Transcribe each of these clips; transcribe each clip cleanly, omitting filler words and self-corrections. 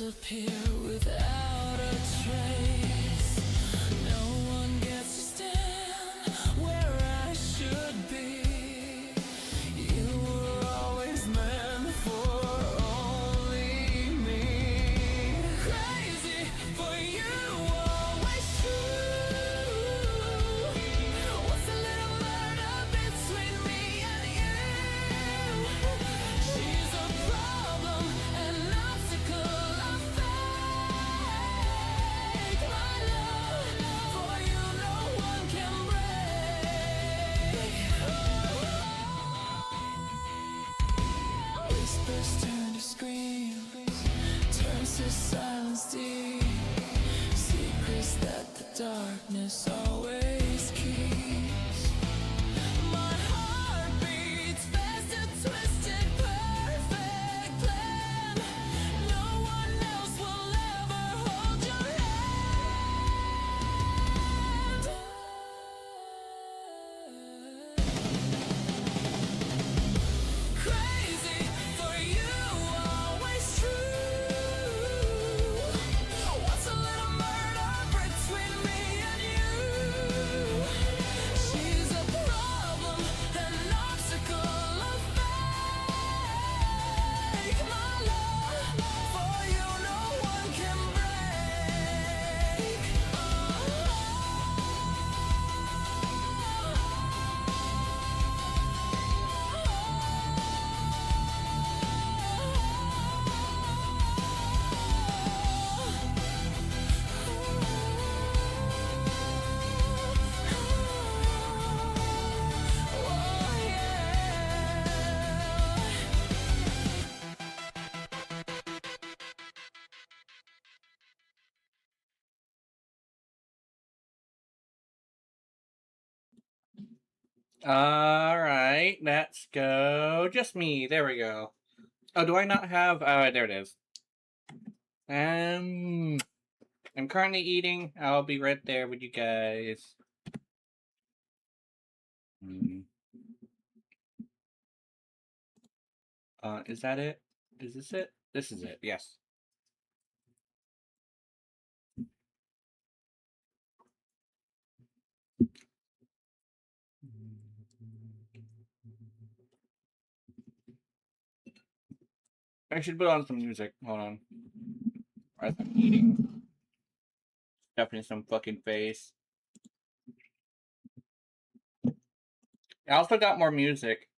disappear without a trace. No one gets to stand where I should be. You were always meant for only me. Crazy for you, always true. What's a little murder between me and you? She's a problem, an obstacle, a fake. My love for you, no one can break. Whispers turn to screams, turns to silence deep. Secrets that the darkness always keeps. My heart beats fast, a twisted, perfect plan. No one else will ever hold your hand. Crazy for you, always true. What's a little murder between me and you? She's a problem, an obstacle, a fake. My love for you, no one can break. Alright, let's go. Just me. There we go. Oh, do I not have... there it is. I'm currently eating. I'll be right there with you guys. Is that it? Is this it? This is it, yes. I should put on some music. Hold on. As I'm eating. Stuffing some fucking face. I also got more music.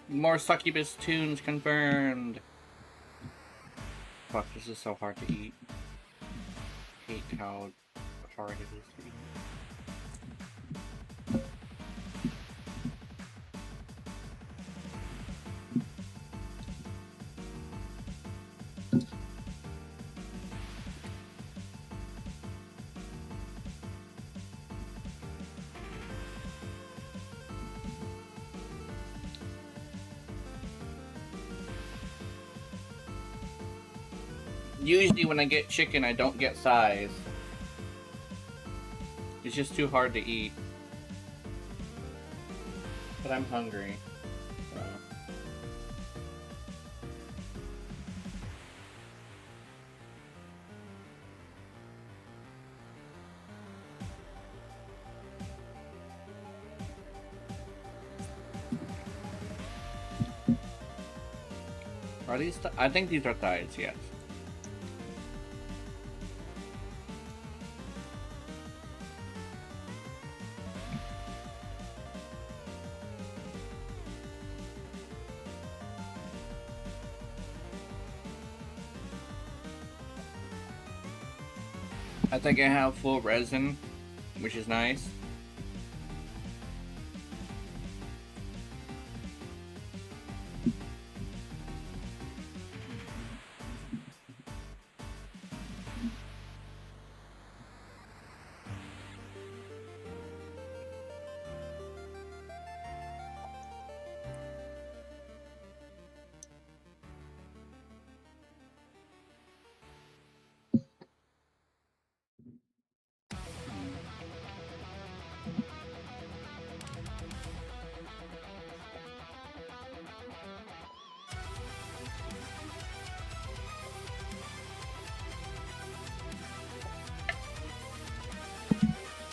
More succubus tunes confirmed. Fuck, this is so hard to eat. Hate how hard it is to eat. Usually when I get chicken, I don't get thighs. It's just too hard to eat. But I'm hungry. So. Are these? I think these are thighs. Yes. I think I have full resin, which is nice.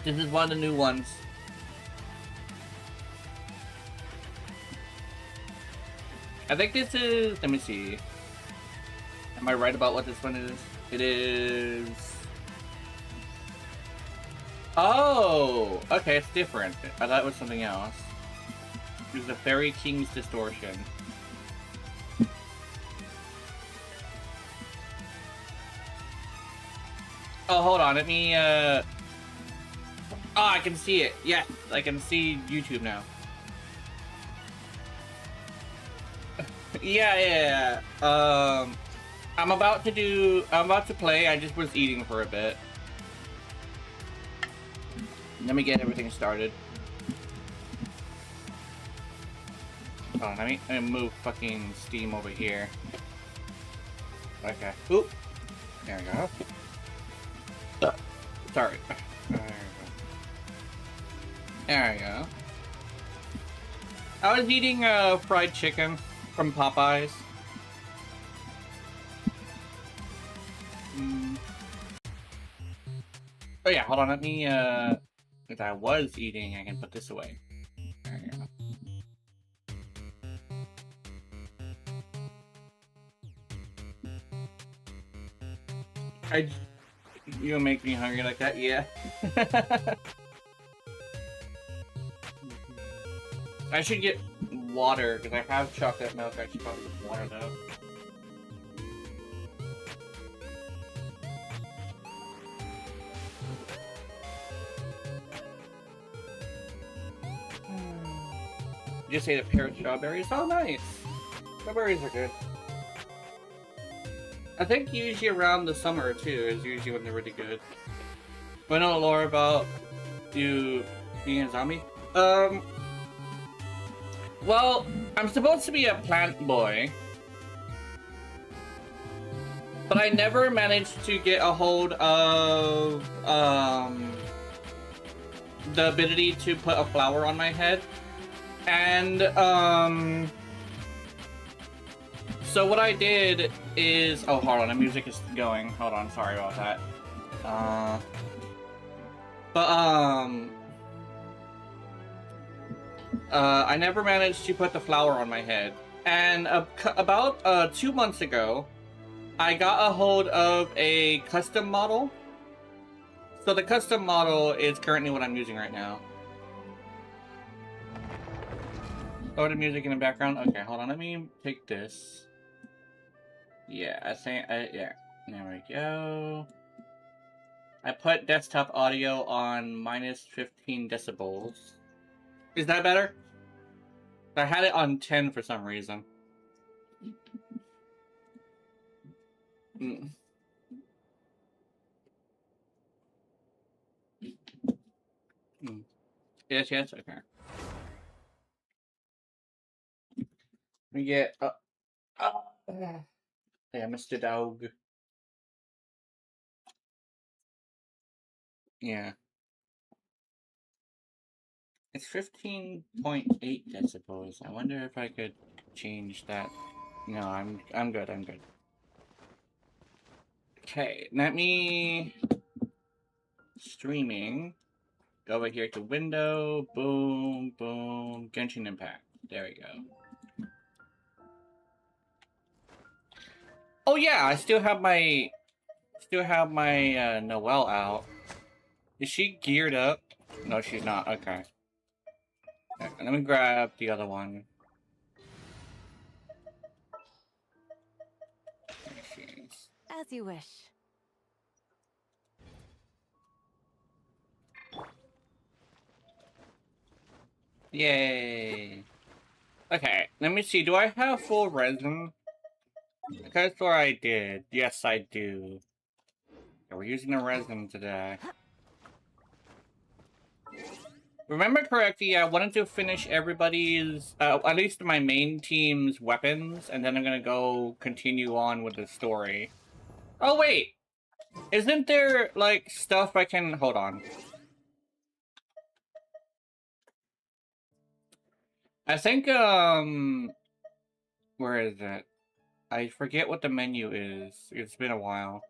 This is one of the new ones. I think this is... Let me see. Am I right about what this one is? It is... Oh! Okay, it's different. I thought it was something else. It was the Fairy King's Distortion. Oh, hold on. Let me, Oh, I can see it. Yes, I can see YouTube now. Yeah. I'm about to play. I just was eating for a bit. Let me get everything started. Oh, let me move fucking Steam over here. Okay. Oop. There we go. Sorry. There we go. I was eating fried chicken from Popeyes. Oh yeah, hold on, let me if I was eating, I can put this away. There you go. You make me hungry like that, yeah. I should get water, because I have chocolate milk. I should probably get water, though. Just ate a pair of strawberries. Oh, nice! Strawberries are good. I think usually around the summer, too, is usually when they're really good. Want to know more about you being a zombie? Well, I'm supposed to be a plant boy, but I never managed to get a hold of, the ability to put a flower on my head. And, so what I did is... Oh, hold on, the music is going. Hold on, sorry about that. I never managed to put the flower on my head. And about 2 months ago, I got a hold of a custom model. So the custom model is currently what I'm using right now. Oh, the music in the background? Okay, hold on, let me take this. Yeah, I think, yeah, there we go. I put desktop audio on minus 15 decibels. Is that better? I had it on 10 for some reason. Yes, okay. We get, yeah, Mr. Dog. Yeah. It's 15.8 decibels. I wonder if I could change that. No, I'm good. Okay, let me streaming. Go over here to window, boom, boom, Genshin Impact. There we go. Oh yeah, I still have my Noelle out. Is she geared up? No, she's not. Okay. Let me grab the other one. As you wish. Yay. Okay, let me see. Do I have full resin? Because where I did. Yes, I do. Yeah, we're using the resin today. Remember correctly, I wanted to finish everybody's, at least my main team's weapons, and then I'm gonna go continue on with the story. Oh, wait! Isn't there, like, stuff I can... Hold on. I think, where is it? I forget what the menu is. It's been a while.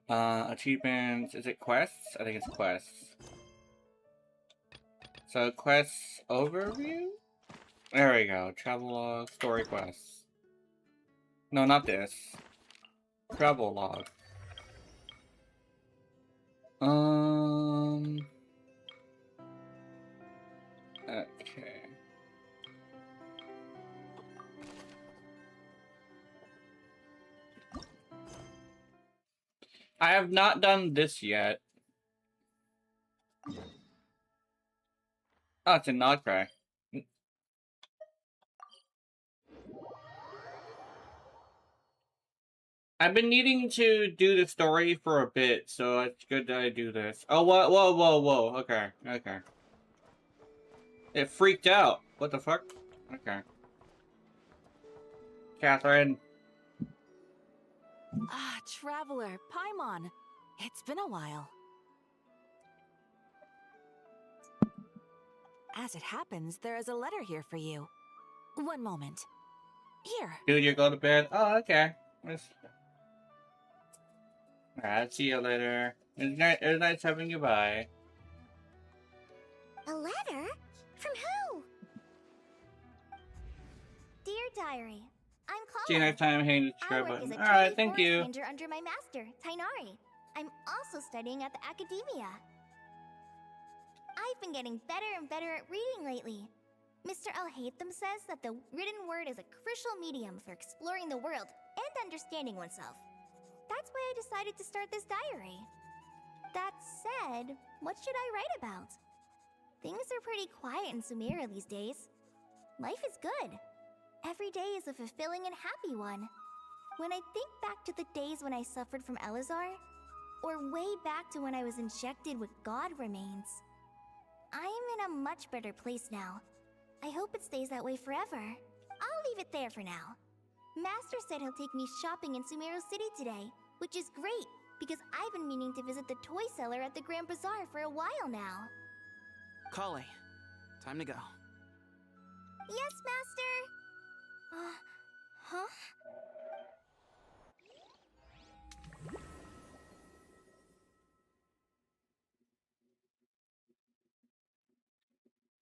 Achievements. Is it quests? I think it's quests. So quests overview? There we go. Travel log, story quests. No, not this. Travel log. Okay. I have not done this yet. Oh, it's a Nodcry. I've been needing to do the story for a bit, so it's good that I do this. Oh, whoa, whoa, whoa, whoa. Okay, okay. It freaked out. What the fuck? Okay. Catherine. Ah, Traveler, Paimon. It's been a while. As it happens, there is a letter here for you. One moment. Here. Dude, you go to bed? Oh, okay. Alright, see you later. It was nice having you by. A letter? From who? Dear Diary, I'm Chloe. See you next time. Hey, I subscribe work as button. a Alright, trainee thank forest you. ranger under my master, Tainari. I'm also studying at the academia. I've been getting better and better at reading lately. Mr. Alhaitham says that the written word is a crucial medium for exploring the world and understanding oneself. That's why I decided to start this diary. That said, what should I write about? Things are pretty quiet in Sumeria these days. Life is good. Every day is a fulfilling and happy one. When I think back to the days when I suffered from Elazar, or way back to when I was injected with God remains, I am in a much better place now. I hope it stays that way forever. I'll leave it there for now. Master said he'll take me shopping in Sumeru City today, which is great, because I've been meaning to visit the toy seller at the Grand Bazaar for a while now. Kale, time to go. Yes, Master! Huh?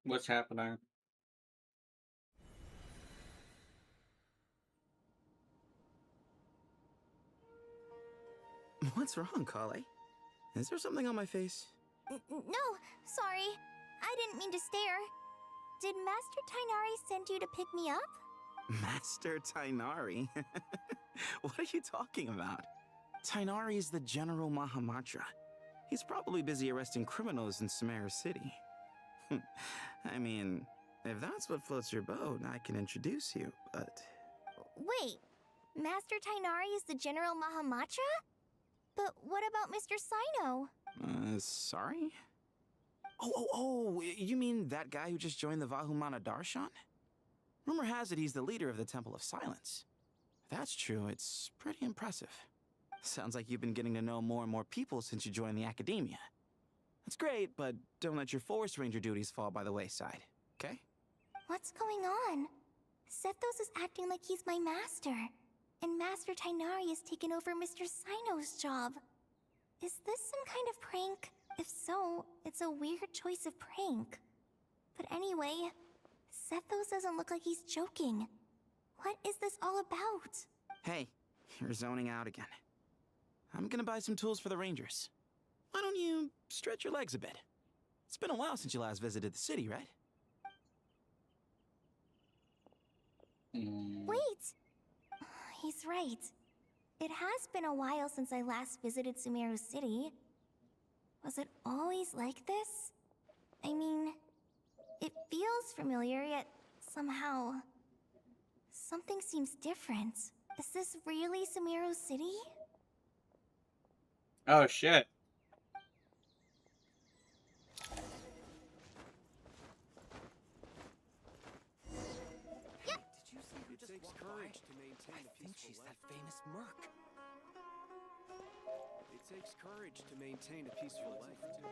What's happening? What's wrong, Kale? Is there something on my face? No, sorry. I didn't mean to stare. Did Master Tainari send you to pick me up? Master Tainari? What are you talking about? Tainari is the General Mahamatra. He's probably busy arresting criminals in Sumeru City. I mean, if that's what floats your boat, I can introduce you, but... Wait, Master Tainari is the General Mahamatra? But what about Mr. Sino? Sorry? Oh, you mean that guy who just joined the Vahumana Darshan? Rumor has it he's the leader of the Temple of Silence. If that's true, it's pretty impressive. Sounds like you've been getting to know more and more people since you joined the academia. That's great, but don't let your forest ranger duties fall by the wayside, okay? What's going on? Sethos is acting like he's my master, and Master Tainari has taken over Mr. Sino's job. Is this some kind of prank? If so, it's a weird choice of prank. But anyway, Sethos doesn't look like he's joking. What is this all about? Hey, you're zoning out again. I'm gonna buy some tools for the rangers. Why don't you stretch your legs a bit? It's been a while since you last visited the city, right? Wait! He's right. It has been a while since I last visited Sumeru City. Was it always like this? I mean, it feels familiar, yet somehow... something seems different. Is this really Sumeru City? Oh, shit. Yep. Did you see who just takes courage to maintain a peaceful she's life. that famous merc. It takes courage to maintain a peaceful life, too.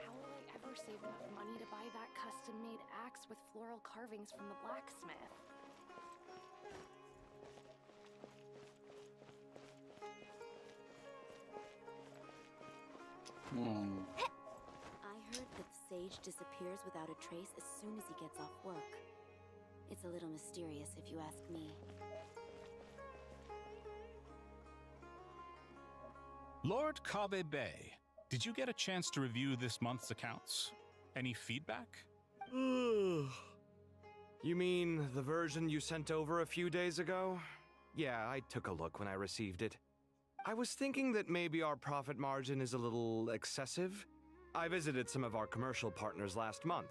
How will I ever save enough money to buy that custom-made axe with floral carvings from the blacksmith? I heard that the sage disappears without a trace as soon as he gets off work. It's a little mysterious if you ask me. Lord Kave Bay, did you get a chance to review this month's accounts? Any feedback? You mean the version you sent over a few days ago? Yeah, I took a look when I received it. I was thinking that maybe our profit margin is a little excessive. I visited some of our commercial partners last month.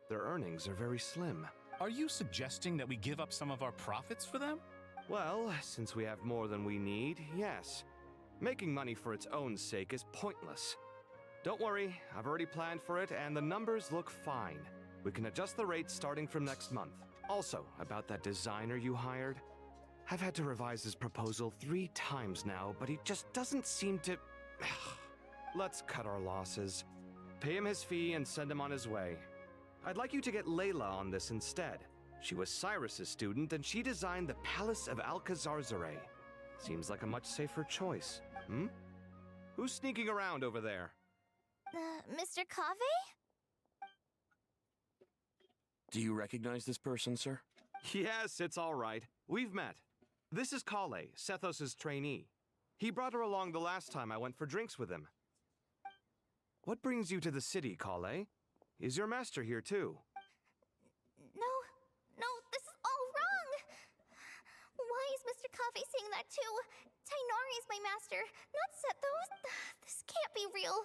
Their earnings are very slim. Are you suggesting that we give up some of our profits for them? Well, since we have more than we need, yes. Making money for its own sake is pointless. Don't worry, I've already planned for it, and the numbers look fine. We can adjust the rates starting from next month. Also, about that designer you hired, I've had to revise his proposal 3 times now, but he just doesn't seem to... Let's cut our losses. Pay him his fee and send him on his way. I'd like you to get Layla on this instead. She was Cyrus's student, and she designed the Palace of Alcazarzare. Seems like a much safer choice, hmm? Who's sneaking around over there? Mr. Kave? Do you recognize this person, sir? Yes, it's all right. We've met. This is Kale, Sethos' trainee. He brought her along the last time I went for drinks with him. What brings you to the city, Kale? Is your master here too? No, this is all wrong! Why is Mr. Kave saying that too? Tainari is my master, not Sethos. This can't be real.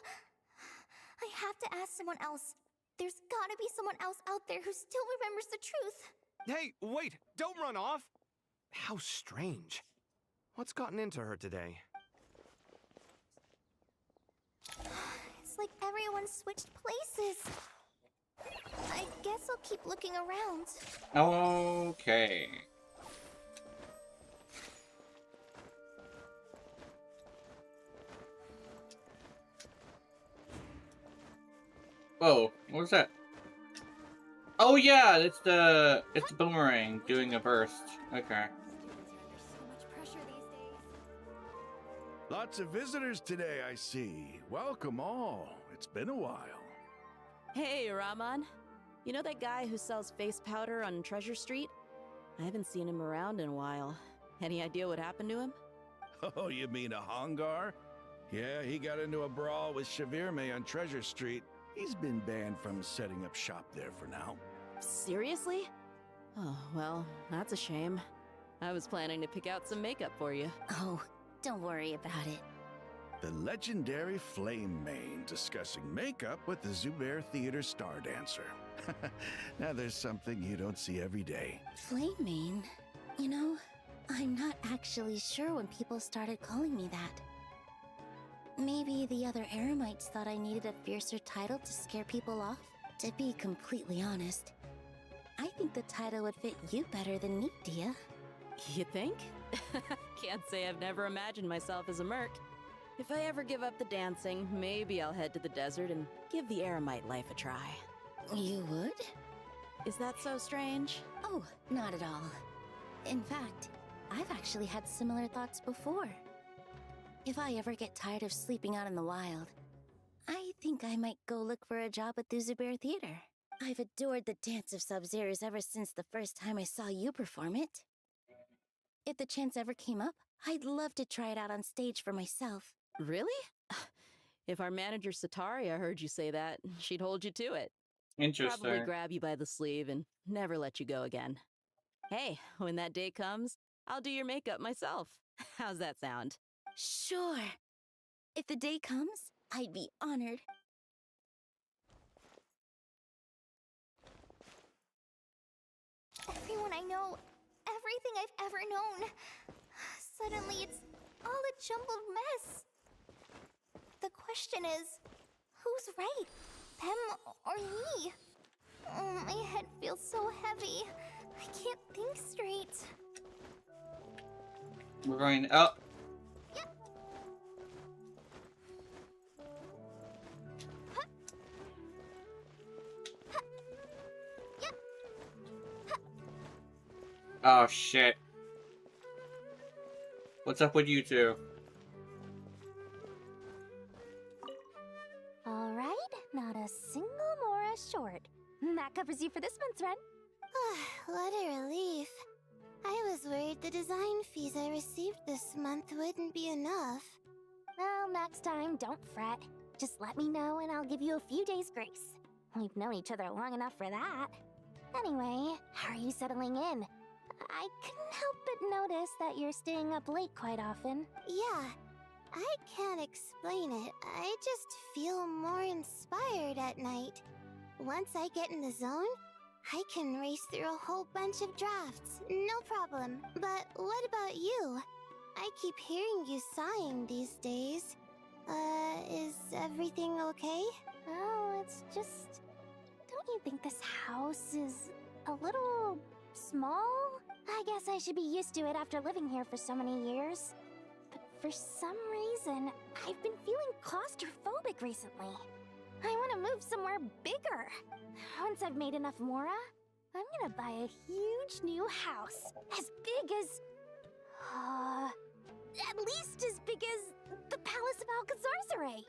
I have to ask someone else. There's gotta be someone else out there who still remembers the truth. Hey, wait! Don't run off! How strange. What's gotten into her today? It's like everyone switched places. I guess I'll keep looking around. Okay. Whoa, what was that? Oh yeah, it's the boomerang doing a burst. Okay. Students are under so much pressure these days. Lots of visitors today, I see. Welcome all. It's been a while. Hey, Raman. You know that guy who sells face powder on Treasure Street? I haven't seen him around in a while. Any idea what happened to him? Oh, you mean a Hongar? Yeah, he got into a brawl with Shavirme on Treasure Street. He's been banned from setting up shop there for now. Seriously? Oh, well, that's a shame. I was planning to pick out some makeup for you. Oh, don't worry about it. The legendary Flame Mane discussing makeup with the Zubair Theater star dancer. Now there's something you don't see every day. Flame Mane? You know, I'm not actually sure when people started calling me that. Maybe the other Eremites thought I needed a fiercer title to scare people off? To be completely honest, I think the title would fit you better than me, Dia. You think? Can't say I've never imagined myself as a merc. If I ever give up the dancing, maybe I'll head to the desert and give the Eremite life a try. You would? Is that so strange? Oh, not at all. In fact, I've actually had similar thoughts before. If I ever get tired of sleeping out in the wild, I think I might go look for a job at the Zubair Theater. I've adored the dance of Sub-Zeros ever since the first time I saw you perform it. If the chance ever came up, I'd love to try it out on stage for myself. Really? If our manager Sataria heard you say that, she'd hold you to it. Interesting. Probably grab you by the sleeve and never let you go again. Hey, when that day comes, I'll do your makeup myself. How's that sound? Sure. If the day comes, I'd be honored. Everyone I know, everything I've ever known. Suddenly it's all a jumbled mess. The question is, who's right? Them or me? Oh, my head feels so heavy. I can't think straight. We're going up. Yep. Yep. Oh shit. What's up with you two? What a relief. I was worried the design fees I received this month wouldn't be enough. Well, next time, don't fret. Just let me know and I'll give you a few days' grace. We've known each other long enough for that. Anyway, how are you settling in? I couldn't help but notice that you're staying up late quite often. Yeah, I can't explain it. I just feel more inspired at night. Once I get in the zone, I can race through a whole bunch of drafts, no problem. But what about you? I keep hearing you sighing these days. Is everything okay? Oh, it's just... Don't you think this house is a little small? I guess I should be used to it after living here for so many years. But for some reason, I've been feeling claustrophobic recently. I want to move somewhere bigger. Once I've made enough Mora, I'm gonna buy a huge new house. As big as... at least as big as the Palace of Alcazarzaray.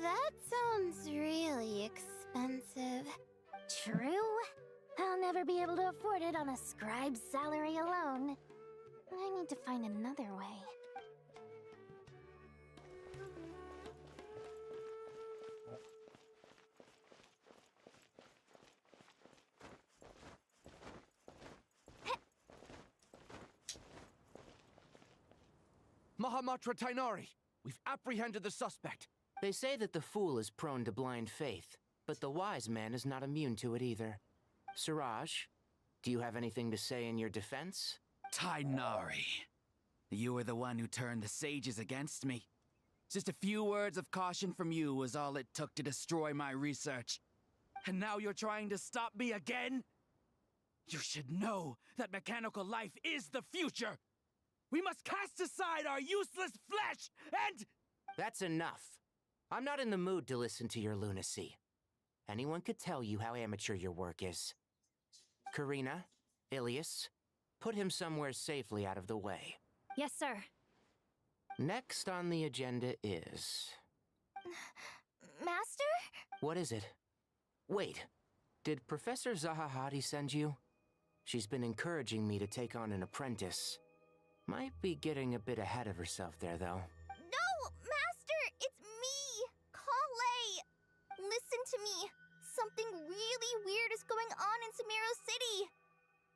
That sounds really expensive. True. I'll never be able to afford it on a scribe's salary alone. I need to find another way. Mahamatra Tainari, we've apprehended the suspect. They say that the fool is prone to blind faith, but the wise man is not immune to it either. Suraj, do you have anything to say in your defense? Tainari, you were the one who turned the sages against me. Just a few words of caution from you was all it took to destroy my research. And now you're trying to stop me again? You should know that mechanical life is the future! We must cast aside our useless flesh and... That's enough. I'm not in the mood to listen to your lunacy. Anyone could tell you how amateur your work is. Karina, Ilias, put him somewhere safely out of the way. Yes, sir. Next on the agenda is... Master? What is it? Wait, did Professor Zahahati send you? She's been encouraging me to take on an apprentice. Might be getting a bit ahead of herself there, though. No, Master! It's me! Kale! Listen to me. Something really weird is going on in Sumeru City.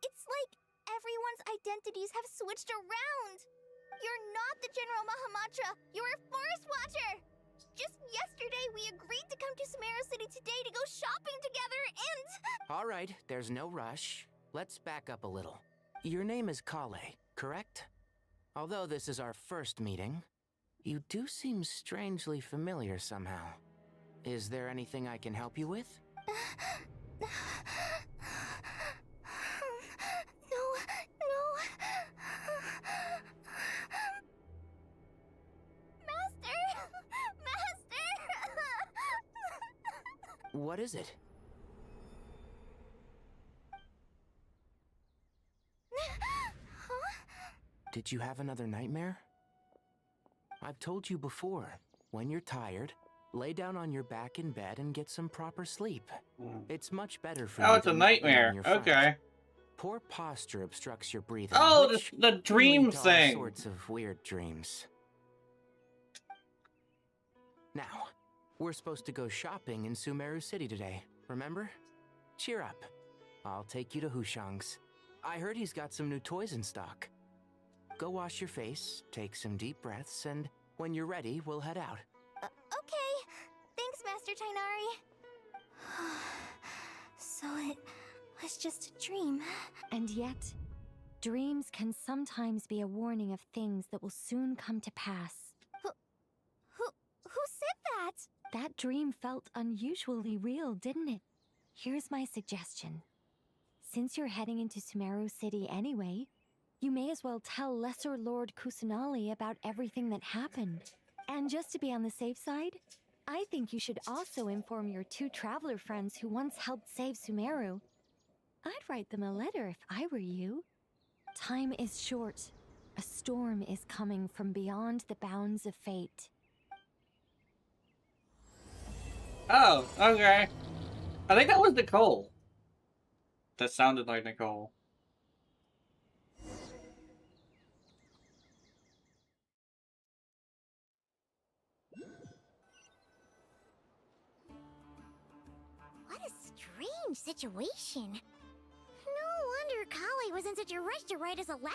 It's like everyone's identities have switched around. You're not the General Mahamatra. You're a Forest Watcher. Just yesterday, we agreed to come to Sumeru City today to go shopping together and... All right, there's no rush. Let's back up a little. Your name is Kale, correct? Although this is our first meeting, you do seem strangely familiar somehow. Is there anything I can help you with? No. Master! What is it? Did you have another nightmare? I've told you before, when you're tired, lay down on your back in bed and get some proper sleep. It's much better for you. Oh, it's a nightmare. Okay. Poor posture obstructs your breathing. Oh, the dream lead to thing. All sorts of weird dreams. Now, we're supposed to go shopping in Sumeru City today, remember? Cheer up. I'll take you to Hushang's. I heard he's got some new toys in stock. Go wash your face, take some deep breaths, and when you're ready, we'll head out. Okay. Thanks, Master Tainari. So it was just a dream. And yet, dreams can sometimes be a warning of things that will soon come to pass. Who said that? That dream felt unusually real, didn't it? Here's my suggestion. Since you're heading into Sumeru City anyway, you may as well tell Lesser Lord Kusanali about everything that happened. And just to be on the safe side, I think you should also inform your two traveler friends who once helped save Sumeru. I'd write them a letter if I were you. Time is short. A storm is coming from beyond the bounds of fate. Oh, okay. I think that was Nicole. That sounded like Nicole. What a strange situation. No wonder Kali was in such a rush to write us a letter.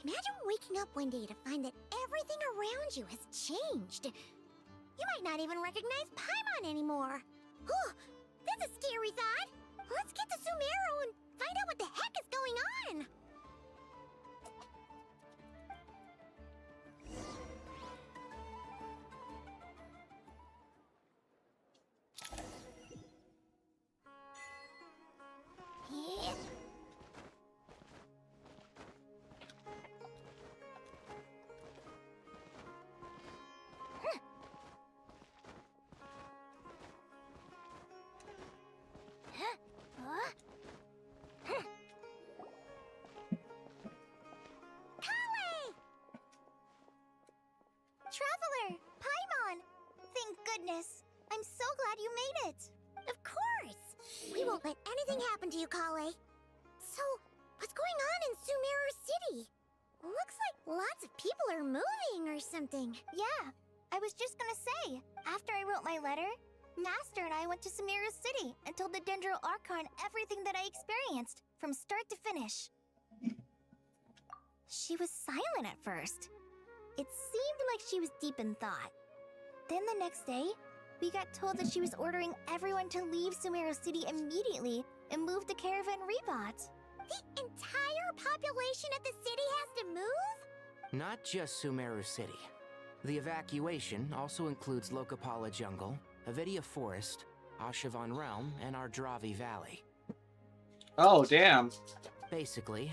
Imagine waking up one day to find that everything around you has changed. You might not even recognize Paimon anymore. Oh, that's a scary thought. Let's get to Sumeru and find out what the heck is going on. Yeah. Traveler! Paimon! Thank goodness. I'm so glad you made it. Of course! We won't let anything happen to you, Kale. So, what's going on in Sumeru City? Looks like lots of people are moving or something. Yeah, I was just gonna say, after I wrote my letter, Master and I went to Sumeru City and told the Dendro Archon everything that I experienced, from start to finish. She was silent at first. It seemed like she was deep in thought. Then the next day, we got told that she was ordering everyone to leave Sumeru City immediately and move to Caravan Rebot. The entire population of the city has to move? Not just Sumeru City. The evacuation also includes Lokapala Jungle, Avidia Forest, Ashavan Realm, and Ardravi Valley. Oh, damn. Basically,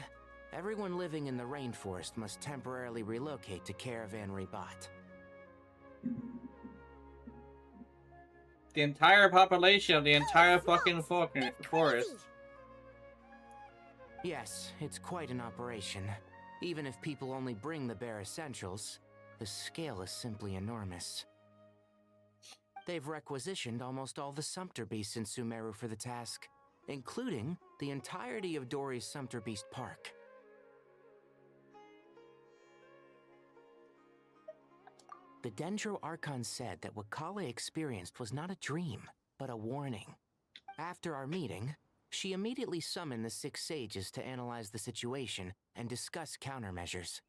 everyone living in the rainforest must temporarily relocate to Caravan Rebot. The entire population of the entire fucking forest. Yes, it's quite an operation. Even if people only bring the bare essentials, the scale is simply enormous. They've requisitioned almost all the Sumpter Beasts in Sumeru for the task, including the entirety of Dori's Sumpter Beast Park. The Dendro Archon said that what Kale experienced was not a dream, but a warning. After our meeting, she immediately summoned the 6 sages to analyze the situation and discuss countermeasures.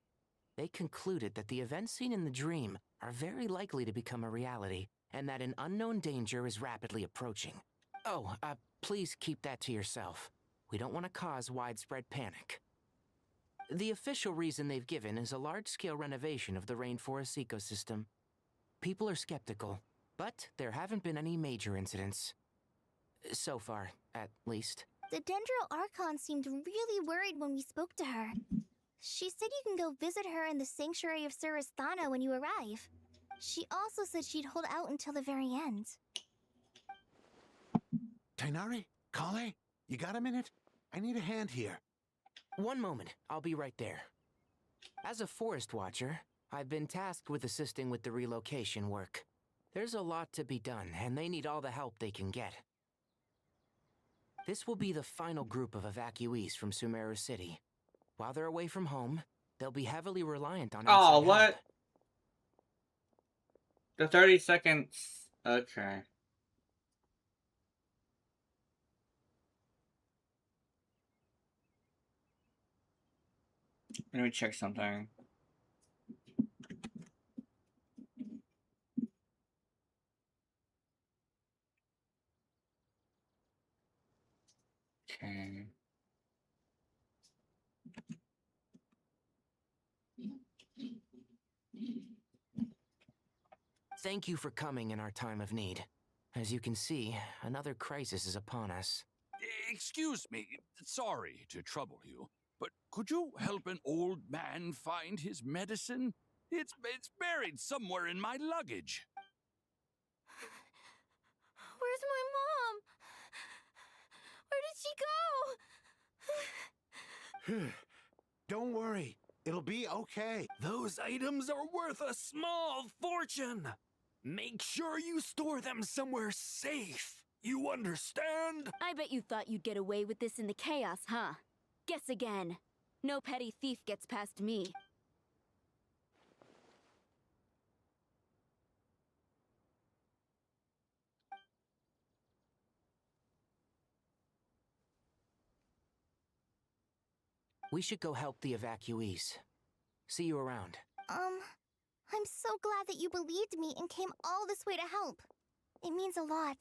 They concluded that the events seen in the dream are very likely to become a reality, and that an unknown danger is rapidly approaching. Oh, please keep that to yourself. We don't want to cause widespread panic. The official reason they've given is a large-scale renovation of the rainforest ecosystem. People are skeptical, but there haven't been any major incidents. So far, at least. The Dendro Archon seemed really worried when we spoke to her. She said you can go visit her in the Sanctuary of Surasthana when you arrive. She also said she'd hold out until the very end. Tainari? Kale? You got a minute? I need a hand here. One moment, I'll be right there. As a forest watcher, I've been tasked with assisting with the relocation work. There's a lot to be done, and they need all the help they can get. This will be the final group of evacuees from Sumeru City. While they're away from home, they'll be heavily reliant on outside Oh, what? help. The 30 seconds. Okay. Let me check something. Okay. Thank you for coming in our time of need. As you can see, another crisis is upon us. Excuse me, sorry to trouble you, but could you help an old man find his medicine? It's buried somewhere in my luggage. Where's my mom? Where did she go? Don't worry. It'll be okay. Those items are worth a small fortune. Make sure you store them somewhere safe. You understand? I bet you thought you'd get away with this in the chaos, huh? Guess again. No petty thief gets past me. We should go help the evacuees. See you around. I'm so glad that you believed me and came all this way to help. It means a lot.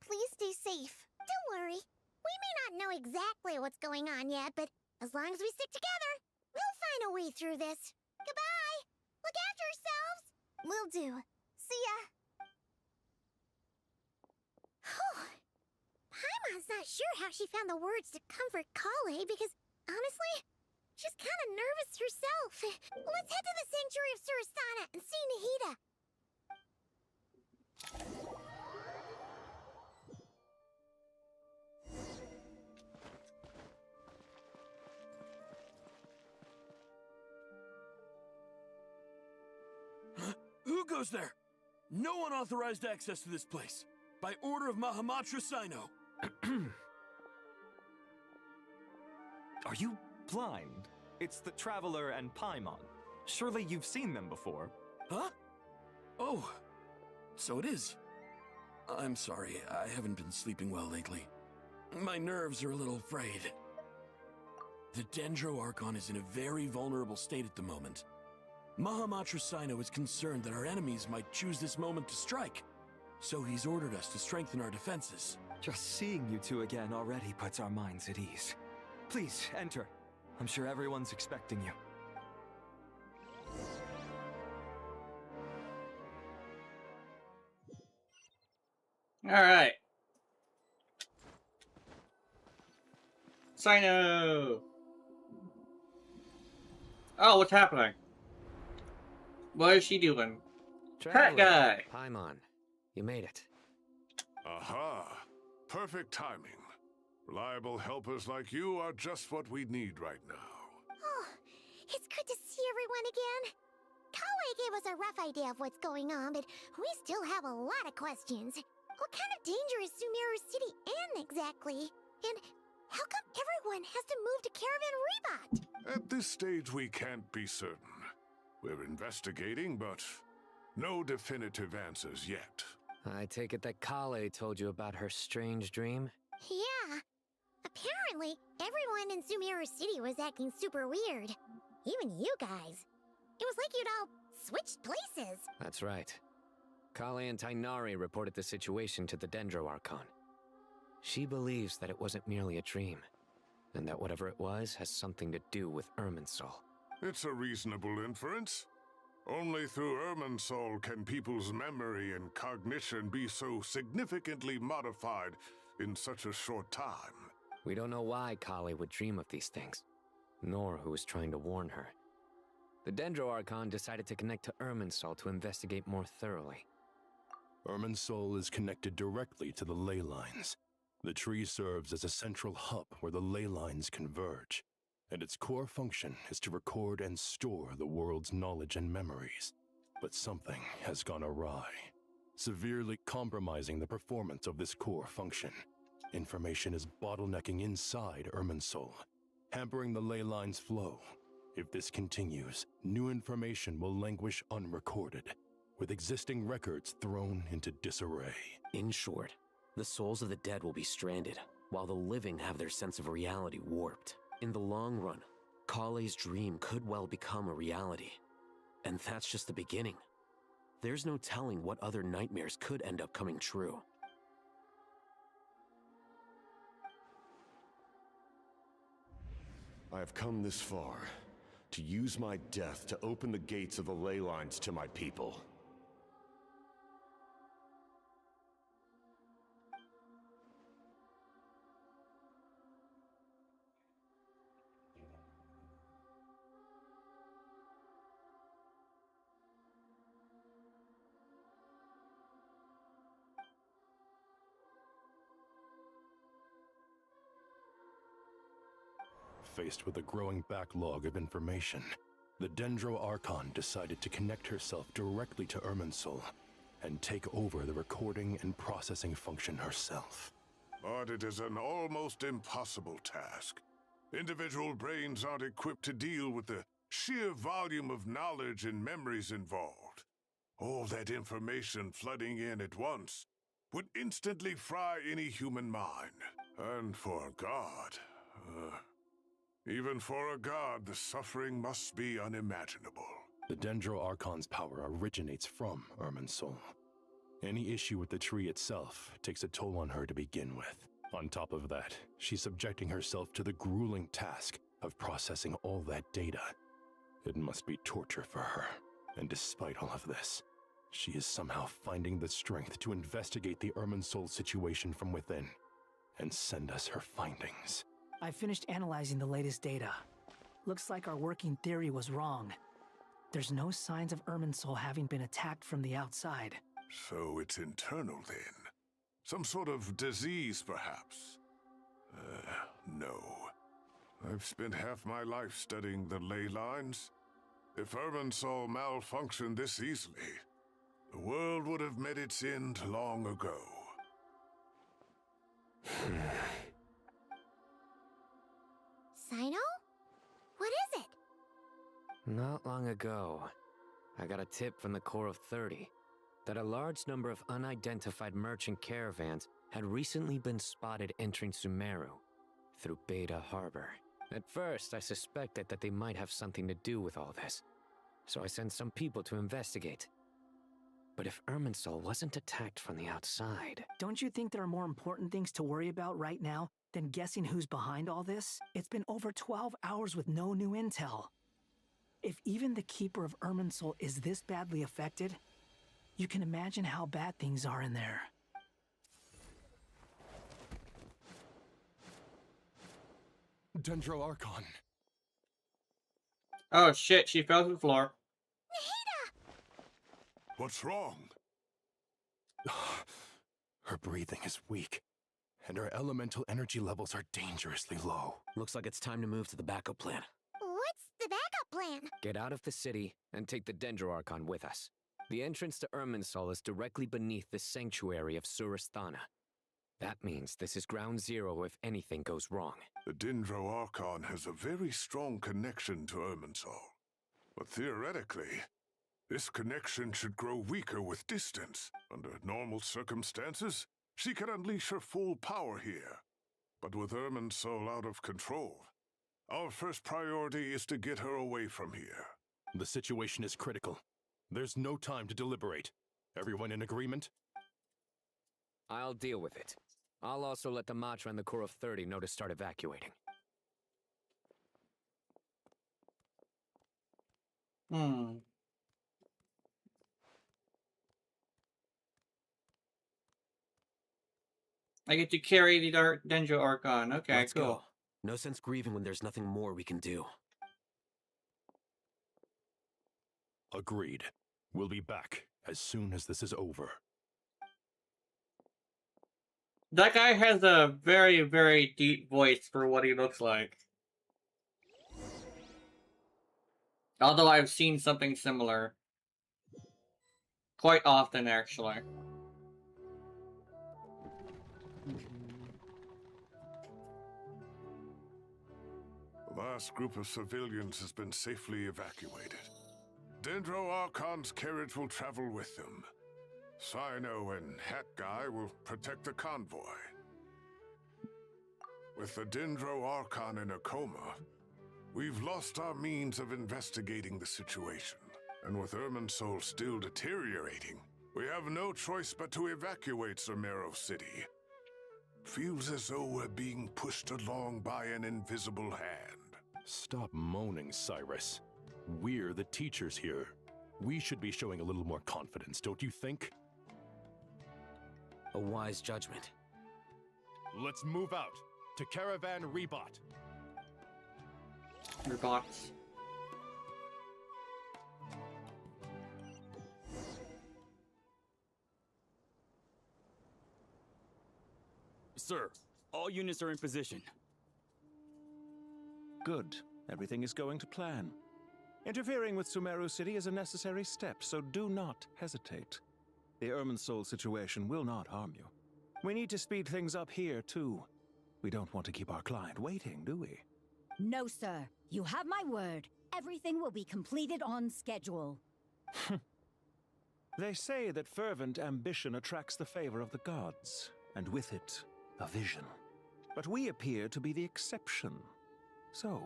Please stay safe. Don't worry. We may not know exactly what's going on yet, but as long as we stick together, we'll find a way through this. Goodbye! Look after yourselves! Will do. See ya! Paimon's not sure how she found the words to comfort Kale because, honestly, she's kind of nervous herself. Let's head to the Sanctuary of Surasana and see Nahida. Who goes there? No unauthorized access to this place. By order of Mahamatra Sino. Are you blind? It's the Traveler and Paimon. Surely you've seen them before. Huh? Oh, so it is. I'm sorry, I haven't been sleeping well lately. My nerves are a little frayed. The Dendro Archon is in a very vulnerable state at the moment. Mahamatra Sino is concerned that our enemies might choose this moment to strike, so he's ordered us to strengthen our defenses. Just seeing you two again already puts our minds at ease. Please, enter. I'm sure everyone's expecting you. Alright. Sino! Oh, what's happening? What is she doing? Cat guy! Paimon, you made it. Aha! Perfect timing. Reliable helpers like you are just what we need right now. Oh, it's good to see everyone again. Kale gave us a rough idea of what's going on, but we still have a lot of questions. What kind of danger is Sumeru City in exactly? And how come everyone has to move to Caravan Rebot? At this stage, we can't be certain. We're investigating, but no definitive answers yet. I take it that Kale told you about her strange dream? Yeah. Apparently, everyone in Sumeru City was acting super weird. Even you guys. It was like you'd all switched places. That's right. Kale and Tainari reported the situation to the Dendro Archon. She believes that it wasn't merely a dream, and that whatever it was has something to do with Irminsul. It's a reasonable inference. Only through Irminsul can people's memory and cognition be so significantly modified in such a short time. We don't know why Kale would dream of these things, nor who was trying to warn her. The Dendro Archon decided to connect to Irminsul to investigate more thoroughly. Irminsul is connected directly to the ley lines. The tree serves as a central hub where the ley lines converge, and its core function is to record and store the world's knowledge and memories. But something has gone awry, severely compromising the performance of this core function. Information is bottlenecking inside Irminsul, hampering the ley lines' flow. If this continues, new information will languish unrecorded, with existing records thrown into disarray. In short, the souls of the dead will be stranded, while the living have their sense of reality warped. In the long run, Kale's dream could well become a reality. And that's just the beginning. There's no telling what other nightmares could end up coming true. I have come this far to use my death to open the gates of the ley lines to my people. Faced with a growing backlog of information, the Dendro Archon decided to connect herself directly to Irminsul, and take over the recording and processing function herself. But it is an almost impossible task. Individual brains aren't equipped to deal with the sheer volume of knowledge and memories involved. All that information flooding in at once would instantly fry any human mind. And for a god, even for a god, the suffering must be unimaginable. The Dendro Archon's power originates from Irminsul. Any issue with the tree itself takes a toll on her to begin with. On top of that, she's subjecting herself to the grueling task of processing all that data. It must be torture for her. And despite all of this, she is somehow finding the strength to investigate the Irminsul situation from within and send us her findings. I finished analyzing the latest data. Looks like our working theory was wrong. There's no signs of Irminsul having been attacked from the outside. So it's internal then? Some sort of disease, perhaps? No. I've spent half my life studying the ley lines. If Irminsul malfunctioned this easily, the world would have met its end long ago. Sino? What is it? Not long ago, I got a tip from the Corps of 30 that a large number of unidentified merchant caravans had recently been spotted entering Sumeru through Beta Harbor. At first, I suspected that they might have something to do with all this, so I sent some people to investigate. But if Irminsul wasn't attacked from the outside... Don't you think there are more important things to worry about right now than guessing who's behind all this? It's been over 12 hours with no new intel. If even the Keeper of Irminsul is this badly affected, you can imagine how bad things are in there. Dendro Archon. Oh shit, she fell to the floor. What's wrong? Her breathing is weak, and her elemental energy levels are dangerously low. Looks like it's time to move to the backup plan. What's the backup plan? Get out of the city and take the Dendro Archon with us. The entrance to Irminsul is directly beneath the sanctuary of Surasthana. That means this is ground zero if anything goes wrong. The Dendro Archon has a very strong connection to Irminsul. But theoretically, this connection should grow weaker with distance. Under normal circumstances, she can unleash her full power here. But with Irminsul out of control, our first priority is to get her away from here. The situation is critical. There's no time to deliberate. Everyone in agreement? I'll deal with it. I'll also let the Matra and the Corps of 30 know to start evacuating. I get to carry the Dendro Archon. Okay, Let's cool. go. No sense grieving when there's nothing more we can do. Agreed. We'll be back as soon as this is over. That guy has a very, very deep voice for what he looks like. Although I've seen something similar. Quite often, actually. The last group of civilians has been safely evacuated. Dendro Archon's carriage will travel with them. Sino and Hat Guy will protect the convoy. With the Dendro Archon in a coma, we've lost our means of investigating the situation. And with Irminsul still deteriorating, we have no choice but to evacuate Sumeru City. Feels as though we're being pushed along by an invisible hand. Stop moaning, Cyrus. We're the teachers here. We should be showing a little more confidence, don't you think? A wise judgment. Let's move out to Caravan Rebot. Rebots. Sir, all units are in position. Good. Everything is going to plan. Interfering with Sumeru City is a necessary step, so do not hesitate. The Irminsul situation will not harm you. We need to speed things up here, too. We don't want to keep our client waiting, do we? No, sir. You have my word. Everything will be completed on schedule. They say that fervent ambition attracts the favor of the gods, and with it, a vision. But we appear to be the exception. So,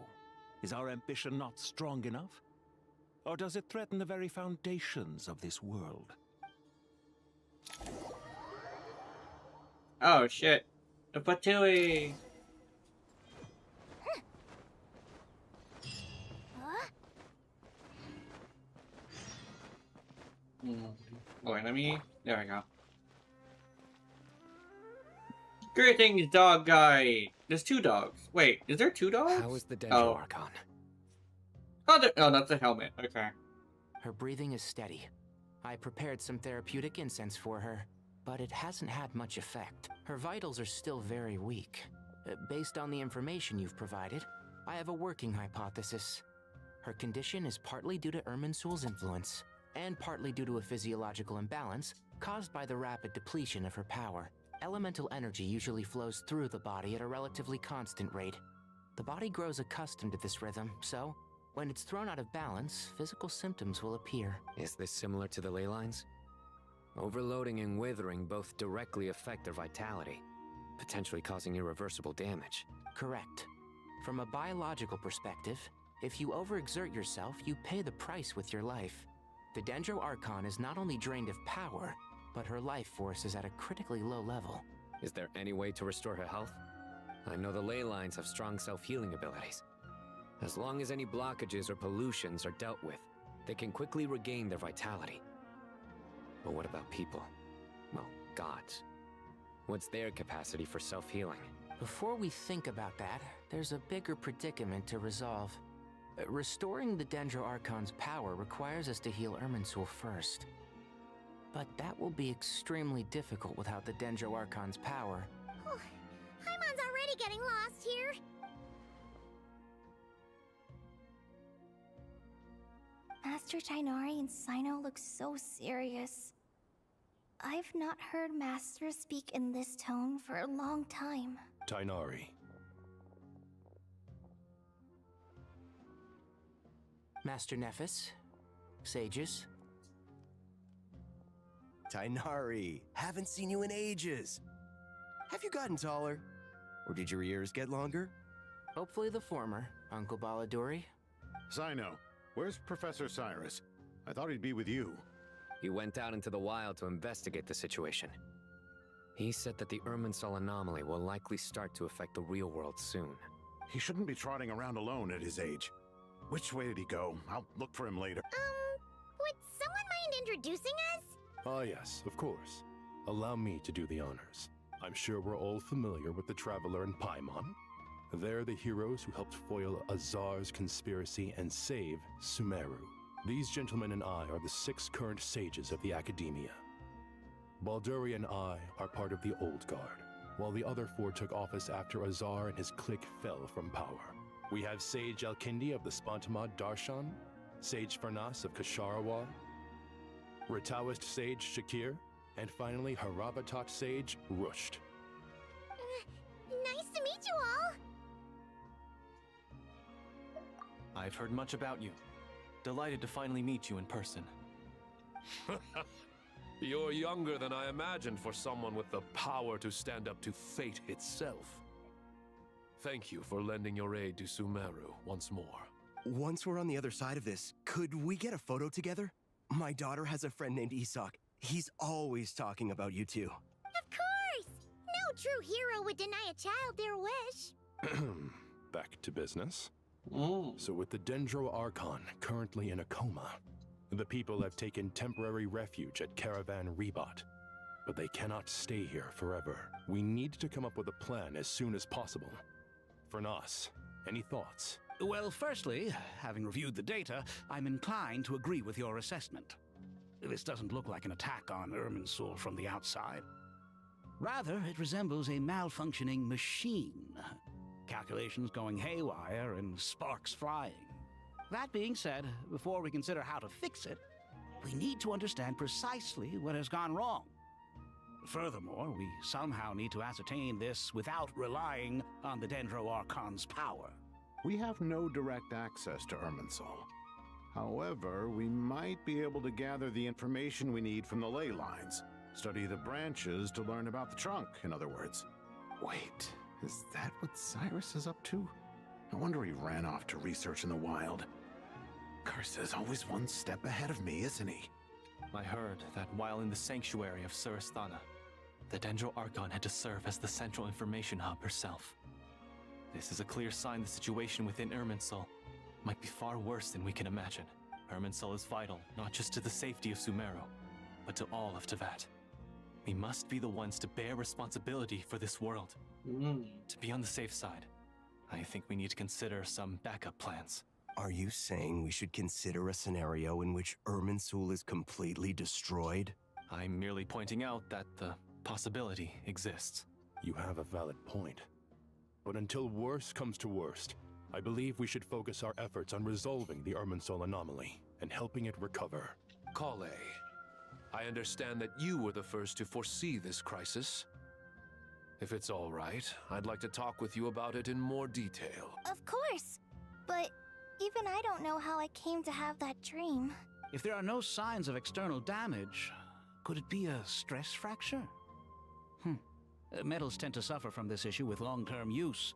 is our ambition not strong enough? Or does it threaten the very foundations of this world? Oh shit. The Patui! Wait, let me... There we go. Greetings, dog guy! There's 2 dogs. Wait, is there 2 dogs? How is the Dendro Archon? Oh, that's a helmet. Okay. Her breathing is steady. I prepared some therapeutic incense for her, but it hasn't had much effect. Her vitals are still very weak. Based on the information you've provided, I have a working hypothesis. Her condition is partly due to Irminsul's influence, and partly due to a physiological imbalance caused by the rapid depletion of her power. Elemental energy usually flows through the body at a relatively constant rate. The body grows accustomed to this rhythm, so when it's thrown out of balance, physical symptoms will appear. Is this similar to the ley lines? Overloading and withering both directly affect their vitality, potentially causing irreversible damage. Correct. From a biological perspective, if you overexert yourself, you pay the price with your life. The Dendro Archon is not only drained of power, but her life force is at a critically low level. Is there any way to restore her health? I know the ley lines have strong self-healing abilities. As long as any blockages or pollutions are dealt with, they can quickly regain their vitality. But what about people? Well, gods. What's their capacity for self-healing? Before we think about that, there's a bigger predicament to resolve. Restoring the Dendro Archon's power requires us to heal Irminsul first. But that will be extremely difficult without the Dendro Archon's power. Paimon's already getting lost here. Master Tighnari and Sino look so serious. I've not heard Master speak in this tone for a long time. Tighnari. Master Nephis, sages. Tighnari, haven't seen you in ages. Have you gotten taller? Or did your ears get longer? Hopefully the former, Uncle Baladuri. Sino, where's Professor Cyrus? I thought he'd be with you. He went out into the wild to investigate the situation. He said that the Irminsul anomaly will likely start to affect the real world soon. He shouldn't be trotting around alone at his age. Which way did he go? I'll look for him later. Would someone mind introducing us? Ah yes, of course. Allow me to do the honors. I'm sure we're all familiar with the Traveler and Paimon. They're the heroes who helped foil Azar's conspiracy and save Sumeru. These gentlemen and I are the 6 current sages of the Academia. Balduri and I are part of the Old Guard, while the other 4 took office after Azar and his clique fell from power. We have Sage Alkindi of the Spontamad Darshan, Sage Farnas of Kasharawar, Ritaoist Sage Shakir, and finally Haravatat Sage Rusht. Nice to meet you all! I've heard much about you. Delighted to finally meet you in person. You're younger than I imagined for someone with the power to stand up to fate itself. Thank you for lending your aid to Sumeru once more. Once we're on the other side of this, could we get a photo together? My daughter has a friend named Isak. He's always talking about you two. Of course! No true hero would deny a child their wish. Back to business. So with the Dendro Archon currently in a coma, the people have taken temporary refuge at Caravan Rebot. But they cannot stay here forever. We need to come up with a plan as soon as possible. Farnas, any thoughts? Well, firstly, having reviewed the data, I'm inclined to agree with your assessment. This doesn't look like an attack on Irminsul from the outside. Rather, it resembles a malfunctioning machine. Calculations going haywire and sparks flying. That being said, before we consider how to fix it, we need to understand precisely what has gone wrong. Furthermore, we somehow need to ascertain this without relying on the Dendro Archon's power. We have no direct access to Irminsul. However, we might be able to gather the information we need from the ley lines. Study the branches to learn about the trunk, in other words. Wait, is that what Cyrus is up to? No wonder he ran off to research in the wild. Curse's always one step ahead of me, isn't he? I heard that while in the sanctuary of Surasthana, the Dendro Archon had to serve as the central information hub herself. This is a clear sign the situation within Irminsul might be far worse than we can imagine. Irminsul is vital, not just to the safety of Sumeru, but to all of Teyvat. We must be the ones to bear responsibility for this world. To be on the safe side, I think we need to consider some backup plans. Are you saying we should consider a scenario in which Irminsul is completely destroyed? I'm merely pointing out that the possibility exists. You have a valid point. But until worst comes to worst, I believe we should focus our efforts on resolving the Irminsul anomaly and helping it recover. Kale, I understand that you were the first to foresee this crisis. If it's all right, I'd like to talk with you about it in more detail. Of course. But even I don't know how I came to have that dream. If there are no signs of external damage, could it be a stress fracture? Metals tend to suffer from this issue with long-term use.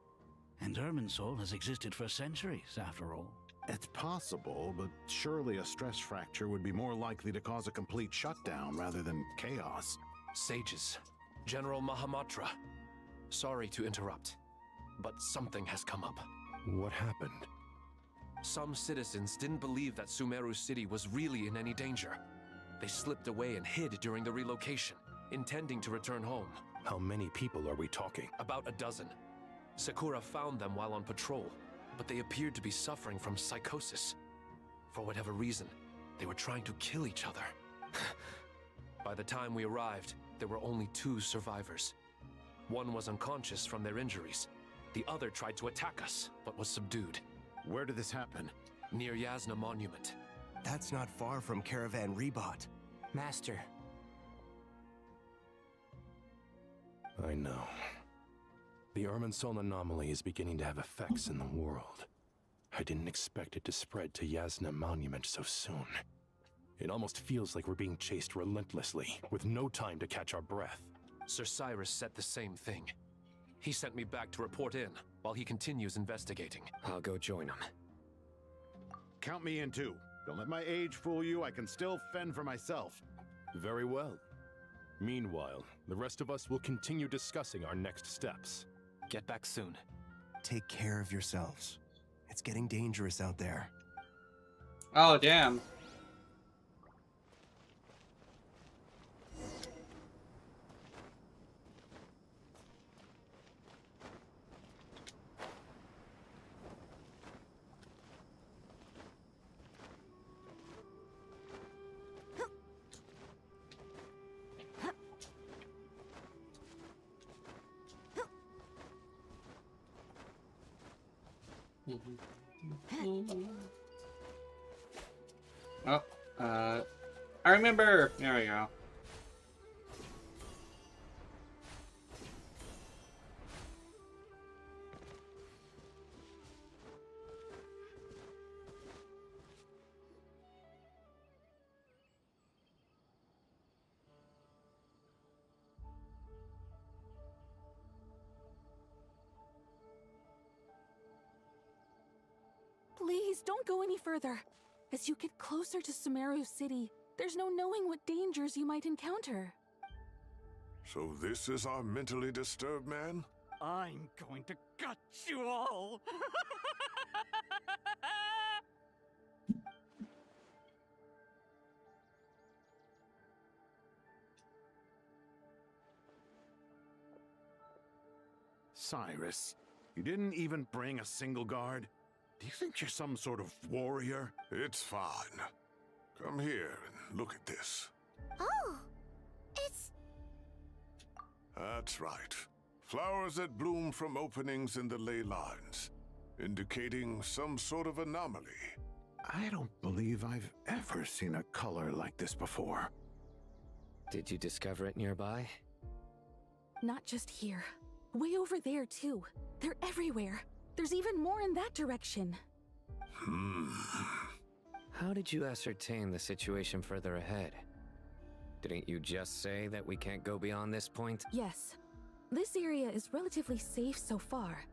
And Irminsul has existed for centuries, after all. It's possible, but surely a stress fracture would be more likely to cause a complete shutdown rather than chaos. Sages, General Mahamatra, sorry to interrupt, but something has come up. What happened? Some citizens didn't believe that Sumeru City was really in any danger. They slipped away and hid during the relocation, intending to return home. How many people are we talking? About a dozen. Sakura found them while on patrol, but they appeared to be suffering from psychosis. For whatever reason, they were trying to kill each other. By the time we arrived, there were only 2 survivors. One was unconscious from their injuries. The other tried to attack us, but was subdued. Where did this happen? Near Yasna Monument. That's not far from Caravan Rebot. Master. I know. The Irminsul anomaly is beginning to have effects in the world. I didn't expect it to spread to Yasna Monument so soon. It almost feels like we're being chased relentlessly, with no time to catch our breath. Sir Cyrus said the same thing. He sent me back to report in, while he continues investigating. I'll go join him. Count me in too. Don't let my age fool you, I can still fend for myself. Very well. Meanwhile, the rest of us will continue discussing our next steps. Get back soon. Take care of yourselves. It's getting dangerous out there. Oh, damn. Oh, I remember. There we go. Please, don't go any further. As you get closer to Sumeru City, there's no knowing what dangers you might encounter. So this is our mentally disturbed man? I'm going to gut you all! Cyrus, you didn't even bring a single guard? Do you think you're some sort of warrior? It's fine. Come here and look at this. Oh, it's... That's right. Flowers that bloom from openings in the ley lines, indicating some sort of anomaly. I don't believe I've ever seen a color like this before. Did you discover it nearby? Not just here. Way over there, too. They're everywhere. There's even more in that direction. How did you ascertain the situation further ahead? Didn't you just say that we can't go beyond this point? Yes. This area is relatively safe so far.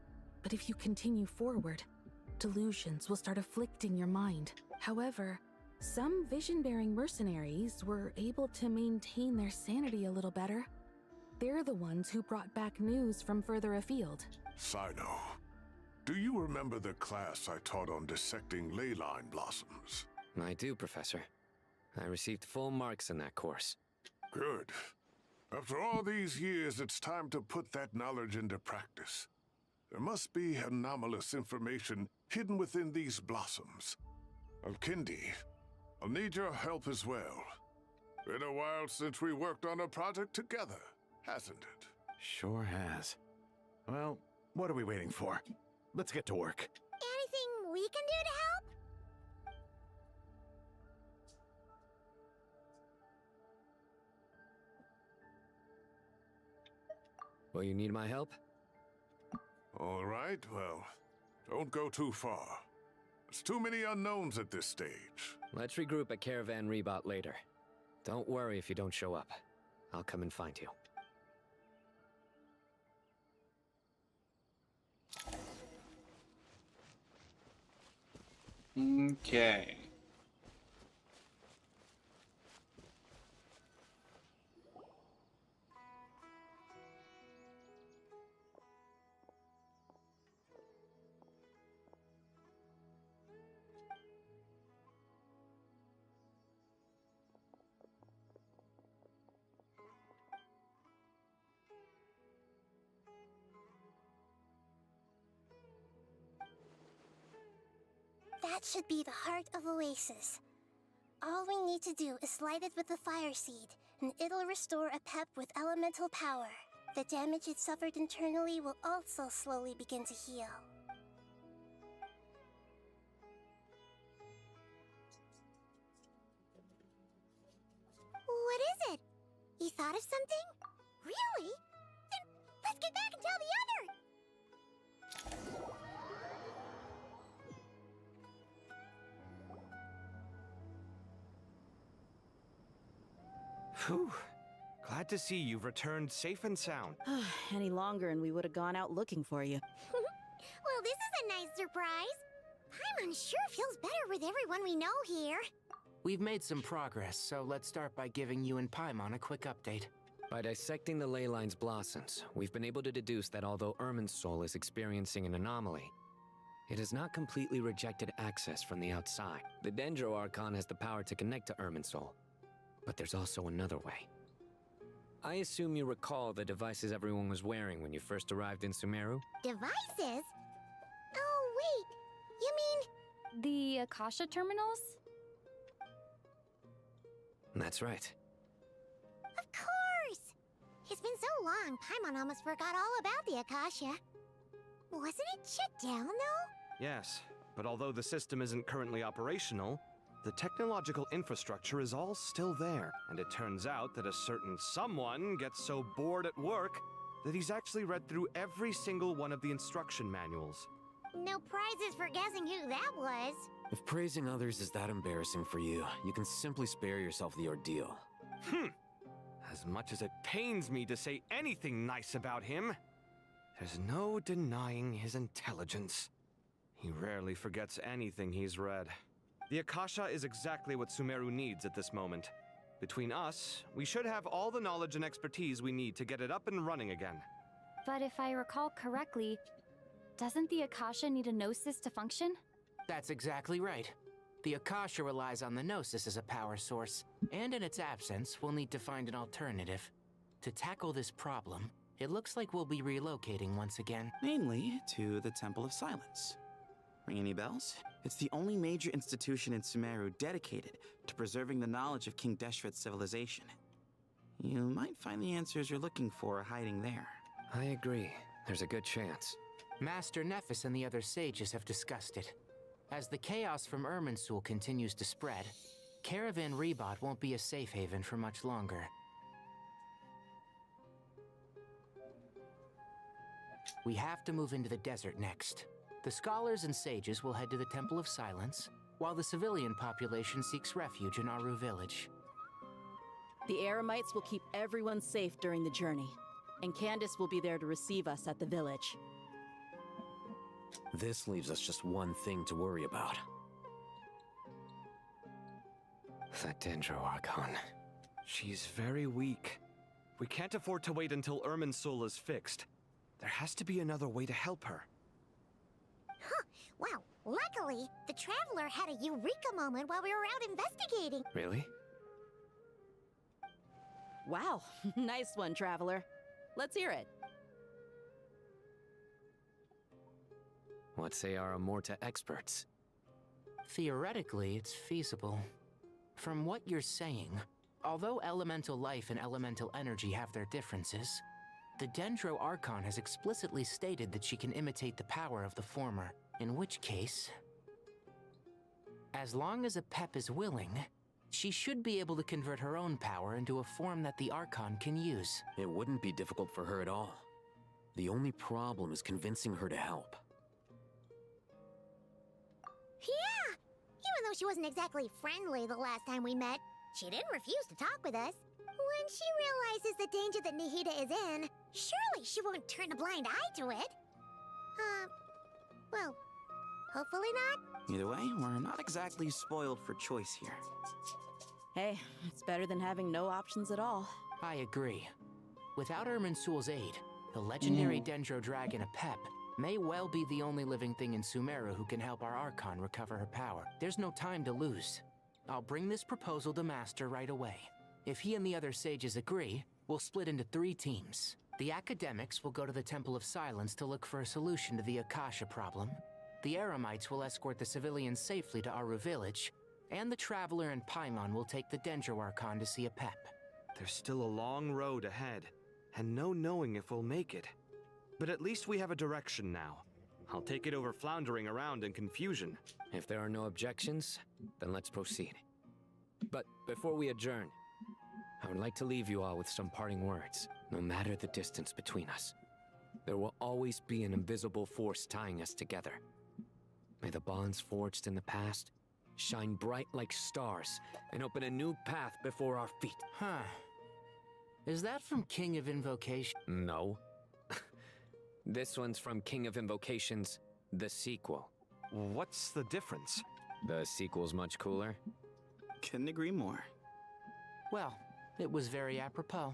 But if you continue forward, delusions will start afflicting your mind. However, some vision-bearing mercenaries were able to maintain their sanity a little better. They're the ones who brought back news from further afield. Sino, do you remember the class I taught on dissecting ley line blossoms? I do, Professor. I received full marks in that course. Good. After all these years, it's time to put that knowledge into practice. There must be anomalous information hidden within these blossoms. Alkindi, I'll need your help as well. Been a while since we worked on a project together, hasn't it? Sure has. Well, what are we waiting for? Let's get to work. Anything we can do to help? Will you need my help? All right, well, don't go too far. There's too many unknowns at this stage. Let's regroup at Caravan Rebot later. Don't worry if you don't show up. I'll come and find you. Okay. That should be the heart of Oasis. All we need to do is light it with the fire seed, and it'll restore a pep with elemental power. The damage it suffered internally will also slowly begin to heal. What is it? You thought of something? Really? Then let's get back and tell the other! Phew. Glad to see you've returned safe and sound. Any longer and we would have gone out looking for you. Well, this is a nice surprise. Paimon sure feels better with everyone we know here. We've made some progress, so let's start by giving you and Paimon a quick update. By dissecting the ley line's blossoms, we've been able to deduce that although Irminsul is experiencing an anomaly, it has not completely rejected access from the outside. The Dendro Archon has the power to connect to Irminsul, but there's also another way. I assume you recall the devices everyone was wearing when you first arrived in Sumeru? Devices? Oh, wait. You mean... The Akasha terminals? That's right. Of course! It's been so long, Paimon almost forgot all about the Akasha. Wasn't it shut down, though? Yes, but although the system isn't currently operational, the technological infrastructure is all still there. And it turns out that a certain someone gets so bored at work that he's actually read through every single one of the instruction manuals. No prizes for guessing who that was. If praising others is that embarrassing for you, you can simply spare yourself the ordeal. As much as it pains me to say anything nice about him, there's no denying his intelligence. He rarely forgets anything he's read. The Akasha is exactly what Sumeru needs at this moment. Between us, we should have all the knowledge and expertise we need to get it up and running again. But if I recall correctly, doesn't the Akasha need a Gnosis to function? That's exactly right. The Akasha relies on the Gnosis as a power source, and in its absence, we'll need to find an alternative. To tackle this problem, it looks like we'll be relocating once again. Mainly to the Temple of Silence. Ring any bells? It's the only major institution in Sumeru dedicated to preserving the knowledge of King Deshret's civilization. You might find the answers you're looking for hiding there. I agree. There's a good chance. Master Nephis and the other sages have discussed it. As the chaos from Irminsul continues to spread, Caravan Rebot won't be a safe haven for much longer. We have to move into the desert next. The scholars and sages will head to the Temple of Silence, while the civilian population seeks refuge in Aru Village. The Eremites will keep everyone safe during the journey, and Candace will be there to receive us at the village. This leaves us just one thing to worry about. The Dendro Archon. She's very weak. We can't afford to wait until Irminsul is fixed. There has to be another way to help her. Huh. Wow. Luckily, the Traveler had a eureka moment while we were out investigating. Really? Wow, nice one, Traveler. Let's hear it. What say our Amorta experts? Theoretically, it's feasible. From what you're saying, although elemental life and elemental energy have their differences, the Dendro Archon has explicitly stated that she can imitate the power of the former, in which case, as long as a Pep is willing, she should be able to convert her own power into a form that the Archon can use. It wouldn't be difficult for her at all. The only problem is convincing her to help. Yeah! Even though she wasn't exactly friendly the last time we met, she didn't refuse to talk with us. When she realizes the danger that Nihida is in, surely she won't turn a blind eye to it. Well, hopefully not. Either way, we're not exactly spoiled for choice here. Hey, it's better than having no options at all. I agree. Without Irminsul's aid, the legendary Dendro Dragon Apep may well be the only living thing in Sumeru who can help our Archon recover her power. There's no time to lose. I'll bring this proposal to Master right away. If he and the other sages agree, we'll split into 3 teams. The academics will go to the Temple of Silence to look for a solution to the Akasha problem. The Eremites will escort the civilians safely to Aru Village, and the Traveler and Paimon will take the Dendro Archon to see Apep. There's still a long road ahead, and no knowing if we'll make it. But at least we have a direction now. I'll take it over floundering around in confusion. If there are no objections, then let's proceed. But before we adjourn, I would like to leave you all with some parting words. No matter the distance between us, there will always be an invisible force tying us together. May the bonds forged in the past shine bright like stars and open a new path before our feet. Huh. Is that from King of Invocation? No. This one's from King of Invocations, the sequel. What's the difference? The sequel's much cooler. Couldn't agree more. Well, it was very apropos.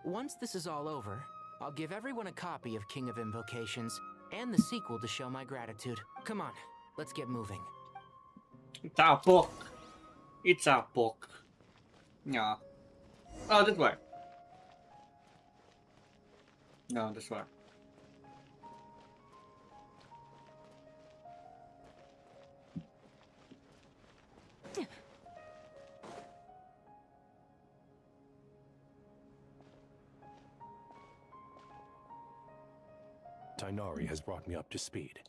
Once this is all over, I'll give everyone a copy of King of Invocations and the sequel to show my gratitude. Come on, let's get moving. It's a book. It's a book. Yeah. Oh, this way. No, this way. Tainari has brought me up to speed.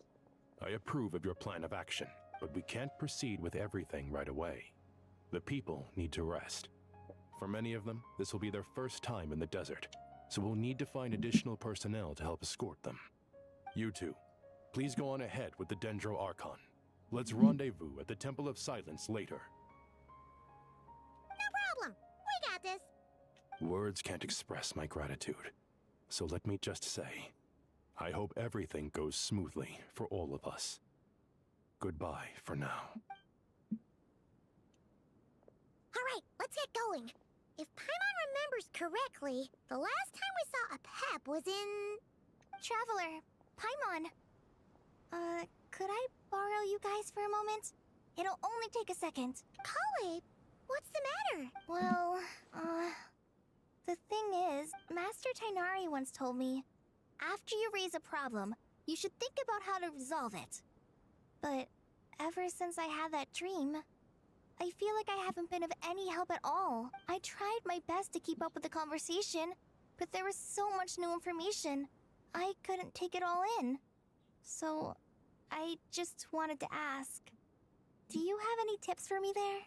I approve of your plan of action, but we can't proceed with everything right away. The people need to rest. For many of them, this will be their first time in the desert, so we'll need to find additional personnel to help escort them. You two, please go on ahead with the Dendro Archon. Let's rendezvous at the Temple of Silence later. No problem. We got this. Words can't express my gratitude, so let me just say, I hope everything goes smoothly for all of us. Goodbye for now. All right, let's get going. If Paimon remembers correctly, the last time we saw a Pep was in... Traveler, Paimon. Could I borrow you guys for a moment? It'll only take a second. Kale, what's the matter? Well, the thing is, Master Tainari once told me, after you raise a problem, you should think about how to resolve it. But ever since I had that dream, I feel like I haven't been of any help at all. I tried my best to keep up with the conversation, but there was so much new information, I couldn't take it all in. So, I just wanted to ask, do you have any tips for me there?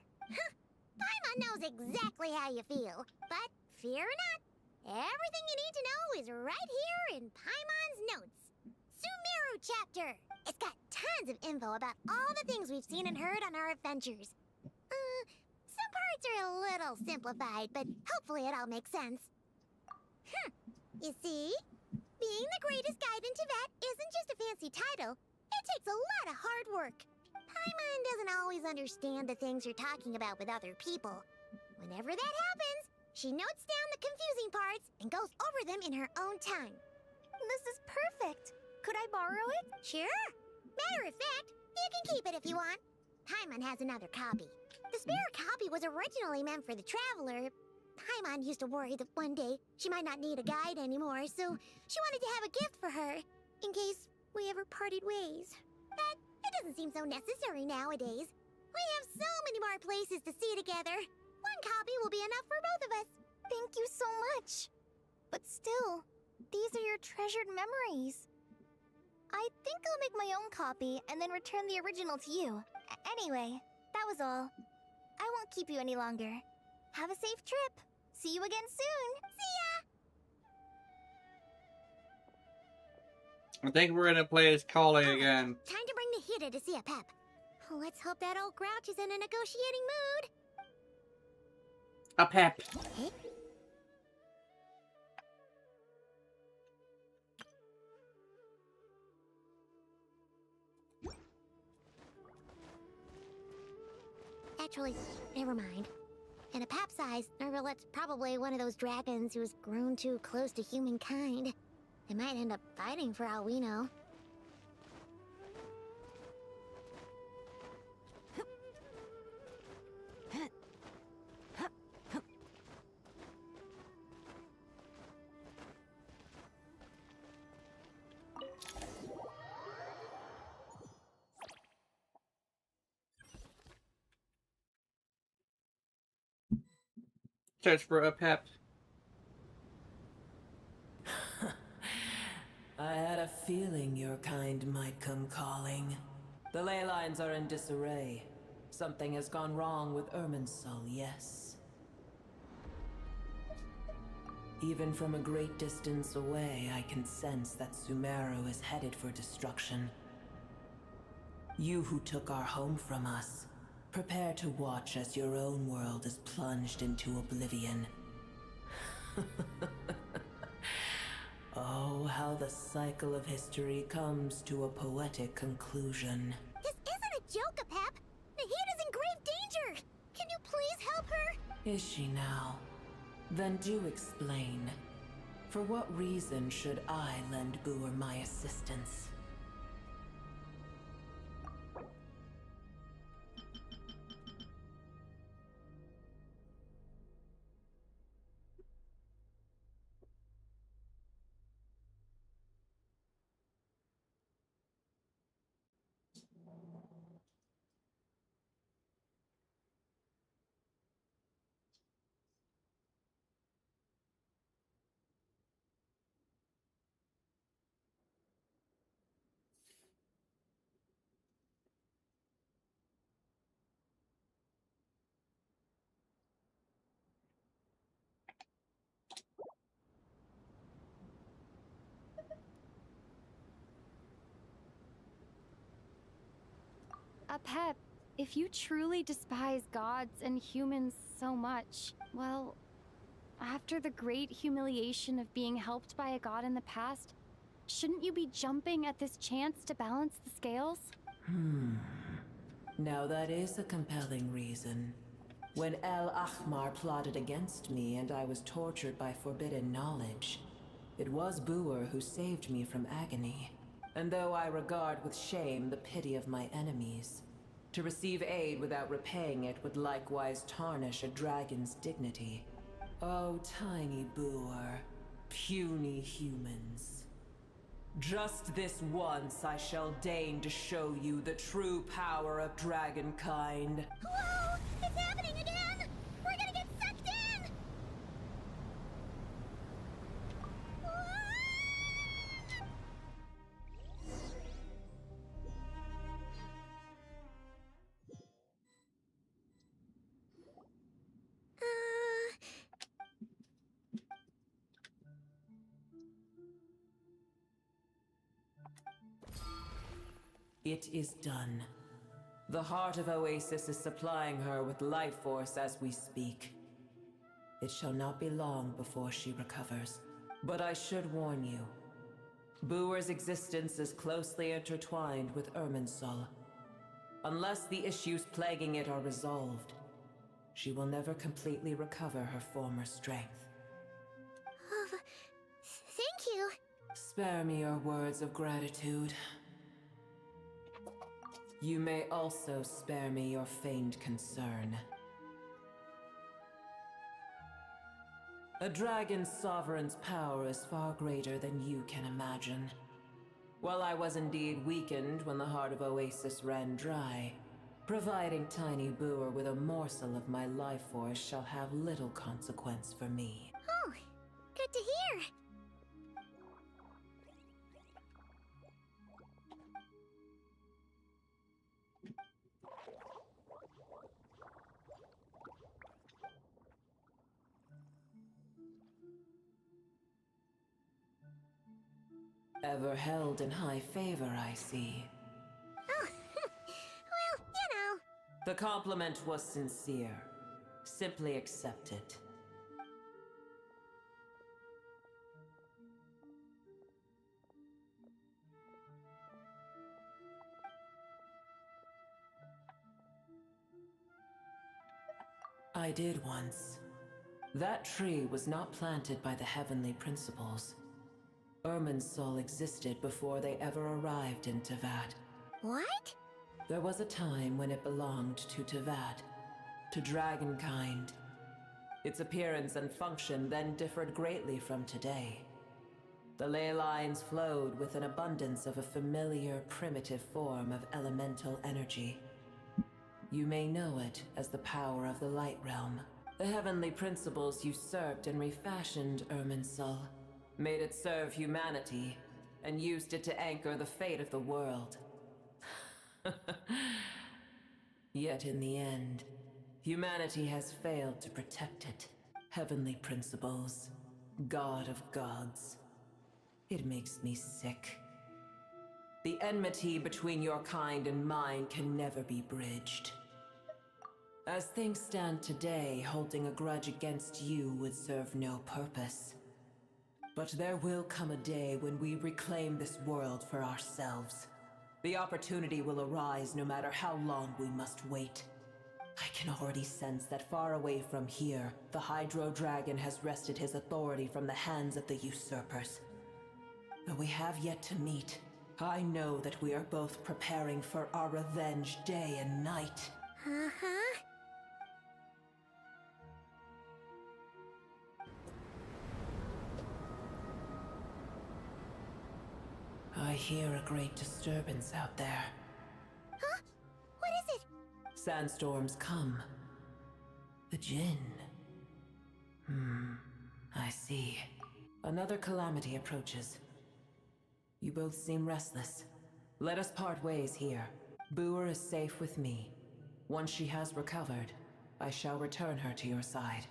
Paimon knows exactly how you feel, but fear not, everything you need to know is right here in Paimon's notes. Sumeru chapter! It's got tons of info about all the things we've seen and heard on our adventures. Some parts are a little simplified, but hopefully it all makes sense. You see? Being the greatest guide in Tibet isn't just a fancy title. It takes a lot of hard work. Paimon doesn't always understand the things you're talking about with other people. Whenever that happens, she notes down the confusing parts and goes over them in her own time. This is perfect. Could I borrow it? Sure. Matter of fact, you can keep it if you want. Paimon has another copy. The spare copy was originally meant for the traveler. Paimon used to worry that one day she might not need a guide anymore, so she wanted to have a gift for her, in case we ever parted ways. But it doesn't seem so necessary nowadays. We have so many more places to see together. One copy will be enough for both of us. Thank you so much. But still, these are your treasured memories. I think I'll make my own copy and then return the original to you. Anyway, that was all. I won't keep you any longer. Have a safe trip. See you again soon. See ya! I think we're gonna play as Kale again. Time to bring the Hida to see a Pep. Let's hope that old grouch is in a negotiating mood. A pep. Actually, never mind. In a pap size, Nervalet's probably one of those dragons who's grown too close to humankind. They might end up fighting for all we know. Search for a pep. I had a feeling your kind might come calling. The ley lines are in disarray. Something has gone wrong with Irminsul, yes. Even from a great distance away, I can sense that Sumeru is headed for destruction. You who took our home from us, prepare to watch as your own world is plunged into oblivion. Oh, how the cycle of history comes to a poetic conclusion. This isn't a joke, Apep! Nahida's in grave danger! Can you please help her? Is she now? Then do explain. For what reason should I lend Boor my assistance? Apep, if you truly despise gods and humans so much, well, after the great humiliation of being helped by a god in the past, shouldn't you be jumping at this chance to balance the scales? Now that is a compelling reason. When El Ahmar plotted against me and I was tortured by forbidden knowledge, it was Boor who saved me from agony. And though I regard with shame the pity of my enemies, to receive aid without repaying it would likewise tarnish a dragon's dignity. Oh, tiny Boor, puny humans. Just this once I shall deign to show you the true power of dragonkind. Whoa! It's happening again! We're gonna get sucked in! It is done. The heart of Oasis is supplying her with life force as we speak. It shall not be long before she recovers. But I should warn you. Booer's existence is closely intertwined with Irminsul. Unless the issues plaguing it are resolved, she will never completely recover her former strength. Thank you. Spare me your words of gratitude. You may also spare me your feigned concern. A dragon's sovereign's power is far greater than you can imagine. While I was indeed weakened when the heart of Oasis ran dry, providing Tiny Booer with a morsel of my life force shall have little consequence for me. Oh, good to hear. Ever held in high favor, I see. Oh, well, you know. The compliment was sincere. Simply accept it. I did once. That tree was not planted by the heavenly principles. Irminsul existed before they ever arrived in Teyvat. What? There was a time when it belonged to Teyvat, to dragonkind. Its appearance and function then differed greatly from today. The ley lines flowed with an abundance of a familiar, primitive form of elemental energy. You may know it as the power of the Light Realm. The heavenly principles usurped and refashioned Irminsul, made it serve humanity, and used it to anchor the fate of the world. Yet in the end, humanity has failed to protect it. Heavenly principles, God of gods. It makes me sick. The enmity between your kind and mine can never be bridged. As things stand today, holding a grudge against you would serve no purpose. But there will come a day when we reclaim this world for ourselves. The opportunity will arise no matter how long we must wait. I can already sense that far away from here, the Hydro Dragon has wrested his authority from the hands of the usurpers. Though we have yet to meet, I know that we are both preparing for our revenge day and night. Uh-huh. I hear a great disturbance out there. Huh? What is it? Sandstorms come. The Jinn. I see. Another calamity approaches. You both seem restless. Let us part ways here. Booer is safe with me. Once she has recovered, I shall return her to your side.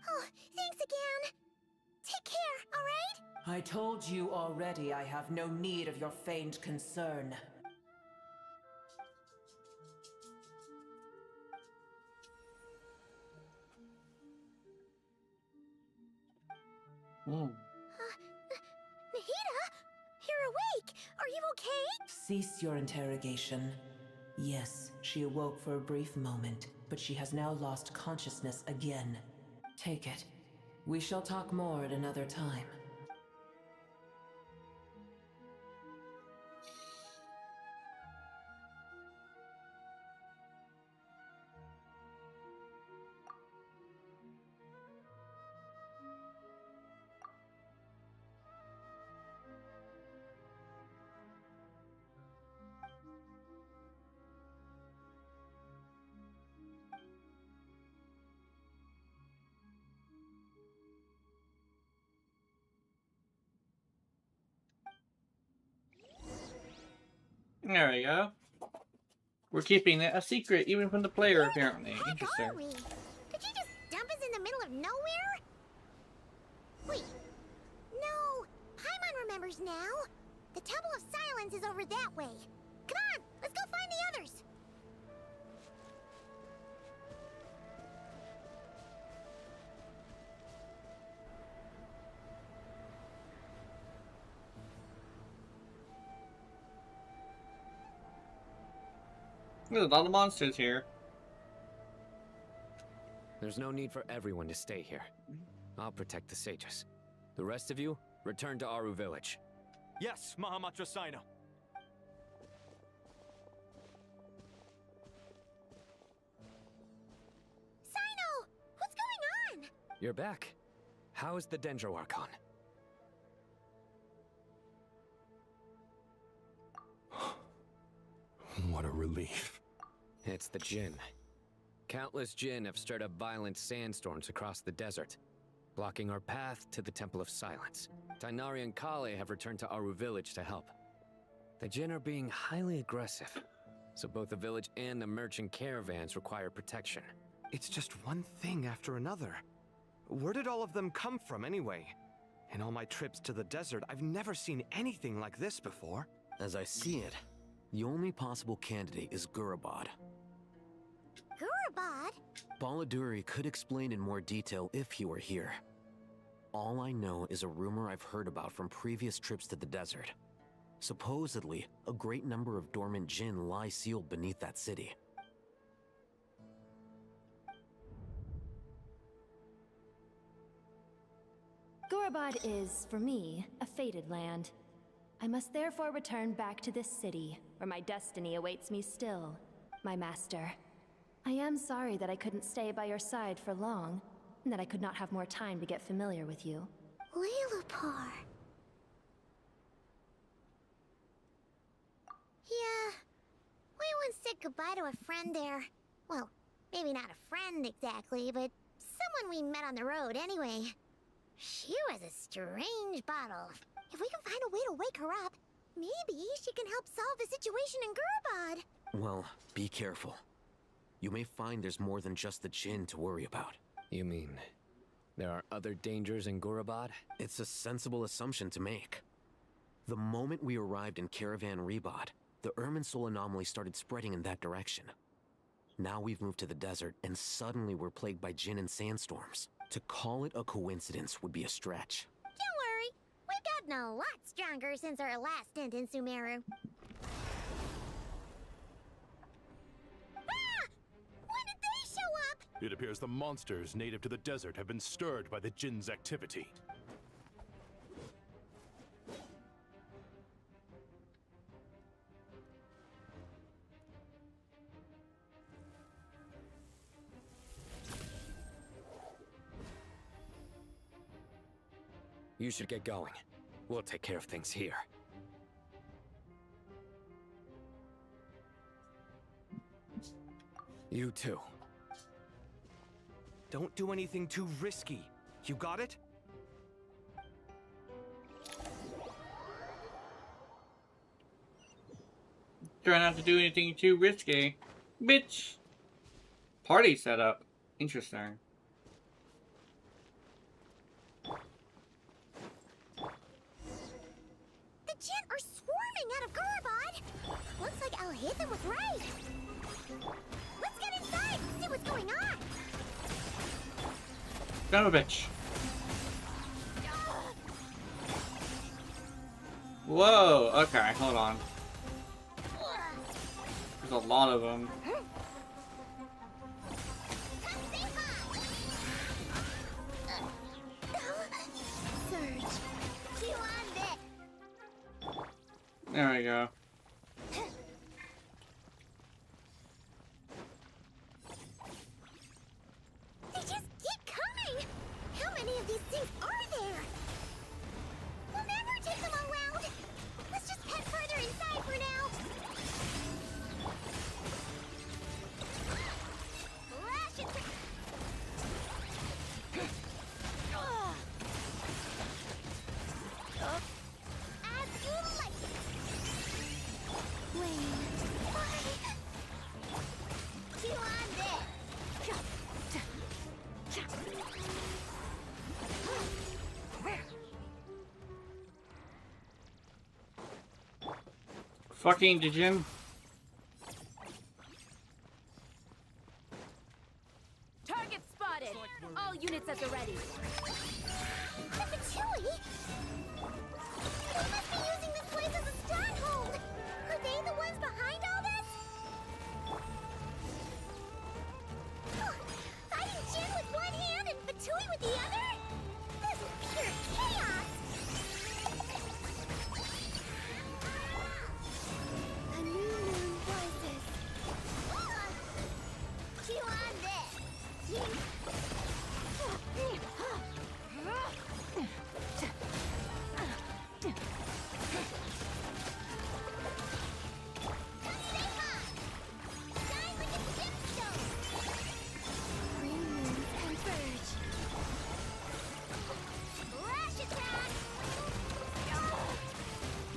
Oh, thanks again. Take care, all right? I told you already I have no need of your feigned concern. Nahida? You're awake! Are you okay? Cease your interrogation. Yes, she awoke for a brief moment, but she has now lost consciousness again. Take it. We shall talk more at another time. There we go. We're keeping it a secret, even from the player, apparently. Interesting. Are we? Did you just dump us in the middle of nowhere? Wait. No. Paimon remembers now. The Temple of Silence is over that way. Come on, There's a lot of monsters here. There's no need for everyone to stay here. I'll protect the sages. The rest of you, return to Aru village. Yes, Mahamatra Sino. Sino! What's going on? You're back. How is the Dendro Archon? What a relief. It's the Jinn. Countless Jinn have stirred up violent sandstorms across the desert, blocking our path to the Temple of Silence. Tainari and Kale have returned to Aru village to help. The Jinn are being highly aggressive, so both the village and the merchant caravans require protection. It's just one thing after another. Where did all of them come from anyway? In all my trips to the desert, I've never seen anything like this before. As I see it, the only possible candidate is Gurabad. Gurabad? Baladuri could explain in more detail if he were here. All I know is a rumor I've heard about from previous trips to the desert. Supposedly, a great number of dormant Jinn lie sealed beneath that city. Gurabad is, for me, a fated land. I must therefore return back to this city, where my destiny awaits me still, my master. I am sorry that I couldn't stay by your side for long, and that I could not have more time to get familiar with you. Lilupar. Yeah, we once said goodbye to a friend there. Well, maybe not a friend exactly, but someone we met on the road anyway. She was a strange bottle. If we can find a way to wake her up, maybe she can help solve the situation in Gurabad. Well, be careful. You may find there's more than just the Jinn to worry about. You mean, there are other dangers in Gurabad? It's a sensible assumption to make. The moment we arrived in Caravan Rebod, the Irminsul anomaly started spreading in that direction. Now we've moved to the desert, and suddenly we're plagued by Jinn and sandstorms. To call it a coincidence would be a stretch. Don't worry, we've gotten a lot stronger since our last stint in Sumeru. Ah! When did they show up? It appears the monsters native to the desert have been stirred by the Jinn's activity. You should get going. We'll take care of things here. You too. Don't do anything too risky. You got it? Try not to do anything too risky. Bitch! Party setup. Interesting. The Jinn are swarming out of Gurabad! Looks like Alhaitham was right! Let's get inside and see what's going on! Son of a bitch. Whoa, okay, hold on. There's a lot of them. There we go. They just keep coming! How many of these things are there? We'll never take them all round! Let's just head further inside for now! Lash it! As you like! Wait, why? You on there! Fucking Dijin. Target spotted! All units at the ready. Chili? They must be using this place as a stronghold! Are they the ones behind all this?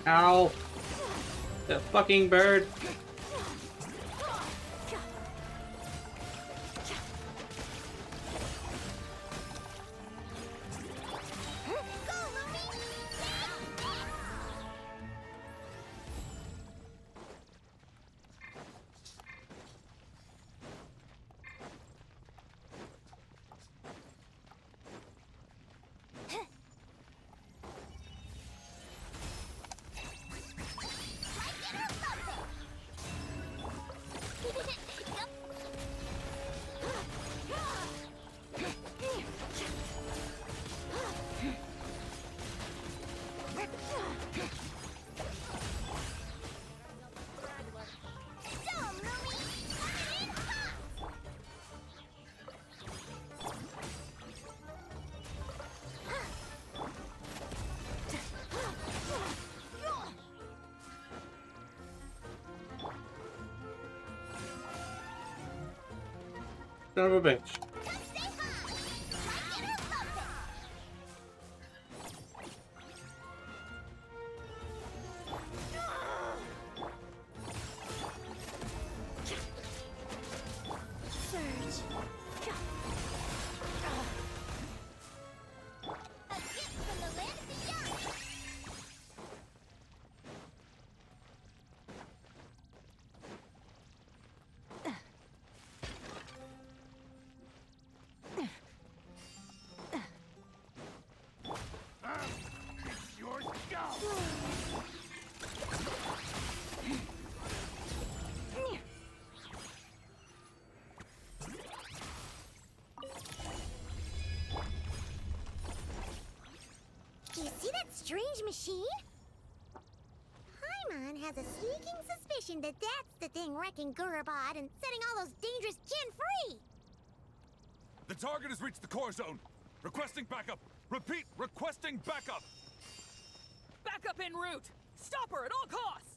Ow! That fucking bird! Son of a bitch. Do you see that strange machine? Paimon has a sneaking suspicion that that's the thing wrecking Gurabad and setting all those dangerous Jinn free! The target has reached the core zone. Requesting backup. Repeat, requesting backup. Backup en route. Stop her at all costs.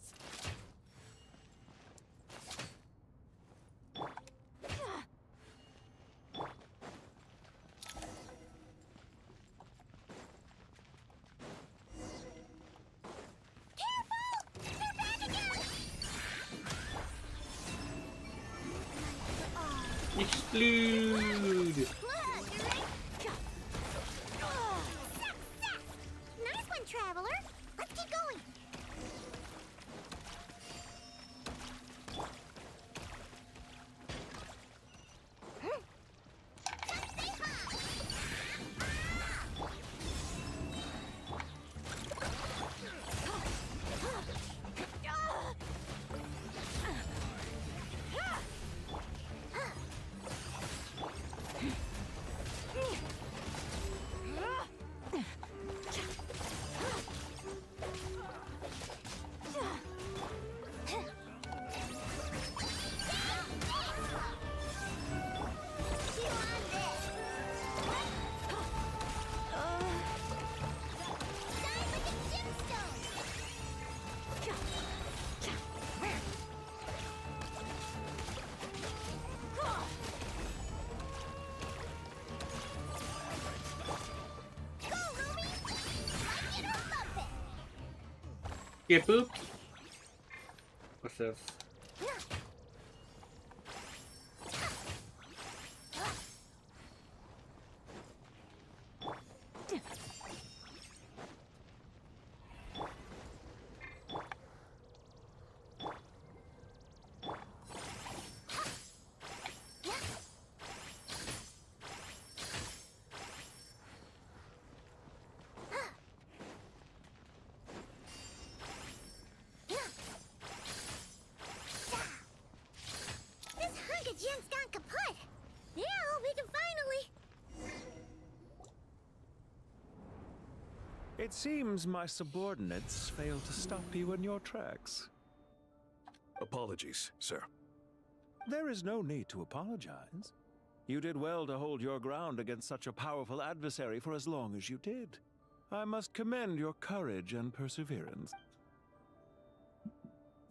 Explode! Nice one, Traveler! Let's keep going! Get booped. What's this? Jin's gone kaput! Now we can finally... It seems my subordinates failed to stop you in your tracks. Apologies, sir. There is no need to apologize. You did well to hold your ground against such a powerful adversary for as long as you did. I must commend your courage and perseverance.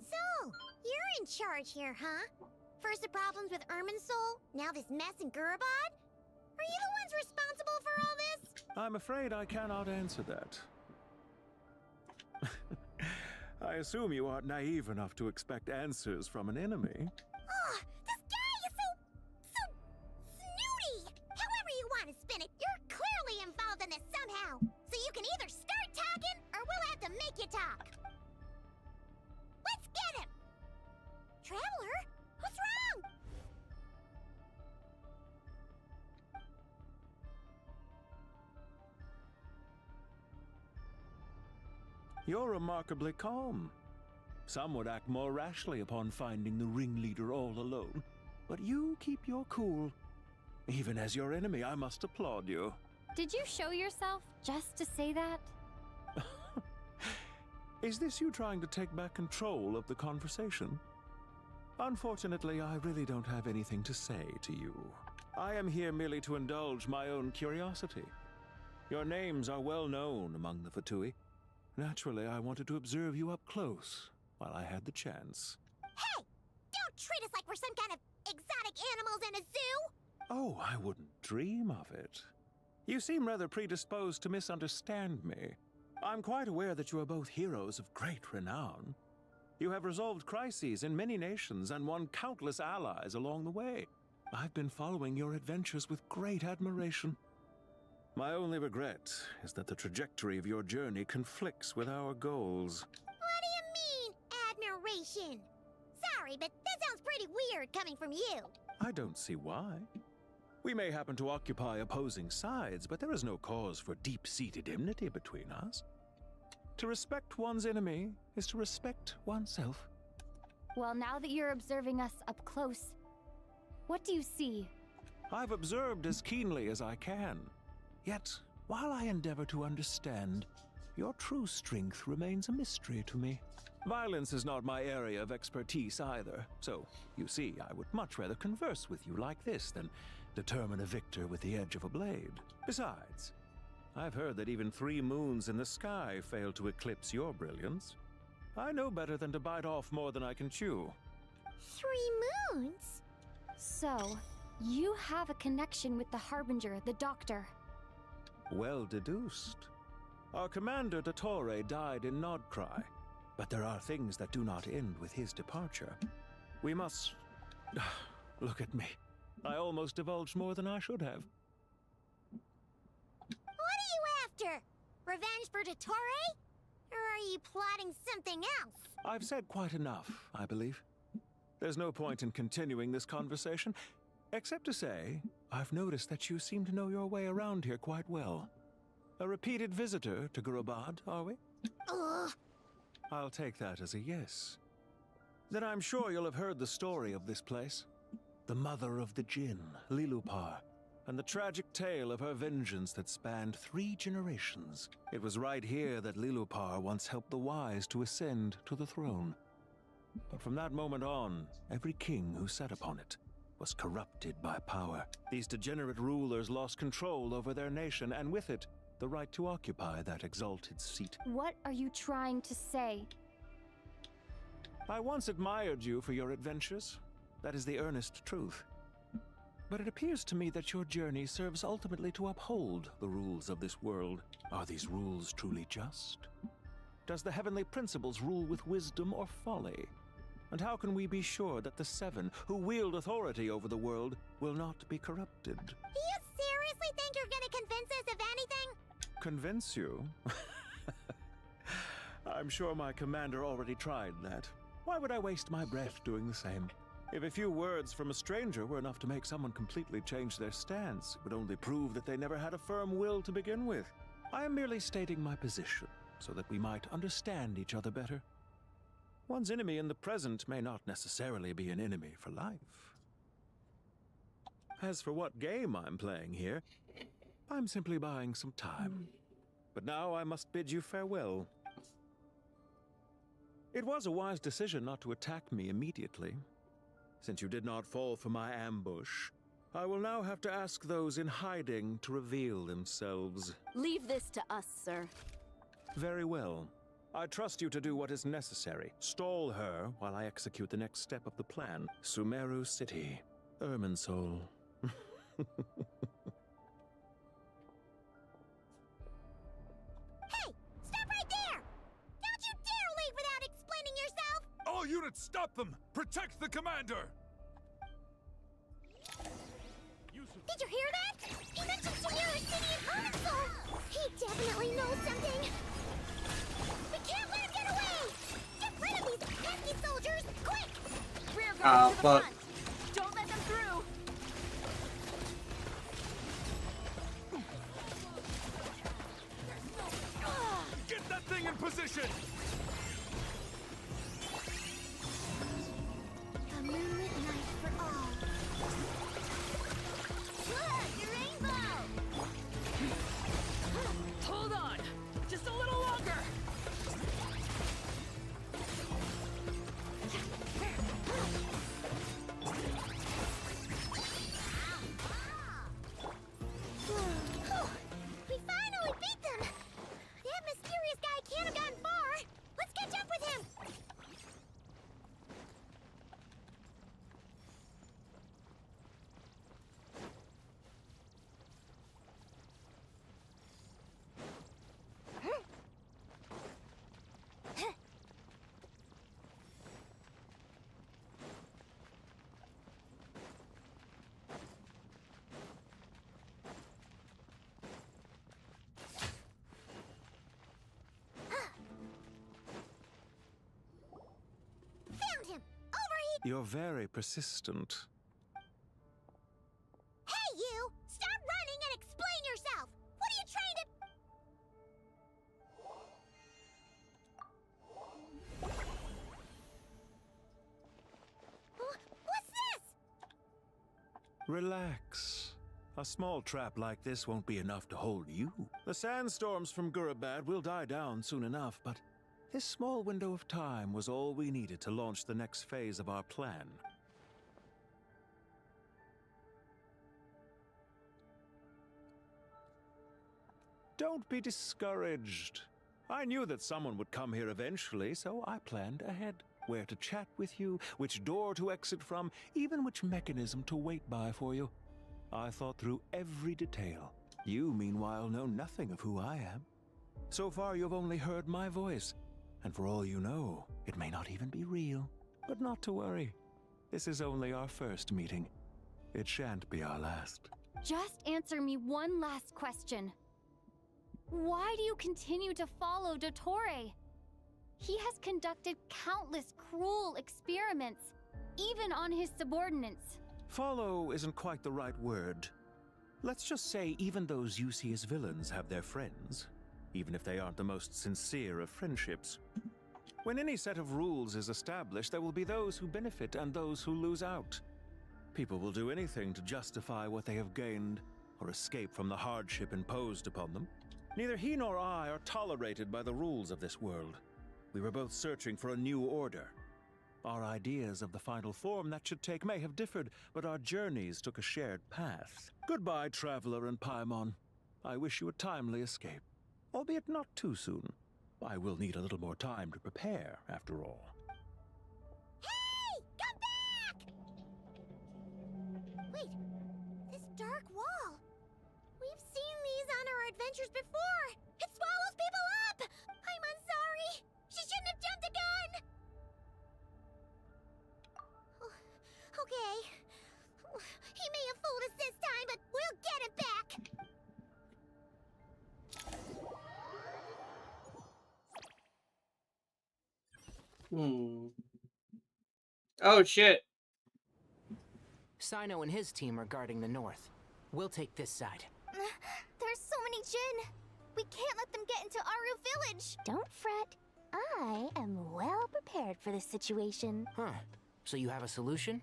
So, you're in charge here, huh? First the problems with Irminsul, now this mess in Gurabad? Are you the ones responsible for all this? I'm afraid I cannot answer that. I assume you aren't naive enough to expect answers from an enemy. Oh, this guy is so snooty! However you want to spin it, you're clearly involved in this somehow. So you can either start talking, or we'll have to make you talk. Let's get him! Traveler? What's wrong? You're remarkably calm. Some would act more rashly upon finding the ringleader all alone. But you keep your cool. Even as your enemy, I must applaud you. Did you show yourself just to say that? Is this you trying to take back control of the conversation? Unfortunately, I really don't have anything to say to you. I am here merely to indulge my own curiosity. Your names are well known among the Fatui. Naturally, I wanted to observe you up close while I had the chance. Hey! Don't treat us like we're some kind of exotic animals in a zoo! Oh, I wouldn't dream of it. You seem rather predisposed to misunderstand me. I'm quite aware that you are both heroes of great renown. You have resolved crises in many nations and won countless allies along the way. I've been following your adventures with great admiration. My only regret is that the trajectory of your journey conflicts with our goals. What do you mean, admiration? Sorry, but that sounds pretty weird coming from you. I don't see why. We may happen to occupy opposing sides, but there is no cause for deep-seated enmity between us. To respect one's enemy is to respect oneself. Well, now that you're observing us up close, what do you see? I've observed as keenly as I can. Yet, while I endeavor to understand, your true strength remains a mystery to me. Violence is not my area of expertise either, so, you see, I would much rather converse with you like this than determine a victor with the edge of a blade. Besides, I've heard that even 3 moons in the sky fail to eclipse your brilliance. I know better than to bite off more than I can chew. 3 moons? So, you have a connection with the Harbinger, the Doctor. Well deduced. Our commander, Dottore, died in Nodcry, but there are things that do not end with his departure. We must... Look at me. I almost divulged more than I should have. What are you after? Revenge for Dottore? Or are you plotting something else? I've said quite enough, I believe. There's no point in continuing this conversation, except to say, I've noticed that you seem to know your way around here quite well. A repeated visitor to Gurabad, are we? Ugh. I'll take that as a yes. Then I'm sure you'll have heard the story of this place. The mother of the Jinn, Lilupar, and the tragic tale of her vengeance that spanned 3 generations. It was right here that Lilupar once helped the wise to ascend to the throne. But from that moment on, every king who sat upon it was corrupted by power. These degenerate rulers lost control over their nation, and with it, the right to occupy that exalted seat. What are you trying to say? I once admired you for your adventures. That is the earnest truth. But it appears to me that your journey serves ultimately to uphold the rules of this world. Are these rules truly just? Does the heavenly principles rule with wisdom or folly? And how can we be sure that the 7 who wield authority over the world will not be corrupted? Do you seriously think you're gonna convince us of anything? Convince you? I'm sure my commander already tried that. Why would I waste my breath doing the same? If a few words from a stranger were enough to make someone completely change their stance, it would only prove that they never had a firm will to begin with. I am merely stating my position, so that we might understand each other better. One's enemy in the present may not necessarily be an enemy for life. As for what game I'm playing here, I'm simply buying some time. But now I must bid you farewell. It was a wise decision not to attack me immediately. Since you did not fall for my ambush, I will now have to ask those in hiding to reveal themselves. Leave this to us, sir. Very well. I trust you to do what is necessary. Stall her while I execute the next step of the plan. Sumeru City, Irminsul. Hey! Stop right there! Don't you dare leave without Units, stop them! Protect the commander! Did you hear that? He mentioned Sumeru City and Irminsul! He definitely knows something! We can't let him get away! Get rid of these pesky soldiers, quick! Rear Oh, guard to the fuck. front. Don't let them through. Get that thing in position! A moonlit night for all. Look, your rainbow! Hold on. Just a little longer. We finally beat them! That mysterious guy can't have gotten far! Let's catch up with him! Found him! Overheat! You're very persistent. Hey, you! Stop running and explain yourself! What are you trying to... What's this? Relax. A small trap like this won't be enough to hold you. The sandstorms from Gurabad will die down soon enough, but this small window of time was all we needed to launch the next phase of our plan. Don't be discouraged. I knew that someone would come here eventually, so I planned ahead. Where to chat with you, which door to exit from, even which mechanism to wait by for you. I thought through every detail. You, meanwhile, know nothing of who I am. So far, you've only heard my voice, and for all you know, it may not even be real. But not to worry. This is only our first meeting. It shan't be our last. Just answer me one last question. Why do you continue to follow Dottore? He has conducted countless cruel experiments, even on his subordinates. Follow isn't quite the right word. Let's just say even those you see as villains have their friends, even if they aren't the most sincere of friendships. When any set of rules is established, there will be those who benefit and those who lose out. People will do anything to justify what they have gained or escape from the hardship imposed upon them. Neither he nor I are tolerated by the rules of this world. We were both searching for a new order. Our ideas of the final form that should take may have differed, but our journeys took a shared path. Goodbye, Traveler and Paimon. I wish you a timely escape, albeit not too soon. I will need a little more time to prepare, after all. Hey! Come back! Wait, this dark wall. We've seen these on our adventures before. It swallows people up! I'm sorry. She shouldn't have jumped the gun! Okay. He may have fooled us this time, but we'll get him back! Oh, shit. Sino and his team are guarding the north. We'll take this side. There's so many Jin. We can't let them get into Aru Village. Don't fret. I am well prepared for this situation. Huh. So you have a solution?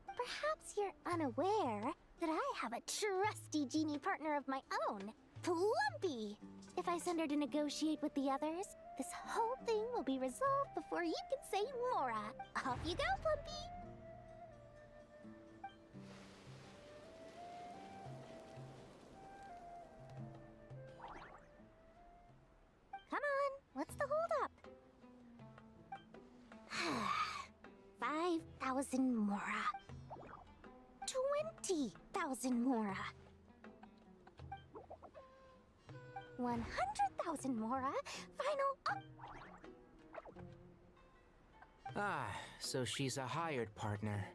Perhaps you're unaware that I have a trusty genie partner of my own, Plumpy. If I send her to negotiate with the others, this whole thing will be resolved before you can say Mora. Off you go, Plumpy. Come on, what's the holdup? 5,000 Mora. 20,000 Mora. 100,000 Mora. Final. Ah, so she's a hired partner.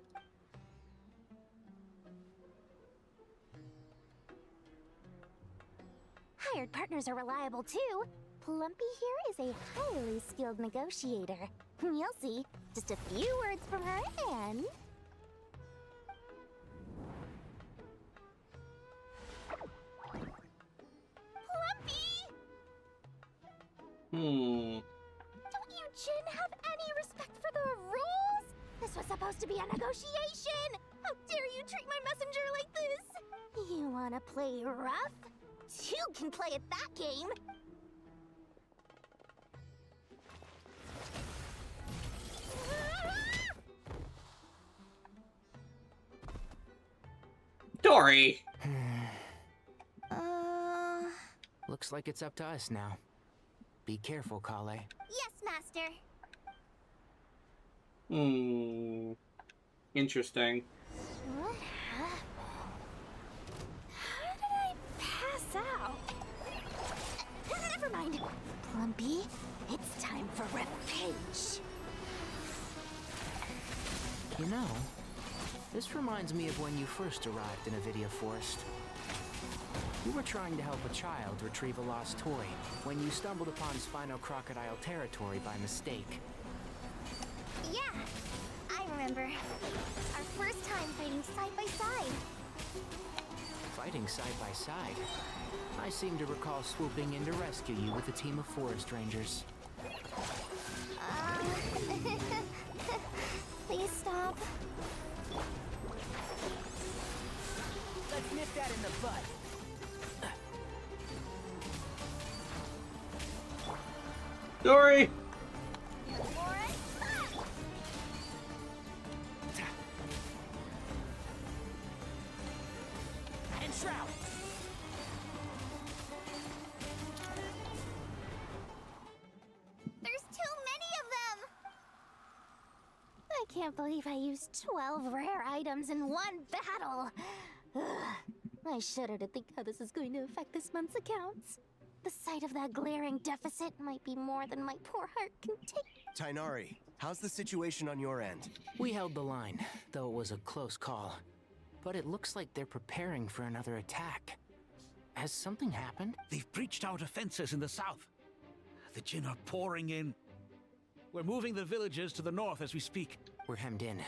Hired partners are reliable too. Plumpy here is a highly skilled negotiator. You'll see. Just a few words from her and... Plumpy! Don't you, Jin, have any respect for the rules? This was supposed to be a negotiation! How dare you treat my messenger like this? You wanna play rough? Two can play at that game! Dory! Looks like it's up to us now. Be careful, Kale. Yes, Master. Interesting. What happened? How did I pass out? Never mind. Plumpy, it's time for revenge. You know, this reminds me of when you first arrived in Avidia Forest. You were trying to help a child retrieve a lost toy when you stumbled upon Spino Crocodile territory by mistake. Yeah, I remember. Our first time fighting side by side. Fighting side by side? I seem to recall swooping in to rescue you with a team of forest rangers. Please stop. Let's nip that in the bud. Dory! And Shroud! There's too many of them! I can't believe I used 12 rare items in one battle. Ugh. I shudder to think how this is going to affect this month's accounts. The sight of that glaring deficit might be more than my poor heart can take. Tainari, how's the situation on your end? We held the line, though it was a close call. But it looks like they're preparing for another attack. Has something happened? They've breached our defenses in the south. The Jin are pouring in. We're moving the villages to the north as we speak. We're hemmed in.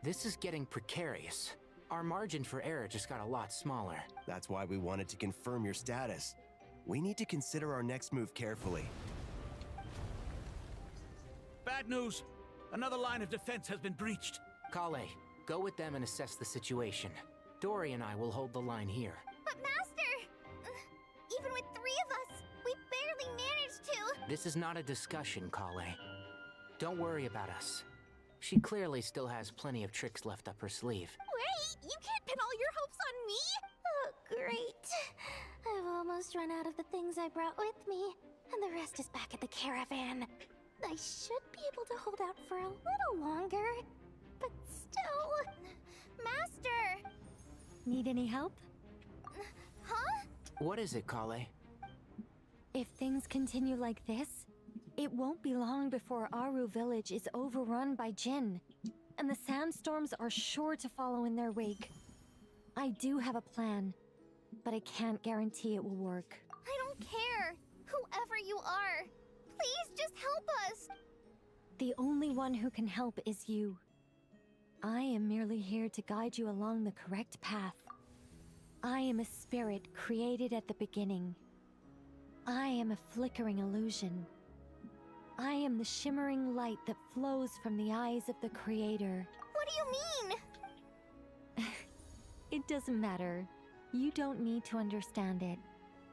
This is getting precarious. Our margin for error just got a lot smaller. That's why we wanted to confirm your status. We need to consider our next move carefully. Bad news! Another line of defense has been breached. Kale, go with them and assess the situation. Dory and I will hold the line here. But Master! Even with 3 of us, we barely managed to... This is not a discussion, Kale. Don't worry about us. She clearly still has plenty of tricks left up her sleeve. Wait, you can't pin all your hopes on me! Oh, great. I've almost run out of the things I brought with me, and the rest is back at the caravan. I should be able to hold out for a little longer, but still... Master! Need any help? Huh? What is it, Kale? If things continue like this, it won't be long before Aru village is overrun by Jin, and the sandstorms are sure to follow in their wake. I do have a plan, but I can't guarantee it will work. I don't care! Whoever you are! Please just help us! The only one who can help is you. I am merely here to guide you along the correct path. I am a spirit created at the beginning. I am a flickering illusion. I am the shimmering light that flows from the eyes of the Creator. What do you mean? It doesn't matter. You don't need to understand it.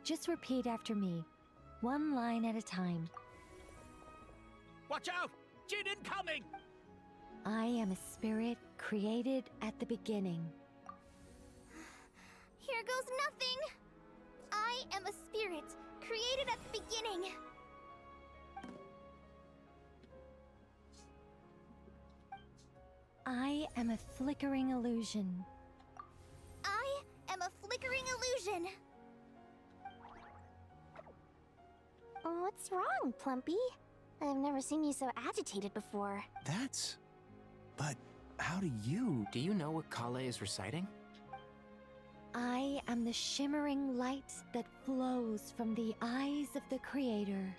Just repeat after me, one line at a time. Watch out! Jin incoming! I am a spirit created at the beginning. Here goes nothing! I am a spirit created at the beginning. I am a flickering illusion. I am a flickering illusion. What's wrong, Plumpy? I've never seen you so agitated before. But how do you... Do you know what Kale is reciting? I am the shimmering light that flows from the eyes of the Creator.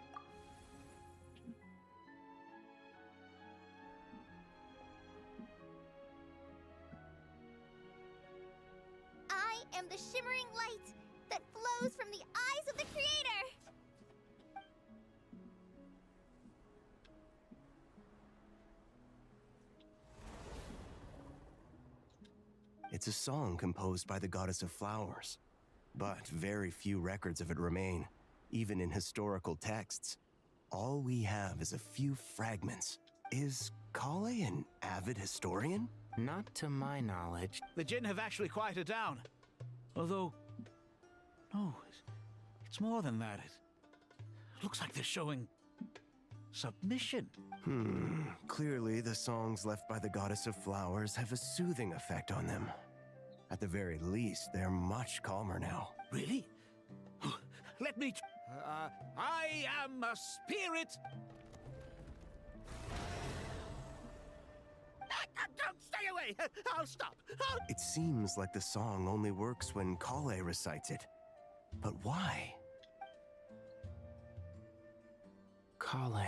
I am the shimmering light that flows from the eyes of the Creator! It's a song composed by the goddess of flowers, but very few records of it remain, even in historical texts. All we have is a few fragments. Is Kale an avid historian? Not to my knowledge. The Jinn have actually quieted down. Although, no, it's more than that. It looks like they're showing submission. Clearly the songs left by the goddess of flowers have a soothing effect on them. At the very least, they're much calmer now. Really? Let me... I am a spirit! Don't stay away! I'll stop! It seems like the song only works when Kale recites it. But why? Kale.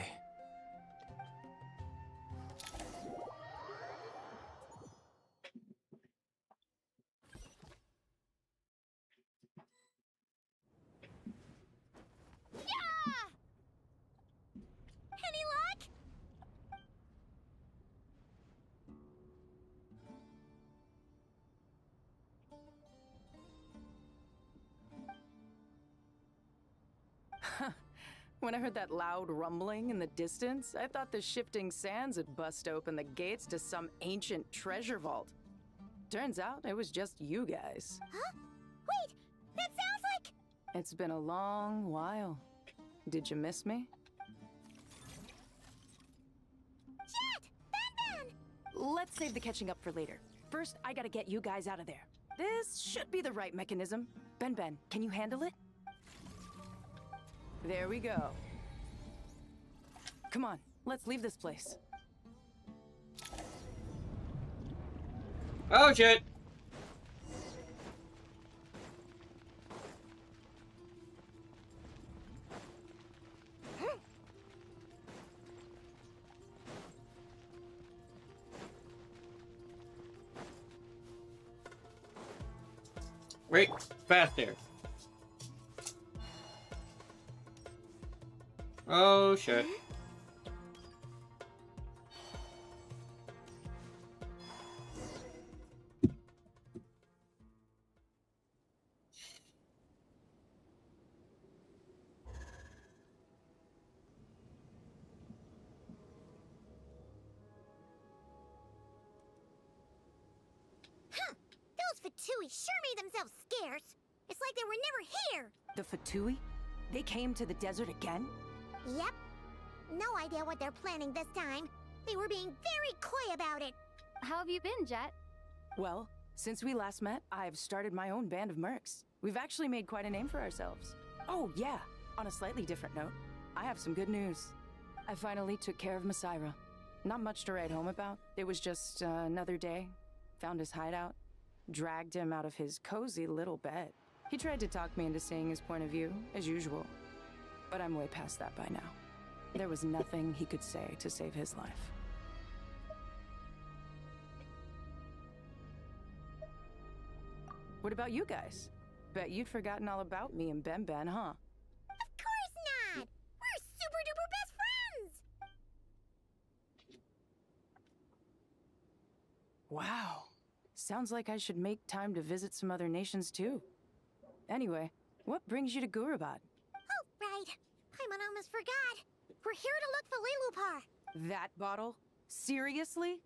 Any luck? When I heard that loud rumbling in the distance, I thought the shifting sands had bust open the gates to some ancient treasure vault. Turns out it was just you guys. Huh? Wait, that sounds like... It's been a long while. Did you miss me? Jet! Ben! Let's save the catching up for later. First, I gotta get you guys out of there. This should be the right mechanism. Ben, can you handle it? There we go. Come on, let's leave this place. Oh shit! Wait, faster. Oh shit. Those Fatui sure made themselves scarce. It's like they were never here. The Fatui? They came to the desert again? Yep. No idea what they're planning this time. They were being very coy about it. How have you been, Jet? Well, since we last met, I've started my own band of mercs. We've actually made quite a name for ourselves. Oh, yeah. On a slightly different note, I have some good news. I finally took care of Masaira. Not much to write home about. It was just another day. Found his hideout. Dragged him out of his cozy little bed. He tried to talk me into seeing his point of view, as usual. But I'm way past that by now. There was nothing he could say to save his life. What about you guys? Bet you'd forgotten all about me and Ben, huh? Of course not! We're super duper best friends! Wow. Sounds like I should make time to visit some other nations too. Anyway, what brings you to Gurabad? Oh, right. I almost forgot. We're here to look for Lelupar. That bottle? Seriously?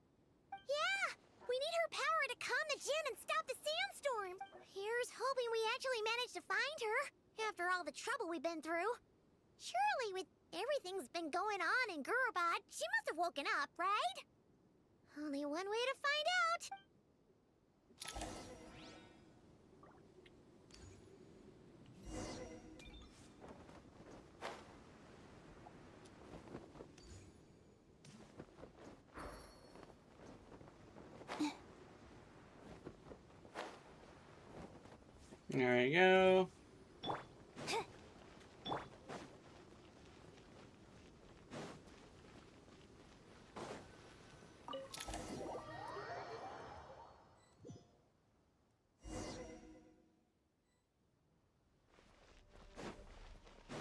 Yeah! We need her power to calm the Jinn and stop the sandstorm. Here's hoping we actually manage to find her, after all the trouble we've been through. Surely, with everything's been going on in Gurabad, she must have woken up, right? Only one way to find out. There we go.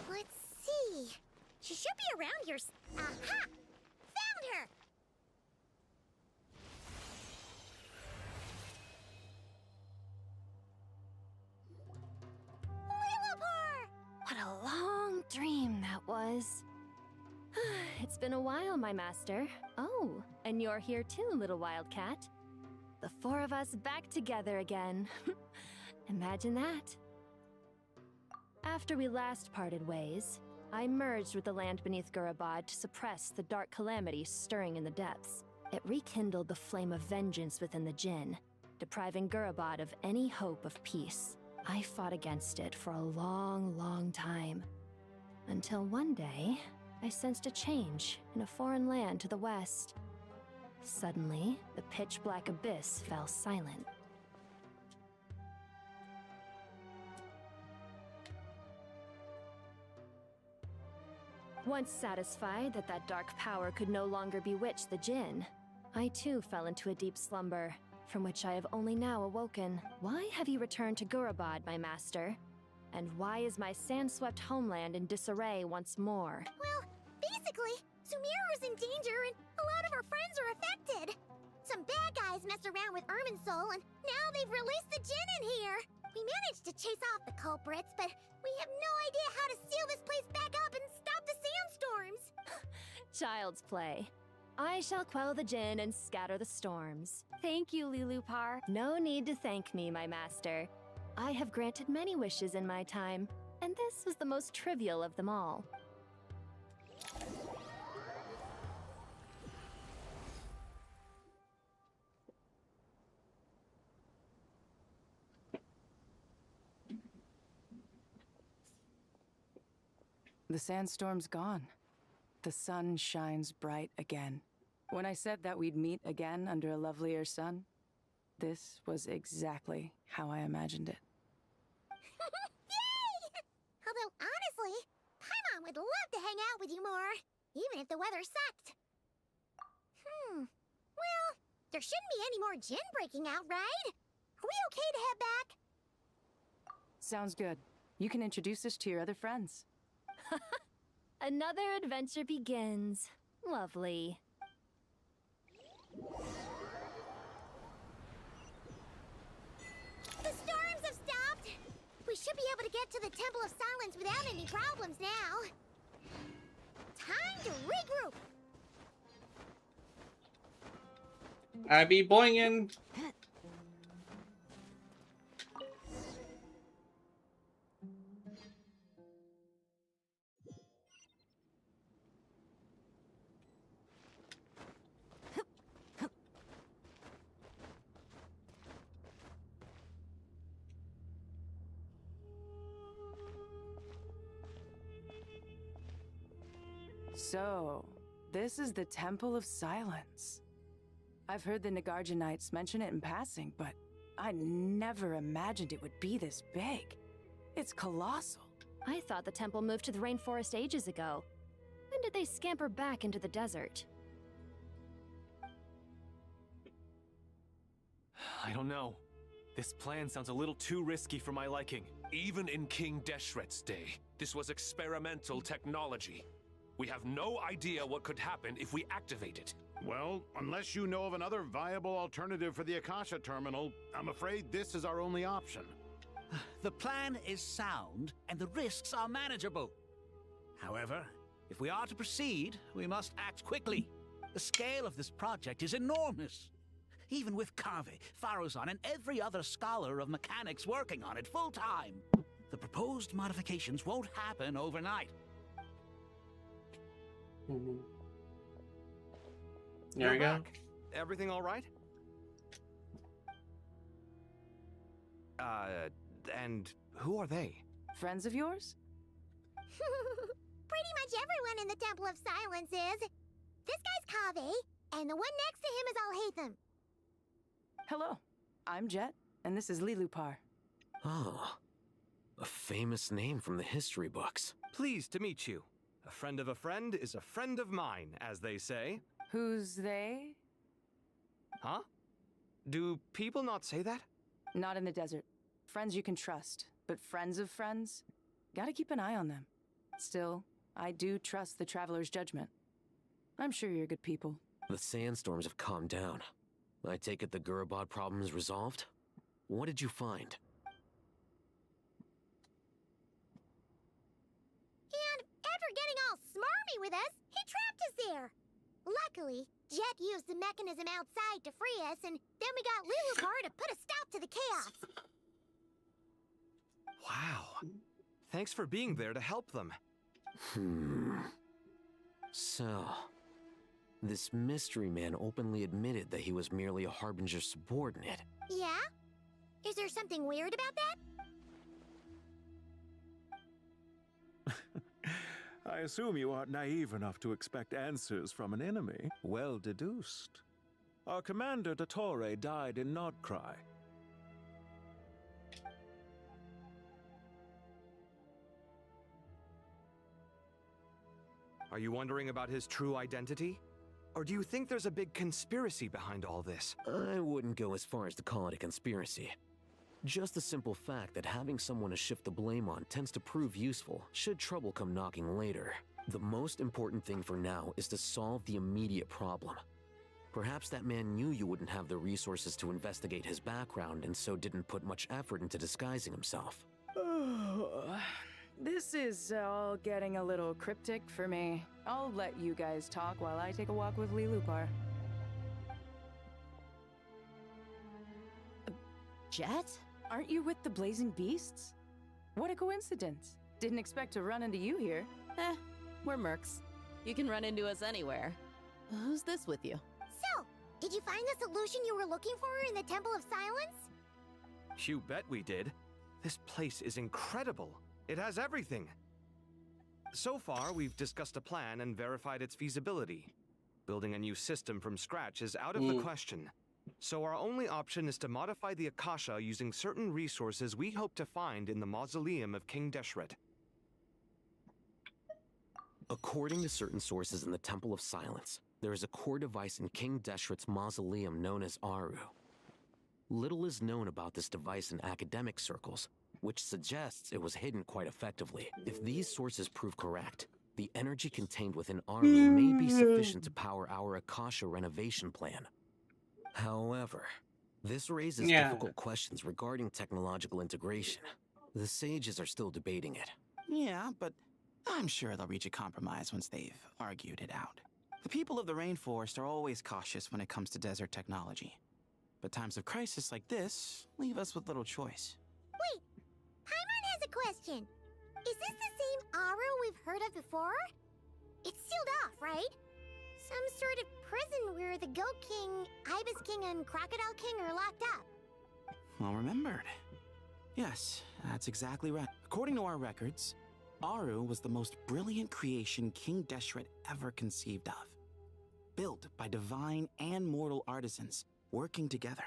Let's see. She should be around here. Aha! Found her! Lillipar! What a long dream that was. It's been a while, my master. Oh, and you're here too, little wildcat. The four of us back together again. Imagine that. After we last parted ways, I merged with the land beneath Gurabad to suppress the dark calamity stirring in the depths. It rekindled the flame of vengeance within the Jinn, depriving Gurabad of any hope of peace. I fought against it for a long, long time. Until one day, I sensed a change in a foreign land to the west. Suddenly, the pitch-black abyss fell silent. Once satisfied that that dark power could no longer bewitch the Jinn, I too fell into a deep slumber, from which I have only now awoken. Why have you returned to Gurabad, my master? And why is my sand-swept homeland in disarray once more? Well, basically, Sumeru's in danger and a lot of our friends are affected. Some bad guys messed around with Irminsul and now they've released the Jinn in here. We managed to chase off the culprits, but we have no idea how to seal this place back up and stop the sandstorms. Child's play. I shall quell the Jinn and scatter the storms. Thank you, Lillipar. No need to thank me, my master. I have granted many wishes in my time, and this was the most trivial of them all. The sandstorm's gone. The sun shines bright again. When I said that we'd meet again under a lovelier sun, this was exactly how I imagined it. Yay! Although, honestly, Paimon would love to hang out with you more, even if the weather sucked. Well, there shouldn't be any more Jinn breaking out, right? Are we okay to head back? Sounds good. You can introduce us to your other friends. Another adventure begins. Lovely. The storms have stopped! We should be able to get to the Temple of Silence without any problems now. Time to regroup! I be boingin'. So, this is the Temple of Silence. I've heard the Nagarjanites mention it in passing, but I never imagined it would be this big. It's colossal. I thought the temple moved to the rainforest ages ago. When did they scamper back into the desert? I don't know. This plan sounds a little too risky for my liking. Even in King Deshret's day, this was experimental technology. We have no idea what could happen if we activate it. Well, unless you know of another viable alternative for the Akasha terminal, I'm afraid this is our only option. The plan is sound, and the risks are manageable. However, if we are to proceed, we must act quickly. The scale of this project is enormous. Even with Kaveh, Faruzan, and every other scholar of mechanics working on it full-time, the proposed modifications won't happen overnight. There we go. Everything all right? And who are they? Friends of yours? Pretty much everyone in the Temple of Silence is. This guy's Kaveh, and the one next to him is Alhaitham. Hello, I'm Jet, and this is Lillipar. Oh, A famous name from the history books. Pleased to meet you. A friend of a friend is a friend of mine, as they say. Who's they? Huh? Do people not say that? Not in the desert. Friends you can trust, but friends of friends? Gotta keep an eye on them. Still, I do trust the Traveler's judgment. I'm sure you're good people. The sandstorms have calmed down. I take it the Gurabod problem is resolved? What did you find? And after getting all smarmy with us, he trapped us there. Luckily, Jet used the mechanism outside to free us, and then we got Lilukar to put a stop to the chaos. Wow. Thanks for being there to help them. So, this mystery man openly admitted that he was merely a Harbinger subordinate. Yeah? Is there something weird about that? I assume you aren't naive enough to expect answers from an enemy. Well deduced. Our commander, Dottore, died in Nordcry. Are you wondering about his true identity? Or do you think there's a big conspiracy behind all this? I wouldn't go as far as to call it a conspiracy. Just the simple fact that having someone to shift the blame on tends to prove useful, should trouble come knocking later. The most important thing for now is to solve the immediate problem. Perhaps that man knew you wouldn't have the resources to investigate his background and so didn't put much effort into disguising himself. This is all getting a little cryptic for me. I'll let you guys talk while I take a walk with Lilupar. Jet? Aren't you with the Blazing Beasts? What a coincidence. Didn't expect to run into you here. We're mercs. You can run into us anywhere. Who's this with you? So, did you find the solution you were looking for in the Temple of Silence? You bet we did. This place is incredible. It has everything. So far, we've discussed a plan and verified its feasibility. Building a new system from scratch is out of the question. So our only option is to modify the Akasha using certain resources we hope to find in the mausoleum of King Deshret. According to certain sources in the Temple of Silence, there is a core device in King Deshret's mausoleum known as Aru. Little is known about this device in academic circles, which suggests it was hidden quite effectively. If these sources prove correct, the energy contained within Aru may be sufficient to power our Akasha renovation plan. However, this raises difficult questions regarding technological integration. The sages are still debating it. Yeah, but I'm sure they'll reach a compromise once they've argued it out. The people of the rainforest are always cautious when it comes to desert technology. But times of crisis like this leave us with little choice. Wait, Paimon has a question. Is this the same Aru we've heard of before? It's sealed off, right? Some sort of prison where the Goat King, Ibis King, and Crocodile King are locked up. Well remembered. Yes, that's exactly right. According to our records, Aru was the most brilliant creation King Deshret ever conceived of. Built by divine and mortal artisans working together.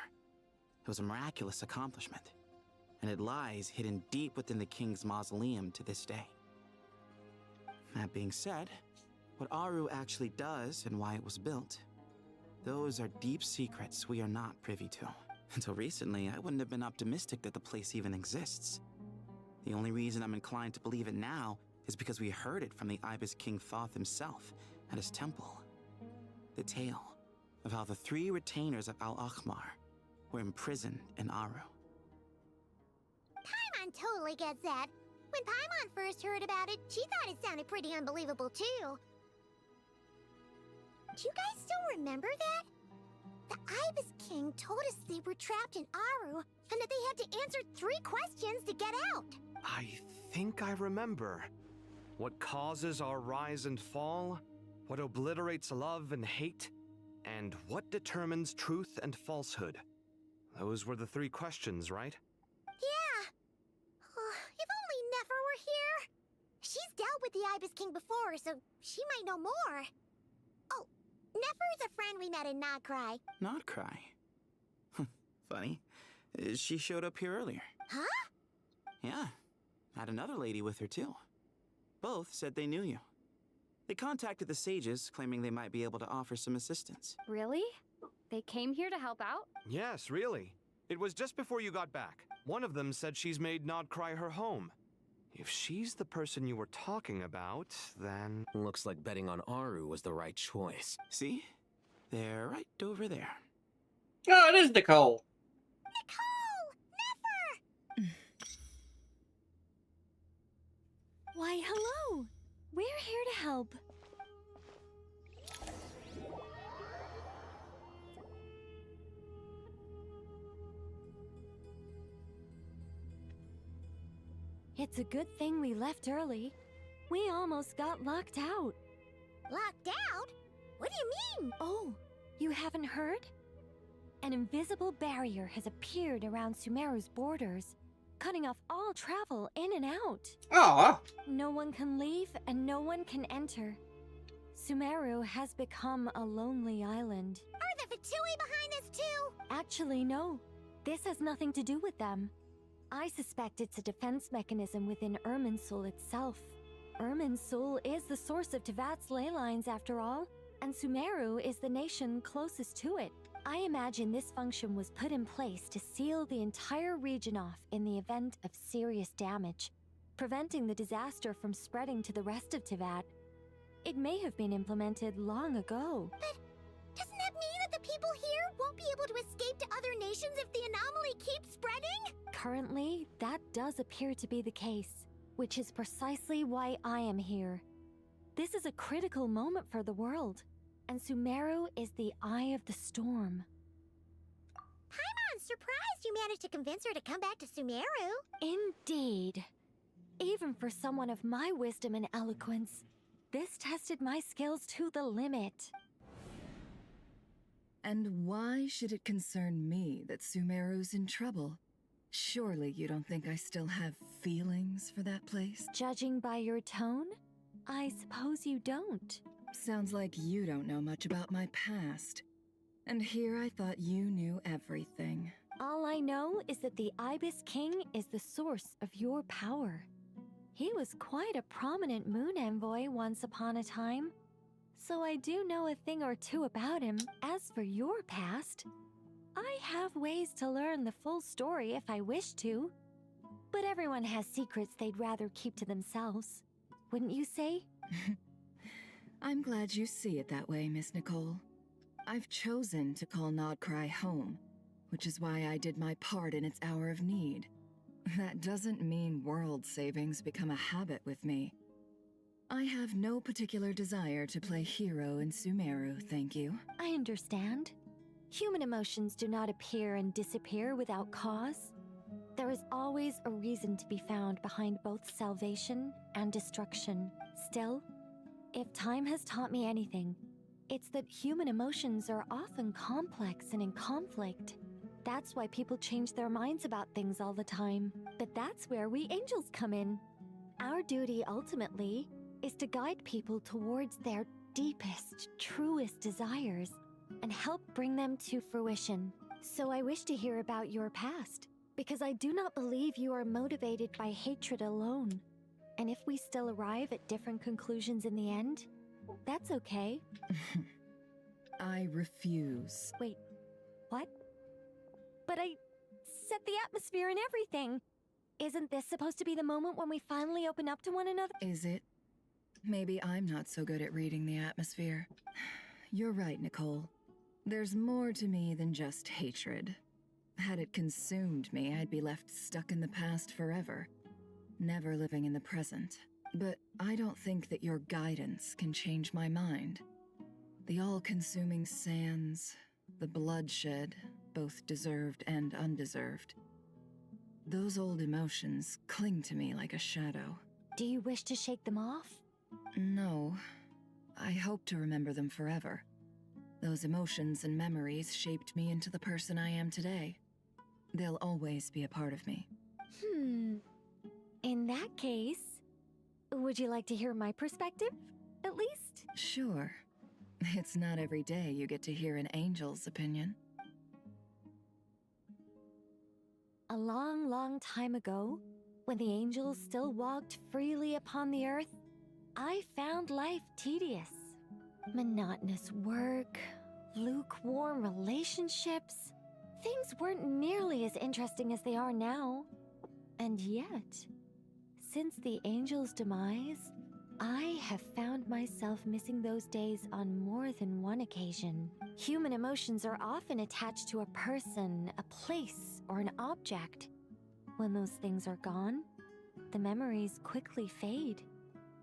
It was a miraculous accomplishment, and it lies hidden deep within the king's mausoleum to this day. That being said, what Aru actually does and why it was built, those are deep secrets we are not privy to. Until recently, I wouldn't have been optimistic that the place even exists. The only reason I'm inclined to believe it now is because we heard it from the Ibis King Thoth himself at his temple. The tale of how the 3 retainers of Al-Akhmar were imprisoned in Aru. Paimon totally gets that. When Paimon first heard about it, she thought it sounded pretty unbelievable too. Do you guys still remember that? The Ibis King told us they were trapped in Aru and that they had to answer 3 questions to get out. I think I remember. What causes our rise and fall? What obliterates love and hate? And what determines truth and falsehood? Those were the 3 questions, right? Yeah. If only Nefer were here. She's dealt with the Ibis King before, so she might know more. Oh, Nefer is a friend we met in Nodcry. Nodcry? Funny. She showed up here earlier. Huh? Yeah. Had another lady with her, too. Both said they knew you. They contacted the sages, claiming they might be able to offer some assistance. Really? They came here to help out? Yes, really. It was just before you got back. One of them said she's made Nod Cry her home. If she's the person you were talking about, then... Looks like betting on Aru was the right choice. See? They're right over there. Oh, it is Nicole! Why, hello! We're here to help. It's a good thing we left early. We almost got locked out. Locked out? What do you mean? Oh, you haven't heard? An invisible barrier has appeared around Sumeru's borders, cutting off all travel in and out. Aww. No one can leave and no one can enter. Sumeru has become a lonely island. Are the Fatui behind this too? Actually, no. This has nothing to do with them. I suspect it's a defense mechanism within Irminsul itself. Irminsul is the source of Tevat's ley lines after all, and Sumeru is the nation closest to it. I imagine this function was put in place to seal the entire region off in the event of serious damage, preventing the disaster from spreading to the rest of Tevat. It may have been implemented long ago. But doesn't that mean that the people here won't be able to escape to other nations if the anomaly keeps spreading? Currently, that does appear to be the case, which is precisely why I am here. This is a critical moment for the world, and Sumeru is the eye of the storm. Paimon's surprised you managed to convince her to come back to Sumeru. Indeed. Even for someone of my wisdom and eloquence, this tested my skills to the limit. And why should it concern me that Sumeru's in trouble? Surely you don't think I still have feelings for that place? Judging by your tone, I suppose you don't. Sounds like you don't know much about my past. And here I thought you knew everything. All I know is that the Ibis King is the source of your power. He was quite a prominent moon envoy once upon a time, so I do know a thing or two about him. As for your past, I have ways to learn the full story if I wish to. But everyone has secrets they'd rather keep to themselves. Wouldn't you say? I'm glad you see it that way, Miss Nicole. I've chosen to call Nod Cry home, which is why I did my part in its hour of need. That doesn't mean world savings become a habit with me. I have no particular desire to play hero in Sumeru, thank you. I understand. Human emotions do not appear and disappear without cause. There is always a reason to be found behind both salvation and destruction. Still, if time has taught me anything, it's that human emotions are often complex and in conflict. That's why people change their minds about things all the time. But that's where we angels come in. Our duty, ultimately, is to guide people towards their deepest, truest desires and help bring them to fruition. So I wish to hear about your past, because I do not believe you are motivated by hatred alone. And if we still arrive at different conclusions in the end, that's okay. I refuse. Wait, what? But I set the atmosphere and everything. Isn't this supposed to be the moment when we finally open up to one another? Is it? Maybe I'm not so good at reading the atmosphere. You're right, Nicole. There's more to me than just hatred. Had it consumed me, I'd be left stuck in the past forever, never living in the present. But I don't think that your guidance can change my mind. The all-consuming sands, the bloodshed, both deserved and undeserved. Those old emotions cling to me like a shadow. Do you wish to shake them off? No. I hope to remember them forever. Those emotions and memories shaped me into the person I am today. They'll always be a part of me. In that case, would you like to hear my perspective, at least? Sure. It's not every day you get to hear an angel's opinion. A long, long time ago, When the angels still walked freely upon the earth, I found life tedious. Monotonous work, lukewarm relationships. Things weren't nearly as interesting as they are now. And yet, since the angel's demise, I have found myself missing those days on more than one occasion. Human emotions are often attached to a person, a place, or an object. When those things are gone, the memories quickly fade,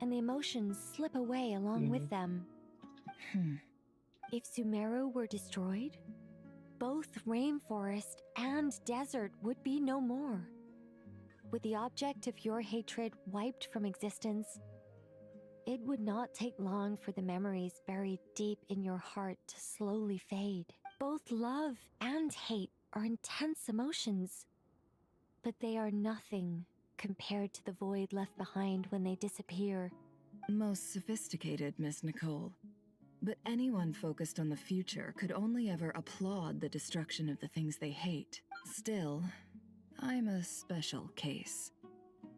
and the emotions slip away along with them. If Sumeru were destroyed, both rainforest and desert would be no more. With the object of your hatred wiped from existence, it would not take long for the memories buried deep in your heart to slowly fade. Both love and hate are intense emotions, but they are nothing compared to the void left behind when they disappear. Most sophisticated, Miss Nicole. But anyone focused on the future could only ever applaud the destruction of the things they hate. Still, I'm a special case.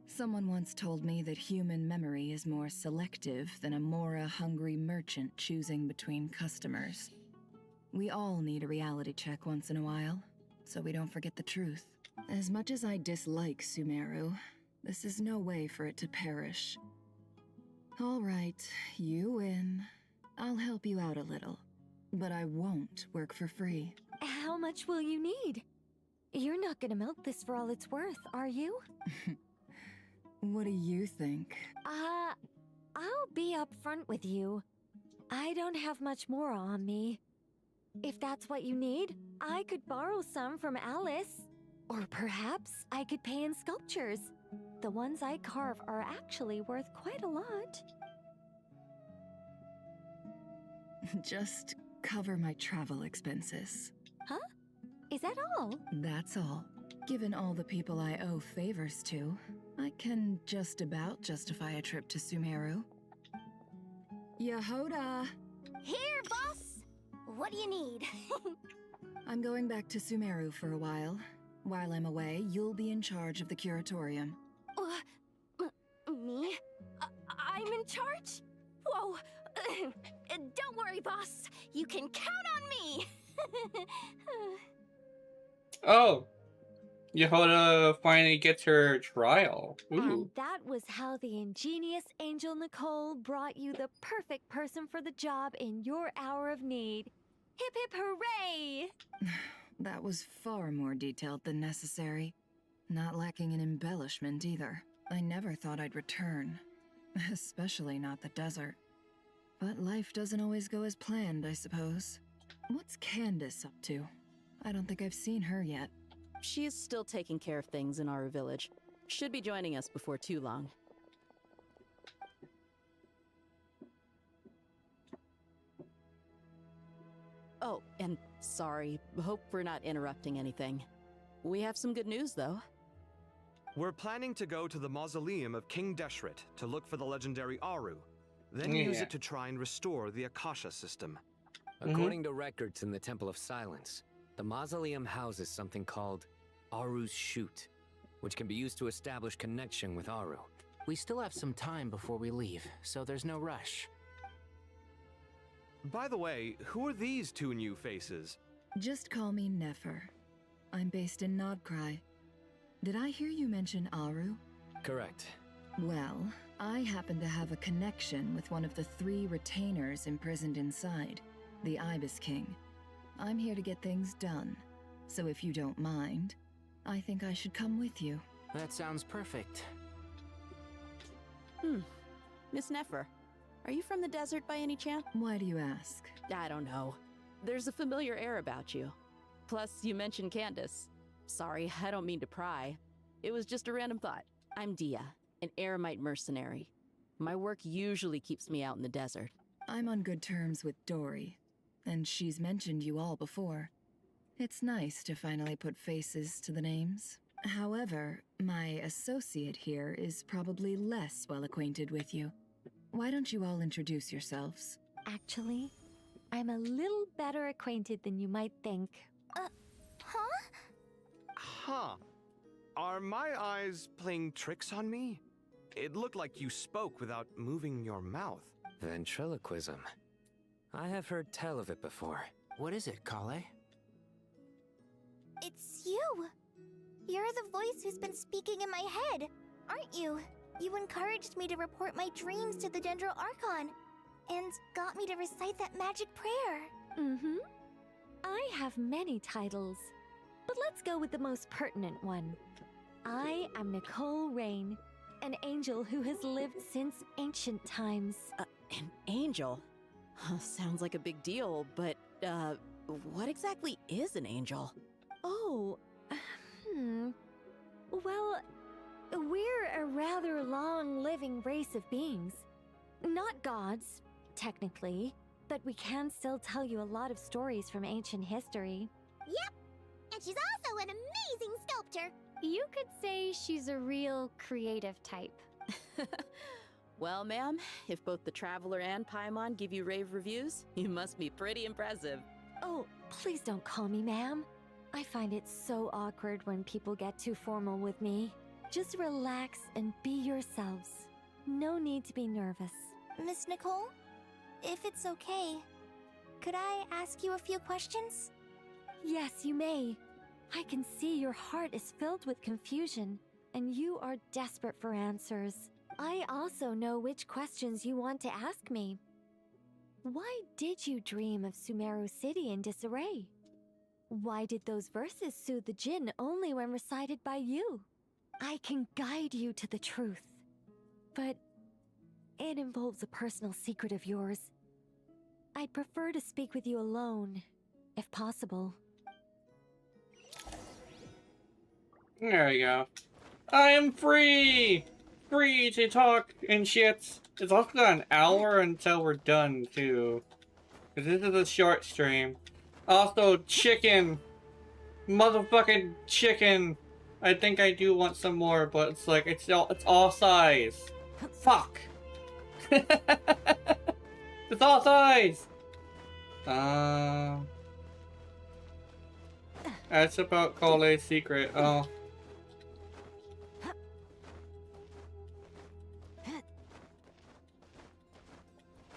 Someone once told me that human memory is more selective than a Mora-hungry merchant choosing between customers. We all need a reality check once in a while, so we don't forget the truth. As much as I dislike Sumeru, this is no way for it to perish. All right, you win. I'll help you out a little, but I won't work for free. How much will you need? You're not gonna milk this for all it's worth, are you? What do you think? I'll be upfront with you. I don't have much more on me. If that's what you need, I could borrow some from Alice. Or perhaps I could pay in sculptures. The ones I carve are actually worth quite a lot. Just cover my travel expenses. Huh? Is that all? That's all. Given all the people I owe favors to, I can just about justify a trip to Sumeru. Yehoda! Here, boss! What do you need? I'm going back to Sumeru for a while. While I'm away, you'll be in charge of the curatorium. Me? I'm in charge? Whoa! Don't worry, boss. You can count on me! Oh! Yehoda finally gets her trial. Ooh. And that was how the ingenious Angel Nicole brought you the perfect person for the job in your hour of need. Hip hip hooray! That was far more detailed than necessary. Not lacking in embellishment either. I never thought I'd return. Especially not the desert. But life doesn't always go as planned, I suppose. What's Candace up to? I don't think I've seen her yet. She is still taking care of things in our village. Should be joining us before too long. Oh, and sorry. Hope we're not interrupting anything. We have some good news, though. We're planning to go to the mausoleum of King Deshret to look for the legendary Aru, then use it to try and restore the Akasha system. According to records in the Temple of Silence, the mausoleum houses something called Aru's Chute, which can be used to establish connection with Aru. We still have some time before we leave, so there's no rush. By the way, who are these two new faces? Just call me Nefer. I'm based in Nodcry. Did I hear you mention Aru? Correct. Well, I happen to have a connection with one of the 3 retainers imprisoned inside, the Ibis King. I'm here to get things done, so if you don't mind, I think I should come with you. That sounds perfect. Miss Nefer, are you from the desert by any chance? Why do you ask? I don't know. There's a familiar air about you. Plus, you mentioned Candace. Sorry, I don't mean to pry. It was just a random thought. I'm Dia, an eremite mercenary. My work usually keeps me out in the desert. I'm on good terms with Dory, and she's mentioned you all before. It's nice to finally put faces to the names. However, my associate here is probably less well acquainted with you. Why don't you all introduce yourselves? Actually, I'm a little better acquainted than you might think. Huh? Huh. Are my eyes playing tricks on me? It looked like you spoke without moving your mouth. Ventriloquism. I have heard tell of it before. What is it, Kale? It's you! You're the voice who's been speaking in my head, aren't you? You encouraged me to report my dreams to the Dendro Archon, and got me to recite that magic prayer. Mm-hmm. I have many titles, but let's go with the most pertinent one. I am Nicole Rain, an angel who has lived since ancient times. An angel? Sounds like a big deal, but, what exactly is an angel? Oh, Well, we're a rather long-living race of beings. Not gods, technically, but we can still tell you a lot of stories from ancient history. Yep, and she's also an amazing sculptor. You could say she's a real creative type. Well, ma'am, if both the Traveler and Paimon give you rave reviews, you must be pretty impressive. Oh, please don't call me ma'am. I find it so awkward when people get too formal with me. Just relax and be yourselves. No need to be nervous. Miss Nicole, if it's okay, could I ask you a few questions? Yes, you may. I can see your heart is filled with confusion, and you are desperate for answers. I also know which questions you want to ask me. Why did you dream of Sumeru City in disarray? Why did those verses soothe the djinn only when recited by you? I can guide you to the truth, but it involves a personal secret of yours. I'd prefer to speak with you alone, if possible. There we go. I am free! Free to talk and shit. It's also got an hour until we're done, too. Because this is a short stream. Also, chicken! Motherfucking chicken! I think I do want some more, but it's like, it's all size. Fuck! It's all size! That's about Kale's secret. Oh.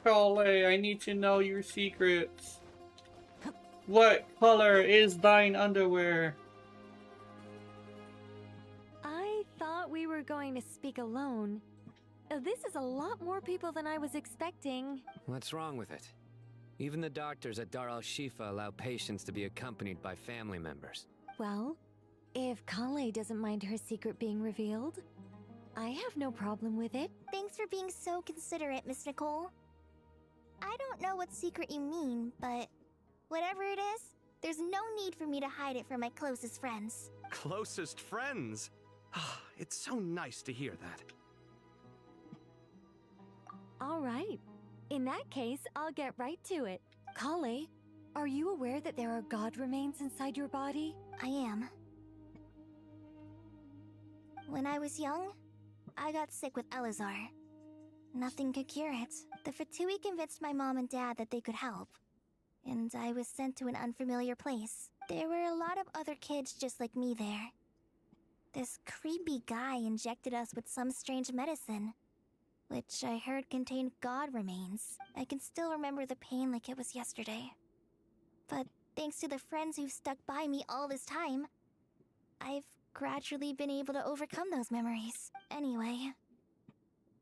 Kale, I need to know your secrets. What color is thine underwear? I thought we were going to speak alone. This is a lot more people than I was expecting. What's wrong with it? Even the doctors at Dar al-Shifa allow patients to be accompanied by family members. Well, if Kale doesn't mind her secret being revealed, I have no problem with it. Thanks for being so considerate, Miss Nicole. I don't know what secret you mean, but whatever it is, there's no need for me to hide it from my closest friends. Closest friends? It's so nice to hear that. All right. In that case, I'll get right to it. Kale, are you aware that there are god remains inside your body? I am. When I was young, I got sick with Elazar. Nothing could cure it. The Fatui convinced my mom and dad that they could help, and I was sent to an unfamiliar place. There were a lot of other kids just like me there. This creepy guy injected us with some strange medicine, which I heard contained god remains. I can still remember the pain like it was yesterday. But thanks to the friends who've stuck by me all this time, I've gradually been able to overcome those memories. Anyway,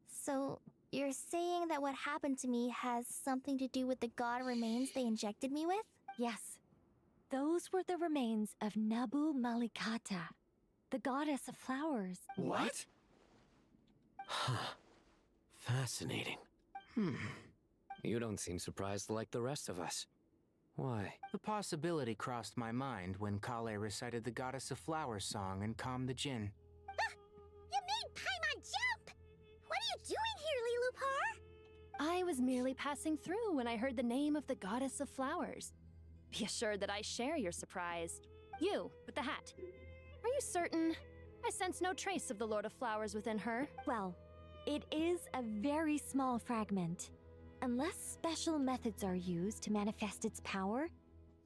so you're saying that what happened to me has something to do with the god remains they injected me with? Yes. Those were the remains of Nabu Malikata, the goddess of flowers. What? Huh. Fascinating. You don't seem surprised like the rest of us. Why? The possibility crossed my mind when Kale recited the Goddess of Flowers song and calmed the djinn. You made Paimon jump! What are you doing here, Lilupar? I was merely passing through when I heard the name of the Goddess of Flowers. Be assured that I share your surprise. You, with the hat. Are you certain? I sense no trace of the Lord of Flowers within her. Well, it is a very small fragment. Unless special methods are used to manifest its power,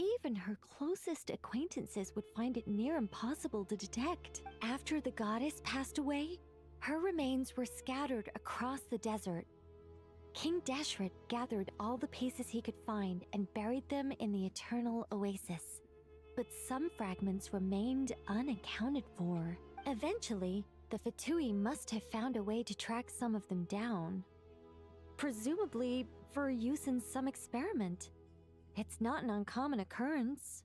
Even her closest acquaintances would find it near impossible to detect. After the goddess passed away, her remains were scattered across the desert. King Deshret gathered all the pieces he could find and buried them in the Eternal Oasis. But some fragments remained unaccounted for. Eventually, the Fatui must have found a way to track some of them down. Presumably for use in some experiment. It's not an uncommon occurrence.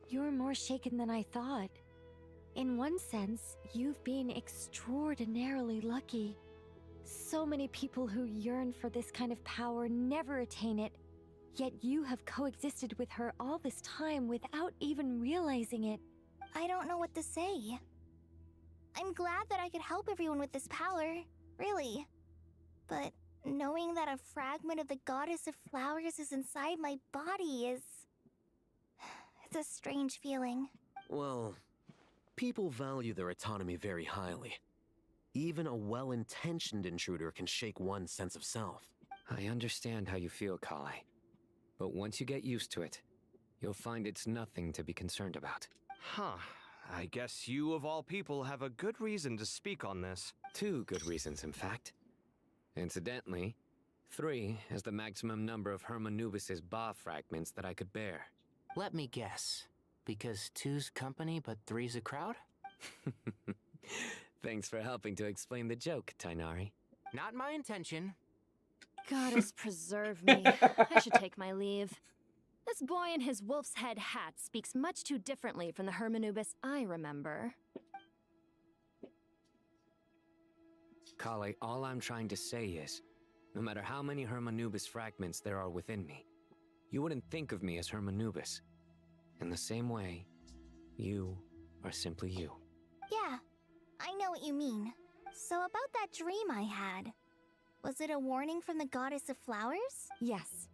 You're more shaken than I thought. In one sense, you've been extraordinarily lucky. So many people who yearn for this kind of power never attain it, yet you have coexisted with her all this time without even realizing it. I don't know what to say. I'm glad that I could help everyone with this power, really. But knowing that a fragment of the Goddess of Flowers is inside my body is... it's a strange feeling. Well, people value their autonomy very highly. Even a well-intentioned intruder can shake one's sense of self. I understand how you feel, Kale. But once you get used to it, you'll find it's nothing to be concerned about. Huh. I guess you, of all people, have a good reason to speak on this. 2 good reasons, in fact. Incidentally, 3 is the maximum number of Hermanubis's Ba fragments that I could bear. Let me guess. Because 2's company, but 3's a crowd? Thanks for helping to explain the joke, Tainari. Not my intention. Goddess preserve me. I should take my leave. This boy in his wolf's head hat speaks much too differently from the Hermanubis I remember. Kale, all I'm trying to say is, no matter how many Hermanubis fragments there are within me, you wouldn't think of me as Hermanubis. In the same way, you are simply you. Yeah, I know what you mean. So about that dream I had, was it a warning from the Goddess of Flowers? Yes.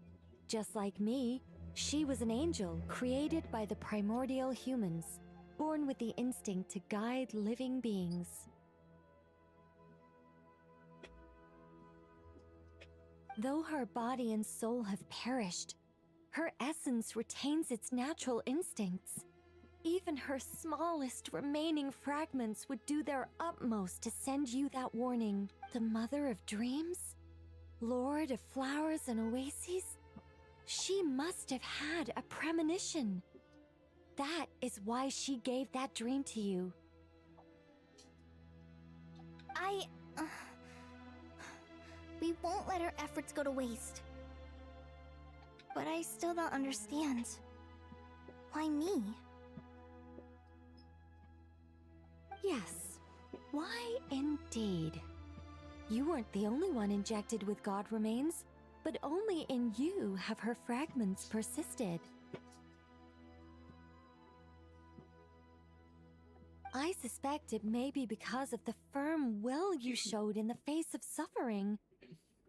Just like me, she was an angel created by the primordial humans, born with the instinct to guide living beings. Though her body and soul have perished, her essence retains its natural instincts. Even her smallest remaining fragments would do their utmost to send you that warning. The Mother of Dreams? Lord of Flowers and Oases? She must have had a premonition. That is why she gave that dream to you. We won't let our efforts go to waste. But I still don't understand. Why me? Yes. Why indeed? You weren't the only one injected with God remains, but only in you have her fragments persisted. I suspect it may be because of the firm will you showed in the face of suffering.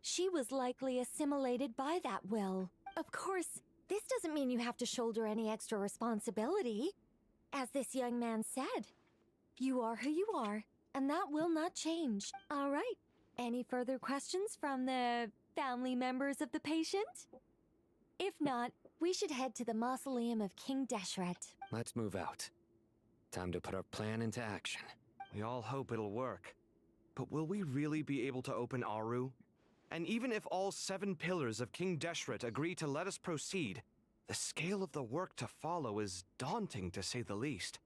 She was likely assimilated by that will. Of course, this doesn't mean you have to shoulder any extra responsibility. As this young man said, you are who you are, and that will not change. All right. Any further questions from the family members of the patient? If not, we should head to the mausoleum of King Deshret. Let's move out. Time to put our plan into action. We all hope it'll work. But will we really be able to open Aru? And even if all 7 pillars of King Deshret agree to let us proceed, the scale of the work to follow is daunting, to say the least.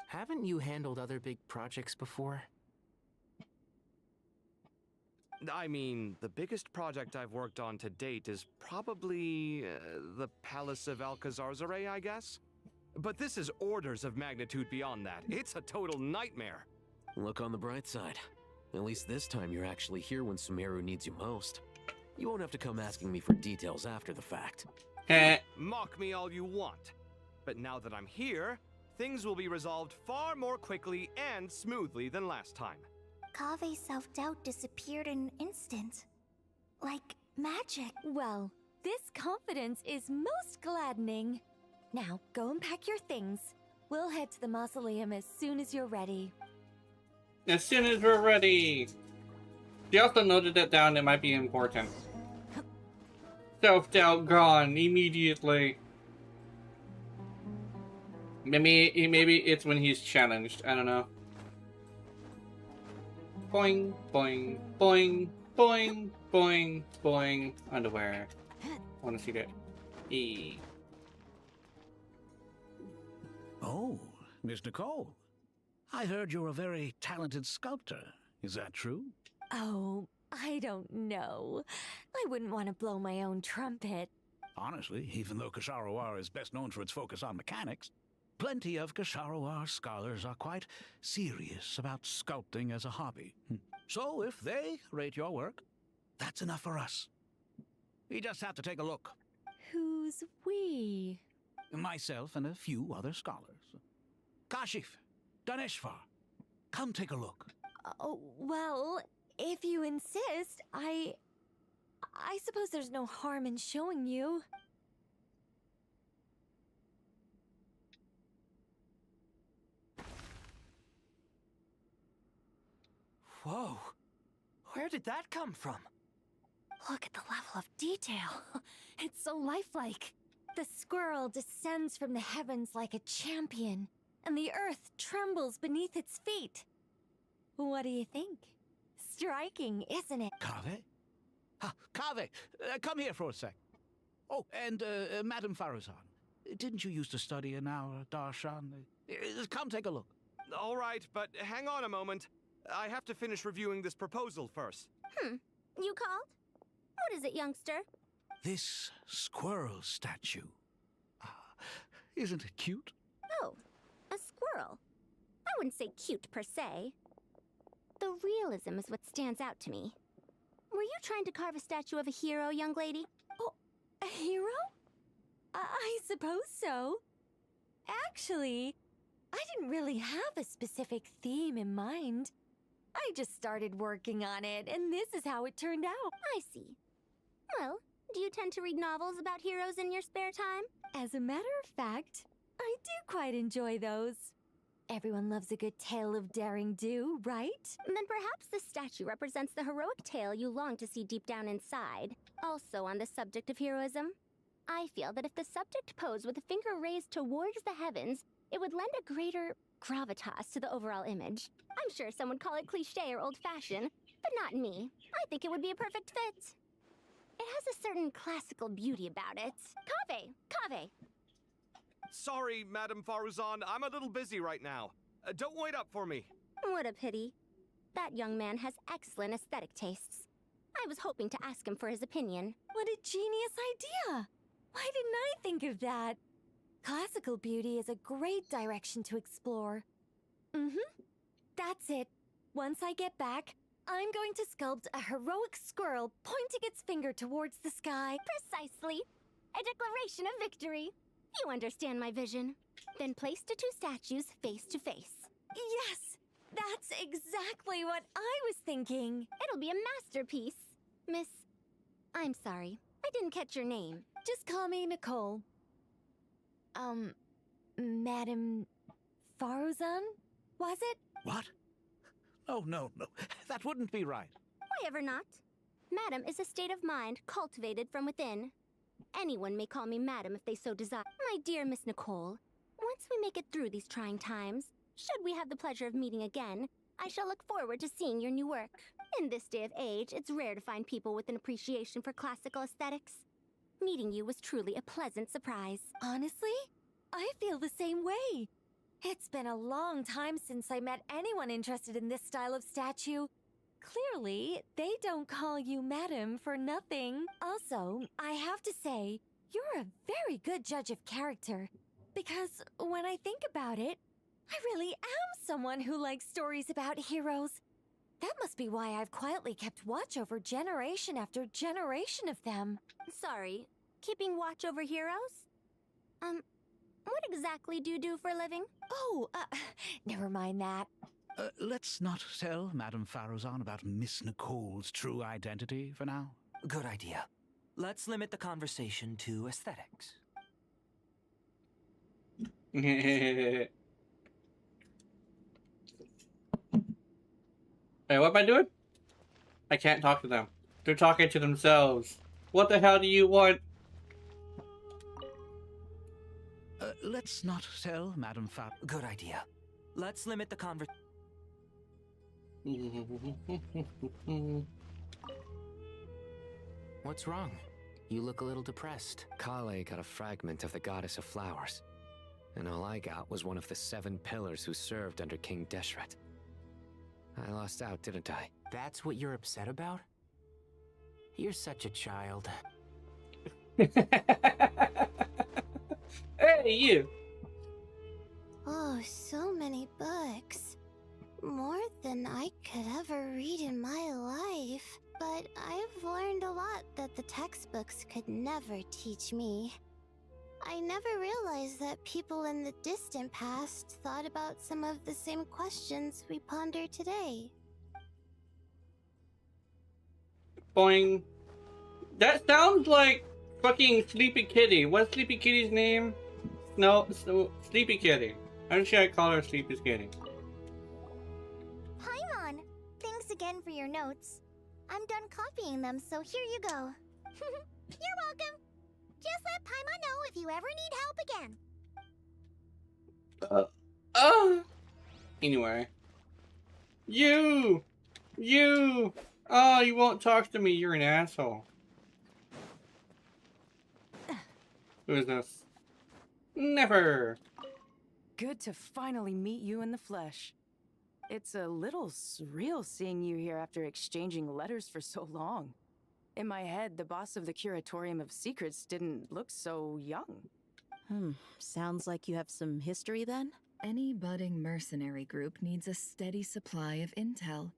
Haven't you handled other big projects before? I mean, the biggest project I've worked on to date is probably the Palace of Alcazarzaray, I guess? But this is orders of magnitude beyond that. It's a total nightmare. Look on the bright side. At least this time you're actually here when Sumeru needs you most. You won't have to come asking me for details after the fact. Mock me all you want. But now that I'm here, things will be resolved far more quickly and smoothly than last time. Kave's self-doubt disappeared in an instant. Like magic. Well, this confidence is most gladdening. Now, go and pack your things. We'll head to the mausoleum as soon as you're ready. As soon as we're ready. She also noted it down, it might be important. Self-doubt gone immediately. Maybe it's when he's challenged. I don't know. Boing, boing, boing, boing, boing, boing. Underwear. I want to see that. E. Oh, Miss Nicole. I heard you're a very talented sculptor. Is that true? Oh, I don't know. I wouldn't want to blow my own trumpet. Honestly, even though Kasharawar is best known for its focus on mechanics, plenty of Kasharawar scholars are quite serious about sculpting as a hobby. So if they rate your work, that's enough for us. We just have to take a look. Who's we? Myself and a few other scholars. Kashif, Daneshvar, come take a look. Oh, well, if you insist, I suppose there's no harm in showing you. Whoa. Where did that come from? Look at the level of detail. It's so lifelike. The squirrel descends from the heavens like a champion, and the earth trembles beneath its feet. What do you think? Striking, isn't it? Kaveh? Kaveh, come here for a sec. Oh, and Madame Faruzan, didn't you used to study in our darshan? Come take a look. All right, but hang on a moment. I have to finish reviewing this proposal first. You called? What is it, youngster? This squirrel statue. Isn't it cute? Oh, a squirrel. I wouldn't say cute per se. The realism is what stands out to me. Were you trying to carve a statue of a hero, young lady? Oh, a hero? I suppose so. Actually, I didn't really have a specific theme in mind. I just started working on it, and this is how it turned out. I see. Well, do you tend to read novels about heroes in your spare time? As a matter of fact, I do quite enjoy those. Everyone loves a good tale of daring do, right? Then perhaps this statue represents the heroic tale you long to see deep down inside. Also on the subject of heroism, I feel that if the subject posed with a finger raised towards the heavens, it would lend a greater gravitas to the overall image. I'm sure some would call it cliché or old-fashioned, but not me. I think it would be a perfect fit. It has a certain classical beauty about it. Kaveh! Sorry, Madame Faruzan, I'm a little busy right now. Don't wait up for me. What a pity. That young man has excellent aesthetic tastes. I was hoping to ask him for his opinion. What a genius idea! Why didn't I think of that? Classical beauty is a great direction to explore. That's it. Once I get back, I'm going to sculpt a heroic squirrel pointing its finger towards the sky. Precisely. A declaration of victory. You understand my vision. Then place the two statues face to face. Yes! That's exactly what I was thinking. It'll be a masterpiece. Miss... I'm sorry. I didn't catch your name. Just call me Nicole. Madame Faruzan? Was it? What? Oh, no. That wouldn't be right. Why ever not? Madam is a state of mind cultivated from within. Anyone may call me Madam if they so desire. My dear Miss Nicole, once we make it through these trying times, should we have the pleasure of meeting again, I shall look forward to seeing your new work. In this day of age, it's rare to find people with an appreciation for classical aesthetics. Meeting you was truly a pleasant surprise. Honestly, I feel the same way. It's been a long time since I met anyone interested in this style of statue. Clearly, they don't call you Madam for nothing. Also, I have to say, you're a very good judge of character. Because when I think about it, I really am someone who likes stories about heroes. That must be why I've quietly kept watch over generation after generation of them. Sorry, keeping watch over heroes? What exactly do you do for a living? Oh, never mind that. Let's not tell Madame Faruzan about Miss Nicole's true identity for now. Good idea. Let's limit the conversation to aesthetics. Hey, what am I doing? I can't talk to them. They're talking to themselves. What the hell do you want? Let's not tell Madame Fab. Good idea. Let's limit the conversation. What's wrong? You look a little depressed. Kale got a fragment of the Goddess of Flowers, and all I got was one of the 7 pillars who served under King Deshret. I lost out, didn't I? That's what you're upset about? You're such a child. Hey, you! Oh, so many books. More than I could ever read in my life. But I've learned a lot that the textbooks could never teach me. I never realized that people in the distant past thought about some of the same questions we ponder today. Boing. That sounds like fucking Sleepy Kitty. What's Sleepy Kitty's name? No, Sleepy Kitty. I'm sure I call her Sleepy Kitty. Paimon! Thanks again for your notes. I'm done copying them, so here you go. You're welcome. Just let Paimon know if you ever need help again. Anyway. You! Oh, you won't talk to me. You're an asshole. Who is this? Never! Good to finally meet you in the flesh. It's a little surreal seeing you here after exchanging letters for so long. In my head, the boss of the Curatorium of Secrets didn't look so young. Sounds like you have some history then? Any budding mercenary group needs a steady supply of intel.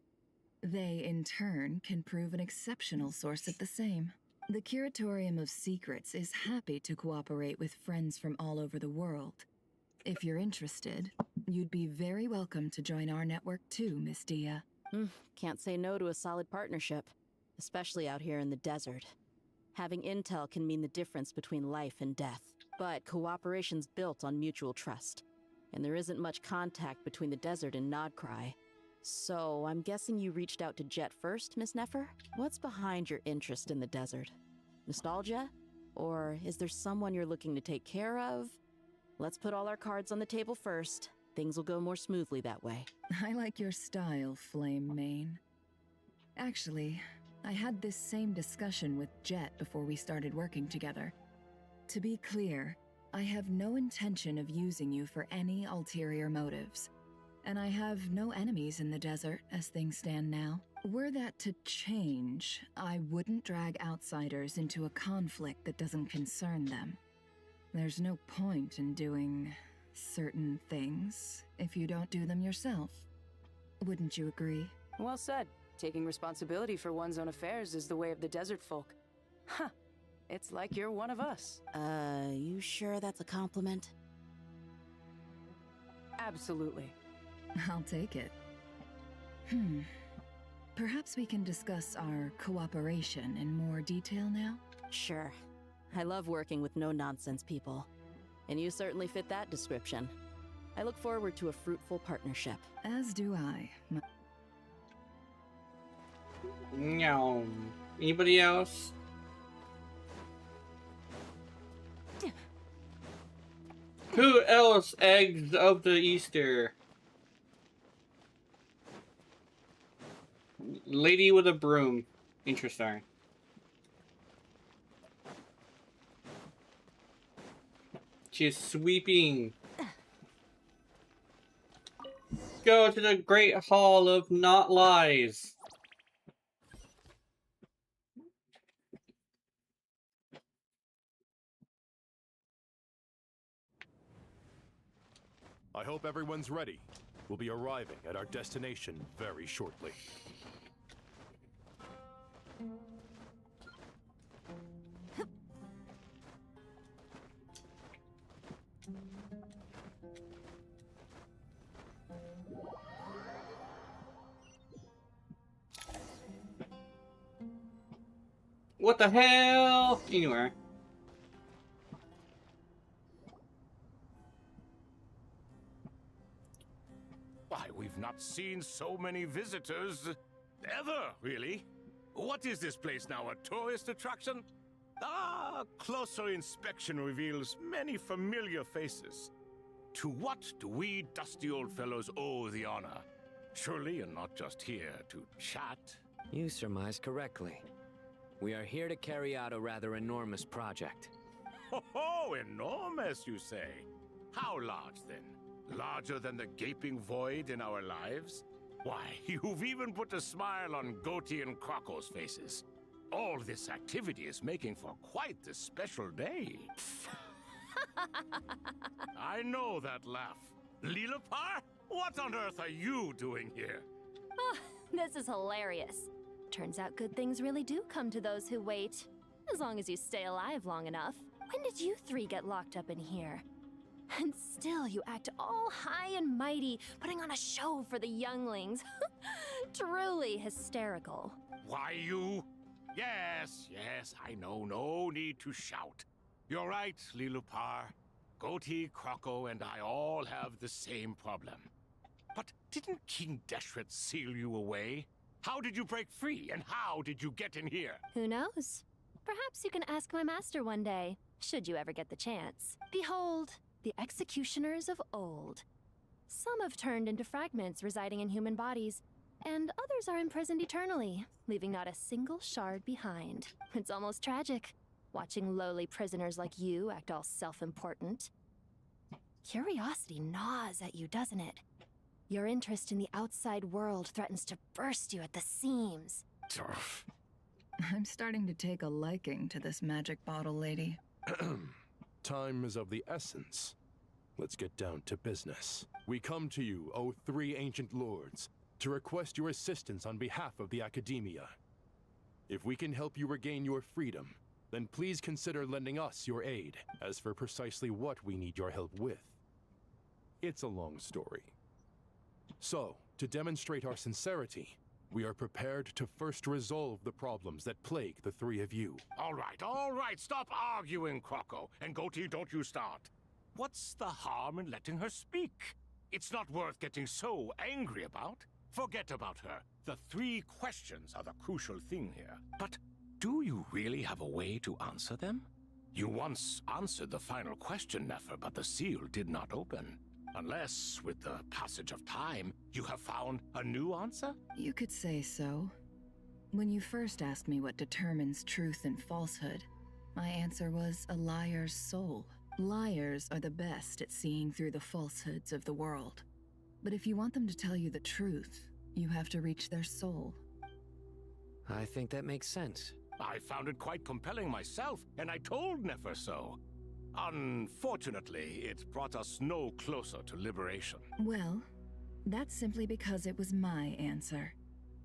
They, in turn, can prove an exceptional source of the same. The Curatorium of Secrets is happy to cooperate with friends from all over the world. If you're interested, you'd be very welcome to join our network too, Miss Dia. Can't say no to a solid partnership, especially out here in the desert. Having intel can mean the difference between life and death, but cooperation's built on mutual trust, and there isn't much contact between the desert and Nodcry. So, I'm guessing you reached out to Jet first, Miss Nefer? What's behind your interest in the desert? Nostalgia? Or is there someone you're looking to take care of? Let's put all our cards on the table first. Things will go more smoothly that way. I like your style, Flame Mane. Actually, I had this same discussion with Jet before we started working together. To be clear, I have no intention of using you for any ulterior motives. And I have no enemies in the desert as things stand now. Were that to change, I wouldn't drag outsiders into a conflict that doesn't concern them. There's no point in doing certain things if you don't do them yourself. Wouldn't you agree? Well said. Taking responsibility for one's own affairs is the way of the desert folk. Huh. It's like you're one of us. You sure that's a compliment? Absolutely. I'll take it. Perhaps we can discuss our cooperation in more detail now? Sure. I love working with no-nonsense people. And you certainly fit that description. I look forward to a fruitful partnership. As do I. No. Anybody else? Who else eggs of the Easter? Lady with a broom. Interesting. She's sweeping. Go to the Great Hall of Not Lies. I hope everyone's ready. We'll be arriving at our destination very shortly. What the hell? Anyway. Why, we've not seen so many visitors ever, really. What is this place now, a tourist attraction? Closer inspection reveals many familiar faces. To what do we dusty old fellows owe the honor? Surely you're not just here to chat. You surmise correctly. We are here to carry out a rather enormous project. Ho, enormous, you say? How large, then? Larger than the gaping void in our lives? Why, you've even put a smile on Goatee and Crocco's faces. All this activity is making for quite the special day. I know that laugh. Lilipar? What on earth are you doing here? Oh, this is hilarious. Turns out good things really do come to those who wait. As long as you stay alive long enough. When did you three get locked up in here? And still you act all high and mighty, putting on a show for the younglings. Truly hysterical. Why, you? Yes, I know. No need to shout. You're right, Lilipar. Goatee, Crocco, and I all have the same problem. But didn't King Deshret seal you away? How did you break free, and how did you get in here? Who knows? Perhaps you can ask my master one day, should you ever get the chance. Behold, the executioners of old. Some have turned into fragments residing in human bodies, and others are imprisoned eternally, leaving not a single shard behind. It's almost tragic, watching lowly prisoners like you act all self-important. Curiosity gnaws at you, doesn't it? Your interest in the outside world threatens to burst you at the seams. I'm starting to take a liking to this magic bottle lady. Time is of the essence. Let's get down to business. We come to you, O three ancient lords, to request your assistance on behalf of the Academia. If we can help you regain your freedom, then please consider lending us your aid. As for precisely what we need your help with, it's a long story. So, to demonstrate our sincerity, we are prepared to first resolve the problems that plague the three of you. All right, stop arguing, Crocco. And Goatee, don't you start. What's the harm in letting her speak? It's not worth getting so angry about. Forget about her. The three questions are the crucial thing here. But do you really have a way to answer them? You once answered the final question, Nefer, but the seal did not open. Unless, with the passage of time, you have found a new answer? You could say so. When you first asked me what determines truth and falsehood, my answer was a liar's soul. Liars are the best at seeing through the falsehoods of the world. But if you want them to tell you the truth, you have to reach their soul. I think that makes sense. I found it quite compelling myself, and I told Nefer so. Unfortunately, it brought us no closer to liberation. Well, that's simply because it was my answer,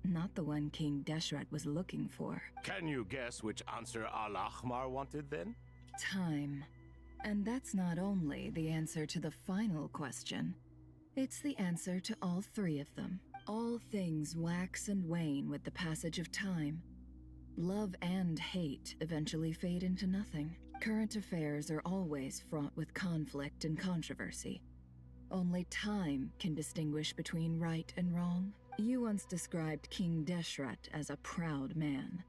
not the one King Deshret was looking for. Can you guess which answer Al-Ahmar wanted then? Time. And that's not only the answer to the final question, it's the answer to all three of them. All things wax and wane with the passage of time. Love and hate eventually fade into nothing. Current affairs are always fraught with conflict and controversy. Only time can distinguish between right and wrong. You once described King Deshret as a proud man.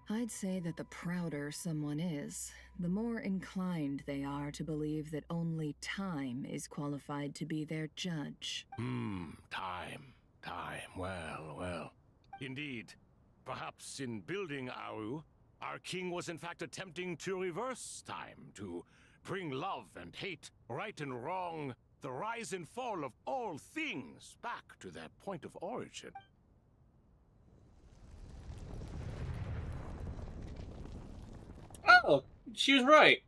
I'd say that the prouder someone is, the more inclined they are to believe that only time is qualified to be their judge. Time. Well. Indeed. Perhaps in building Aru, our king was in fact attempting to reverse time, to bring love and hate, right and wrong, the rise and fall of all things back to their point of origin. Oh, she was right.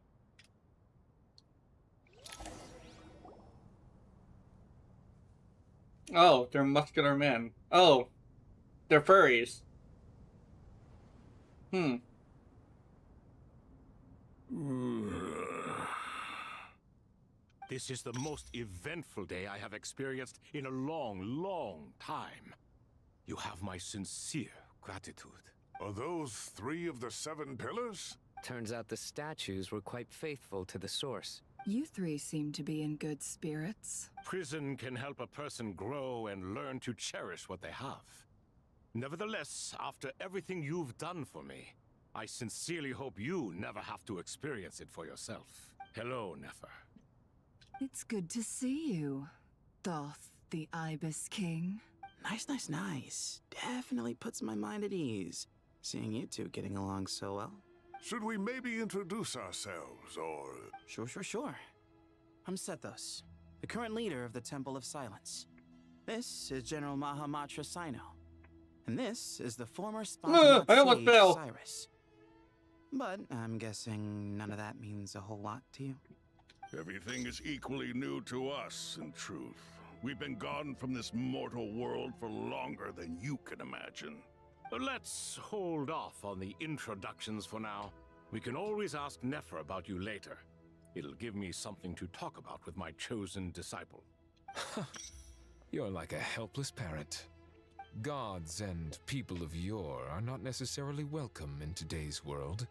Oh, they're muscular men. Oh, they're furries. This is the most eventful day I have experienced in a long time. You have my sincere gratitude. Are those 3 of the 7 pillars? Turns out the statues were quite faithful to the source. You three seem to be in good spirits. Prison can help a person grow and learn to cherish what they have. Nevertheless, after everything you've done for me, I sincerely hope you never have to experience it for yourself. Hello, Nefer. It's good to see you, Thoth, the Ibis King. Nice. Definitely puts my mind at ease, seeing you two getting along so well. Should we maybe introduce ourselves, or... Sure. I'm Sethos, the current leader of the Temple of Silence. This is General Mahamatra Sino. And this is the former Spontamat sage, Cyrus. But I'm guessing none of that means a whole lot to you. Everything is equally new to us, in truth. We've been gone from this mortal world for longer than you can imagine. Let's hold off on the introductions for now. We can always ask Nefer about you later. It'll give me something to talk about with my chosen disciple. You're like a helpless parent. Gods and people of yore are not necessarily welcome in today's world.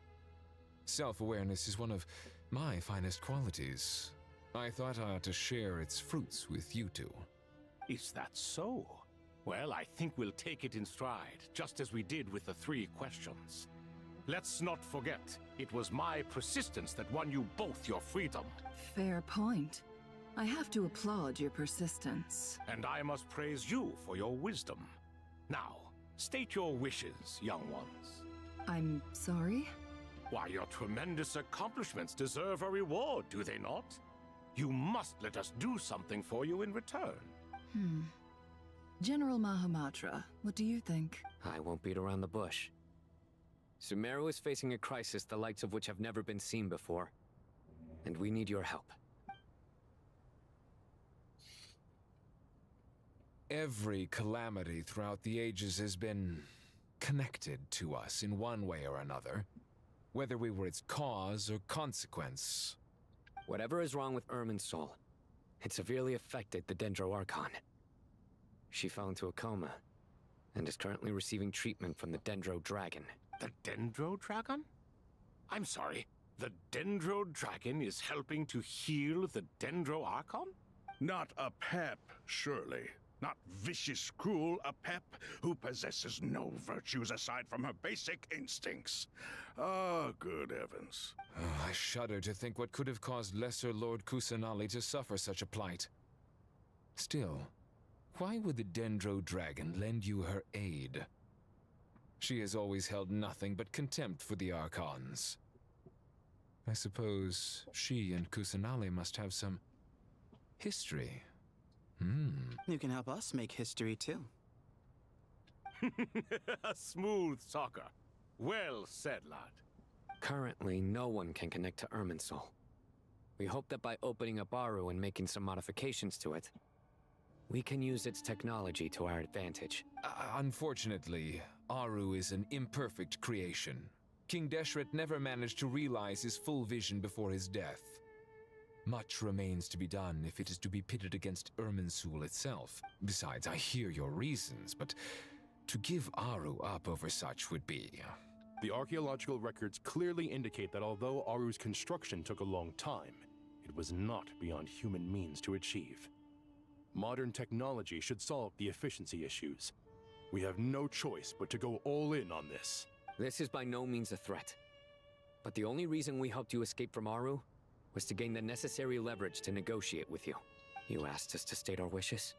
Self-awareness is one of my finest qualities. I thought I ought to share its fruits with you two. Is that so? Well, I think we'll take it in stride, just as we did with the 3 questions. Let's not forget, it was my persistence that won you both your freedom. Fair point. I have to applaud your persistence. And I must praise you for your wisdom. Now, state your wishes, young ones. I'm sorry? Why, your tremendous accomplishments deserve a reward, do they not? You must let us do something for you in return. General Mahamatra, what do you think? I won't beat around the bush. Sumeru is facing a crisis the likes of which have never been seen before. And we need your help. Every calamity throughout the ages has been connected to us in one way or another, whether we were its cause or consequence. Whatever is wrong with Irminsul, it severely affected the Dendro Archon. She fell into a coma, and is currently receiving treatment from the Dendro Dragon. The Dendro Dragon? I'm sorry, the Dendro Dragon is helping to heal the Dendro Archon? Not a pep, surely. Not vicious, cruel a pep who possesses no virtues aside from her basic instincts. Ah, good heavens. Oh, I shudder to think what could have caused Lesser Lord Kusanali to suffer such a plight. Still, why would the Dendro Dragon lend you her aid? She has always held nothing but contempt for the Archons. I suppose she and Kusanali must have some history. You can help us make history too. A smooth talker. Well said, lad. Currently, no one can connect to Irminsul. We hope that by opening up Aru and making some modifications to it, we can use its technology to our advantage. Unfortunately, Aru is an imperfect creation. King Deshret never managed to realize his full vision before his death. Much remains to be done if it is to be pitted against Irminsul itself. Besides, I hear your reasons, but to give Aru up over such would be... The archaeological records clearly indicate that although Aru's construction took a long time, it was not beyond human means to achieve. Modern technology should solve the efficiency issues. We have no choice but to go all in on this. This is by no means a threat. But the only reason we helped you escape from Aru was to gain the necessary leverage to negotiate with you. You asked us to state our wishes,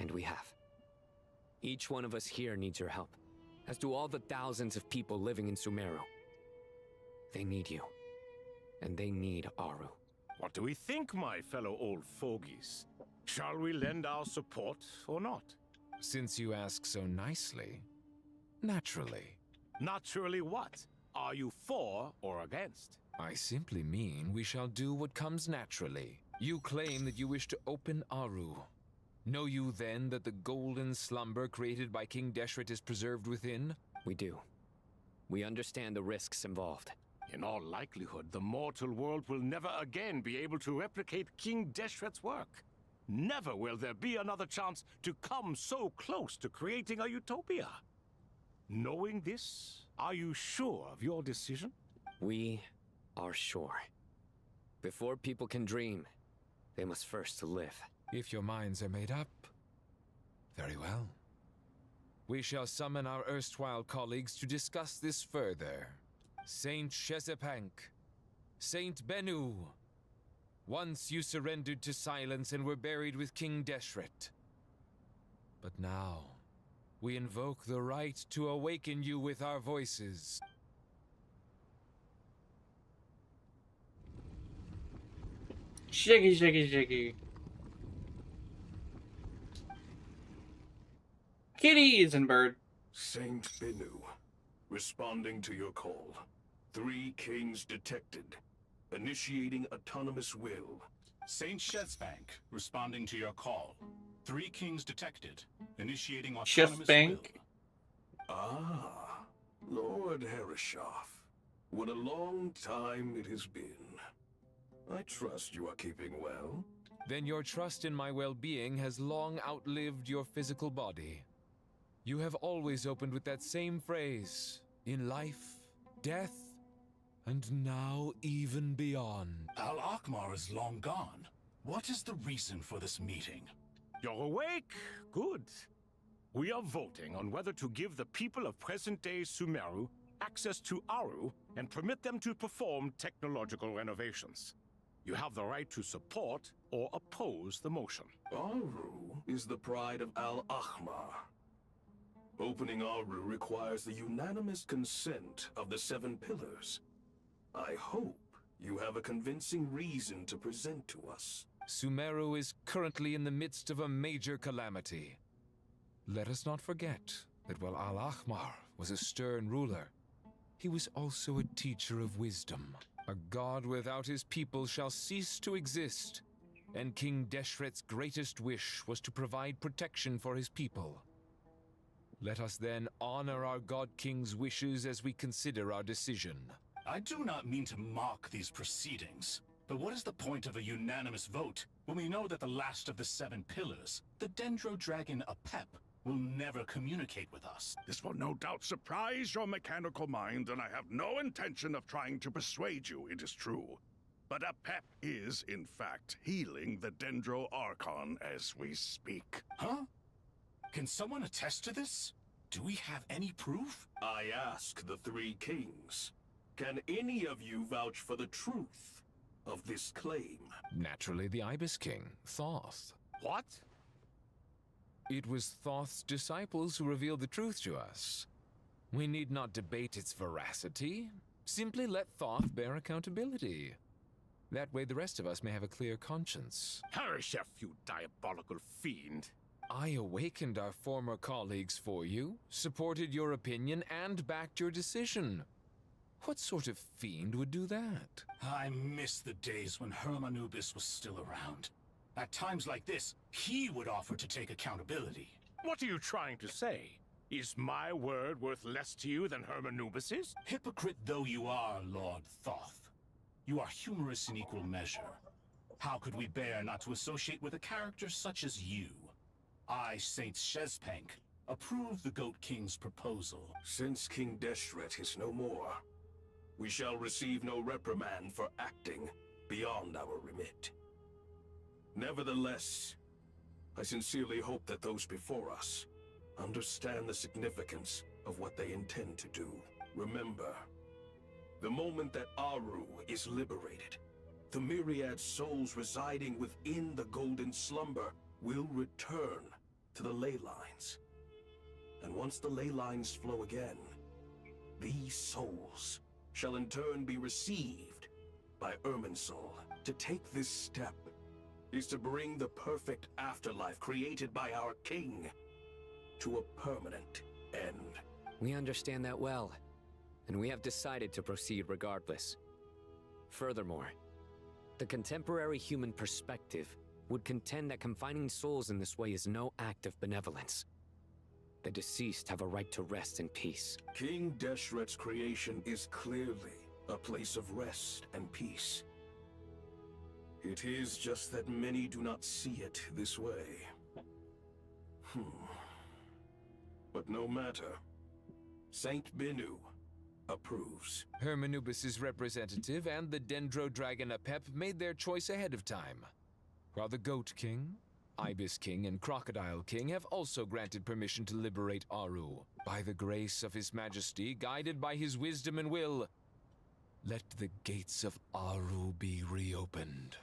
and we have. Each one of us here needs your help, as do all the thousands of people living in Sumeru. They need you, and they need Aru. What do we think, my fellow old fogies? Shall we lend our support or not? Since you ask so nicely, naturally. Naturally what? Are you for or against? I simply mean we shall do what comes naturally. You claim that you wish to open Aru. Know you then that the golden slumber created by King Deshret is preserved within? We do. We understand the risks involved. In all likelihood, the mortal world will never again be able to replicate King Deshret's work. Never will there be another chance to come so close to creating a utopia. Knowing this, are you sure of your decision? We are sure. Before people can dream, they must first live. If your minds are made up, very well. We shall summon our erstwhile colleagues to discuss this further. Saint Chesapank, Saint Bennu. Once you surrendered to silence and were buried with King Deshret. But now, we invoke the right to awaken you with our voices. Shiggy, shiggy, shiggy. Kitties and bird. Saint Bennu, responding to your call. 3 kings detected. Initiating autonomous will. Saint Shesbank, responding to your call. 3 kings detected. Initiating autonomous Shesbank. will. Ah, Lord Herreshoff. What a long time it has been. I trust you are keeping well. Then your trust in my well-being has long outlived your physical body. You have always opened with that same phrase, in life, death, and now even beyond. Al Akmar is long gone. What is the reason for this meeting? You're awake? Good. We are voting on whether to give the people of present-day Sumeru access to Aru and permit them to perform technological renovations. You have the right to support or oppose the motion. Aru is the pride of Al Ahmar. Opening Aru requires the unanimous consent of the 7 pillars. I hope you have a convincing reason to present to us. Sumeru is currently in the midst of a major calamity. Let us not forget that while Al-Ahmar was a stern ruler, he was also a teacher of wisdom. A god without his people shall cease to exist, and King Deshret's greatest wish was to provide protection for his people. Let us then honor our God King's wishes as we consider our decision. I do not mean to mock these proceedings, but what is the point of a unanimous vote when we know that the last of the 7 pillars, the Dendro Dragon Apep, will never communicate with us? This will no doubt surprise your mechanical mind, and I have no intention of trying to persuade you it is true. But Apep is, in fact, healing the Dendro Archon as we speak. Huh? Can someone attest to this? Do we have any proof? I ask the 3 kings. Can any of you vouch for the truth of this claim? Naturally, the Ibis King, Thoth. What? It was Thoth's disciples who revealed the truth to us. We need not debate its veracity. Simply let Thoth bear accountability. That way the rest of us may have a clear conscience. Hereshef, you diabolical fiend. I awakened our former colleagues for you, supported your opinion, and backed your decision. What sort of fiend would do that? I miss the days when Hermanubis was still around. At times like this, he would offer to take accountability. What are you trying to say? Is my word worth less to you than Hermanubis's? Hypocrite though you are, Lord Thoth, you are humorous in equal measure. How could we bear not to associate with a character such as you? I, Saint Shespank, approve the Goat King's proposal. Since King Deshret is no more, we shall receive no reprimand for acting beyond our remit. Nevertheless, I sincerely hope that those before us understand the significance of what they intend to do. Remember, the moment that Aru is liberated, the myriad souls residing within the Golden Slumber will return to the ley lines. And once the ley lines flow again, these souls shall in turn be received by Irminsul. To take this step is to bring the perfect afterlife created by our king to a permanent end. We understand that well, and we have decided to proceed regardless. Furthermore, the contemporary human perspective would contend that confining souls in this way is no act of benevolence. The deceased have a right to rest in peace. King Deshret's creation is clearly a place of rest and peace. It is just that many do not see it this way. But no matter. Saint Bennu approves. Hermanubis' representative and the Dendro Dragon Apep made their choice ahead of time, while the Goat King, Ibis King, and Crocodile King have also granted permission to liberate Aru. By the grace of His Majesty, guided by his wisdom and will, let the gates of Aru be reopened.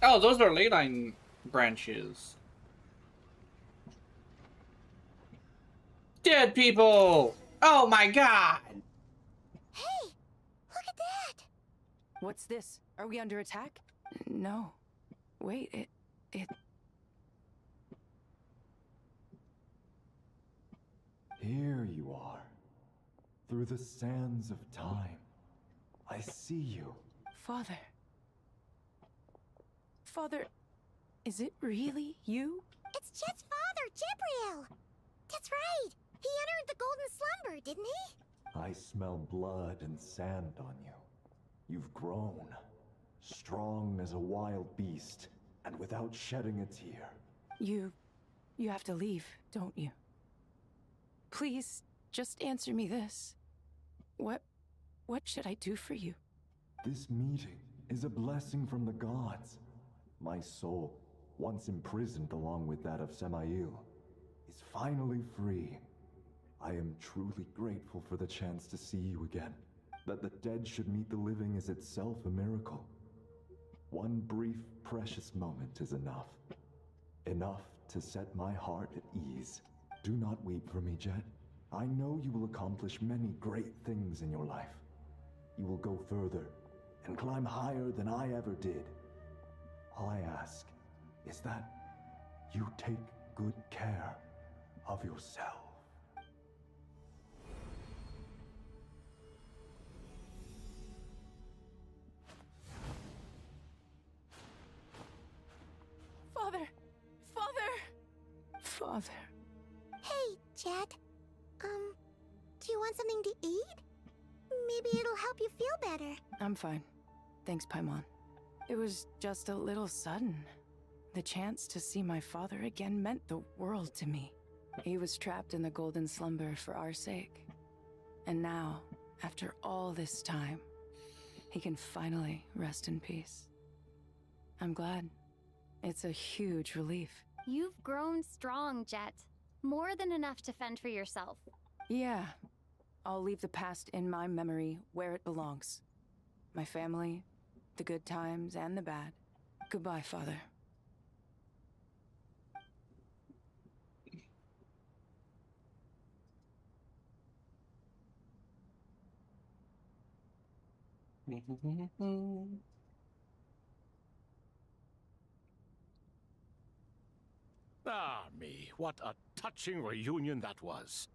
Oh, those are ley line branches. Dead people! Oh my god! Hey! Look at that! What's this? Are we under attack? No. Wait, it... Here you are. Through the sands of time. I see you. Father. Father, is it really you? It's Jet's father, Jibriel! That's right! He entered the golden slumber, didn't he? I smell blood and sand on you. You've grown. Strong as a wild beast, and without shedding a tear. You have to leave, don't you? Please, just answer me this. What should I do for you? This meeting is a blessing from the gods. My soul, once imprisoned along with that of Semail, is finally free. I am truly grateful for the chance to see you again. That the dead should meet the living is itself a miracle. One brief, precious moment is enough. Enough to set my heart at ease. Do not weep for me, Jet. I know you will accomplish many great things in your life. You will go further and climb higher than I ever did. All I ask is that you take good care of yourself. Father! Father! Hey, Jet. Do you want something to eat? Maybe it'll help you feel better. I'm fine. Thanks, Paimon. It was just a little sudden. The chance to see my father again meant the world to me. He was trapped in the golden slumber for our sake. And now, after all this time, he can finally rest in peace. I'm glad. It's a huge relief. You've grown strong, Jet. More than enough to fend for yourself. Yeah. I'll leave the past in my memory where it belongs. My family, the good times and the bad. Goodbye, Father. Ah, me, what a touching reunion that was.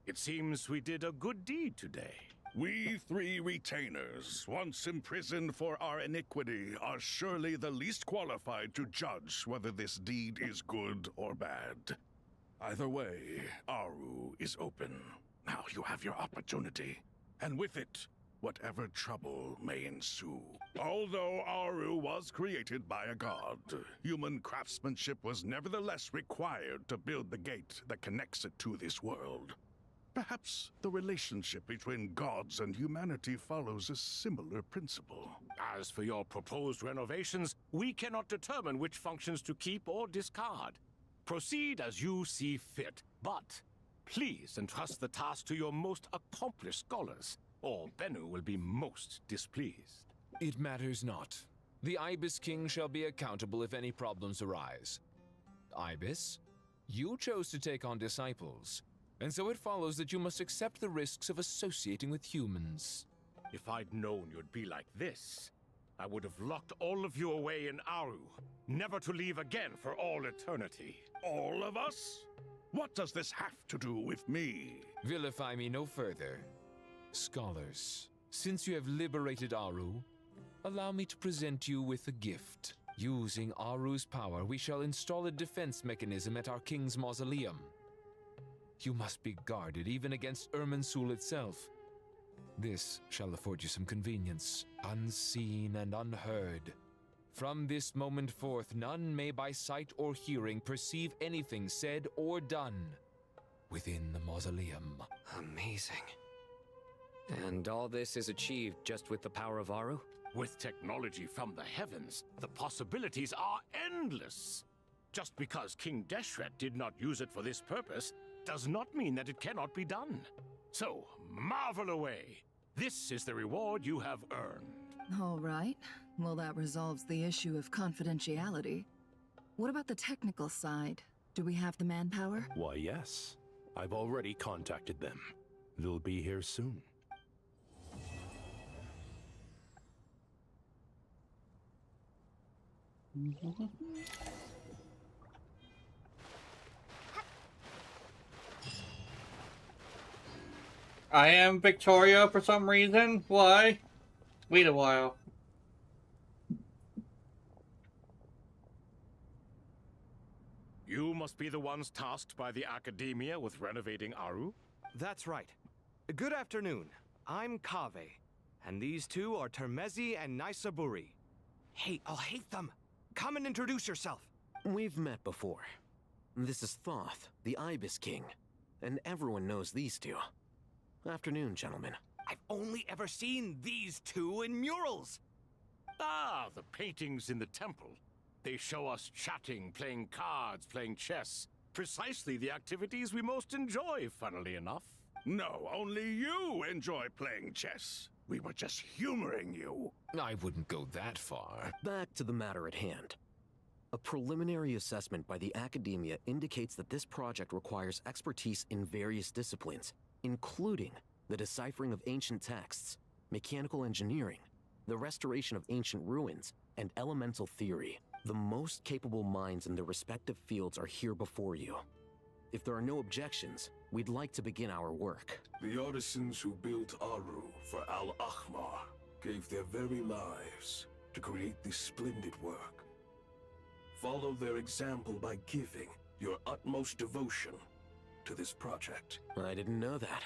It seems we did a good deed today. We three retainers, once imprisoned for our iniquity, are surely the least qualified to judge whether this deed is good or bad. Either way, Aru is open. Now you have your opportunity. And with it, whatever trouble may ensue. Although Aru was created by a god, human craftsmanship was nevertheless required to build the gate that connects it to this world. Perhaps the relationship between gods and humanity follows a similar principle. As for your proposed renovations, we cannot determine which functions to keep or discard. Proceed as you see fit, but please entrust the task to your most accomplished scholars, or Bennu will be most displeased. It matters not. The Ibis King shall be accountable if any problems arise. Ibis, you chose to take on disciples, and so it follows that you must accept the risks of associating with humans. If I'd known you'd be like this, I would have locked all of you away in Aru, never to leave again for all eternity. All of us? What does this have to do with me? Vilify me no further. Scholars, since you have liberated Aru, allow me to present you with a gift. Using Aru's power, we shall install a defense mechanism at our king's mausoleum. You must be guarded even against Irminsul itself. This shall afford you some convenience, unseen and unheard. From this moment forth, none may by sight or hearing perceive anything said or done within the mausoleum. Amazing. And all this is achieved just with the power of Aru? With technology from the heavens, the possibilities are endless. Just because King Deshret did not use it for this purpose does not mean that it cannot be done. So, marvel away. This is the reward you have earned. All right. Well, that resolves the issue of confidentiality. What about the technical side? Do we have the manpower? Why, yes. I've already contacted them. They'll be here soon. I am Victoria for some reason. Why? Wait a while. You must be the ones tasked by the Academia with renovating Aru? That's right. Good afternoon. I'm Kaveh, and these two are Termezi and Naisaburi. Hey, I'll hate them. Come and introduce yourself. We've met before. This is Thoth, the Ibis King, and everyone knows these two. Afternoon, gentlemen. I've only ever seen these two in murals. Ah, the paintings in the temple. They show us chatting, playing cards, playing chess. Precisely the activities we most enjoy, funnily enough. No, only you enjoy playing chess. We were just humoring you. I wouldn't go that far. Back to the matter at hand. A preliminary assessment by the Academia indicates that this project requires expertise in various disciplines, including the deciphering of ancient texts, mechanical engineering, the restoration of ancient ruins, and elemental theory. The most capable minds in their respective fields are here before you. If there are no objections, we'd like to begin our work. The artisans who built Aru for Al-Ahmar gave their very lives to create this splendid work. Follow their example by giving your utmost devotion to this project. I didn't know that.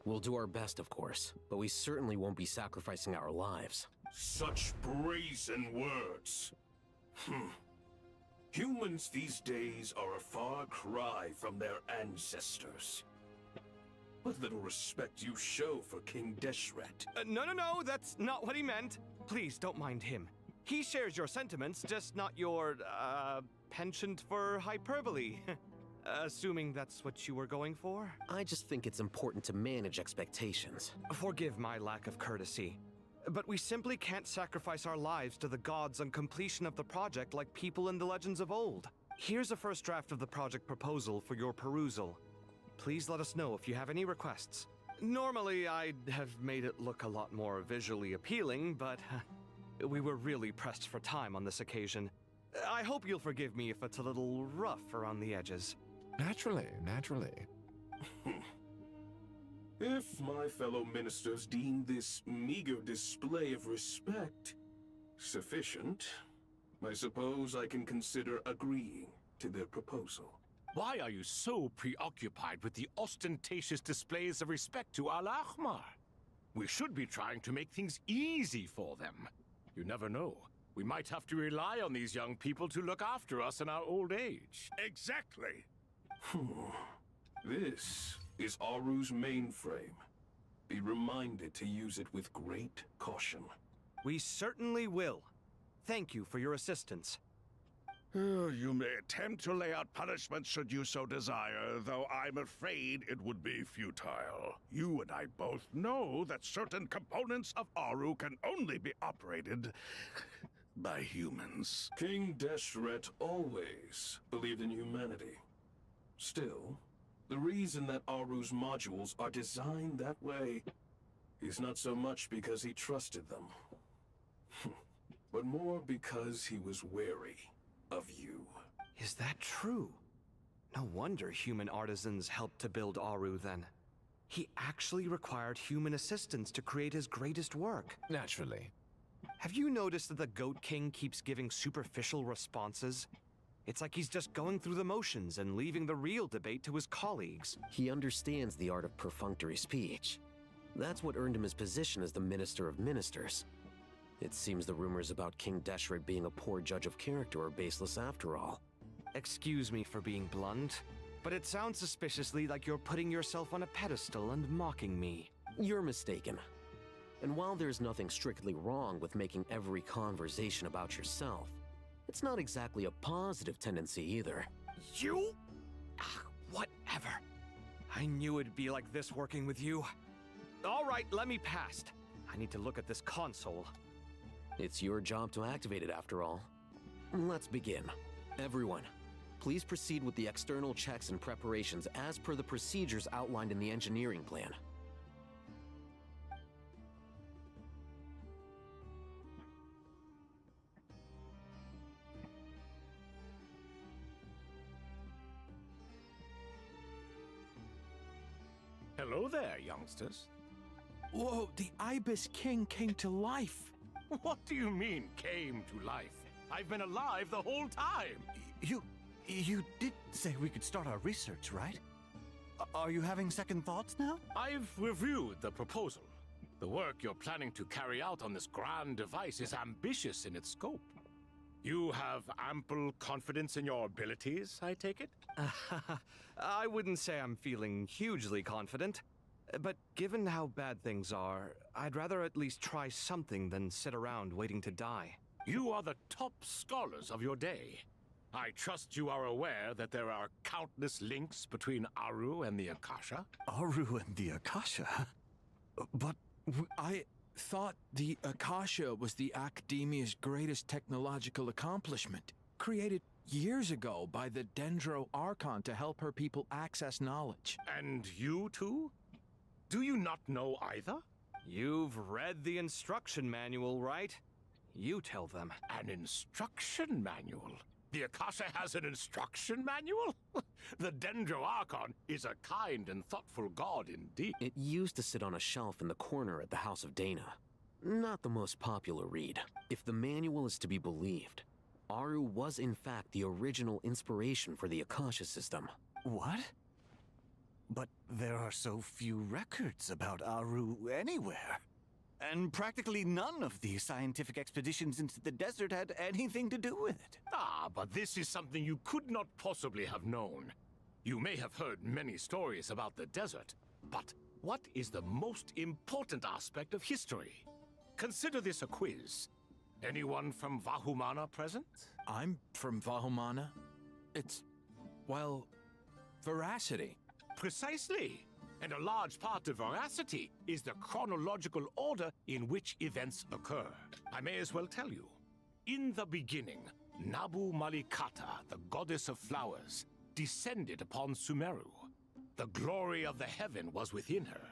We'll do our best, of course, but we certainly won't be sacrificing our lives. Such brazen words. Humans these days are a far cry from their ancestors. What little respect you show for King Deshret. No, that's not what he meant. Please, don't mind him. He shares your sentiments, just not your, penchant for hyperbole. Assuming that's what you were going for? I just think it's important to manage expectations. Forgive my lack of courtesy, but we simply can't sacrifice our lives to the gods on completion of the project like people in the legends of old. Here's a first draft of the project proposal for your perusal. Please let us know if you have any requests. Normally, I'd have made it look a lot more visually appealing, but we were really pressed for time on this occasion. I hope you'll forgive me if it's a little rough around the edges. Naturally. If my fellow ministers deem this meager display of respect sufficient, I suppose I can consider agreeing to their proposal. Why are you so preoccupied with the ostentatious displays of respect to Al-Ahmar? We should be trying to make things easy for them. You never know. We might have to rely on these young people to look after us in our old age. Exactly. This is Aru's mainframe. Be reminded to use it with great caution. We certainly will. Thank you for your assistance. You may attempt to lay out punishment should you so desire, though I'm afraid it would be futile. You and I both know that certain components of Aru can only be operated by humans. King Deshret always believed in humanity. Still, the reason that Aru's modules are designed that way is not so much because he trusted them, but more because he was wary of you. Is that true? No wonder human artisans helped to build Aru then. He actually required human assistance to create his greatest work. Naturally. Have you noticed that the Goat King keeps giving superficial responses? It's like he's just going through the motions and leaving the real debate to his colleagues. He understands the art of perfunctory speech. That's what earned him his position as the Minister of Ministers. It seems the rumors about King Deshret being a poor judge of character are baseless after all. Excuse me for being blunt, but it sounds suspiciously like you're putting yourself on a pedestal and mocking me. You're mistaken. And while there's nothing strictly wrong with making every conversation about yourself, it's not exactly a positive tendency either. You? Whatever. I knew it'd be like this working with you. All right, let me past. I need to look at this console. It's your job to activate it after all. Let's begin. Everyone, please proceed with the external checks and preparations as per the procedures outlined in the engineering plan. Hello there, youngsters. Whoa, the Ibis King came to life. What do you mean, came to life? I've been alive the whole time. You did say we could start our research, right? Are you having second thoughts now? I've reviewed the proposal. The work you're planning to carry out on this grand device is ambitious in its scope. You have ample confidence in your abilities, I take it? I wouldn't say I'm feeling hugely confident. But given how bad things are, I'd rather at least try something than sit around waiting to die. You are the top scholars of your day. I trust you are aware that there are countless links between Aru and the Akasha. Aru and the Akasha? But I thought the Akasha was the Academia's greatest technological accomplishment, created years ago by the Dendro Archon to help her people access knowledge. And you too? Do you not know either? You've read the instruction manual, right? You tell them. An instruction manual? The Akasha has an instruction manual? The Dendro Archon is a kind and thoughtful god indeed. It used to sit on a shelf in the corner at the House of Dana. Not the most popular read. If the manual is to be believed, Aru was in fact the original inspiration for the Akasha system. What? But there are so few records about Aru anywhere. And practically none of the scientific expeditions into the desert had anything to do with it. Ah, but this is something you could not possibly have known. You may have heard many stories about the desert, but what is the most important aspect of history? Consider this a quiz. Anyone from Vahumana present? I'm from Vahumana. It's, well, veracity. Precisely. And a large part of veracity is the chronological order in which events occur. I may as well tell you. In the beginning, Nabu Malikata, the goddess of flowers, descended upon Sumeru. The glory of the heaven was within her.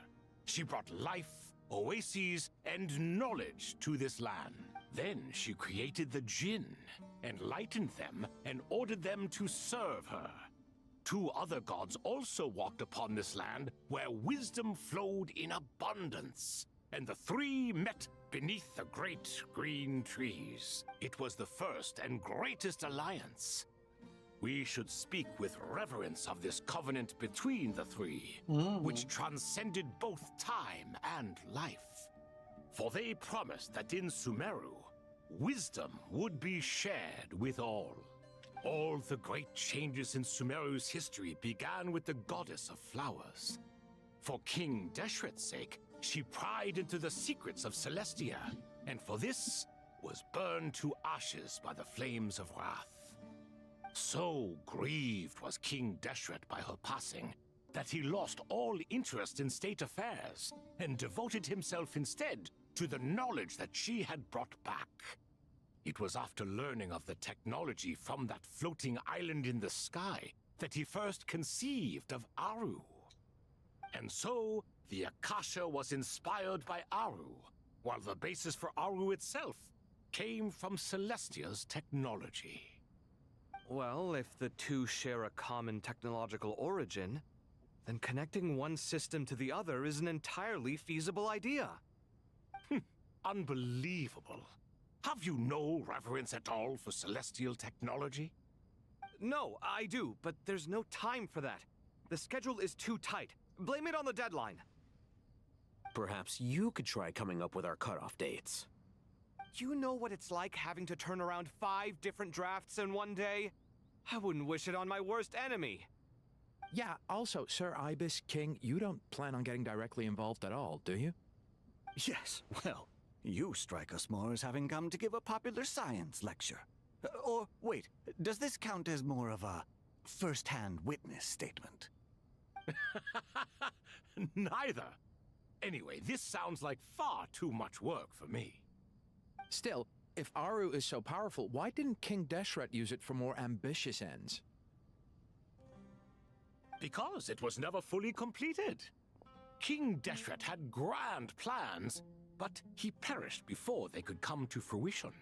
She brought life, oases, and knowledge to this land. Then she created the Jinn, enlightened them, and ordered them to serve her. Two other gods also walked upon this land where wisdom flowed in abundance, and the three met beneath the great green trees. It was the first and greatest alliance. We should speak with reverence of this covenant between the three, which transcended both time and life. For they promised that in Sumeru, wisdom would be shared with all. All the great changes in Sumeru's history began with the goddess of flowers. For King Deshret's sake, she pried into the secrets of Celestia, and for this was burned to ashes by the flames of wrath. So grieved was King Deshret by her passing that he lost all interest in state affairs and devoted himself instead to the knowledge that she had brought back. It was after learning of the technology from that floating island in the sky that he first conceived of Aru. And so, the Akasha was inspired by Aru, while the basis for Aru itself came from Celestia's technology. Well, if the two share a common technological origin, then connecting one system to the other is an entirely feasible idea. Unbelievable. Have you no reverence at all for celestial technology? No, I do, but there's no time for that. The schedule is too tight. Blame it on the deadline. Perhaps you could try coming up with our cutoff dates. You know what it's like having to turn around 5 different drafts in one day? I wouldn't wish it on my worst enemy. Yeah, also, Sir Ibis King, you don't plan on getting directly involved at all, do you? Yes, well, you strike us more as having come to give a popular science lecture. Or, wait, does this count as more of a first-hand witness statement? Neither. Anyway, this sounds like far too much work for me. Still, if Aru is so powerful, why didn't King Deshret use it for more ambitious ends? Because it was never fully completed. King Deshret had grand plans, but he perished before they could come to fruition.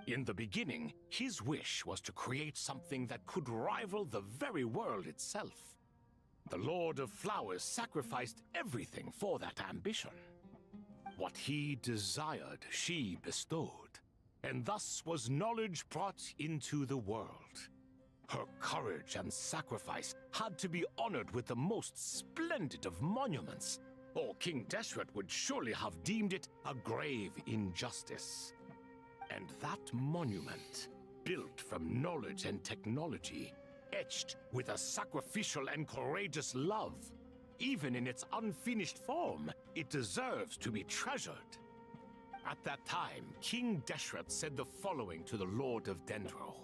In the beginning, his wish was to create something that could rival the very world itself. The Lord of Flowers sacrificed everything for that ambition. What he desired, she bestowed, and thus was knowledge brought into the world. Her courage and sacrifice had to be honored with the most splendid of monuments, or King Deshret would surely have deemed it a grave injustice. And that monument, built from knowledge and technology, etched with a sacrificial and courageous love, even in its unfinished form, it deserves to be treasured. At that time, King Deshret said the following to the Lord of Dendro.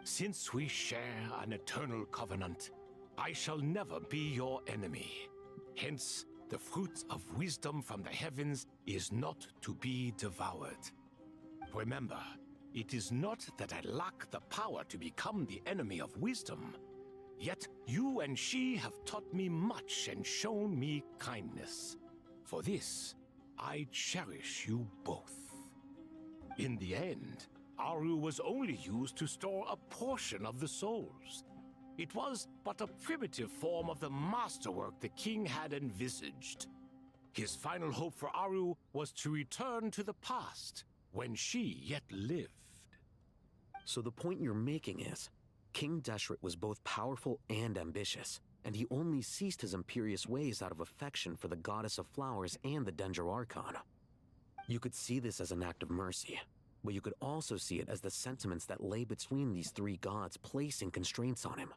Since we share an eternal covenant, I shall never be your enemy. Hence, the fruit of wisdom from the heavens is not to be devoured. Remember, it is not that I lack the power to become the enemy of wisdom. Yet you and she have taught me much and shown me kindness. For this, I cherish you both. In the end, Aru was only used to store a portion of the souls. It was but a primitive form of the masterwork the king had envisaged. His final hope for Aru was to return to the past, when she yet lived. So the point you're making is, King Deshret was both powerful and ambitious, and he only ceased his imperious ways out of affection for the Goddess of Flowers and the Dendro Archon. You could see this as an act of mercy, but you could also see it as the sentiments that lay between these three gods placing constraints on him.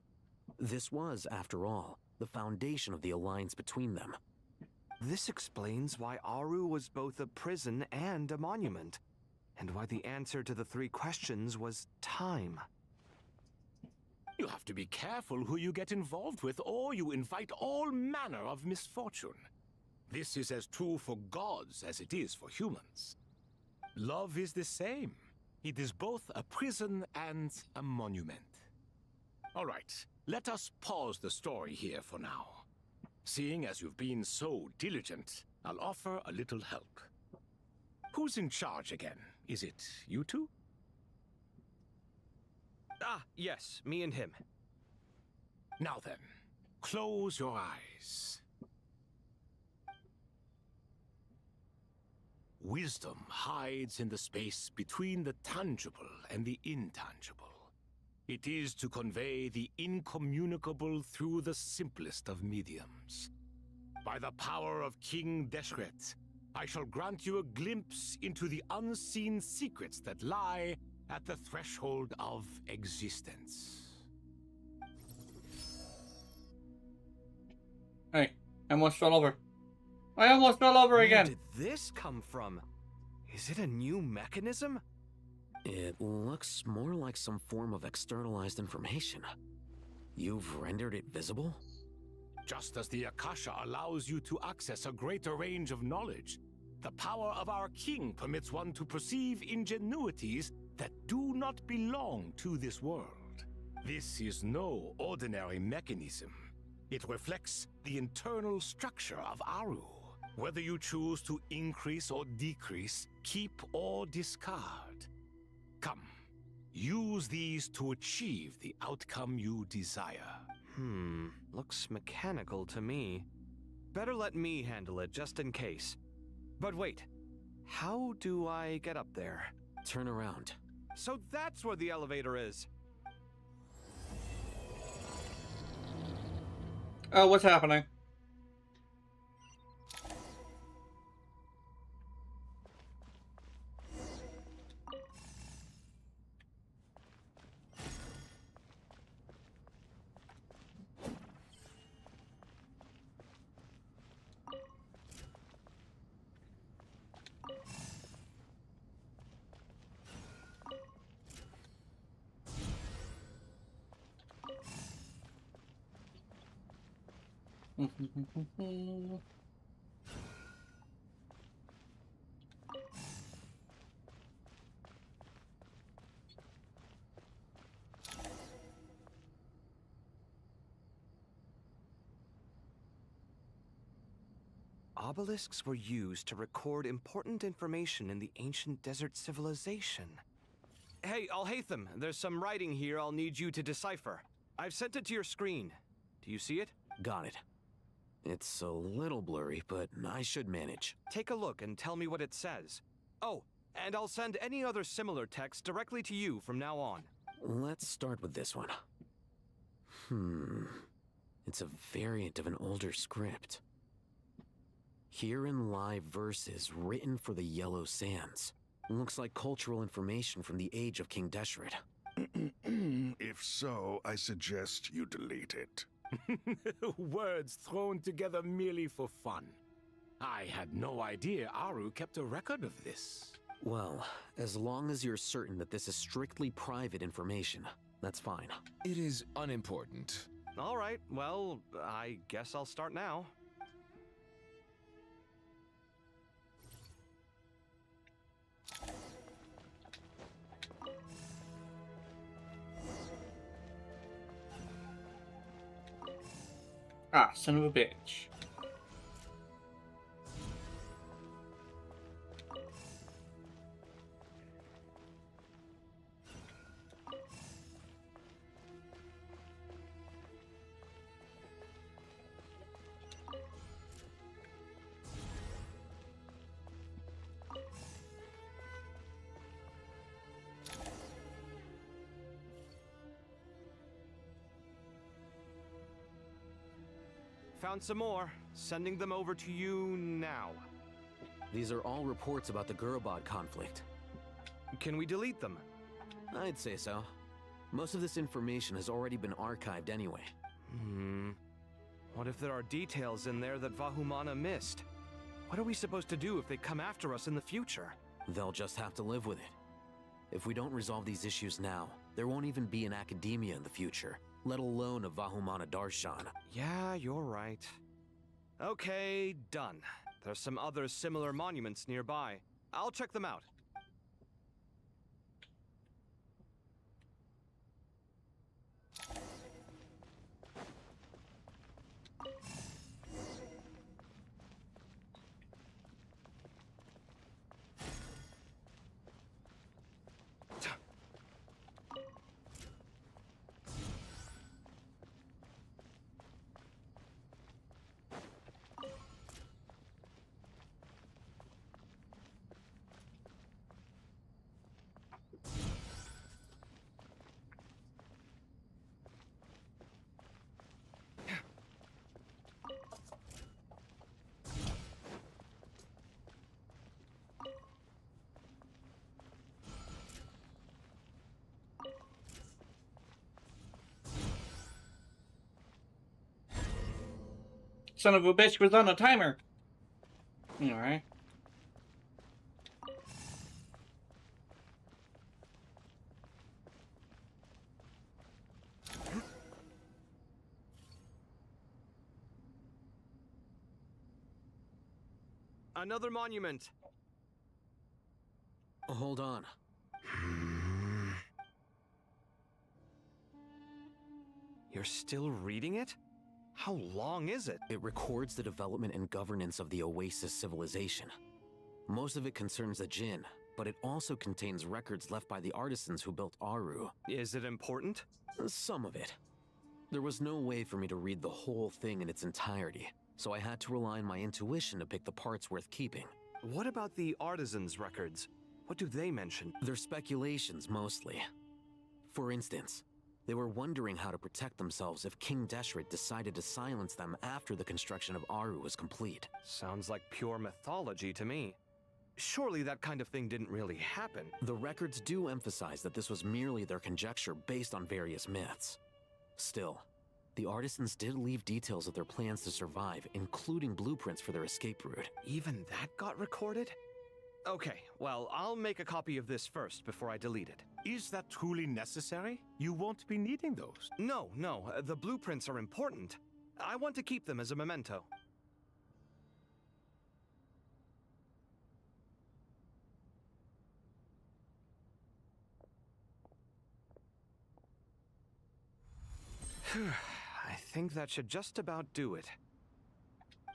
This was, after all, the foundation of the alliance between them. This explains why Aru was both a prison and a monument, and why the answer to the three questions was time. You have to be careful who you get involved with, or you invite all manner of misfortune. This is as true for gods as it is for humans. Love is the same. It is both a prison and a monument. All right, let us pause the story here for now. Seeing as you've been so diligent, I'll offer a little help. Who's in charge again? Is it you two? Ah, yes, me and him. Now then, close your eyes. Wisdom hides in the space between the tangible and the intangible. It is to convey the incommunicable through the simplest of mediums. By the power of King Deshret, I shall grant you a glimpse into the unseen secrets that lie at the threshold of existence. Hey, I almost fell over. I almost fell over again! Where did this come from? Is it a new mechanism? It looks more like some form of externalized information. You've rendered it visible? Just as the Akasha allows you to access a greater range of knowledge, the power of our king permits one to perceive ingenuities that do not belong to this world. This is no ordinary mechanism. It reflects the internal structure of Aru. Whether you choose to increase or decrease, keep or discard. Come, use these to achieve the outcome you desire. Looks mechanical to me. Better let me handle it, just in case. But wait, how do I get up there? Turn around. So that's where the elevator is! Oh, what's happening? Obelisks were used to record important information in the ancient desert civilization. Hey, Alhaitham, there's some writing here I'll need you to decipher. I've sent it to your screen. Do you see it? Got it. It's a little blurry, but I should manage. Take a look and tell me what it says. Oh, and I'll send any other similar text directly to you from now on. Let's start with this one. It's a variant of an older script. Herein lie verses written for the Yellow Sands. Looks like cultural information from the age of King Deshret. If so, I suggest you delete it. Words thrown together merely for fun. I had no idea Aru kept a record of this. Well, as long as you're certain that this is strictly private information, that's fine. It is unimportant. All right, well, I guess I'll start now. Ah, son of a bitch. Found some more. Sending them over to you now. These are all reports about the Gurabad conflict. Can we delete them? I'd say so. Most of this information has already been archived anyway. What if there are details in there that Vahumana missed? What are we supposed to do if they come after us in the future? They'll just have to live with it. If we don't resolve these issues now, there won't even be an academia in the future, let alone a Vahumana Darshan. Yeah, you're right. Okay, done. There's some other similar monuments nearby. I'll check them out. Son of a bitch was on a timer. Alright. Another monument. Hold on. You're still reading it? How long is it? It records the development and governance of the Oasis civilization. Most of it concerns the Jinn, but it also contains records left by the artisans who built Aru. Is it important? Some of it. There was no way for me to read the whole thing in its entirety, so I had to rely on my intuition to pick the parts worth keeping. What about the artisans' records? What do they mention? They're speculations, mostly. For instance, they were wondering how to protect themselves if King Deshret decided to silence them after the construction of Aru was complete. Sounds like pure mythology to me. Surely that kind of thing didn't really happen. The records do emphasize that this was merely their conjecture based on various myths. Still, the artisans did leave details of their plans to survive, including blueprints for their escape route. Even that got recorded? Okay, well, I'll make a copy of this first before I delete it. Is that truly necessary? You won't be needing those. No, the blueprints are important. I want to keep them as a memento. I think that should just about do it.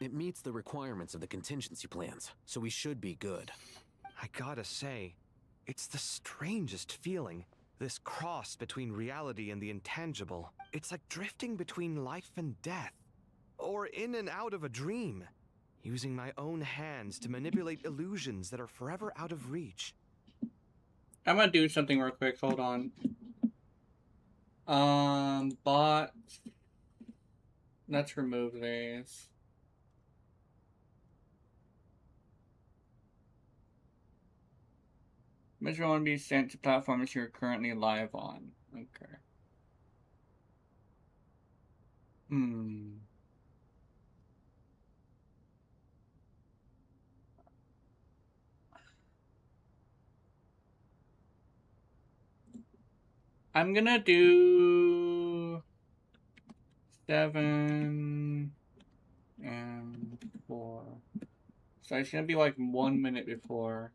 It meets the requirements of the contingency plans, so we should be good. I gotta say, it's the strangest feeling. This cross between reality and the intangible. It's like drifting between life and death. Or in and out of a dream. Using my own hands to manipulate illusions that are forever out of reach. I'm gonna do something real quick, hold on. Bot. Let's remove these. Message will be sent to platforms you're currently live on. Okay. I'm gonna do 7 and 4. So it's gonna be like 1 minute before.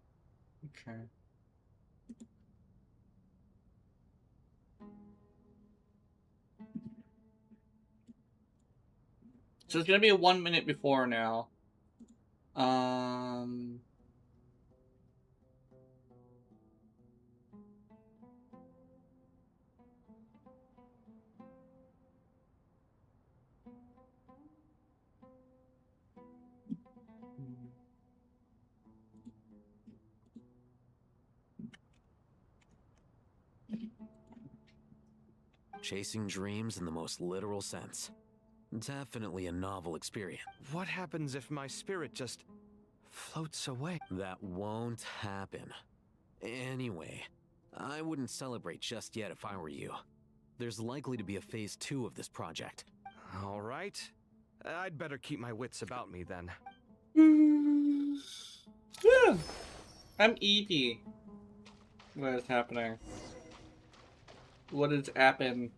Okay. So it's gonna be 1 minute before now. Chasing dreams in the most literal sense. Definitely a novel experience. What happens if my spirit just floats away? That won't happen. Anyway, I wouldn't celebrate just yet if I were you. There's likely to be a phase 2 of this project. All right. I'd better keep my wits about me then. I'm Evie. What is happening? What is happening?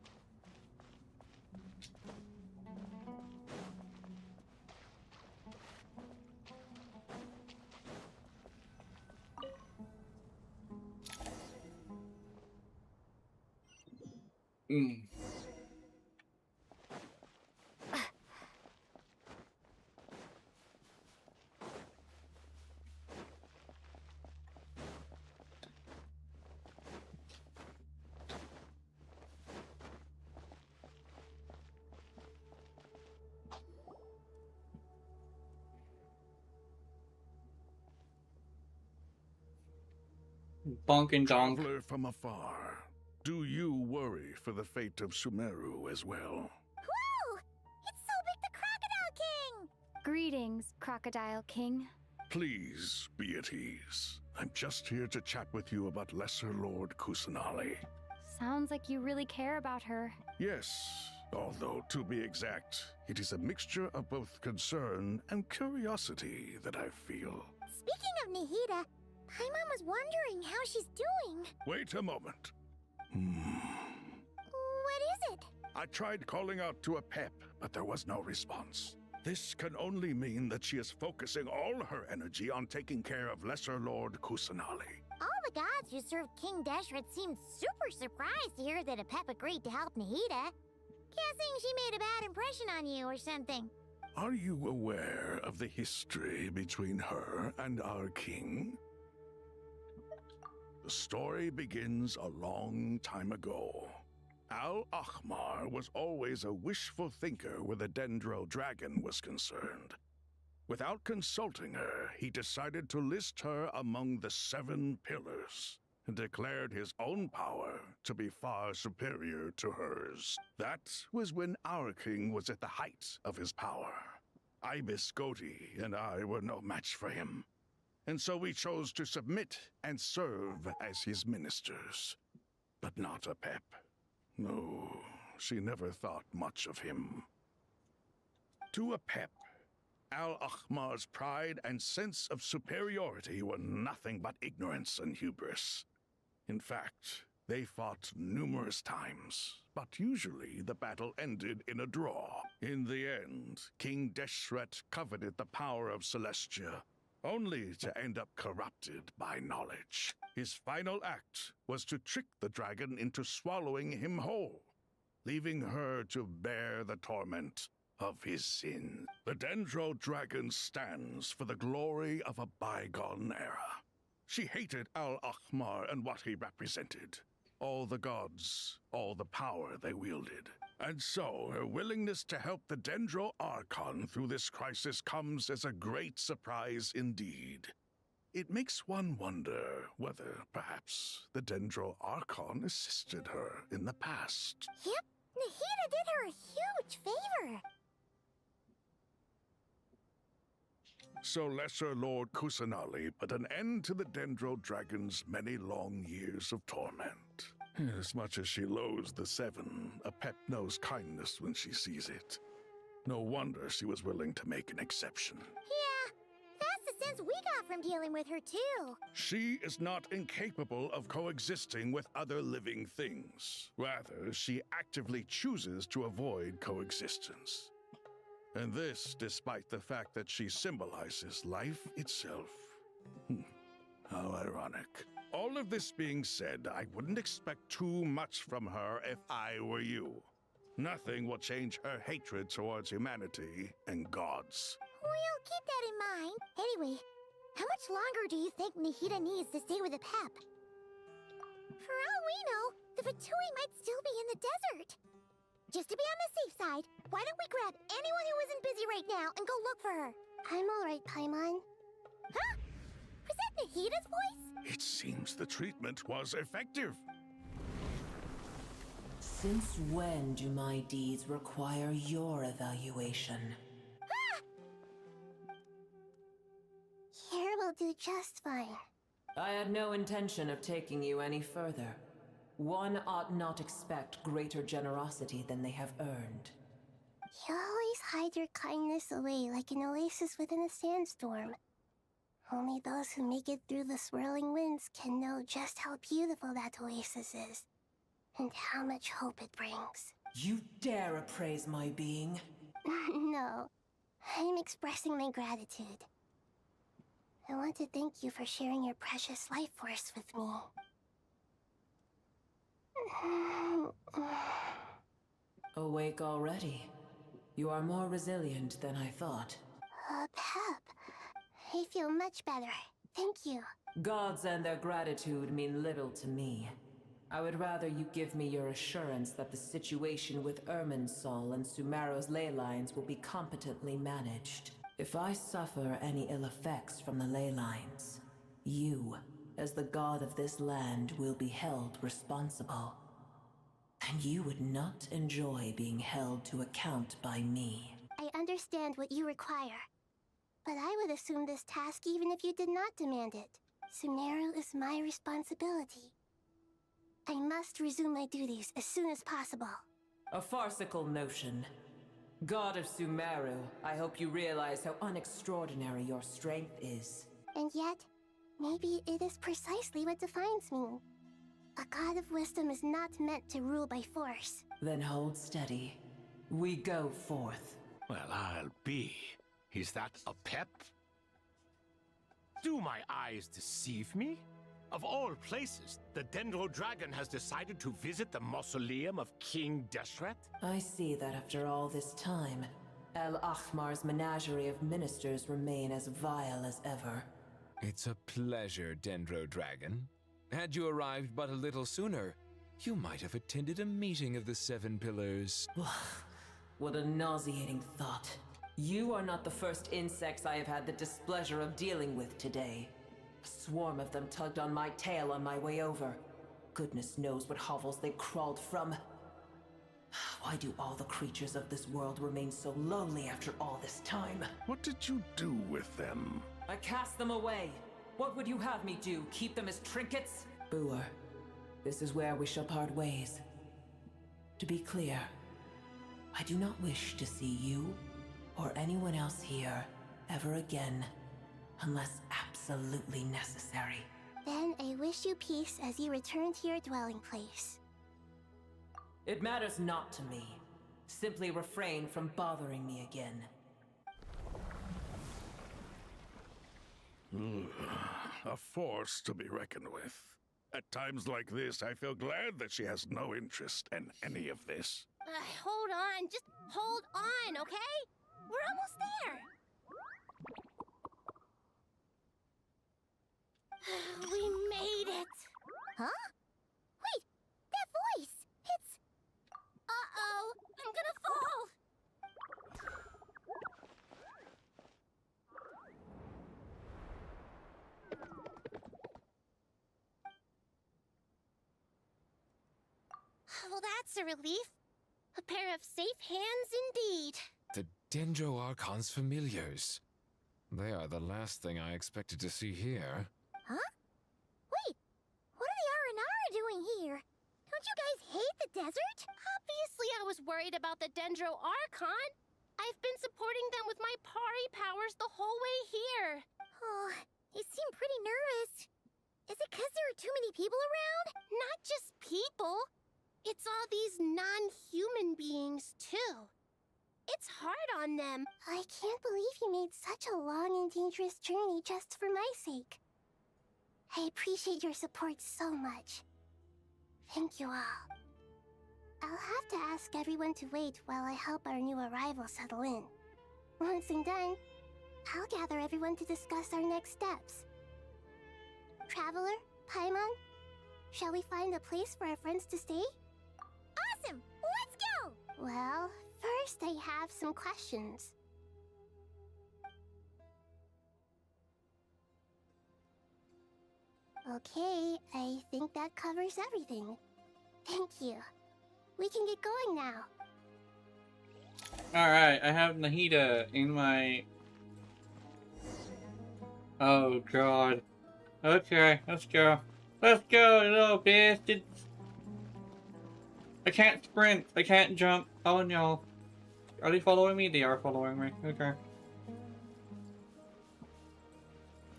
Bonk and donk. Traveler from afar, do you worry for the fate of Sumeru as well? Whoa! It's so big the Crocodile King! Greetings, Crocodile King. Please be at ease. I'm just here to chat with you about Lesser Lord Kusanali. Sounds like you really care about her. Yes, although to be exact, it is a mixture of both concern and curiosity that I feel. Speaking of Nahida, Paimon was wondering how she's doing. Wait a moment. What is it? I tried calling out to a pep, but there was no response. This can only mean that she is focusing all her energy on taking care of Lesser Lord Kusanali. All the gods who served King Deshret seemed super surprised to hear that a pep agreed to help Nahida. Guessing she made a bad impression on you or something. Are you aware of the history between her and our king? The story begins a long time ago. Al-Ahmar was always a wishful thinker where the Dendro dragon was concerned. Without consulting her, he decided to list her among the 7 pillars and declared his own power to be far superior to hers. That was when our king was at the height of his power. Ibis Goti and I were no match for him. And so we chose to submit and serve as his ministers. But not a pep. No, she never thought much of him. To a pep, Al-Ahmar's pride and sense of superiority were nothing but ignorance and hubris. In fact, they fought numerous times, but usually the battle ended in a draw. In the end, King Deshret coveted the power of Celestia, only to end up corrupted by knowledge. His final act was to trick the dragon into swallowing him whole, leaving her to bear the torment of his sin. The Dendro Dragon stands for the glory of a bygone era. She hated Al-Ahmar and what he represented. All the gods, all the power they wielded. And so, her willingness to help the Dendro Archon through this crisis comes as a great surprise indeed. It makes one wonder whether, perhaps, the Dendro Archon assisted her in the past. Yep, Nahida did her a huge favor. So Lesser Lord Kusanali put an end to the Dendro Dragon's many long years of torment. As much as she loathes the Seven, a pet knows kindness when she sees it. No wonder she was willing to make an exception. Yeah, that's the sense we got from dealing with her too. She is not incapable of coexisting with other living things. Rather, she actively chooses to avoid coexistence. And this despite the fact that she symbolizes life itself. How ironic. All of this being said, I wouldn't expect too much from her if I were you. Nothing will change her hatred towards humanity and gods. We'll keep that in mind. Anyway, how much longer do you think Nahida needs to stay with the Pep? For all we know, the Fatui might still be in the desert. Just to be on the safe side, why don't we grab anyone who isn't busy right now and go look for her? I'm alright, Paimon. Huh? Was that Nahida's voice? It seems the treatment was effective. Since when do my deeds require your evaluation? Here will do just fine. I had no intention of taking you any further. One ought not expect greater generosity than they have earned. You always hide your kindness away like an oasis within a sandstorm. Only those who make it through the swirling winds can know just how beautiful that oasis is, and how much hope it brings. You dare appraise my being? No, I'm expressing my gratitude. I want to thank you for sharing your precious life force with me. Awake already. You are more resilient than I thought. Pep, I feel much better. Thank you. Gods and their gratitude mean little to me. I would rather you give me your assurance that the situation with Irminsul and Sumeru's ley lines will be competently managed. If I suffer any ill effects from the ley lines, you, as the god of this land, will be held responsible. And you would not enjoy being held to account by me. I understand what you require, but I would assume this task even if you did not demand it. Sumeru is my responsibility. I must resume my duties as soon as possible. A farcical notion. God of Sumeru, I hope you realize how unextraordinary your strength is. And yet, maybe it is precisely what defines me. A god of wisdom is not meant to rule by force. Then hold steady. We go forth. Well, I'll be. Is that a pep? Do my eyes deceive me? Of all places, the Dendro Dragon has decided to visit the mausoleum of King Deshret? I see that after all this time, Al-Ahmar's menagerie of ministers remain as vile as ever. It's a pleasure, Dendro Dragon. Had you arrived but a little sooner, you might have attended a meeting of the Seven Pillars. What a nauseating thought. You are not the first insects I have had the displeasure of dealing with today. A swarm of them tugged on my tail on my way over. Goodness knows what hovels they crawled from. Why do all the creatures of this world remain so lonely after all this time? What did you do with them? I cast them away. What would you have me do? Keep them as trinkets? Boer, this is where we shall part ways. To be clear, I do not wish to see you or anyone else here ever again, unless absolutely necessary. Then I wish you peace as you return to your dwelling place. It matters not to me. Simply refrain from bothering me again. A force to be reckoned with. At times like this, I feel glad that she has no interest in any of this. Hold on, just hold on, okay? We're almost there. We made it. Huh? Wait, that voice. It's... Uh-oh, I'm gonna fall. Well, that's a relief. A pair of safe hands indeed. The Dendro Archon's familiars. They are the last thing I expected to see here. Huh? Wait, what are the R&R doing here? Don't you guys hate the desert? Obviously I was worried about the Dendro Archon. I've been supporting them with my Pari powers the whole way here. Oh, you seem pretty nervous. Is it because there are too many people around? Not just people. It's all these non-human beings, too. It's hard on them. I can't believe you made such a long and dangerous journey just for my sake. I appreciate your support so much. Thank you all. I'll have to ask everyone to wait while I help our new arrival settle in. Once I'm done, I'll gather everyone to discuss our next steps. Traveler, Paimon, shall we find a place for our friends to stay? Awesome! Let's go! Well, first I have some questions. Okay, I think that covers everything. Thank you. We can get going now. Alright, I have Nahida in my... Oh god. Okay, let's go. Let's go, you little bastards. I can't sprint. I can't jump. Oh no. Are they following me? They are following me. Okay.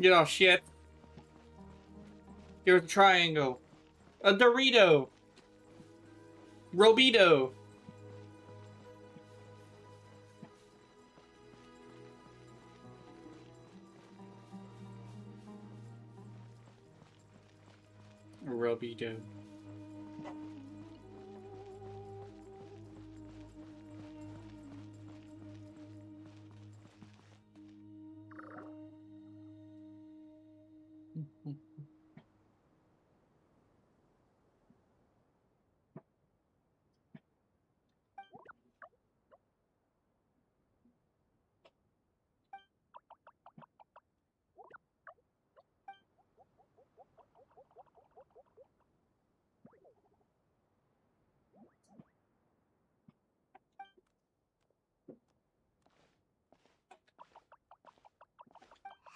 Get off shit. Here's a triangle. A Dorito. Robito. Robito.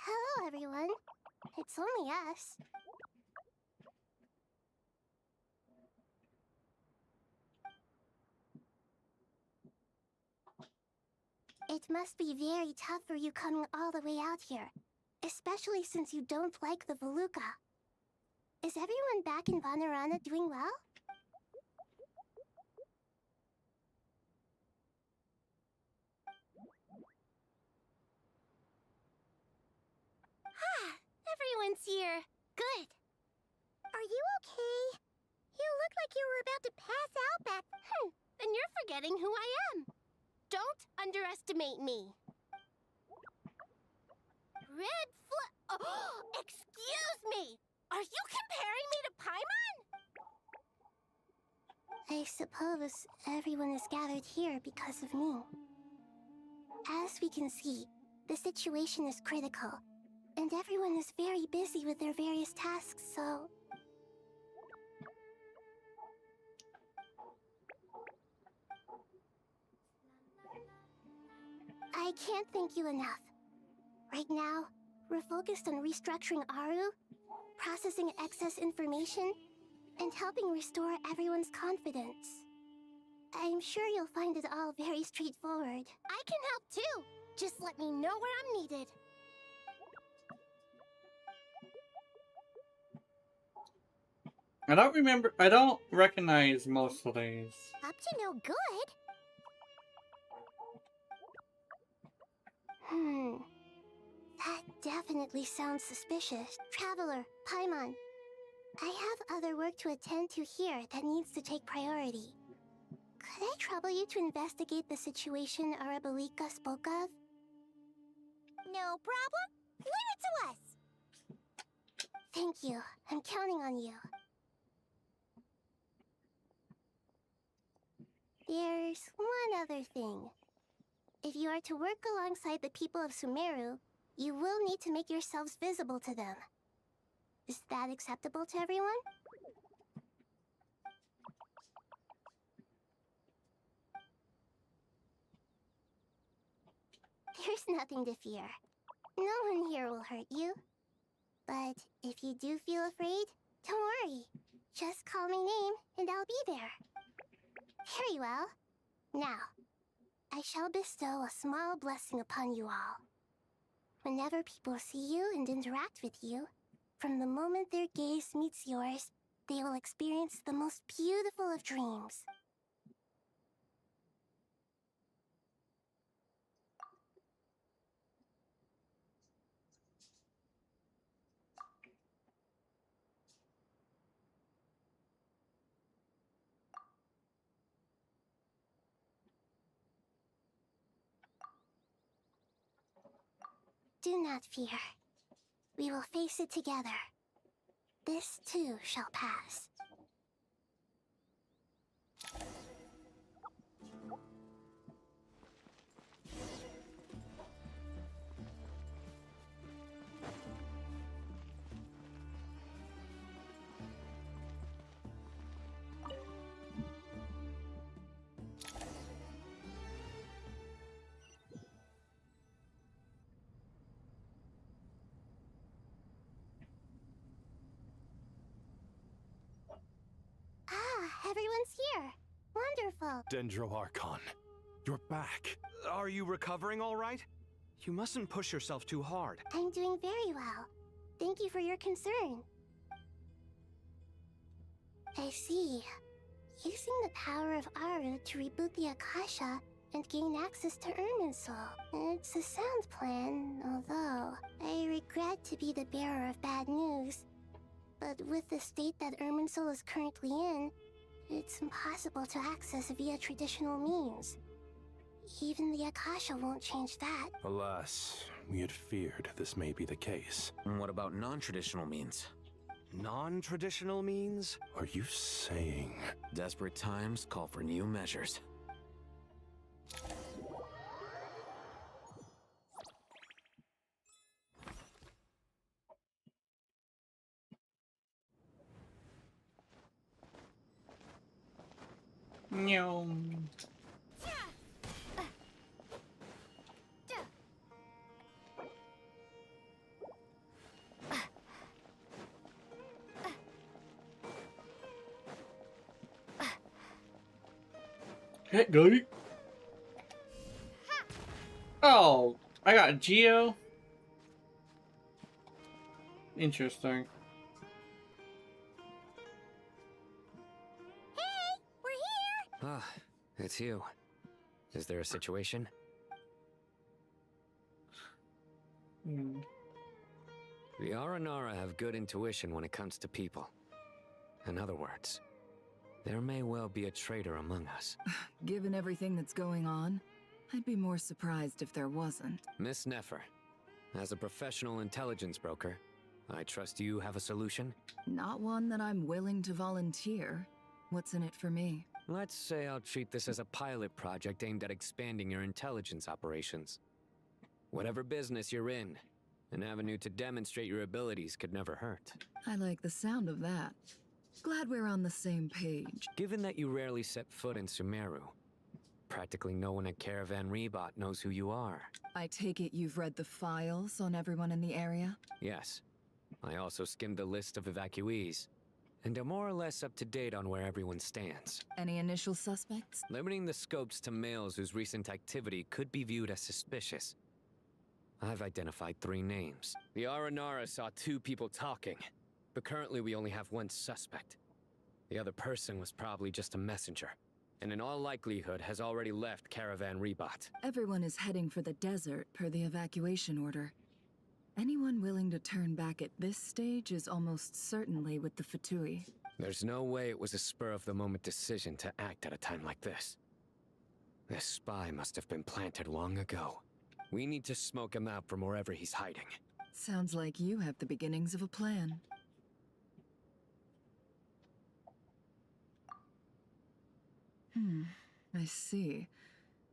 Hello, everyone. It's only us. It must be very tough for you coming all the way out here, especially since you don't like the Voluka. Is everyone back in Vanarana doing well? Ah, everyone's here. Good. Are you okay? You look like you were about to pass out back... Then you're forgetting who I am. Don't underestimate me. Oh, excuse me! Are you comparing me to Paimon? I suppose everyone is gathered here because of me. As we can see, the situation is critical, and everyone is very busy with their various tasks, so... I can't thank you enough. Right now, we're focused on restructuring Aru, processing excess information, and helping restore everyone's confidence. I'm sure you'll find it all very straightforward. I can help too! Just let me know where I'm needed. I don't remember. I don't recognize most of these. Up to no good? That definitely sounds suspicious. Traveler, Paimon, I have other work to attend to here that needs to take priority. Could I trouble you to investigate the situation Arabalika spoke of? No problem. Leave it to us! Thank you. I'm counting on you. There's one other thing. If you are to work alongside the people of Sumeru, you will need to make yourselves visible to them. Is that acceptable to everyone? There's nothing to fear. No one here will hurt you. But if you do feel afraid, don't worry. Just call my name and I'll be there. Very well. Now, I shall bestow a small blessing upon you all. Whenever people see you and interact with you, from the moment their gaze meets yours, they will experience the most beautiful of dreams. Do not fear. We will face it together. This too shall pass. Everyone's here. Wonderful. Dendro Archon, you're back. Are you recovering all right? You mustn't push yourself too hard. I'm doing very well. Thank you for your concern. I see. Using the power of Aru to reboot the Akasha and gain access to Irminsul. It's a sound plan, although I regret to be the bearer of bad news. But with the state that Irminsul is currently in, it's impossible to access via traditional means. Even the Akasha won't change that. Alas, we had feared this may be the case. And what about non-traditional means? Non-traditional means? Are you saying... Desperate times call for new measures. No. Hey, go. Oh, I got Geo. Interesting. Ah, it's you. Is there a situation? The Aranara have good intuition when it comes to people. In other words, there may well be a traitor among us. Given everything that's going on, I'd be more surprised if there wasn't. Miss Nefer, as a professional intelligence broker, I trust you have a solution? Not one that I'm willing to volunteer. What's in it for me? Let's say I'll treat this as a pilot project aimed at expanding your intelligence operations. Whatever business you're in, an avenue to demonstrate your abilities could never hurt. I like the sound of that. Glad we're on the same page. Given that you rarely set foot in Sumeru, practically no one at Caravan Rebot knows who you are. I take it you've read the files on everyone in the area? Yes. I also skimmed the list of evacuees, and are more or less up to date on where everyone stands. Any initial suspects? Limiting the scopes to males whose recent activity could be viewed as suspicious. I've identified 3 names. The Aranara saw 2 people talking, but currently we only have 1 suspect. The other person was probably just a messenger, and in all likelihood has already left Caravan Rebat. Everyone is heading for the desert per the evacuation order. Anyone willing to turn back at this stage is almost certainly with the Fatui. There's no way it was a spur-of-the-moment decision to act at a time like this. This spy must have been planted long ago. We need to smoke him out from wherever he's hiding. Sounds like you have the beginnings of a plan. I see.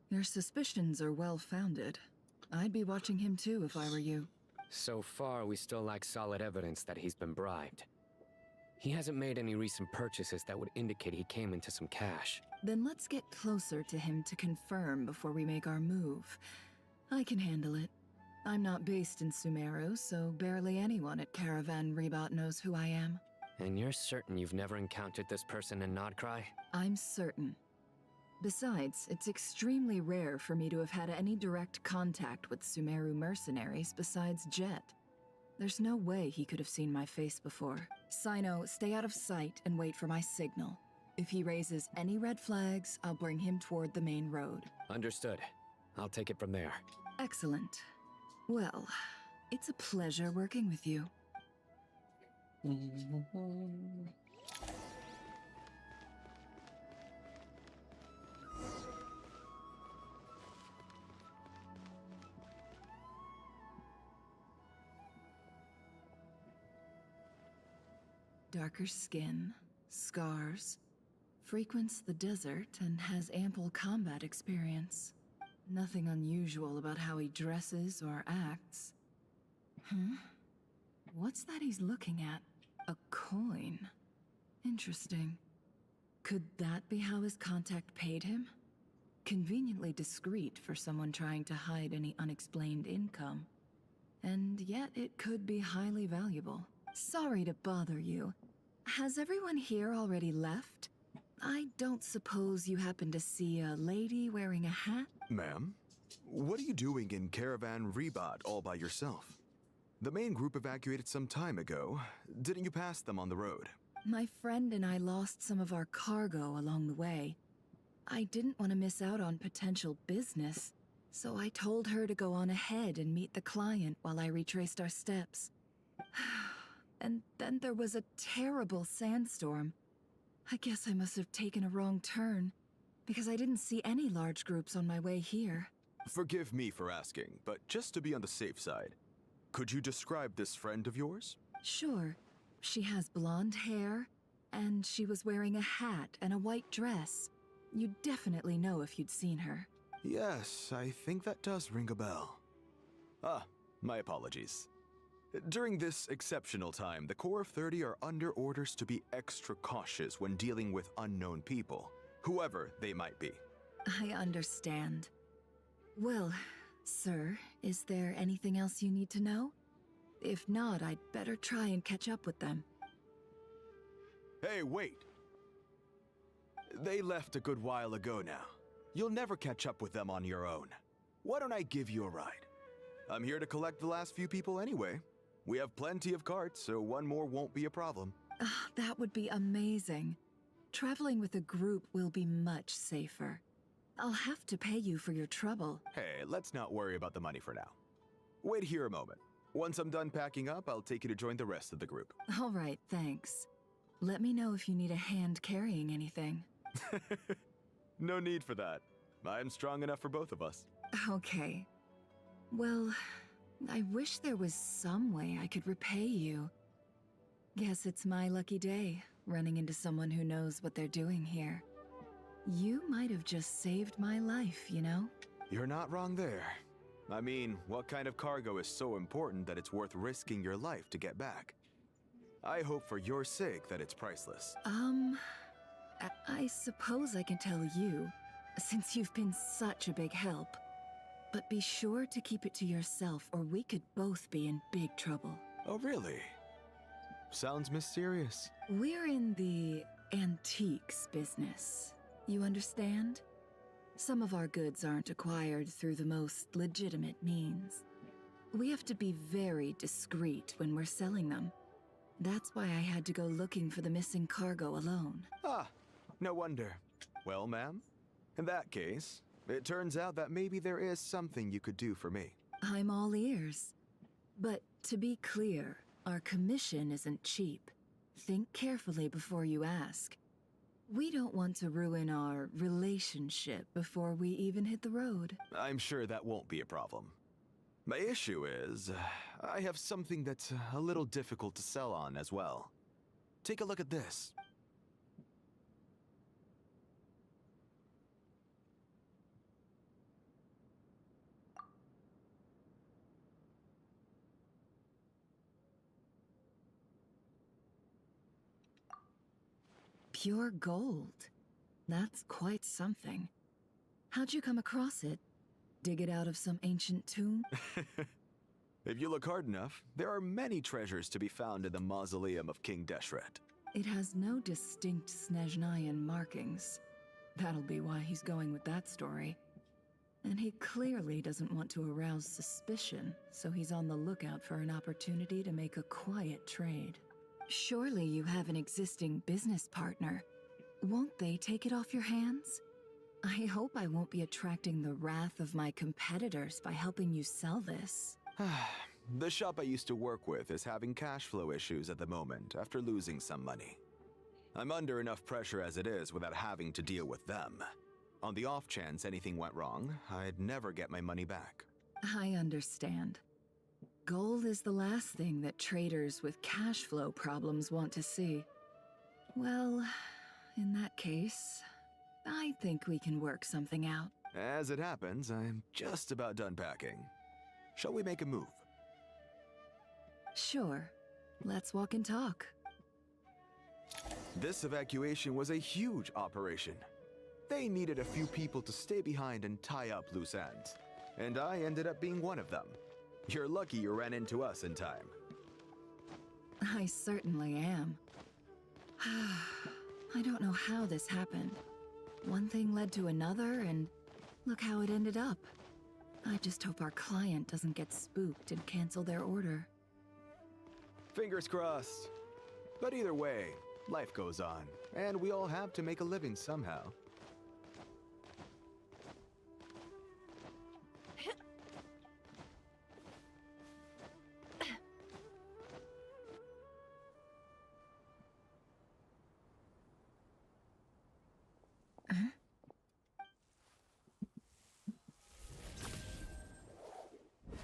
Your suspicions are well-founded. I'd be watching him too if I were you. So far, we still lack solid evidence that he's been bribed. He hasn't made any recent purchases that would indicate he came into some cash. Then let's get closer to him to confirm before we make our move. I can handle it. I'm not based in Sumeru, so barely anyone at Caravan Rebat knows who I am. And you're certain you've never encountered this person in Nodcry? I'm certain. Besides, it's extremely rare for me to have had any direct contact with Sumeru mercenaries besides Jet. There's no way he could have seen my face before. Sino, stay out of sight and wait for my signal. If he raises any red flags, I'll bring him toward the main road. Understood. I'll take it from there. Excellent. Well, it's a pleasure working with you. Darker skin, scars, frequents the desert and has ample combat experience. Nothing unusual about how he dresses or acts. What's that he's looking at? A coin. Interesting. Could that be how his contact paid him? Conveniently discreet for someone trying to hide any unexplained income. And yet it could be highly valuable. Sorry to bother you. Has everyone here already left? I don't suppose you happen to see a lady wearing a hat? Ma'am, what are you doing in Caravan Rebat all by yourself? The main group evacuated some time ago. Didn't you pass them on the road? My friend and I lost some of our cargo along the way. I didn't want to miss out on potential business, so I told her to go on ahead and meet the client while I retraced our steps. And then there was a terrible sandstorm. I guess I must have taken a wrong turn, because I didn't see any large groups on my way here. Forgive me for asking, but just to be on the safe side, could you describe this friend of yours? Sure. She has blonde hair, and she was wearing a hat and a white dress. You'd definitely know if you'd seen her. Yes, I think that does ring a bell. Ah, my apologies. During this exceptional time, the Corps of 30 are under orders to be extra cautious when dealing with unknown people, whoever they might be. I understand. Well, sir, is there anything else you need to know? If not, I'd better try and catch up with them. Hey, wait! They left a good while ago now. You'll never catch up with them on your own. Why don't I give you a ride? I'm here to collect the last few people anyway. We have plenty of carts, so one more won't be a problem. That would be amazing. Traveling with a group will be much safer. I'll have to pay you for your trouble. Hey, let's not worry about the money for now. Wait here a moment. Once I'm done packing up, I'll take you to join the rest of the group. All right, thanks. Let me know if you need a hand carrying anything. No need for that. I'm strong enough for both of us. Okay. Well, I wish there was some way I could repay you. Guess it's my lucky day, running into someone who knows what they're doing here. You might have just saved my life, you know? You're not wrong there. I mean, what kind of cargo is so important that it's worth risking your life to get back? I hope for your sake that it's priceless. I suppose I can tell you, since you've been such a big help. But be sure to keep it to yourself, or we could both be in big trouble. Oh, really? Sounds mysterious. We're in the antiques business. You understand? Some of our goods aren't acquired through the most legitimate means. We have to be very discreet when we're selling them. That's why I had to go looking for the missing cargo alone. Ah, no wonder. Well, ma'am, in that case, it turns out that maybe there is something you could do for me. I'm all ears. But to be clear, our commission isn't cheap. Think carefully before you ask. We don't want to ruin our relationship before we even hit the road. I'm sure that won't be a problem. My issue is, I have something that's a little difficult to sell on as well. Take a look at this. Pure gold. That's quite something. How'd you come across it? Dig it out of some ancient tomb? If you look hard enough, there are many treasures to be found in the mausoleum of King Deshret. It has no distinct Snezhnayan markings. That'll be why he's going with that story. And he clearly doesn't want to arouse suspicion, so he's on the lookout for an opportunity to make a quiet trade. Surely you have an existing business partner. Won't they take it off your hands? I hope I won't be attracting the wrath of my competitors by helping you sell this. The shop I used to work with is having cash flow issues at the moment after losing some money. I'm under enough pressure as it is without having to deal with them. On the off chance anything went wrong, I'd never get my money back. I understand. Gold is the last thing that traders with cash flow problems want to see. Well, in that case, I think we can work something out. As it happens, I'm just about done packing. Shall we make a move? Sure. Let's walk and talk. This evacuation was a huge operation. They needed a few people to stay behind and tie up loose ends. And I ended up being one of them. You're lucky you ran into us in time. I certainly am. I don't know how this happened. One thing led to another, and look how it ended up. I just hope our client doesn't get spooked and cancel their order. Fingers crossed. But either way, life goes on, and we all have to make a living somehow.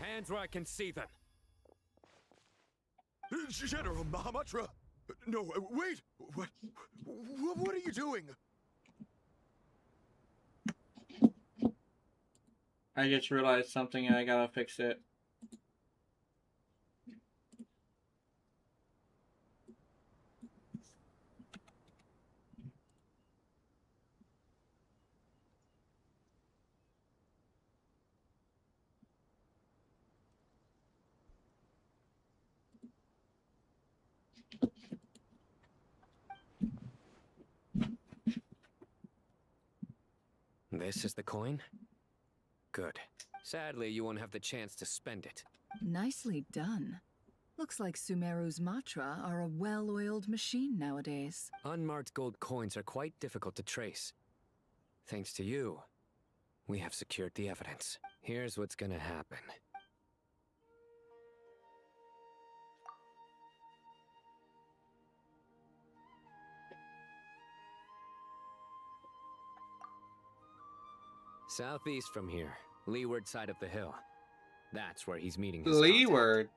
Hands where I can see them. General Mahamatra! No, wait! What are you doing? I just realized something and I gotta fix it. This is the coin? Good. Sadly, you won't have the chance to spend it. Nicely done. Looks like Sumeru's Matra are a well-oiled machine nowadays. Unmarked gold coins are quite difficult to trace. Thanks to you, we have secured the evidence. Here's what's gonna happen. Southeast from here, leeward side of the hill. That's where he's meeting his Leeward?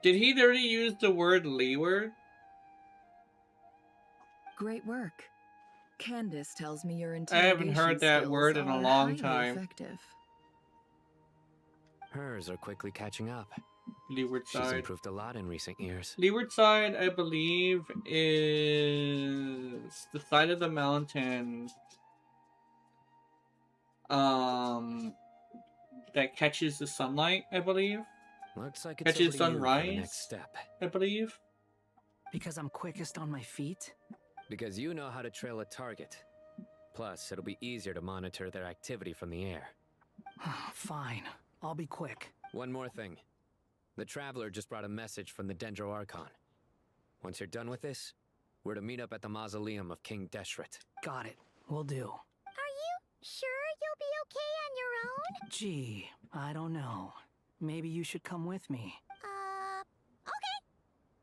Did he already use the word leeward? Great work. Candace tells me your I interrogation haven't heard that skills word in a are long highly time. Effective. Hers are quickly catching up. Leeward She's side. improved a lot in recent years. Leeward side, I believe, is the side of the mountain that catches the sunlight, I believe. Looks like it's Catches over to you for the sunrise, next step. I believe. Because I'm quickest on my feet? Because you know how to trail a target. Plus, it'll be easier to monitor their activity from the air. Fine. I'll be quick. One more thing. The Traveler just brought a message from the Dendro Archon. Once you're done with this, we're to meet up at the mausoleum of King Deshret. Got it. Will do. Are you sure you'll be okay on your own? Gee, I don't know. Maybe you should come with me. Okay.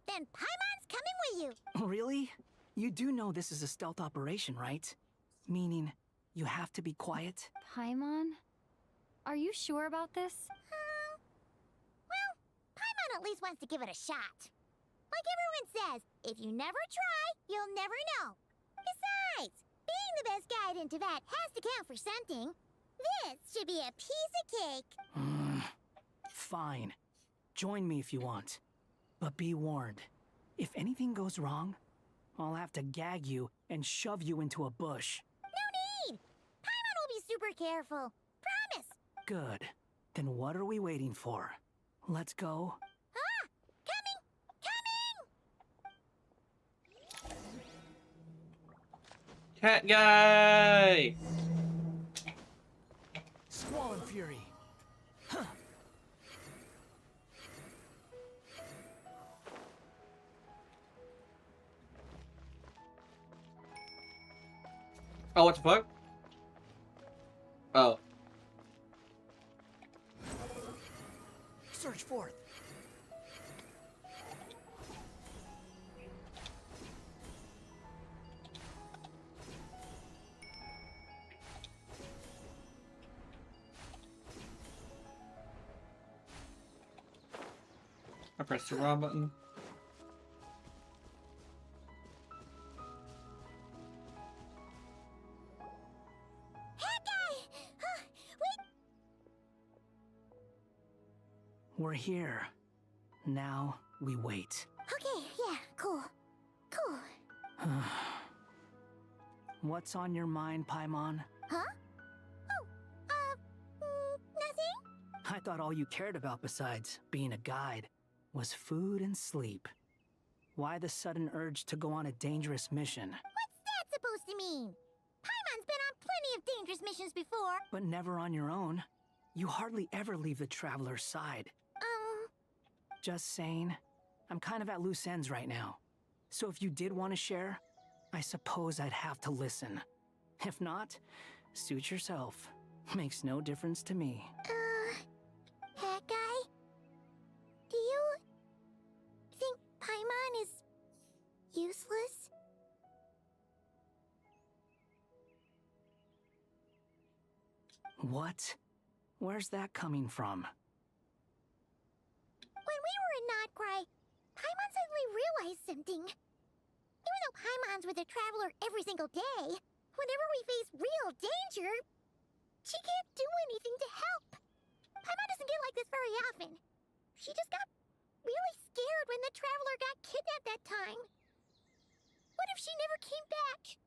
Then Paimon's coming with you. Really? You do know this is a stealth operation, right? Meaning, you have to be quiet? Paimon? Are you sure about this? Well, Paimon at least wants to give it a shot. Like everyone says, if you never try, you'll never know. Besides, being the best guide in Tibet has to count for something. This should be a piece of cake. Fine. Join me if you want. But be warned. If anything goes wrong, I'll have to gag you and shove you into a bush. No need! Paimon will be super careful. Promise! Good. Then what are we waiting for? Let's go. Ah! Coming! Cat guy! Squall and Fury. Huh. Oh, what the fuck? Oh. Search forth. I pressed the wrong button. We're here. Now we wait. Okay, yeah, cool. Cool. What's on your mind, Paimon? Huh? Oh, nothing? I thought all you cared about besides being a guide was food and sleep. Why the sudden urge to go on a dangerous mission? What's that supposed to mean? Paimon's been on plenty of dangerous missions before. But never on your own. You hardly ever leave the Traveler's side. Just saying. I'm kind of at loose ends right now. So if you did want to share, I suppose I'd have to listen. If not, suit yourself. Makes no difference to me. Hat guy? Do you think Paimon is useless? What? Where's that coming from? When we were in Notcry, Paimon suddenly realized something. Even though Paimon's with the Traveler every single day, whenever we face real danger, she can't do anything to help. Paimon doesn't get like this very often. She just got really scared when the Traveler got kidnapped that time. What if she never came back?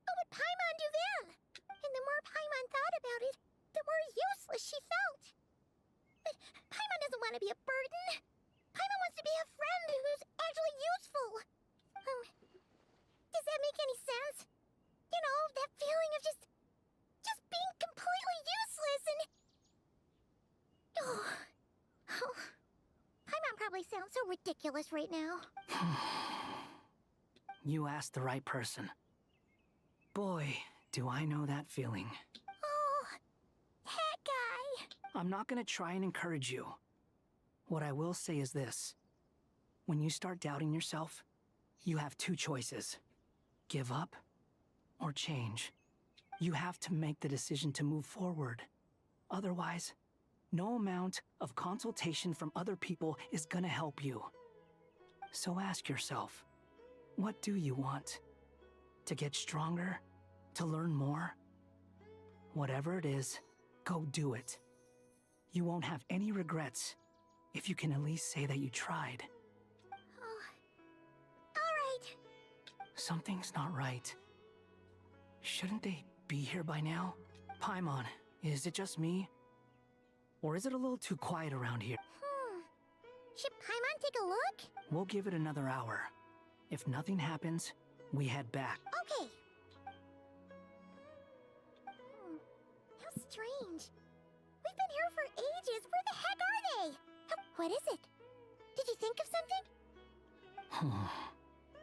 What would Paimon do then? And the more Paimon thought about it, the more useless she felt. But Paimon doesn't want to be a burden. Paimon wants to be a friend who's actually useful. Does that make any sense? You know, that feeling of just being completely useless and... Oh. Paimon probably sounds so ridiculous right now. You asked the right person. Boy, do I know that feeling. Oh, hat guy. I'm not gonna try and encourage you. What I will say is this. When you start doubting yourself, you have two choices. Give up or change. You have to make the decision to move forward. Otherwise, no amount of consultation from other people is gonna help you. So ask yourself, what do you want? To get stronger? To learn more? Whatever it is, go do it. You won't have any regrets if you can at least say that you tried. Alright. Something's not right. Shouldn't they be here by now? Paimon, is it just me? Or is it a little too quiet around here? Should Paimon take a look? We'll give it another hour. If nothing happens, we head back. Okay. How strange. We've been here for ages. Where the heck are they? What is it? think of something?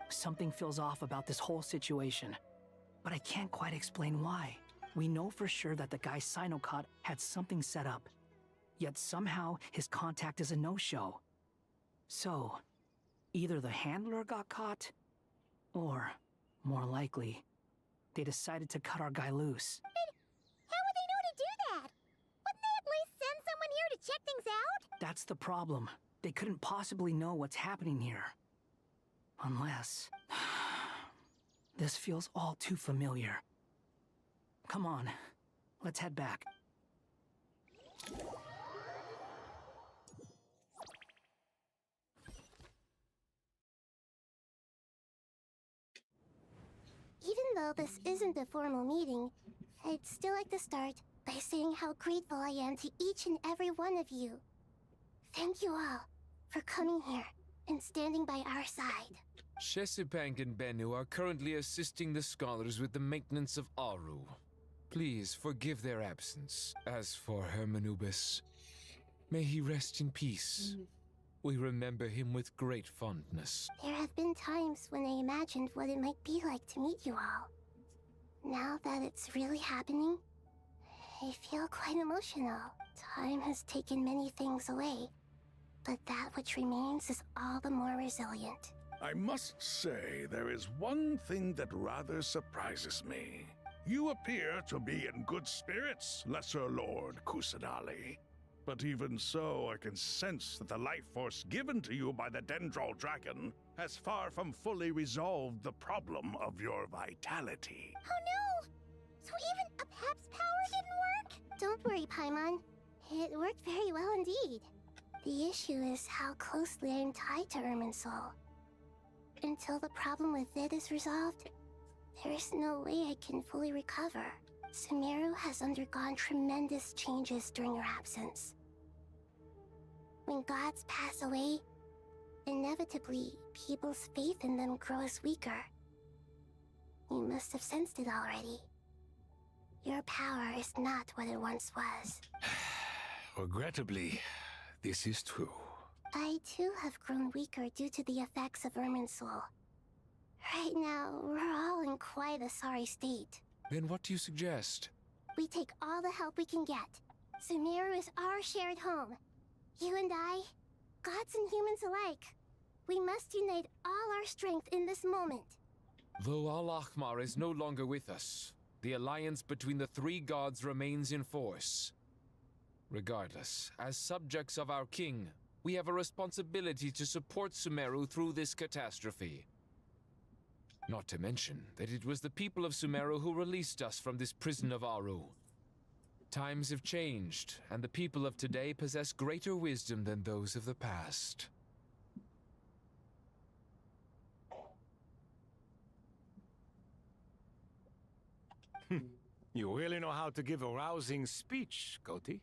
Something feels off about this whole situation, but I can't quite explain why. We know for sure that the guy Sinocot had something set up, yet somehow his contact is a no-show. So, either the handler got caught, or, more likely, they decided to cut our guy loose. How would they know to do that? Wouldn't they at least send someone here to check things out? That's the problem. They couldn't possibly know what's happening here. Unless... This feels all too familiar. Come on, let's head back. Even though this isn't a formal meeting, I'd still like to start by saying how grateful I am to each and every one of you. Thank you all for coming here and standing by our side. Shesipank and Bennu are currently assisting the scholars with the maintenance of Aru. Please forgive their absence. As for Hermanubis, may he rest in peace. We remember him with great fondness. There have been times when I imagined what it might be like to meet you all. Now that it's really happening, I feel quite emotional. Time has taken many things away, but that which remains is all the more resilient. I must say, there is one thing that rather surprises me. You appear to be in good spirits, Lesser Lord Kusanali. But even so, I can sense that the life force given to you by the Dendral Dragon has far from fully resolved the problem of your vitality. Oh no! So even a Pep's power didn't work? Don't worry, Paimon. It worked very well indeed. The issue is how closely I am tied to Irminsul. Until the problem with it is resolved, there is no way I can fully recover. Sumeru has undergone tremendous changes during your absence. When gods pass away, inevitably, people's faith in them grows weaker. You must have sensed it already. Your power is not what it once was. Regrettably, this is true. I too have grown weaker due to the effects of Irminsul. Right now, we're all in quite a sorry state. Then what do you suggest? We take all the help we can get. Sumeru is our shared home. You and I, gods and humans alike. We must unite all our strength in this moment. Though Al-Ahmar is no longer with us, the alliance between the three gods remains in force. Regardless, as subjects of our king, we have a responsibility to support Sumeru through this catastrophe. Not to mention that it was the people of Sumeru who released us from this prison of Aru. Times have changed, and the people of today possess greater wisdom than those of the past. You really know how to give a rousing speech, Koti.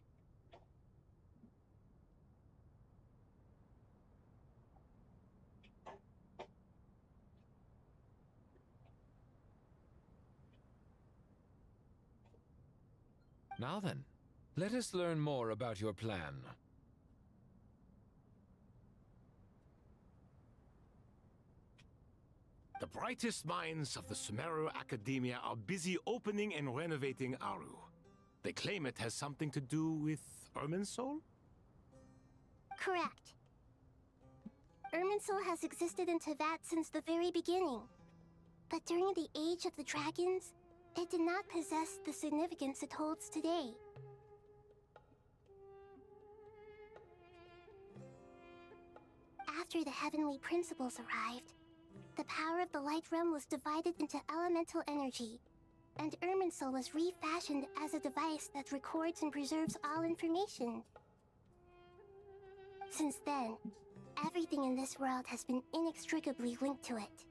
Now then, let us learn more about your plan. The brightest minds of the Sumeru Academia are busy opening and renovating Aru. They claim it has something to do with Irminsul? Correct. Irminsul has existed in Teyvat since the very beginning. But during the Age of the Dragons, it did not possess the significance it holds today. After the Heavenly Principles arrived, the power of the Light Realm was divided into elemental energy, and Irminsul was refashioned as a device that records and preserves all information. Since then, everything in this world has been inextricably linked to it.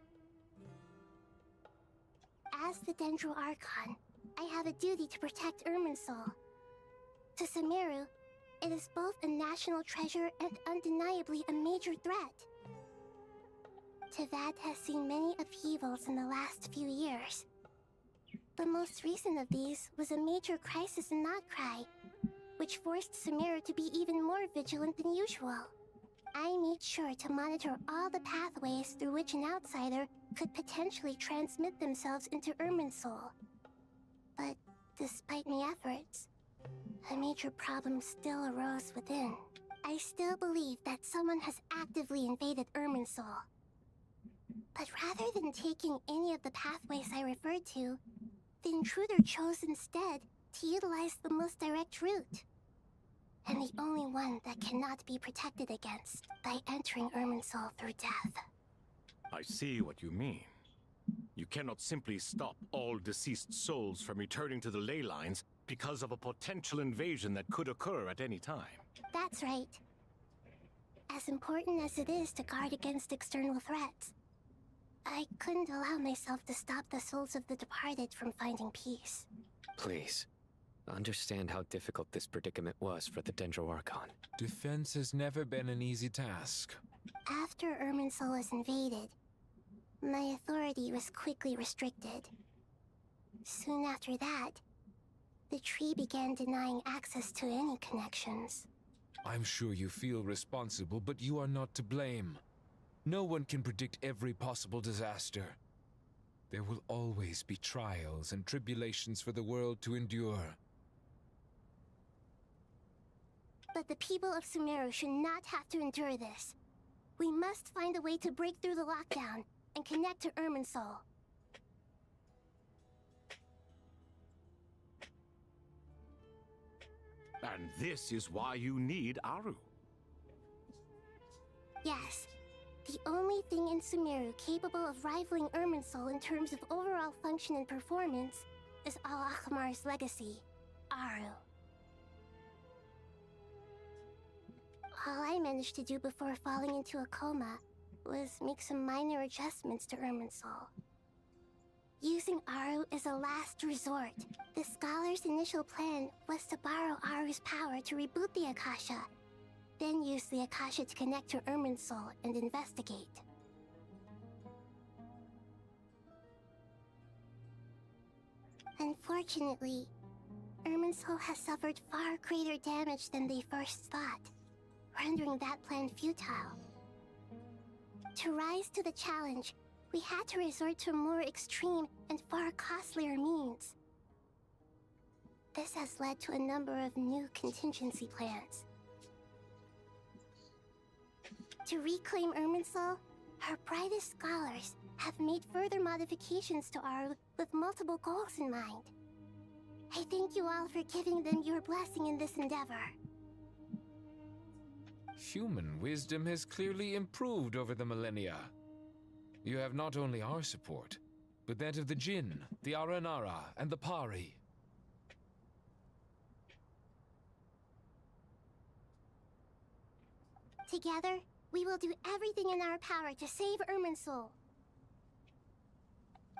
As the Dendro Archon, I have a duty to protect Irminsul. To Sumeru, it is both a national treasure and undeniably a major threat. Teyvat has seen many upheavals in the last few years. The most recent of these was a major crisis in Notcry, which forced Sumeru to be even more vigilant than usual. I made sure to monitor all the pathways through which an outsider could potentially transmit themselves into Irminsul. But despite my efforts, a major problem still arose within. I still believe that someone has actively invaded Irminsul. But rather than taking any of the pathways I referred to, the intruder chose instead to utilize the most direct route. And the only one that cannot be protected against by entering Irminsul through death. I see what you mean. You cannot simply stop all deceased souls from returning to the ley lines because of a potential invasion that could occur at any time. That's right. As important as it is to guard against external threats, I couldn't allow myself to stop the souls of the departed from finding peace. Please, understand how difficult this predicament was for the Dendro Archon. Defense has never been an easy task. After Irminsul was invaded, my authority was quickly restricted. Soon after that, the tree began denying access to any connections. I'm sure you feel responsible, but you are not to blame. No one can predict every possible disaster. There will always be trials and tribulations for the world to endure. But the people of Sumeru should not have to endure this. We must find a way to break through the lockdown and connect to Irminsul. And this is why you need Aru. Yes. The only thing in Sumeru capable of rivaling Irminsul in terms of overall function and performance is Al-Akhmar's legacy, Aru. All I managed to do before falling into a coma was make some minor adjustments to Irminsul. Using Aru is a last resort. The Scholar's initial plan was to borrow Aru's power to reboot the Akasha, then use the Akasha to connect to Irminsul and investigate. Unfortunately, Irminsul has suffered far greater damage than they first thought, rendering that plan futile. To rise to the challenge, we had to resort to more extreme and far costlier means. This has led to a number of new contingency plans. To reclaim Irminsul, our brightest scholars have made further modifications to Aru with multiple goals in mind. I thank you all for giving them your blessing in this endeavor. Human wisdom has clearly improved over the millennia. You have not only our support, but that of the Jinn, the Aranara, and the Pari. Together, we will do everything in our power to save Irminsul.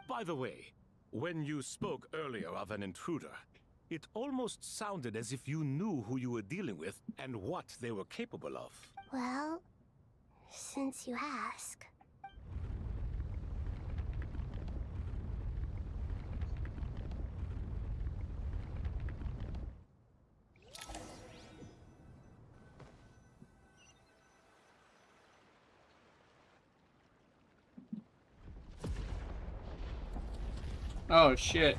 By the way, when you spoke earlier of an intruder, it almost sounded as if you knew who you were dealing with and what they were capable of. Well, since you ask. Oh shit.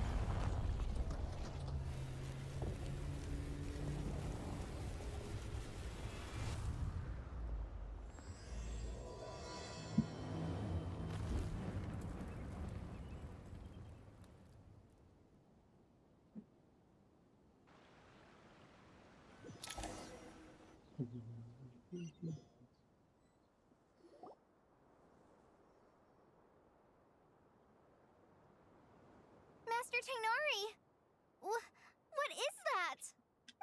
Master Tainari! What is that?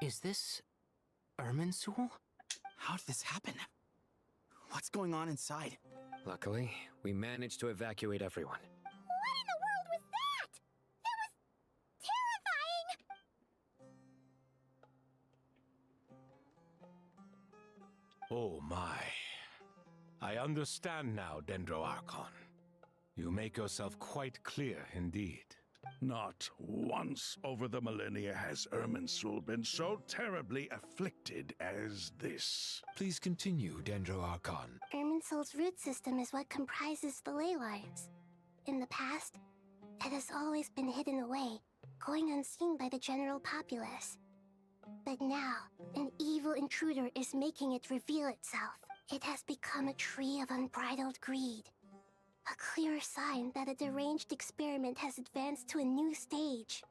Is this Irminsul? How did this happen? What's going on inside? Luckily, we managed to evacuate everyone. What in the world was that? That was terrifying! Oh my. I understand now, Dendro Archon. You make yourself quite clear indeed. Not once over the millennia has Irminsul been so terribly afflicted as this. Please continue, Dendro Archon. Irminsul's root system is what comprises the ley lines. In the past, it has always been hidden away, going unseen by the general populace. But now, an evil intruder is making it reveal itself. It has become a tree of unbridled greed. A clear sign that a deranged experiment has advanced to a new stage.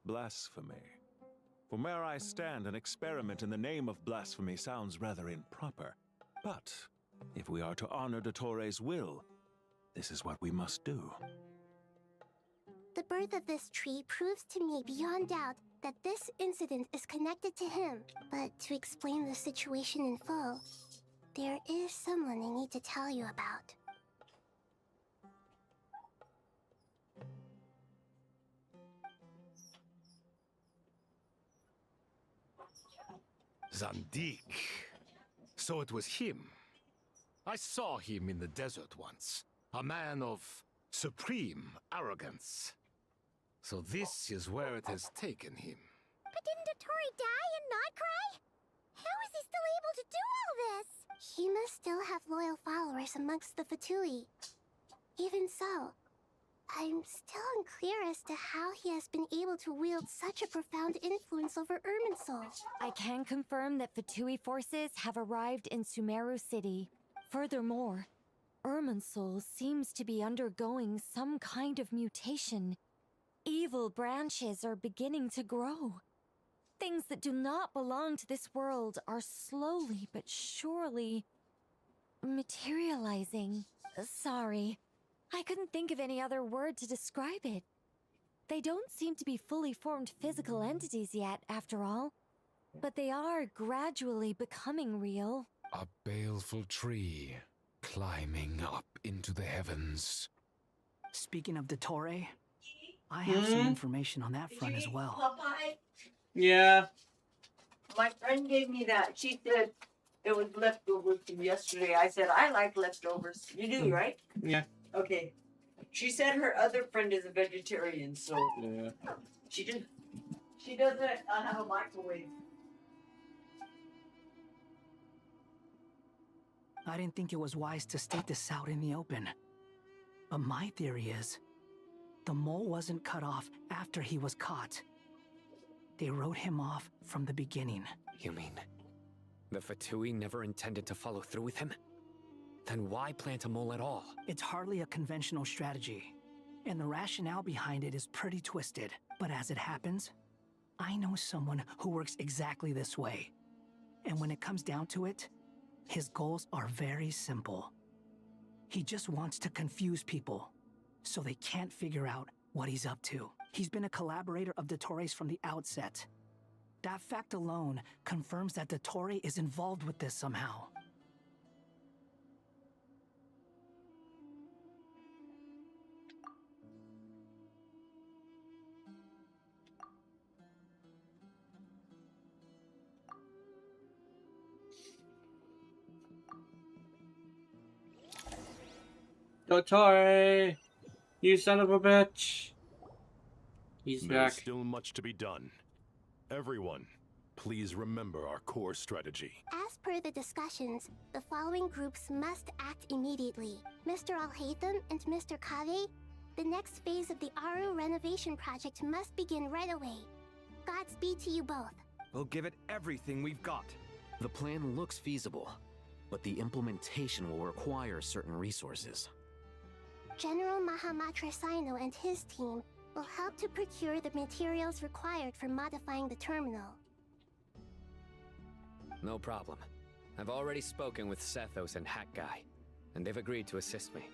Blasphemy. From where I stand, an experiment in the name of blasphemy sounds rather improper. But if we are to honor Dottores' will, this is what we must do. The birth of this tree proves to me beyond doubt that this incident is connected to him. But to explain the situation in full, there is someone I need to tell you about. Zandik. So it was him. I saw him in the desert once. A man of supreme arrogance. So this is where it has taken him. But didn't Dottore die and not cry? How is he still able to do all this? He must still have loyal followers amongst the Fatui. Even so, I'm still unclear as to how he has been able to wield such a profound influence over Irminsul. I can confirm that Fatui forces have arrived in Sumeru City. Furthermore, Irminsul seems to be undergoing some kind of mutation. Evil branches are beginning to grow. Things that do not belong to this world are slowly but surely materializing. Sorry, I couldn't think of any other word to describe it. They don't seem to be fully formed physical entities yet, after all, but they are gradually becoming real. A baleful tree climbing up into the heavens. Speaking of Dottore, I have some information on that front as well. Popeye? Yeah. My friend gave me that. She said it was leftovers from yesterday. I said, I like leftovers. You do, right? Yeah. Okay. She said her other friend is a vegetarian, so Yeah. she doesn't have a microwave. I didn't think it was wise to state this out in the open. But my theory is, the mole wasn't cut off after he was caught. They wrote him off from the beginning. You mean, the Fatui never intended to follow through with him? Then why plant a mole at all? It's hardly a conventional strategy, and the rationale behind it is pretty twisted. But as it happens, I know someone who works exactly this way. And when it comes down to it, his goals are very simple. He just wants to confuse people, so they can't figure out what he's up to. He's been a collaborator of Dottore's from the outset. That fact alone confirms that Dottore is involved with this somehow. Dottore! You son of a bitch! He's There's back. still much to be done. Everyone, please remember our core strategy. As per the discussions, the following groups must act immediately. Mr. Alhaitham and Mr. Kave, the next phase of the Aru renovation project must begin right away. Godspeed to you both. We'll give it everything we've got. The plan looks feasible, but the implementation will require certain resources. General Mahamatra Sino and his team will help to procure the materials required for modifying the terminal. No problem. I've already spoken with Sethos and Hat Guy, and they've agreed to assist me.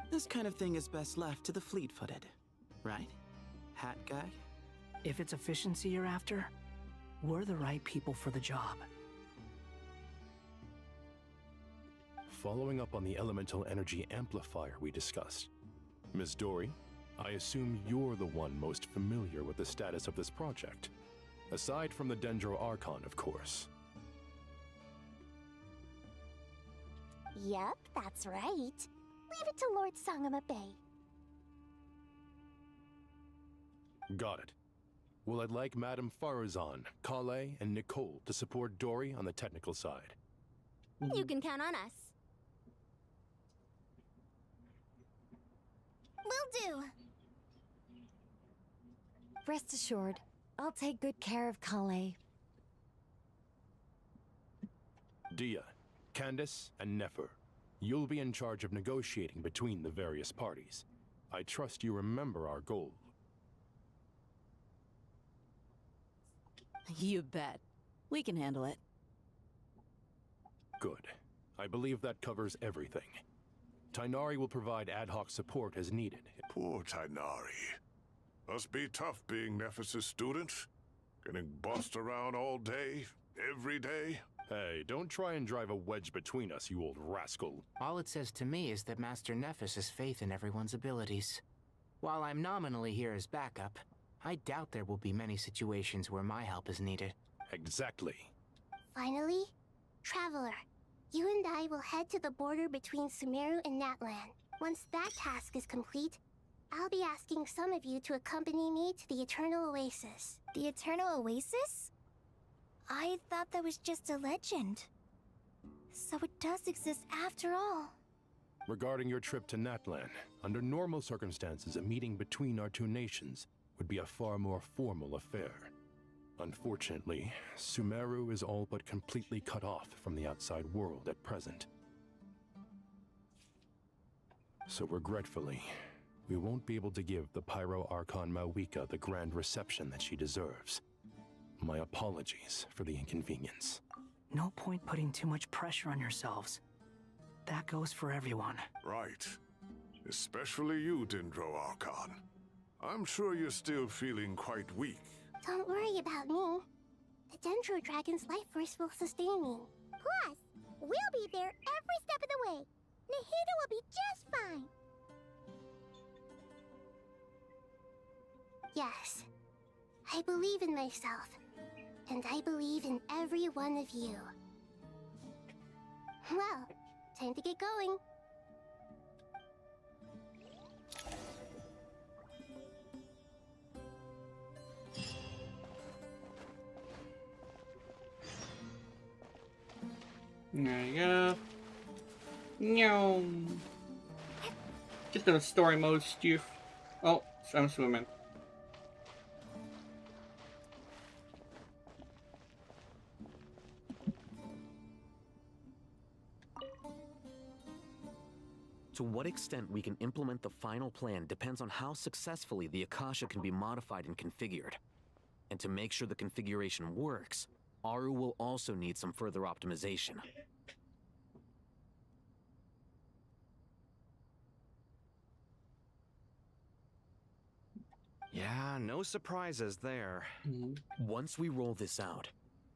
This kind of thing is best left to the fleet-footed, right? Hat Guy? If it's efficiency you're after, we're the right people for the job. Following up on the elemental energy amplifier we discussed, Miss Dory, I assume you're the one most familiar with the status of this project. Aside from the Dendro Archon, of course. Yep, that's right. Leave it to Lord Sangama Bay. Got it. Well, I'd like Madame Farazan, Kale, and Nicole to support Dory on the technical side. You can count on us. Will do. Rest assured, I'll take good care of Kale. Dia, Candace, and Nefer, you'll be in charge of negotiating between the various parties. I trust you remember our goal. You bet. We can handle it. Good. I believe that covers everything. Tainari will provide ad hoc support as needed. Poor Tainari. Must be tough being Nephis' student. Getting bossed around all day, every day. Hey, don't try and drive a wedge between us, you old rascal. All it says to me is that Master Nephis has faith in everyone's abilities. While I'm nominally here as backup, I doubt there will be many situations where my help is needed. Exactly. Finally, Traveler, you and I will head to the border between Sumeru and Natlan. Once that task is complete, I'll be asking some of you to accompany me to the Eternal Oasis. The Eternal Oasis? I thought that was just a legend. So it does exist after all. Regarding your trip to Natlan, under normal circumstances, a meeting between our two nations would be a far more formal affair. Unfortunately, Sumeru is all but completely cut off from the outside world at present. So regretfully, we won't be able to give the Pyro Archon Mawika the grand reception that she deserves. My apologies for the inconvenience. No point putting too much pressure on yourselves. That goes for everyone. Right. Especially you, Dendro Archon. I'm sure you're still feeling quite weak. Don't worry about me. The Dendro Dragon's life force will sustain me. Plus, we'll be there every step of the way. Nahida will be just fine. Yes, I believe in myself. And I believe in every one of you. Well, time to get going. There you go. No. Just a story mode stuff. Oh, I'm swimming. To what extent we can implement the final plan depends on how successfully the Akasha can be modified and configured. And to make sure the configuration works, Aru will also need some further optimization. Yeah, no surprises there. Once we roll this out,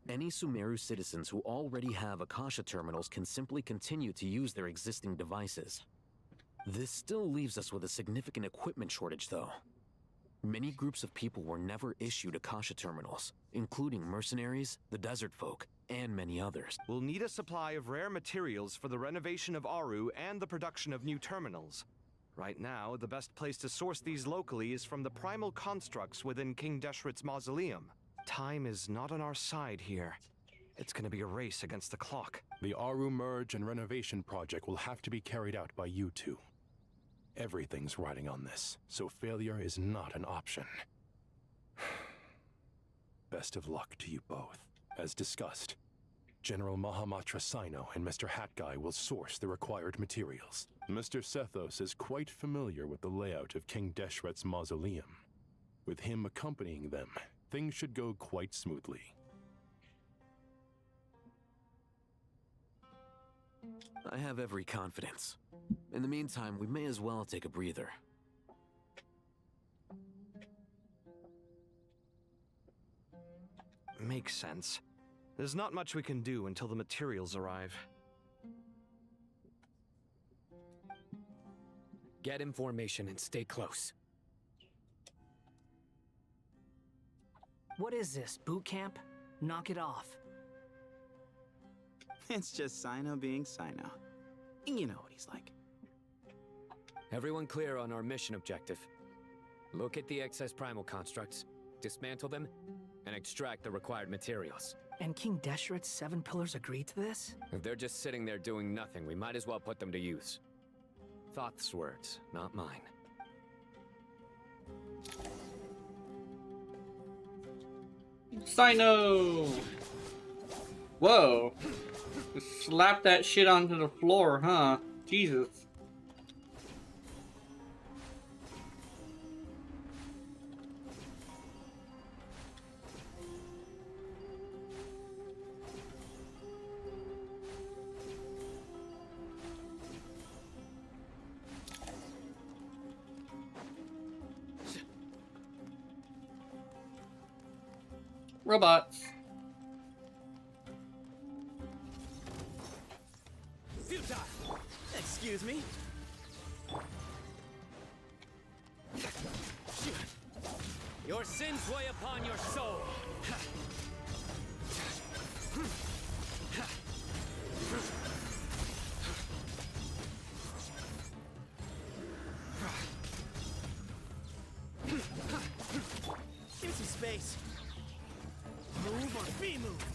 any Sumeru citizens who already have Akasha terminals can simply continue to use their existing devices. This still leaves us with a significant equipment shortage, though. Many groups of people were never issued Akasha terminals, including mercenaries, the desert folk, and many others. We'll need a supply of rare materials for the renovation of Aru and the production of new terminals. Right now, the best place to source these locally is from the primal constructs within King Deshret's mausoleum. Time is not on our side here. It's gonna be a race against the clock. The Aru merge and renovation project will have to be carried out by you two. Everything's riding on this, so failure is not an option. Best of luck to you both. As discussed, General Mahamatra Sino and Mr. Hatguy will source the required materials. Mr. Sethos is quite familiar with the layout of King Deshret's mausoleum. With him accompanying them, things should go quite smoothly. I have every confidence. In the meantime, we may as well take a breather. Makes sense. There's not much we can do until the materials arrive. Get in formation and stay close. What is this, boot camp? Knock it off. It's just Sino being Sino. You know what he's like. Everyone clear on our mission objective. Locate the excess primal constructs, dismantle them, and extract the required materials. And King Deshret's 7 pillars agreed to this? If they're just sitting there doing nothing, we might as well put them to use. Thoth's words, not mine. Sino! Whoa! Just slap that shit onto the floor, huh? Jesus. Robots. Excuse me? Your sins weigh upon your soul. Give me some space. Move or be moved.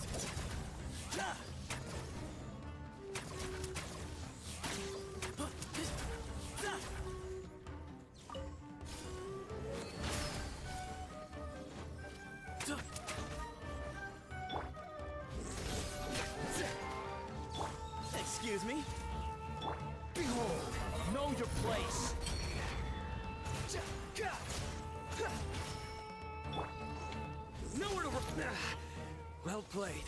Excuse me? Behold, know your place. Nowhere to run. Well played.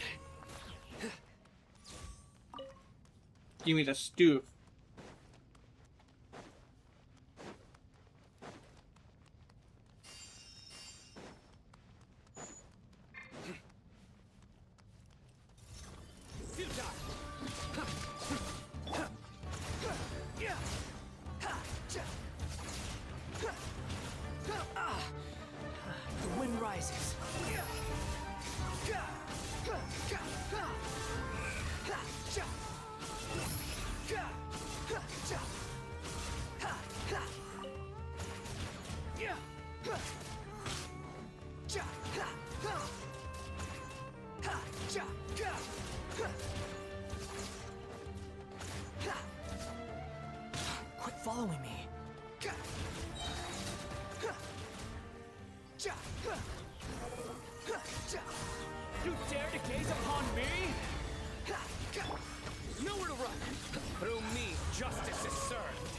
Give me the stew. The wind rises. Quit following me. You dare to gaze upon me? Nowhere to run. Through me, justice is served.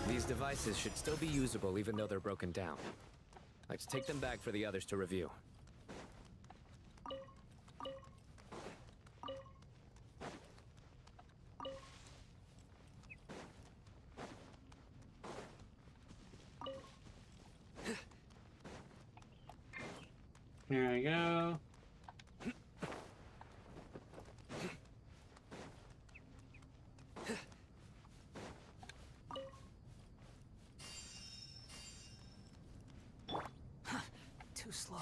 These devices should still be usable even though they're broken down. Let's take them back for the others to review. Here I go. Too slow.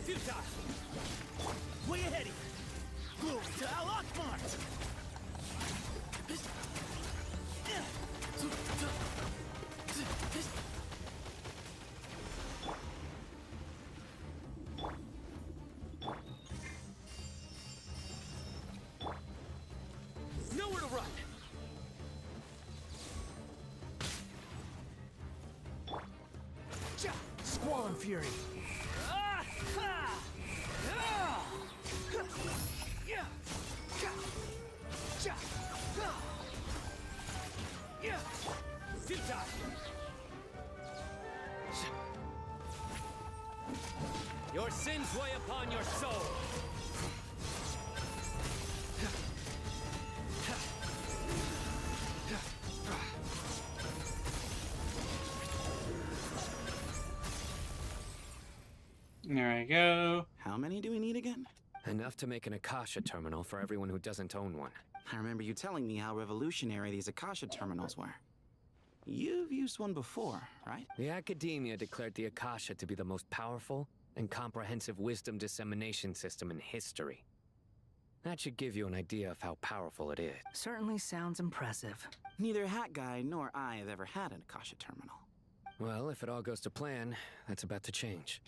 Futile! Way ahead of you! Glory to Al Akbar! Nowhere to run. Squall Fury. Your sins weigh upon your soul. There we go. How many do we need again? Enough to make an Akasha terminal for everyone who doesn't own one. I remember you telling me how revolutionary these Akasha terminals were. You've used one before, right? The Academia declared the Akasha to be the most powerful and comprehensive wisdom dissemination system in history. That should give you an idea of how powerful it is. Certainly sounds impressive. Neither Hat Guy nor I have ever had an Akasha terminal. Well, if it all goes to plan, that's about to change.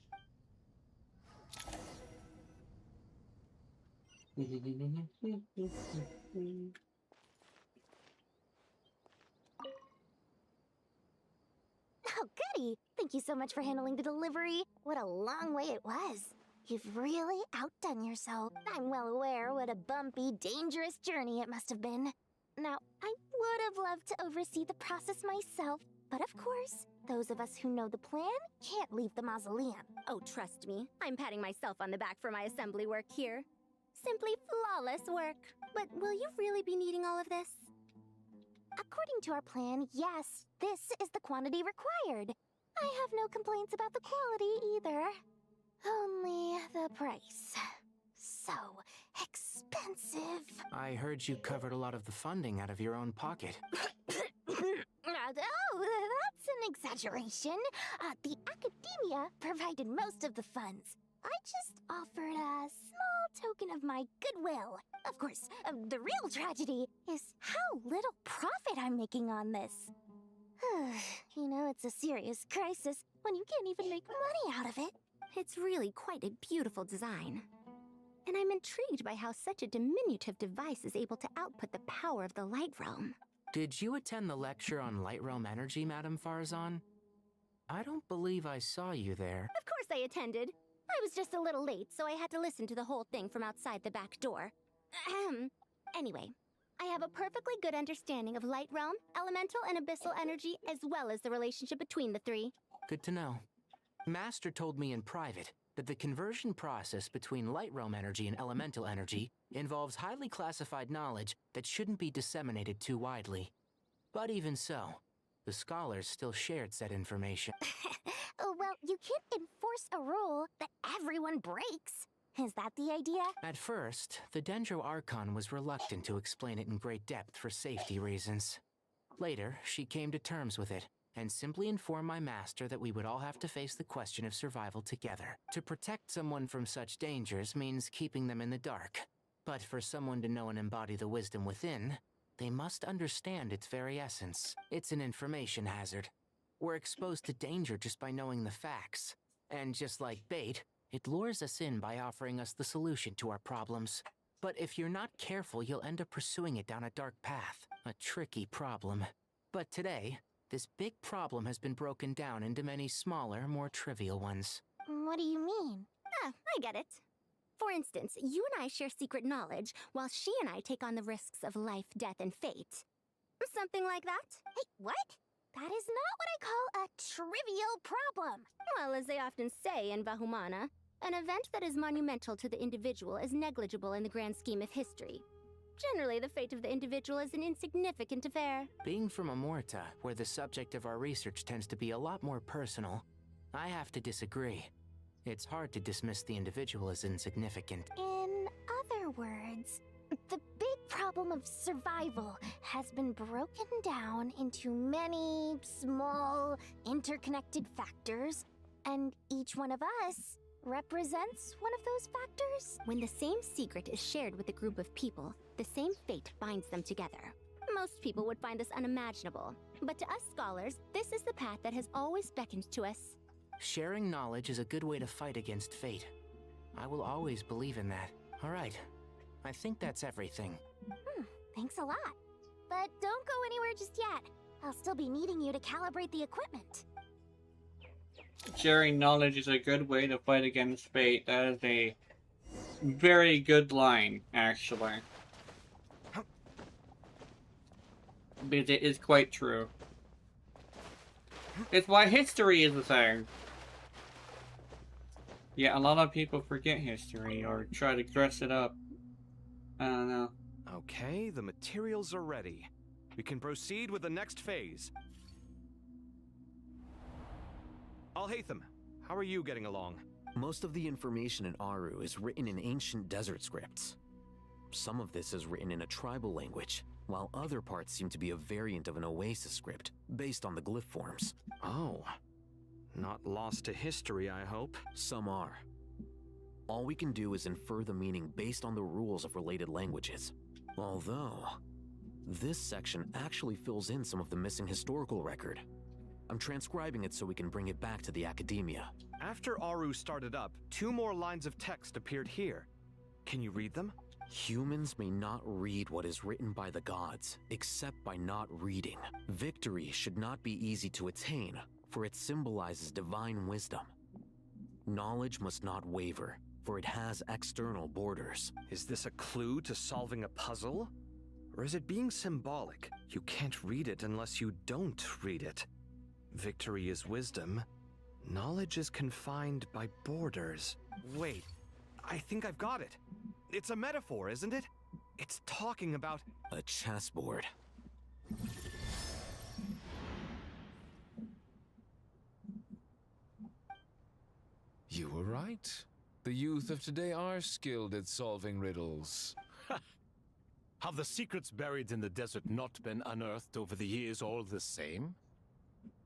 Oh, goody! Thank you so much for handling the delivery. What a long way it was. You've really outdone yourself. I'm well aware what a bumpy, dangerous journey it must have been. Now, I would have loved to oversee the process myself, but of course, those of us who know the plan can't leave the mausoleum. Oh, trust me, I'm patting myself on the back for my assembly work here. Simply flawless work. But will you really be needing all of this? According to our plan, yes, this is the quantity required. I have no complaints about the quality either. Only the price. So expensive. I heard you covered a lot of the funding out of your own pocket. Oh, that's an exaggeration. The Academia provided most of the funds. I just offered a small token of my goodwill. Of course, the real tragedy is how little profit I'm making on this. You know, it's a serious crisis when you can't even make money out of it. It's really quite a beautiful design. And I'm intrigued by how such a diminutive device is able to output the power of the Light Realm. Did you attend the lecture on Light Realm Energy, Madame Farzan? I don't believe I saw you there. Of course I attended. I was just a little late, so I had to listen to the whole thing from outside the back door. Anyway, I have a perfectly good understanding of Light Realm, Elemental and Abyssal Energy, as well as the relationship between the three. Good to know. Master told me in private that the conversion process between Light Realm Energy and Elemental Energy involves highly classified knowledge that shouldn't be disseminated too widely. But even so, the scholars still shared said information. Well, you can't enforce a rule that everyone breaks. Is that the idea? At first, the Dendro Archon was reluctant to explain it in great depth for safety reasons. Later, she came to terms with it, and simply informed my master that we would all have to face the question of survival together. To protect someone from such dangers means keeping them in the dark. But for someone to know and embody the wisdom within, they must understand its very essence. It's an information hazard. We're exposed to danger just by knowing the facts. And just like bait, it lures us in by offering us the solution to our problems. But if you're not careful, you'll end up pursuing it down a dark path. A tricky problem. But today, this big problem has been broken down into many smaller, more trivial ones. What do you mean? I get it. For instance, you and I share secret knowledge, while she and I take on the risks of life, death, and fate. Something like that? Hey, what? That is not what I call a trivial problem. Well, as they often say in Vahumana, an event that is monumental to the individual is negligible in the grand scheme of history. Generally, the fate of the individual is an insignificant affair. Being from Amorta, where the subject of our research tends to be a lot more personal, I have to disagree. It's hard to dismiss the individual as insignificant. In other words, the big problem of survival has been broken down into many small, interconnected factors, and each one of us represents one of those factors. When the same secret is shared with a group of people, the same fate binds them together. Most people would find this unimaginable, but to us scholars, this is the path that has always beckoned to us. Sharing knowledge is a good way to fight against fate. I will always believe in that. All right. I think that's everything. Thanks a lot. But don't go anywhere just yet. I'll still be needing you to calibrate the equipment. Sharing knowledge is a good way to fight against fate. That is a very good line, actually. Because it is quite true. It's why history is a thing. Yeah, a lot of people forget history or try to dress it up. I don't know. Okay, the materials are ready. We can proceed with the next phase. Alhaitham, how are you getting along? Most of the information in Aru is written in ancient desert scripts. Some of this is written in a tribal language, while other parts seem to be a variant of an oasis script, based on the glyph forms. Oh. Not lost to history, I hope. Some are. All we can do is infer the meaning based on the rules of related languages. Although, this section actually fills in some of the missing historical record. I'm transcribing it so we can bring it back to the academia. After Aru started up, 2 more lines of text appeared here. Can you read them? Humans may not read what is written by the gods, except by not reading. Victory should not be easy to attain, for it symbolizes divine wisdom. Knowledge must not waver, for it has external borders. Is this a clue to solving a puzzle? Or is it being symbolic? You can't read it unless you don't read it. Victory is wisdom. Knowledge is confined by borders. Wait, I think I've got it. It's a metaphor, isn't it? It's talking about a chessboard. You were right. The youth of today are skilled at solving riddles. Have the secrets buried in the desert not been unearthed over the years all the same?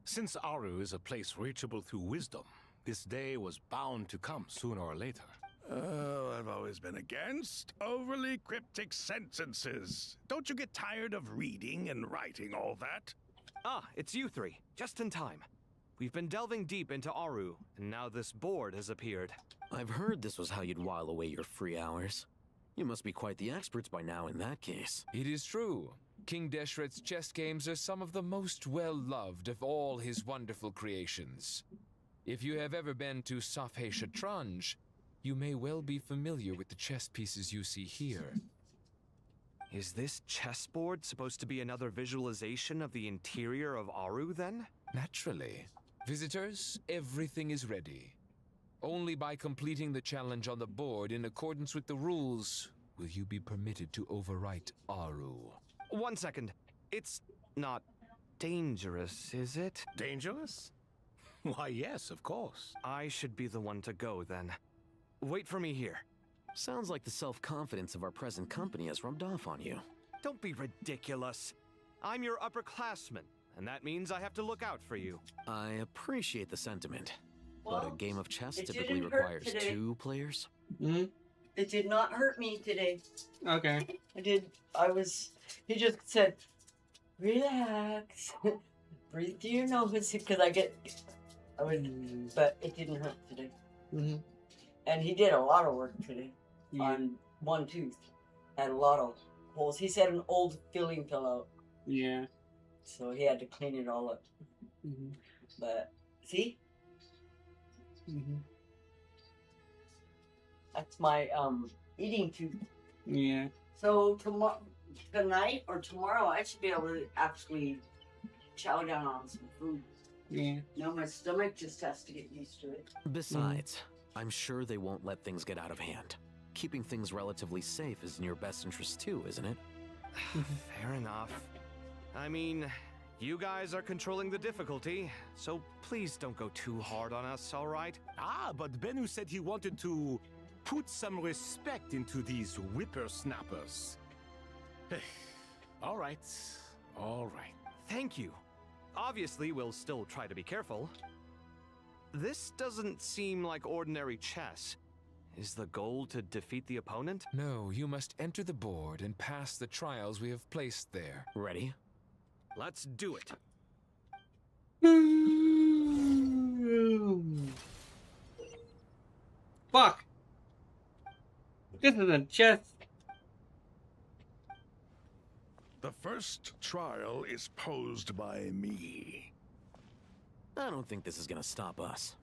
Since Aru is a place reachable through wisdom, this day was bound to come sooner or later. Oh, I've always been against overly cryptic sentences. Don't you get tired of reading and writing all that? Ah, it's you 3. Just in time. We've been delving deep into Aru, and now this board has appeared. I've heard this was how you'd while away your free hours. You must be quite the experts by now in that case. It is true. King Deshret's chess games are some of the most well-loved of all his wonderful creations. If you have ever been to Safhe Shatranj, you may well be familiar with the chess pieces you see here. Is this chessboard supposed to be another visualization of the interior of Aru, then? Naturally. Visitors, everything is ready. Only by completing the challenge on the board in accordance with the rules will you be permitted to overwrite Aru. 1 second. It's not dangerous, is it? Dangerous? Why, yes, of course. I should be the one to go, then. Wait for me here. Sounds like the self-confidence of our present company has rubbed off on you. Don't be ridiculous. I'm your upperclassman, and that means I have to look out for you. I appreciate the sentiment. Well, but a game of chess it typically didn't hurt requires today. 2 players? Hmm? It did not hurt me today. Okay. He just said, relax. Breathe through your nose, because but it didn't hurt today. Mm-hmm. And he did a lot of work today on one tooth. Had a lot of holes. He said an old filling fell out. Yeah. So he had to clean it all up. Mm-hmm. But, see? Mm-hmm. That's my eating tooth. Yeah. So tonight or tomorrow, I should be able to actually chow down on some food. Yeah. Now my stomach just has to get used to it. Besides, I'm sure they won't let things get out of hand. Keeping things relatively safe is in your best interest too, isn't it? Fair enough. I mean, you guys are controlling the difficulty, so please don't go too hard on us, all right? Ah, but Bennu said he wanted to put some respect into these whippersnappers. All right. Thank you. Obviously, we'll still try to be careful. This doesn't seem like ordinary chess. Is the goal to defeat the opponent? No, you must enter the board and pass the trials we have placed there. Ready? Let's do it. Fuck! This is a chess. The first trial is posed by me. I don't think this is gonna stop us.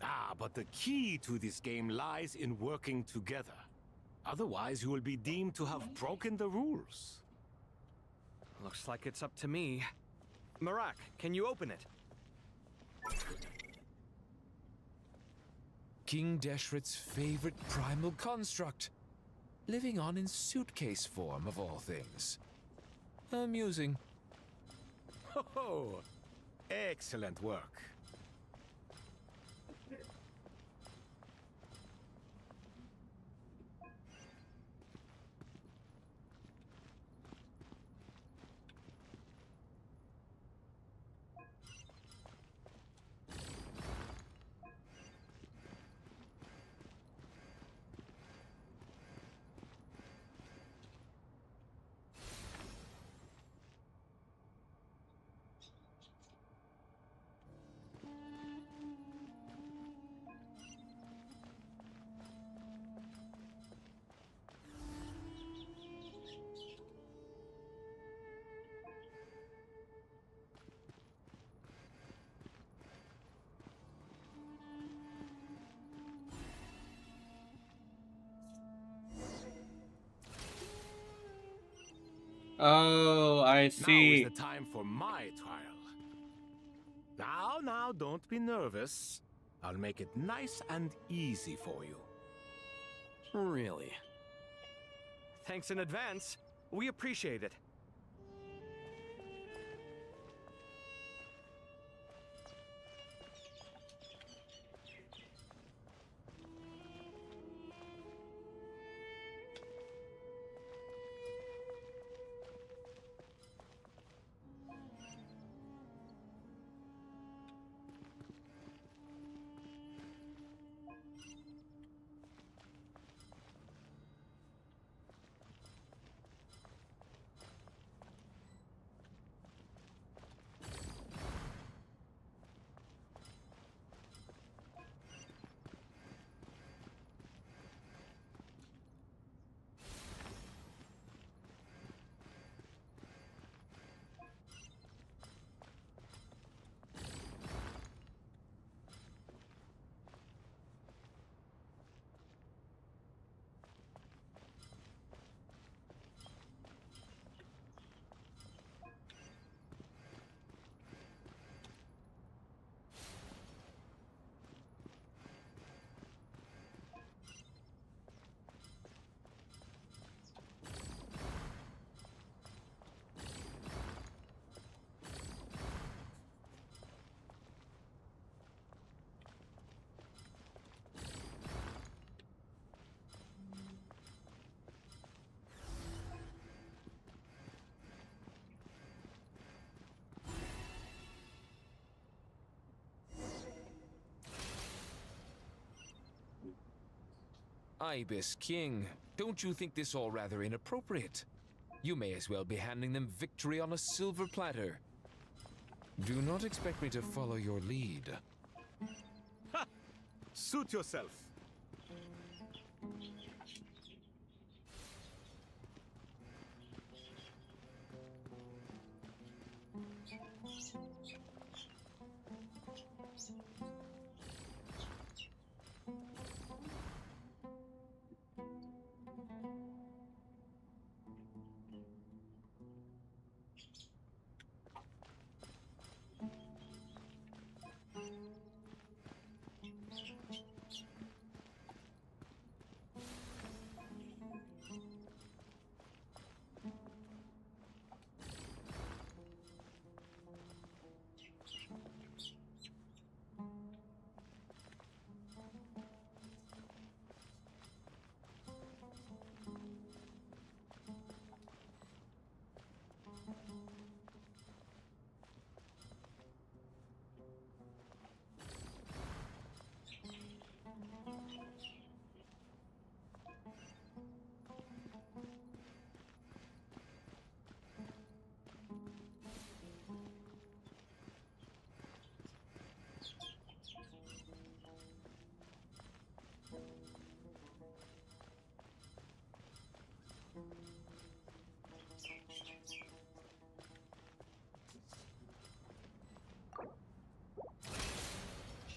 Ah, but the key to this game lies in working together. Otherwise, you will be deemed to have broken the rules. Looks like it's up to me. Marak, can you open it? King Deshret's favorite primal construct. Living on in suitcase form, of all things. Amusing. Oh, excellent work. Oh, I see. Now is the time for my trial. Now, don't be nervous. I'll make it nice and easy for you. Really? Thanks in advance. We appreciate it. Ibis King, don't you think this all rather inappropriate? You may as well be handing them victory on a silver platter. Do not expect me to follow your lead. Ha! Suit yourself.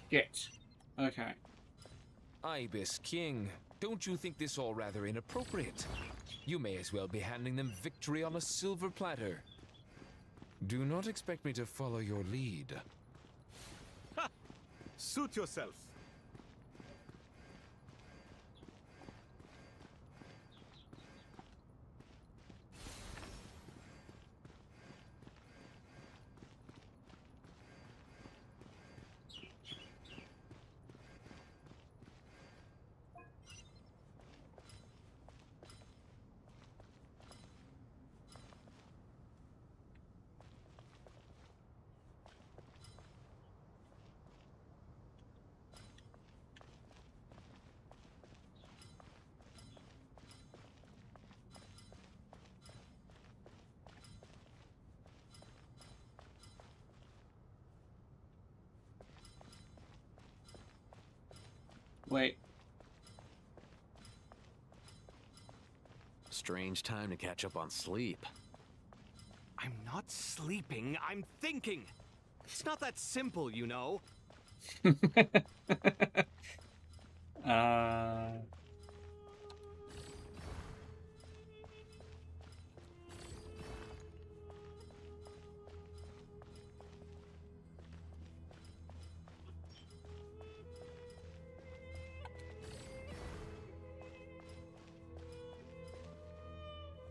Shit. Okay. Ibis King, don't you think this all rather inappropriate? You may as well be handing them victory on a silver platter. Do not expect me to follow your lead. Ha! Suit yourself. Wait. Strange time to catch up on sleep. I'm not sleeping, I'm thinking. It's not that simple, you know.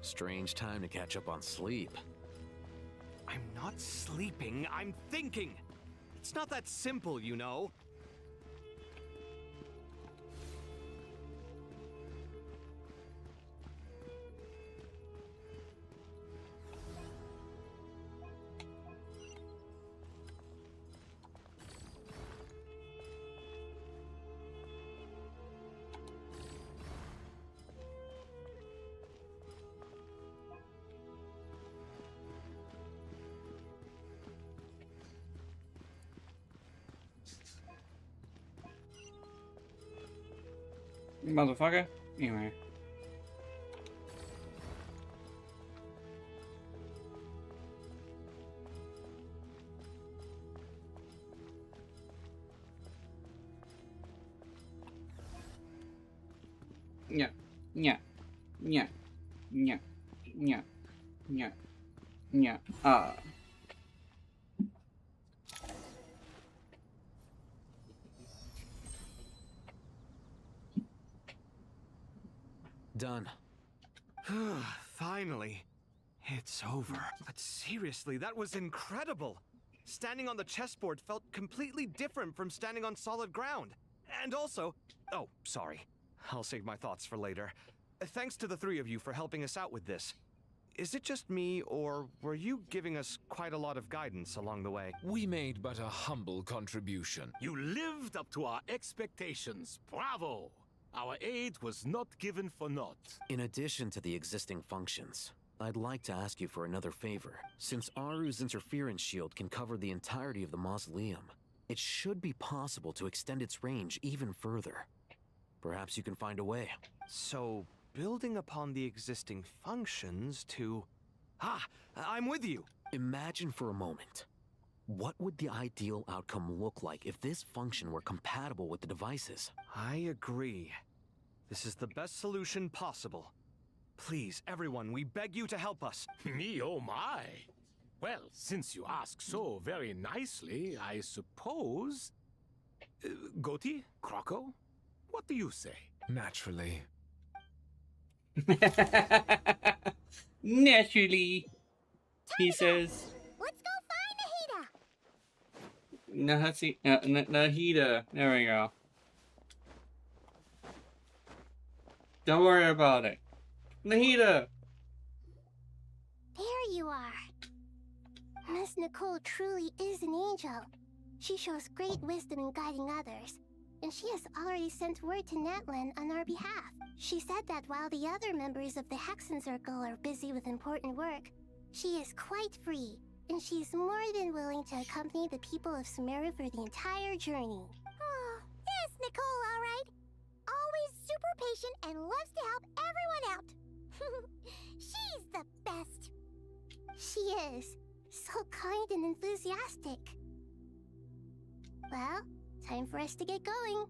Strange time to catch up on sleep. I'm not sleeping, I'm thinking. It's not that simple, you know. Motherfucker. Anyway. Yeah. Yeah. Yeah. Yeah. Yeah. Yeah. Yeah. Done. Finally. It's over. But seriously, that was incredible. Standing on the chessboard felt completely different from standing on solid ground. And also... Oh, sorry. I'll save my thoughts for later. Thanks to the three of you for helping us out with this. Is it just me, or were you giving us quite a lot of guidance along the way? We made but a humble contribution. You lived up to our expectations. Bravo! Our aid was not given for naught. In addition to the existing functions, I'd like to ask you for another favor. Since Aru's interference shield can cover the entirety of the mausoleum, it should be possible to extend its range even further. Perhaps you can find a way. So, building upon the existing functions to... I'm with you! Imagine for a moment. What would the ideal outcome look like if this function were compatible with the devices? I agree. This is the best solution possible. Please, everyone, we beg you to help us. Me, oh my! Well, since you ask so very nicely, I suppose... Goti? Croco? What do you say? Naturally. Naturally, he says. Let's go find Nahida. There we go. Don't worry about it. Nahida! There you are. Miss Nicole truly is an angel. She shows great wisdom in guiding others, and she has already sent word to Natlan on our behalf. She said that while the other members of the Hexen Circle are busy with important work, she is quite free, and she is more than willing to accompany the people of Sumeru for the entire journey. Oh, yes, Nicole, all right. Always super patient and loves to help everyone out. She's the best. She is. So kind and enthusiastic. Well, time for us to get going.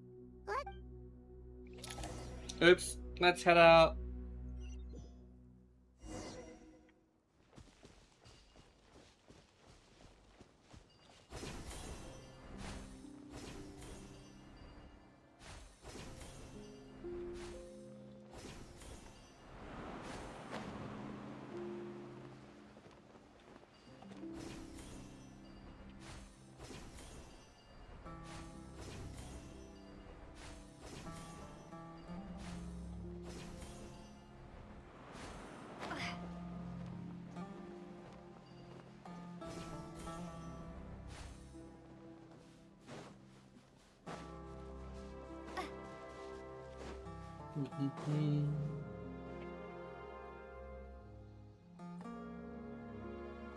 Oops, let's head out.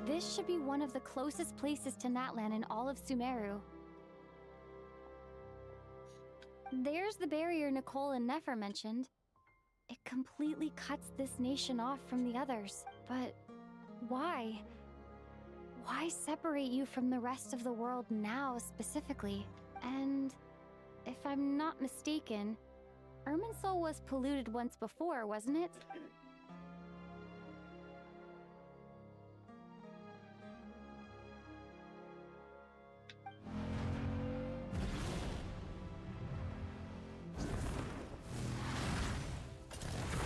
This should be one of the closest places to Natlan in all of Sumeru. There's the barrier Nicole and Nefer mentioned. It completely cuts this nation off from the others. But why? Why separate you from the rest of the world now specifically? And if I'm not mistaken, Irminsul was polluted once before, wasn't it?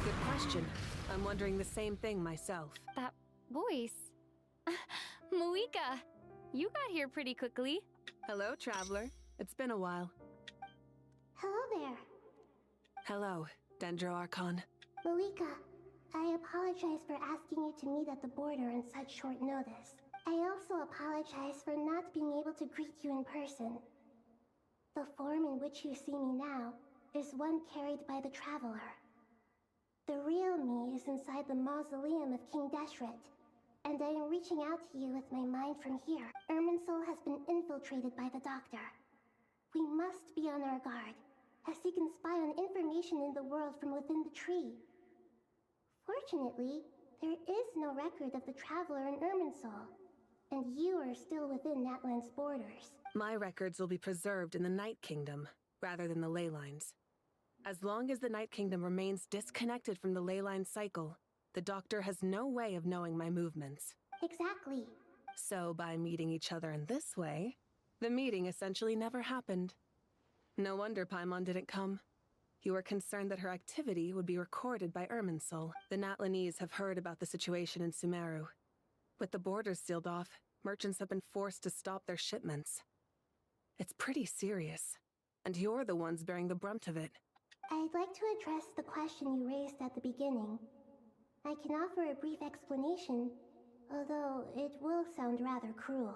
Good question. I'm wondering the same thing myself. That voice. Muika, you got here pretty quickly. Hello, traveler. It's been a while. Hello there. Hello, Dendro Archon. Malika, I apologize for asking you to meet at the border on such short notice. I also apologize for not being able to greet you in person. The form in which you see me now is one carried by the traveler. The real me is inside the mausoleum of King Deshret, and I am reaching out to you with my mind from here. Irminsul has been infiltrated by the Doctor. We must be on our guard, as he can spy on information in the world from within the tree. Fortunately, there is no record of the Traveler in Irminsul, and you are still within Natlan's borders. My records will be preserved in the Night Kingdom, rather than the ley lines. As long as the Night Kingdom remains disconnected from the ley line cycle, the Doctor has no way of knowing my movements. Exactly. So by meeting each other in this way, the meeting essentially never happened. No wonder Paimon didn't come. You were concerned that her activity would be recorded by Irminsul. The Natlanese have heard about the situation in Sumeru. With the borders sealed off, merchants have been forced to stop their shipments. It's pretty serious, and you're the ones bearing the brunt of it. I'd like to address the question you raised at the beginning. I can offer a brief explanation, although it will sound rather cruel.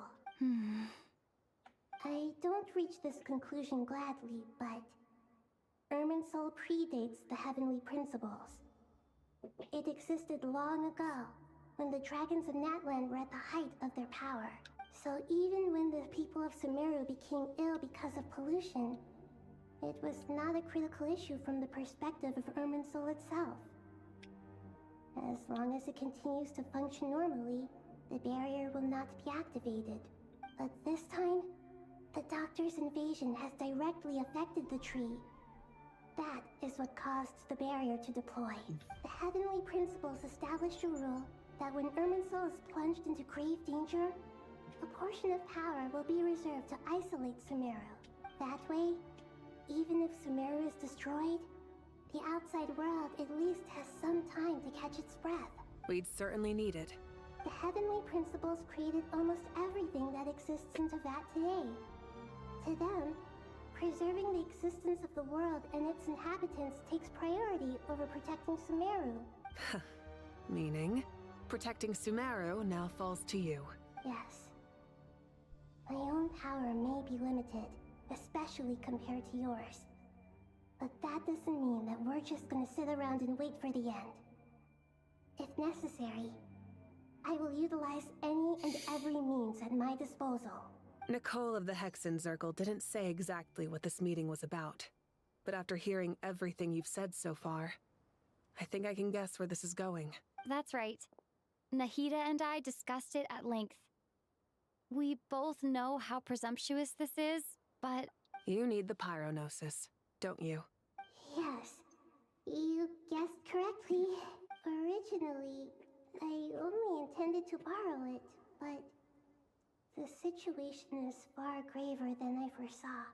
I don't reach this conclusion gladly, but Irminsul predates the heavenly principles. It existed long ago, when the dragons of Natlan were at the height of their power. So even when the people of Sumeru became ill because of pollution, it was not a critical issue from the perspective of Irminsul itself. As long as it continues to function normally, the barrier will not be activated. But this time, the Doctor's invasion has directly affected the tree. That is what caused the barrier to deploy. The heavenly principles established a rule that when Irminsul is plunged into grave danger, a portion of power will be reserved to isolate Sumeru. That way, even if Sumeru is destroyed, the outside world at least has some time to catch its breath. We'd certainly need it. The heavenly principles created almost everything that exists in Teyvat today. To them, preserving the existence of the world and its inhabitants takes priority over protecting Sumeru. Meaning, protecting Sumeru now falls to you. Yes. My own power may be limited, especially compared to yours. But that doesn't mean that we're just gonna sit around and wait for the end. If necessary, I will utilize any and every means at my disposal. Nicole of the Hexen Circle didn't say exactly what this meeting was about. But after hearing everything you've said so far, I think I can guess where this is going. That's right. Nahida and I discussed it at length. We both know how presumptuous this is, but... You need the Pyronosis, don't you? Yes, you guessed correctly. Originally, I only intended to borrow it, but the situation is far graver than I foresaw.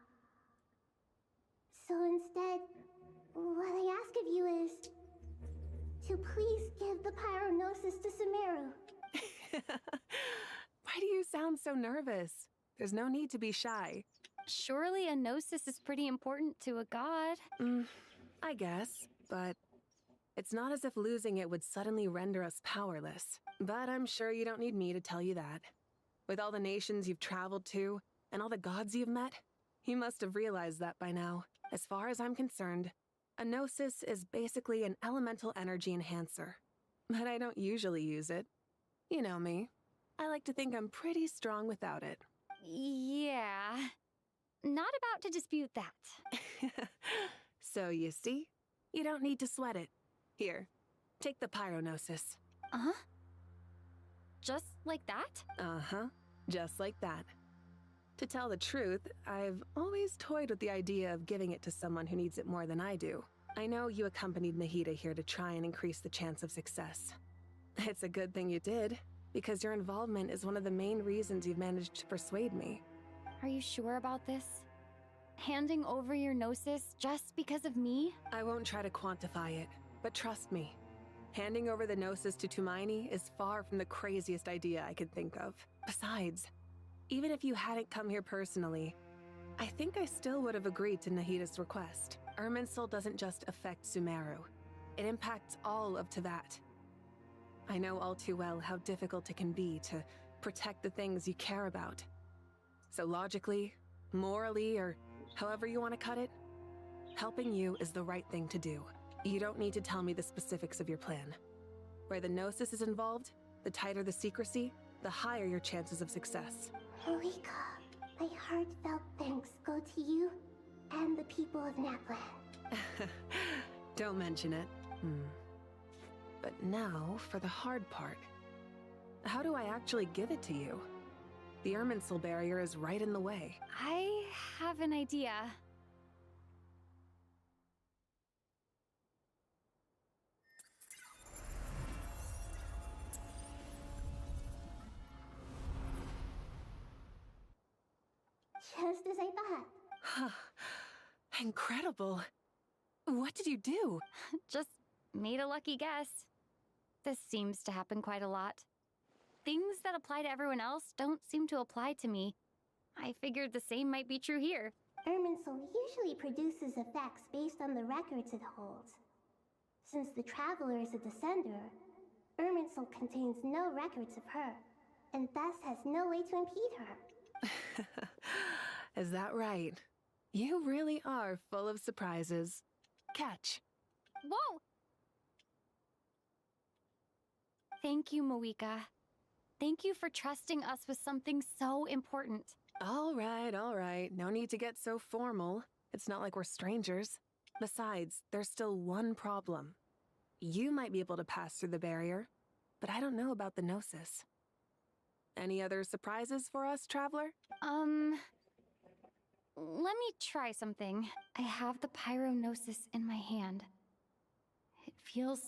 So instead, what I ask of you is to please give the Pyronosis to Sumeru. Why do you sound so nervous? There's no need to be shy. Surely a gnosis is pretty important to a god. I guess, but it's not as if losing it would suddenly render us powerless. But I'm sure you don't need me to tell you that. With all the nations you've traveled to, and all the gods you've met, you must have realized that by now. As far as I'm concerned, a gnosis is basically an elemental energy enhancer. But I don't usually use it. You know me. I like to think I'm pretty strong without it. Yeah. not about to dispute that. So you see, you don't need to sweat it. Here, take the pyronosis. Uh-huh. Just like that? Uh-huh, just like that. To tell the truth, I've always toyed with the idea of giving it to someone who needs it more than I do. I know you accompanied Nahida here to try and increase the chance of success. It's a good thing you did, because your involvement is one of the main reasons you've managed to persuade me. Are you sure about this? Handing over your gnosis just because of me? I won't try to quantify it, but trust me. Handing over the gnosis to Tumaini is far from the craziest idea I could think of. Besides, even if you hadn't come here personally, I think I still would have agreed to Nahida's request. Irminsul doesn't just affect Sumeru. It impacts all of Teyvat. I know all too well how difficult it can be to protect the things you care about. So logically, morally, or however you want to cut it, helping you is the right thing to do. You don't need to tell me the specifics of your plan. Where the Gnosis is involved, the tighter the secrecy, the higher your chances of success. Moika, my heartfelt thanks go to you and the people of Naplan. Don't mention it. But now, for the hard part. How do I actually give it to you? The Irminsul barrier is right in the way. I have an idea. Just as I thought. Incredible. What did you do? Just made a lucky guess. This seems to happen quite a lot. Things that apply to everyone else don't seem to apply to me. I figured the same might be true here. Irminsul usually produces effects based on the records it holds. Since the Traveler is a descender, Irminsul contains no records of her, and thus has no way to impede her. Is that right? You really are full of surprises. Catch. Whoa! Thank you, Moika. Thank you for trusting us with something so important. All right. No need to get so formal. It's not like we're strangers. Besides, there's still one problem. You might be able to pass through the barrier, but I don't know about the Gnosis. Any other surprises for us, Traveler? Let me try something. I have the Pyronosis in my hand. It feels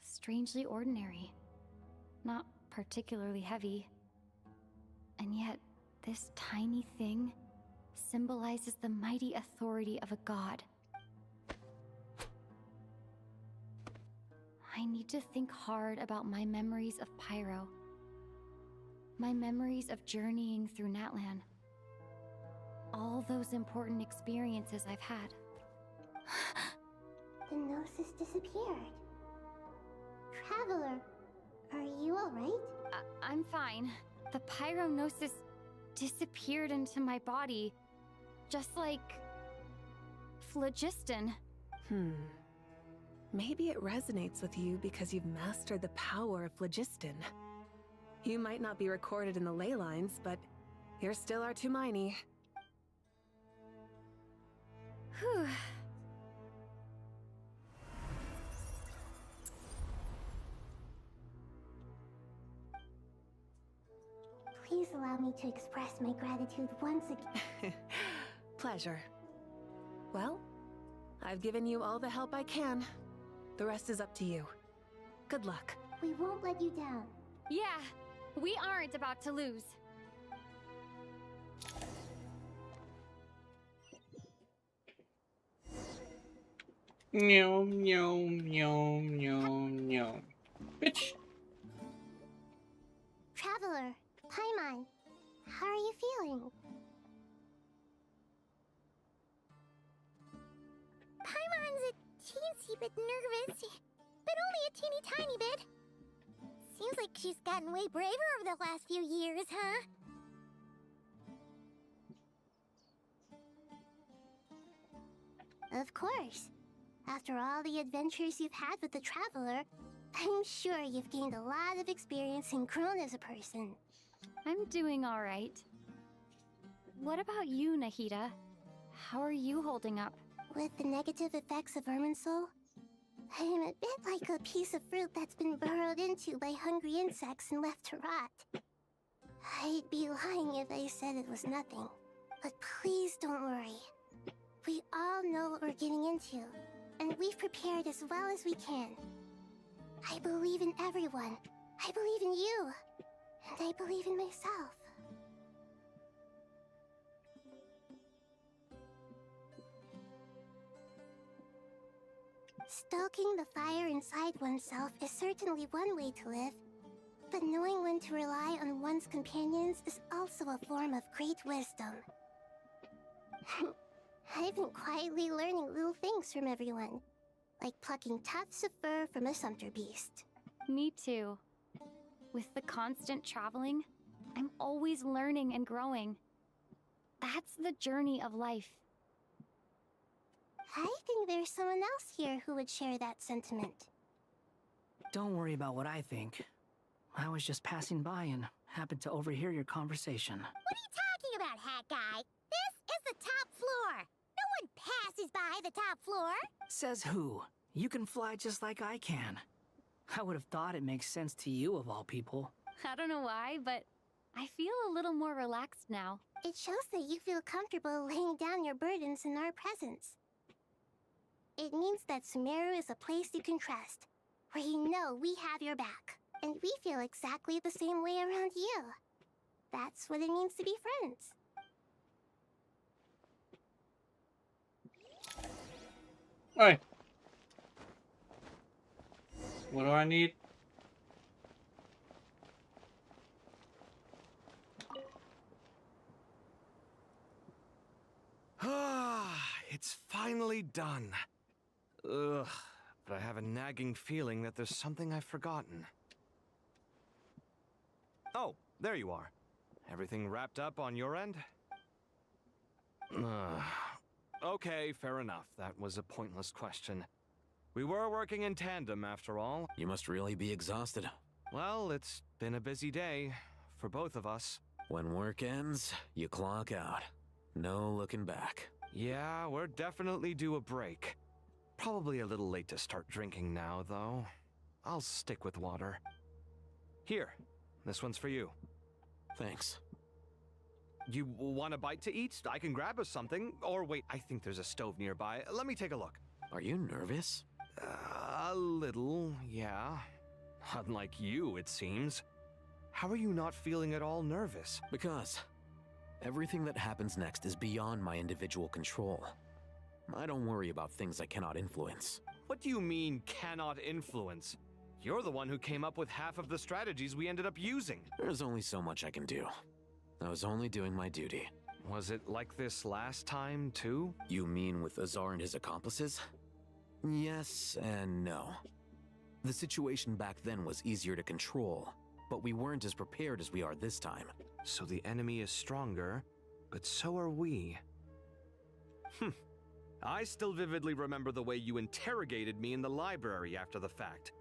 strangely ordinary. Not particularly heavy. And yet, this tiny thing symbolizes the mighty authority of a god. I need to think hard about my memories of Pyro. My memories of journeying through Natlan. All those important experiences I've had. The Gnosis disappeared. Traveler, are you alright? I'm fine. The Pyronosis disappeared into my body. Just like... phlogiston. Maybe it resonates with you because you've mastered the power of phlogiston. You might not be recorded in the ley lines, but you're still our Tumaini. Whew. Please allow me to express my gratitude once again. Pleasure. Well, I've given you all the help I can. The rest is up to you. Good luck. We won't let you down. Yeah, we aren't about to lose. No. Bitch. Traveler, Paimon, how are you feeling? Paimon's a teensy bit nervous, but only a teeny tiny bit. Seems like she's gotten way braver over the last few years, huh? Of course. After all the adventures you've had with the Traveler, I'm sure you've gained a lot of experience and grown as a person. I'm doing all right. What about you, Nahida? How are you holding up? With the negative effects of Irminsul, I am a bit like a piece of fruit that's been burrowed into by hungry insects and left to rot. I'd be lying if I said it was nothing. But please don't worry. We all know what we're getting into, and we've prepared as well as we can. I believe in everyone. I believe in you. And I believe in myself. Stoking the fire inside oneself is certainly one way to live, but knowing when to rely on one's companions is also a form of great wisdom. I've been quietly learning little things from everyone, like plucking tufts of fur from a sumpter beast. Me too. With the constant traveling, I'm always learning and growing. That's the journey of life. I think there's someone else here who would share that sentiment. Don't worry about what I think. I was just passing by and happened to overhear your conversation. What are you talking about, hat guy? This is the top floor. No one passes by the top floor. Says who? You can fly just like I can. I would have thought it makes sense to you of all people. I don't know why, but I feel a little more relaxed now. It shows that you feel comfortable laying down your burdens in our presence. It means that Sumeru is a place you can trust, where you know we have your back. And we feel exactly the same way around you. That's what it means to be friends. Oi. What do I need? It's finally done. Ugh, but I have a nagging feeling that there's something I've forgotten. Oh, there you are. Everything wrapped up on your end? Okay, fair enough. That was a pointless question. We were working in tandem, after all. You must really be exhausted. Well, it's been a busy day for both of us. When work ends, you clock out. No looking back. Yeah, we're definitely due a break. Probably a little late to start drinking now, though. I'll stick with water. Here, this one's for you. Thanks. You want a bite to eat? I can grab us something. Or wait, I think there's a stove nearby. Let me take a look. Are you nervous? A little, yeah. Unlike you, it seems. How are you not feeling at all nervous? Because everything that happens next is beyond my individual control. I don't worry about things I cannot influence. What do you mean, cannot influence? You're the one who came up with half of the strategies we ended up using. There's only so much I can do. I was only doing my duty. Was it like this last time, too? You mean with Azar and his accomplices? Yes and no. The situation back then was easier to control, but we weren't as prepared as we are this time. So the enemy is stronger, but so are we. I still vividly remember the way you interrogated me in the library after the fact.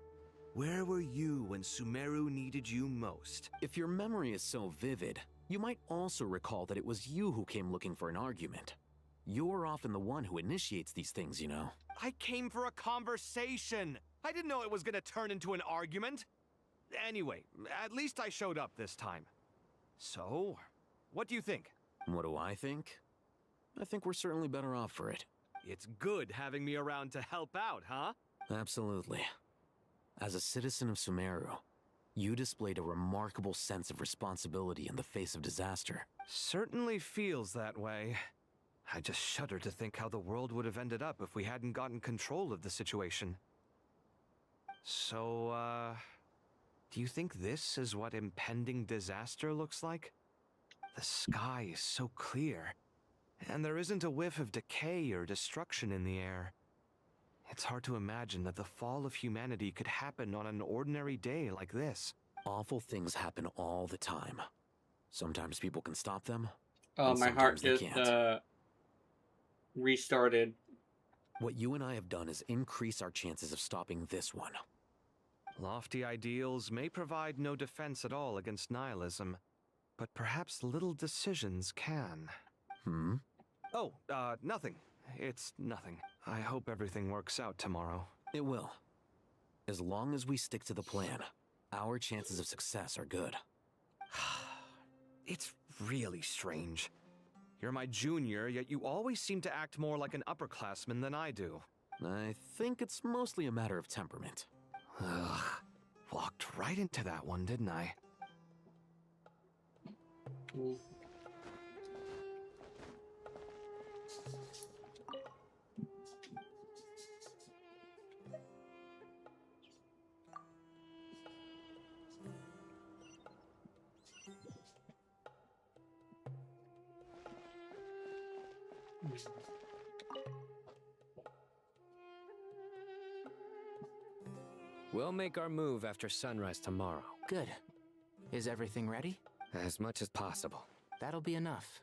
Where were you when Sumeru needed you most? If your memory is so vivid, you might also recall that it was you who came looking for an argument. You're often the one who initiates these things, you know. I came for a conversation! I didn't know it was gonna turn into an argument! Anyway, at least I showed up this time. So, what do you think? What do I think? I think we're certainly better off for it. It's good having me around to help out, huh? Absolutely. As a citizen of Sumeru, you displayed a remarkable sense of responsibility in the face of disaster. Certainly feels that way. I just shudder to think how the world would have ended up if we hadn't gotten control of the situation. So, do you think this is what impending disaster looks like? The sky is so clear, and there isn't a whiff of decay or destruction in the air. It's hard to imagine that the fall of humanity could happen on an ordinary day like this. Awful things happen all the time. Sometimes people can stop them. Oh, my heart just restarted. What you and I have done is increase our chances of stopping this one. Lofty ideals may provide no defense at all against nihilism, but perhaps little decisions can. Hmm? Oh, nothing. It's nothing. I hope everything works out tomorrow. It will. As long as we stick to the plan, our chances of success are good. It's really strange. You're my junior, yet you always seem to act more like an upperclassman than I do. I think it's mostly a matter of temperament. Ugh. Walked right into that one, didn't I? We'll make our move after sunrise tomorrow. Good. Is everything ready? As much as possible. That'll be enough.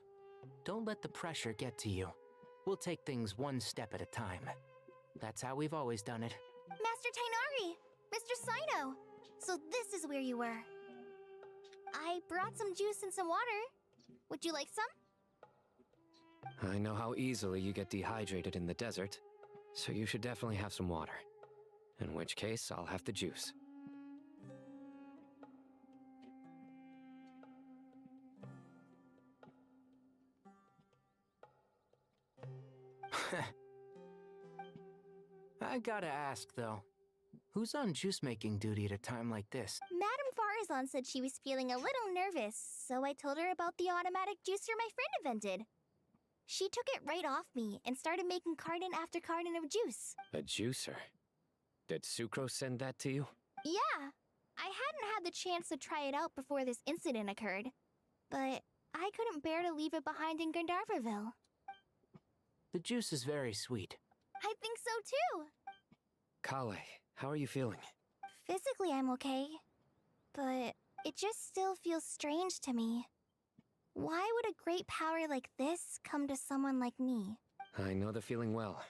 Don't let the pressure get to you. We'll take things one step at a time. That's how we've always done it. Master Tainari! Mr. Sino! So this is where you were. I brought some juice and some water. Would you like some? I know how easily you get dehydrated in the desert, so you should definitely have some water. In which case, I'll have the juice. I gotta ask, though. Who's on juice-making duty at a time like this? Madame Farazan said she was feeling a little nervous, so I told her about the automatic juicer my friend invented. She took it right off me and started making carton after carton of juice. A juicer? Did Sucrose send that to you? Yeah. I hadn't had the chance to try it out before this incident occurred, but I couldn't bear to leave it behind in Gandharville. The juice is very sweet. I think so too. Kale, how are you feeling? Physically, I'm okay, but it just still feels strange to me. Why would a great power like this come to someone like me? I know the feeling well.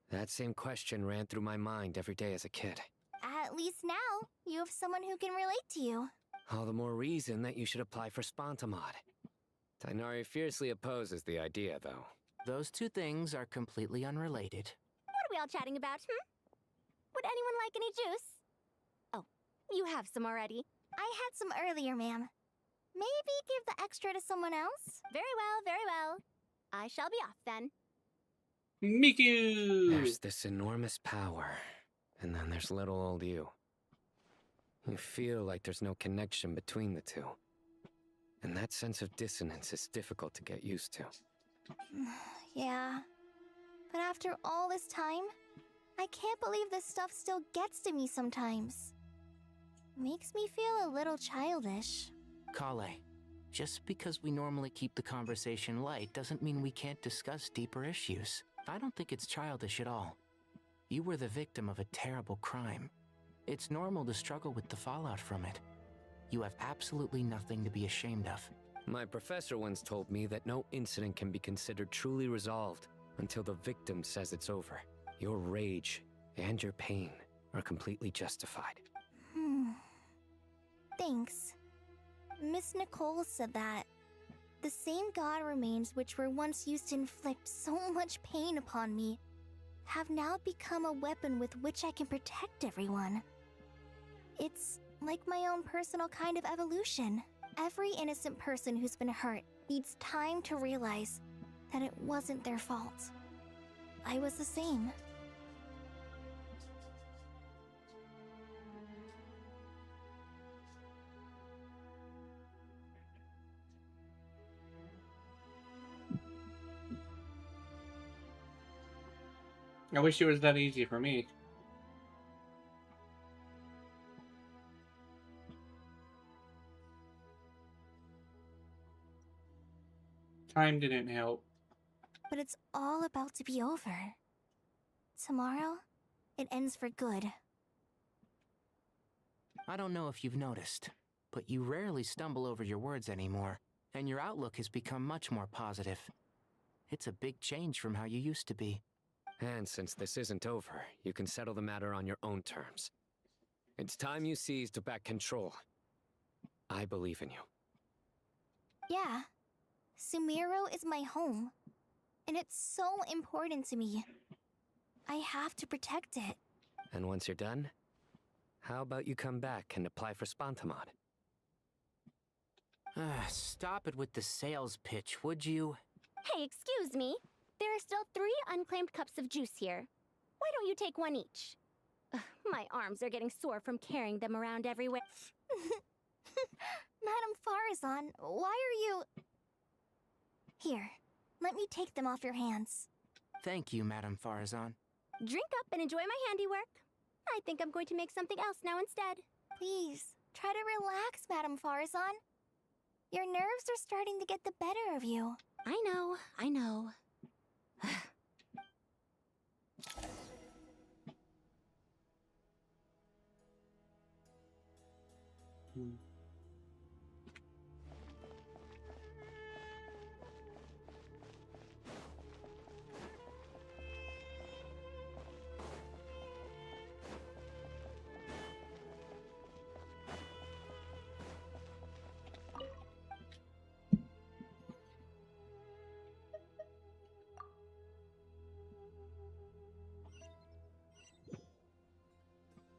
That same question ran through my mind every day as a kid. At least now, you have someone who can relate to you. All the more reason that you should apply for Spontamod. Tainari fiercely opposes the idea, though. Those two things are completely unrelated. What are we all chatting about, Would anyone like any juice? Oh, you have some already. I had some earlier, ma'am. Maybe give the extra to someone else? Very well, very well. I shall be off then. Miku! There's this enormous power, and then there's little old you. You feel like there's no connection between the two. And that sense of dissonance is difficult to get used to. Yeah. But after all this time, I can't believe this stuff still gets to me sometimes. Makes me feel a little childish. Kale, just because we normally keep the conversation light doesn't mean we can't discuss deeper issues. I don't think it's childish at all. You were the victim of a terrible crime. It's normal to struggle with the fallout from it. You have absolutely nothing to be ashamed of. My professor once told me that no incident can be considered truly resolved until the victim says it's over. Your rage and your pain are completely justified. Thanks. Miss Nicole said that the same god remains which were once used to inflict so much pain upon me have now become a weapon with which I can protect everyone. It's like my own personal kind of evolution. Every innocent person who's been hurt needs time to realize that it wasn't their fault. I was the same. I wish it was that easy for me. Time didn't help. But it's all about to be over. Tomorrow, it ends for good. I don't know if you've noticed, but you rarely stumble over your words anymore, and your outlook has become much more positive. It's a big change from how you used to be. And since this isn't over, you can settle the matter on your own terms. It's time you seized back control. I believe in you. Yeah. Sumeru is my home, and it's so important to me. I have to protect it. And once you're done, how about you come back and apply for Spantamod? Stop it with the sales pitch, would you? Hey, excuse me. There are still 3 unclaimed cups of juice here. Why don't you take one each? Ugh, my arms are getting sore from carrying them around everywhere. Madame Farazan, why are you... Here, let me take them off your hands. Thank you, Madame Farazan. Drink up and enjoy my handiwork. I think I'm going to make something else now instead. Please, try to relax, Madame Farazan. Your nerves are starting to get the better of you. I know.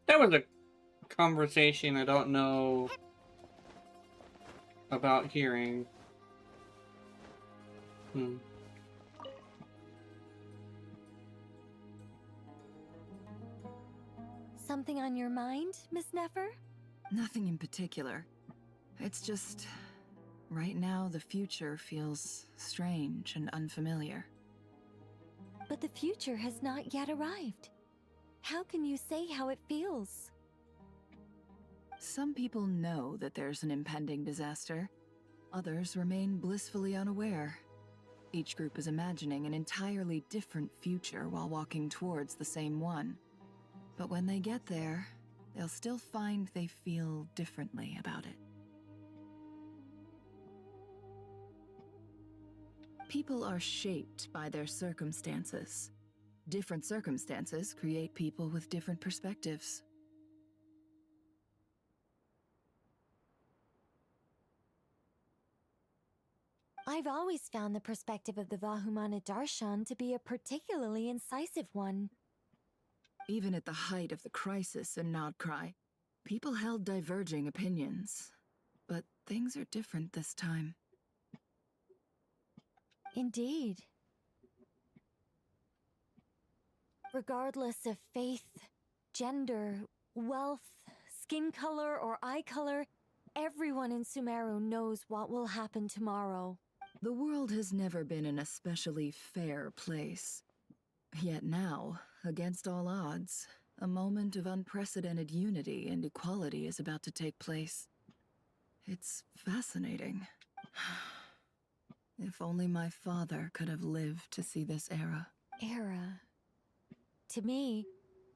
That was a conversation I don't know about hearing. Something on your mind, Miss Nefer? Nothing in particular. It's just... right now, the future feels strange and unfamiliar. But the future has not yet arrived. How can you say how it feels? Some people know that there's an impending disaster. Others remain blissfully unaware. Each group is imagining an entirely different future while walking towards the same one. But when they get there, they'll still find they feel differently about it. People are shaped by their circumstances. Different circumstances create people with different perspectives. I've always found the perspective of the Vahumana Darshan to be a particularly incisive one. Even at the height of the crisis in Nodcry, people held diverging opinions. But things are different this time. Indeed. Regardless of faith, gender, wealth, skin color, or eye color, everyone in Sumeru knows what will happen tomorrow. The world has never been an especially fair place. Yet now, against all odds, a moment of unprecedented unity and equality is about to take place. It's fascinating. If only my father could have lived to see this era. Era. To me,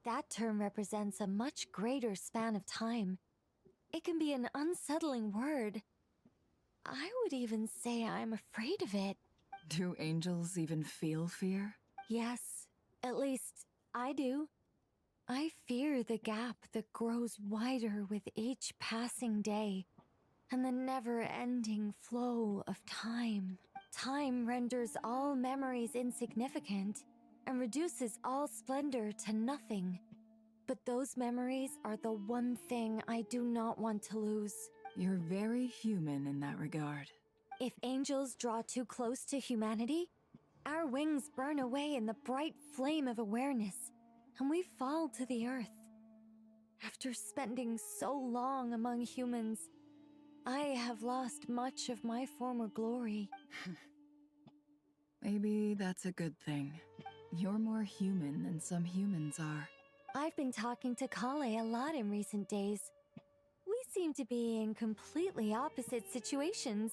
that term represents a much greater span of time. It can be an unsettling word. I would even say I'm afraid of it. Do angels even feel fear? Yes, at least I do. I fear the gap that grows wider with each passing day, and the never-ending flow of time. Time renders all memories insignificant, and reduces all splendor to nothing. But those memories are the one thing I do not want to lose. You're very human in that regard. If angels draw too close to humanity, our wings burn away in the bright flame of awareness, and we fall to the earth. After spending so long among humans, I have lost much of my former glory. Maybe that's a good thing. You're more human than some humans are. I've been talking to Kale a lot in recent days. We seem to be in completely opposite situations.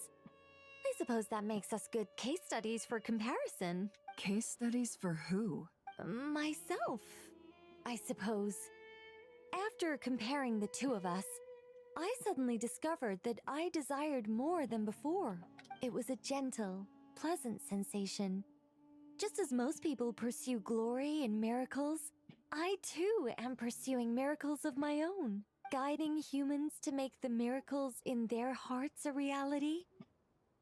I suppose that makes us good case studies for comparison. Case studies for who? Myself, I suppose. After comparing the two of us, I suddenly discovered that I desired more than before. It was a gentle, pleasant sensation. Just as most people pursue glory and miracles, I too am pursuing miracles of my own, guiding humans to make the miracles in their hearts a reality.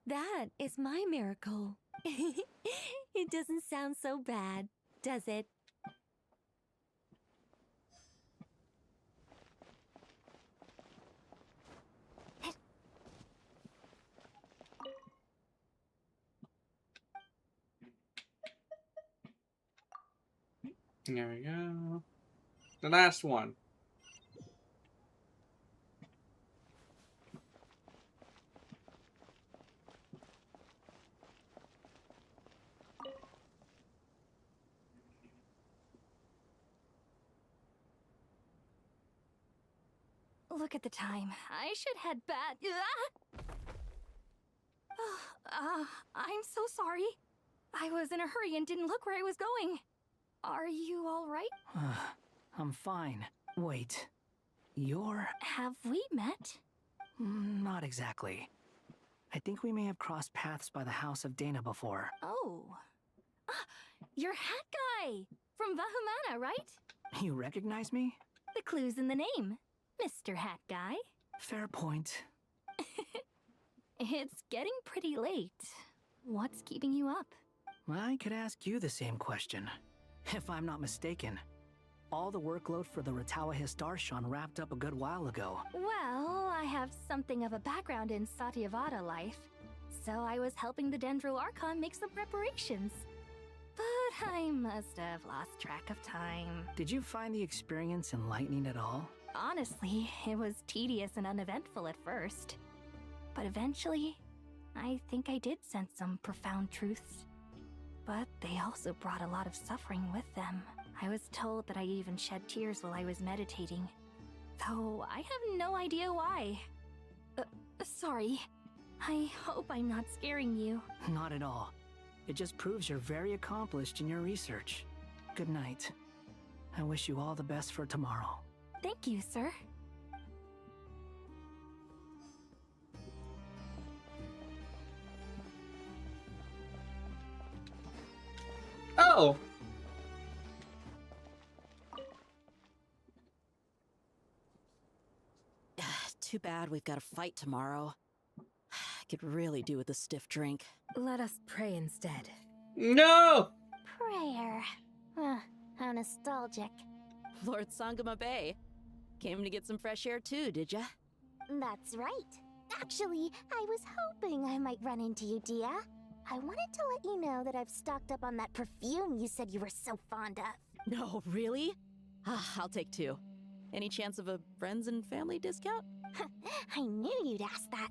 That is my miracle. It doesn't sound so bad, does it? There we go. The last one. Look at the time. I should head back. I'm so sorry. I was in a hurry and didn't look where I was going. Are you all right? I'm fine. Wait. You're... Have we met? Not exactly. I think we may have crossed paths by the house of Dana before. Oh. You're Hat Guy! From Vahumana, right? You recognize me? The clue's in the name. Mr. Hat Guy. Fair point. It's getting pretty late. What's keeping you up? I could ask you the same question. If I'm not mistaken, all the workload for the Ratawa Histarshan wrapped up a good while ago. Well, I have something of a background in Satyavada life, so I was helping the Dendro Archon make some preparations. But I must have lost track of time. Did you find the experience enlightening at all? Honestly, it was tedious and uneventful at first. But eventually, I think I did sense some profound truths. But they also brought a lot of suffering with them. I was told that I even shed tears while I was meditating. Though I have no idea why. Sorry. I hope I'm not scaring you. Not at all. It just proves you're very accomplished in your research. Good night. I wish you all the best for tomorrow. Thank you, sir. Oh! Too bad we've got a fight tomorrow. I could really do with a stiff drink. Let us pray instead. No! Prayer. How nostalgic. Lord Sangama Bay. Came to get some fresh air too, did ya? That's right. Actually, I was hoping I might run into you, Dia. I wanted to let you know that I've stocked up on that perfume you said you were so fond of. No, really? I'll take 2. Any chance of a friends and family discount? I knew you'd ask that.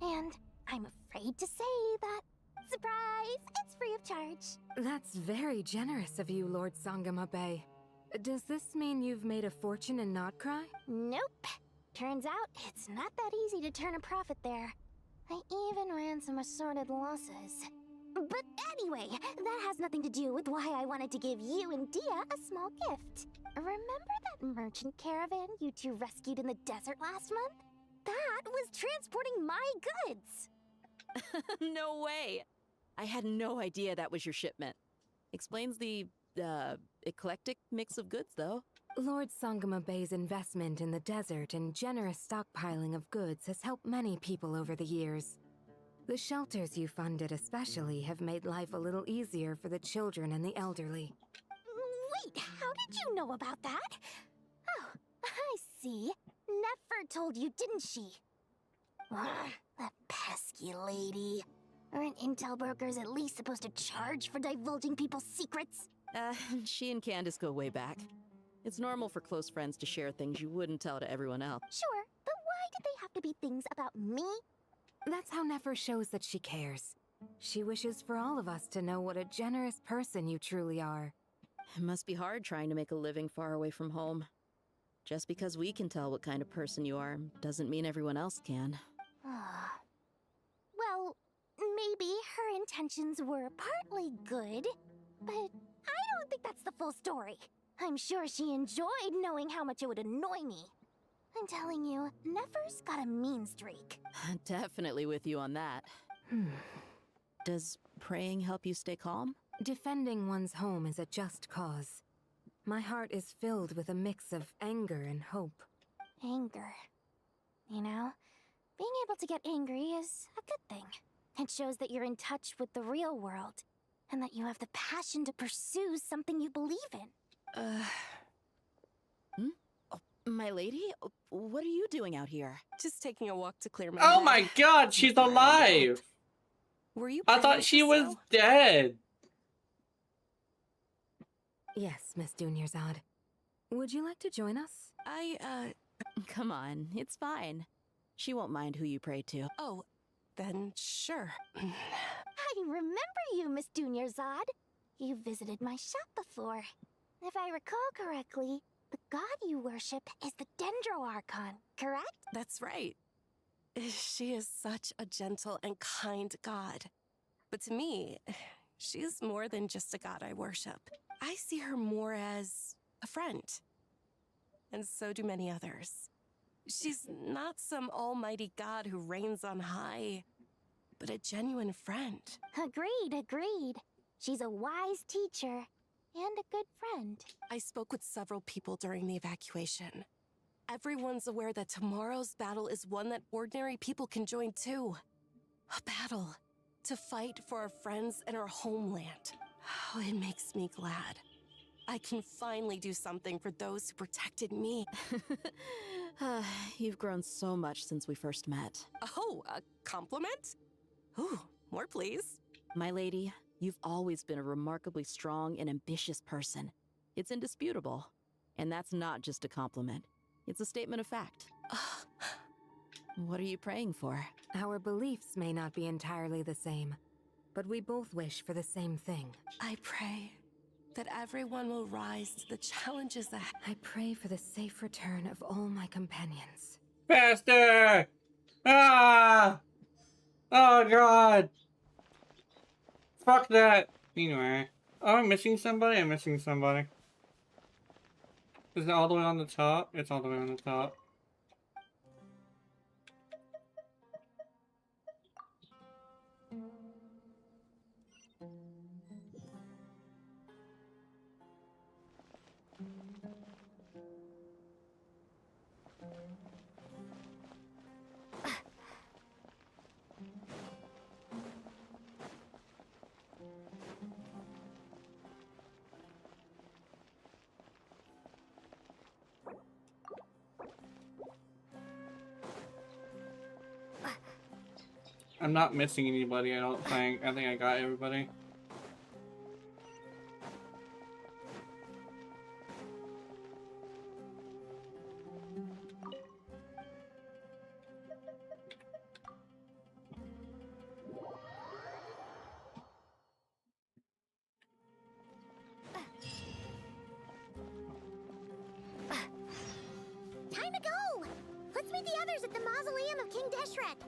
And I'm afraid to say that, surprise, it's free of charge. That's very generous of you, Lord Sangama Bay. Does this mean you've made a fortune in Notcry? Nope. Turns out it's not that easy to turn a profit there. I even ran some assorted losses. But anyway, that has nothing to do with why I wanted to give you and Dia a small gift. Remember that merchant caravan you two rescued in the desert last month? That was transporting my goods! No way! I had no idea that was your shipment. Explains the, eclectic mix of goods, though. Lord Sangama Bay's investment in the desert and generous stockpiling of goods has helped many people over the years. The shelters you funded especially have made life a little easier for the children and the elderly. Wait, how did you know about that? Oh, I see. Nefer told you, didn't she? That pesky lady. Aren't intel brokers at least supposed to charge for divulging people's secrets? She and Candace go way back. It's normal for close friends to share things you wouldn't tell to everyone else. Sure, but why did they have to be things about me? That's how Nefer shows that she cares. She wishes for all of us to know what a generous person you truly are. It must be hard trying to make a living far away from home. Just because we can tell what kind of person you are doesn't mean everyone else can. Well, maybe her intentions were partly good, but I don't think that's the full story. I'm sure she enjoyed knowing how much it would annoy me. I'm telling you, Nefer's got a mean streak. Definitely with you on that. Does praying help you stay calm? Defending one's home is a just cause. My heart is filled with a mix of anger and hope. Anger. You know, being able to get angry is a good thing. It shows that you're in touch with the real world, and that you have the passion to pursue something you believe in. My lady? What are you doing out here? Just taking a walk to clear my Oh head. my god, she's alive! Were you I praying thought she just was now? dead. Yes, Miss Dunyarzad. Would you like to join us? Come on, it's fine. She won't mind who you pray to. Oh, then sure. I remember you, Miss Dunyarzad. You visited my shop before. If I recall correctly, the god you worship is the Dendro Archon, correct? That's right. She is such a gentle and kind god. But to me, she's more than just a god I worship. I see her more as a friend. And so do many others. She's not some almighty god who reigns on high, but a genuine friend. Agreed. She's a wise teacher and a good friend. I spoke with several people during the evacuation. Everyone's aware that tomorrow's battle is one that ordinary people can join too. A battle to fight for our friends and our homeland. Oh, it makes me glad. I can finally do something for those who protected me. You've grown so much since we first met. Oh, a compliment? Ooh, more please. My lady, you've always been a remarkably strong and ambitious person. It's indisputable. And that's not just a compliment. It's a statement of fact. What are you praying for? Our beliefs may not be entirely the same, but we both wish for the same thing. I pray that everyone will rise to the challenges ahead. I pray for the safe return of all my companions. Faster! Ah! Oh god! Fuck that! Anyway. Oh, I'm missing somebody? I'm missing somebody. Is it all the way on the top? It's all the way on the top. I'm not missing anybody, I don't think. I think I got everybody. Time to go! Let's meet the others at the mausoleum of King Deshret.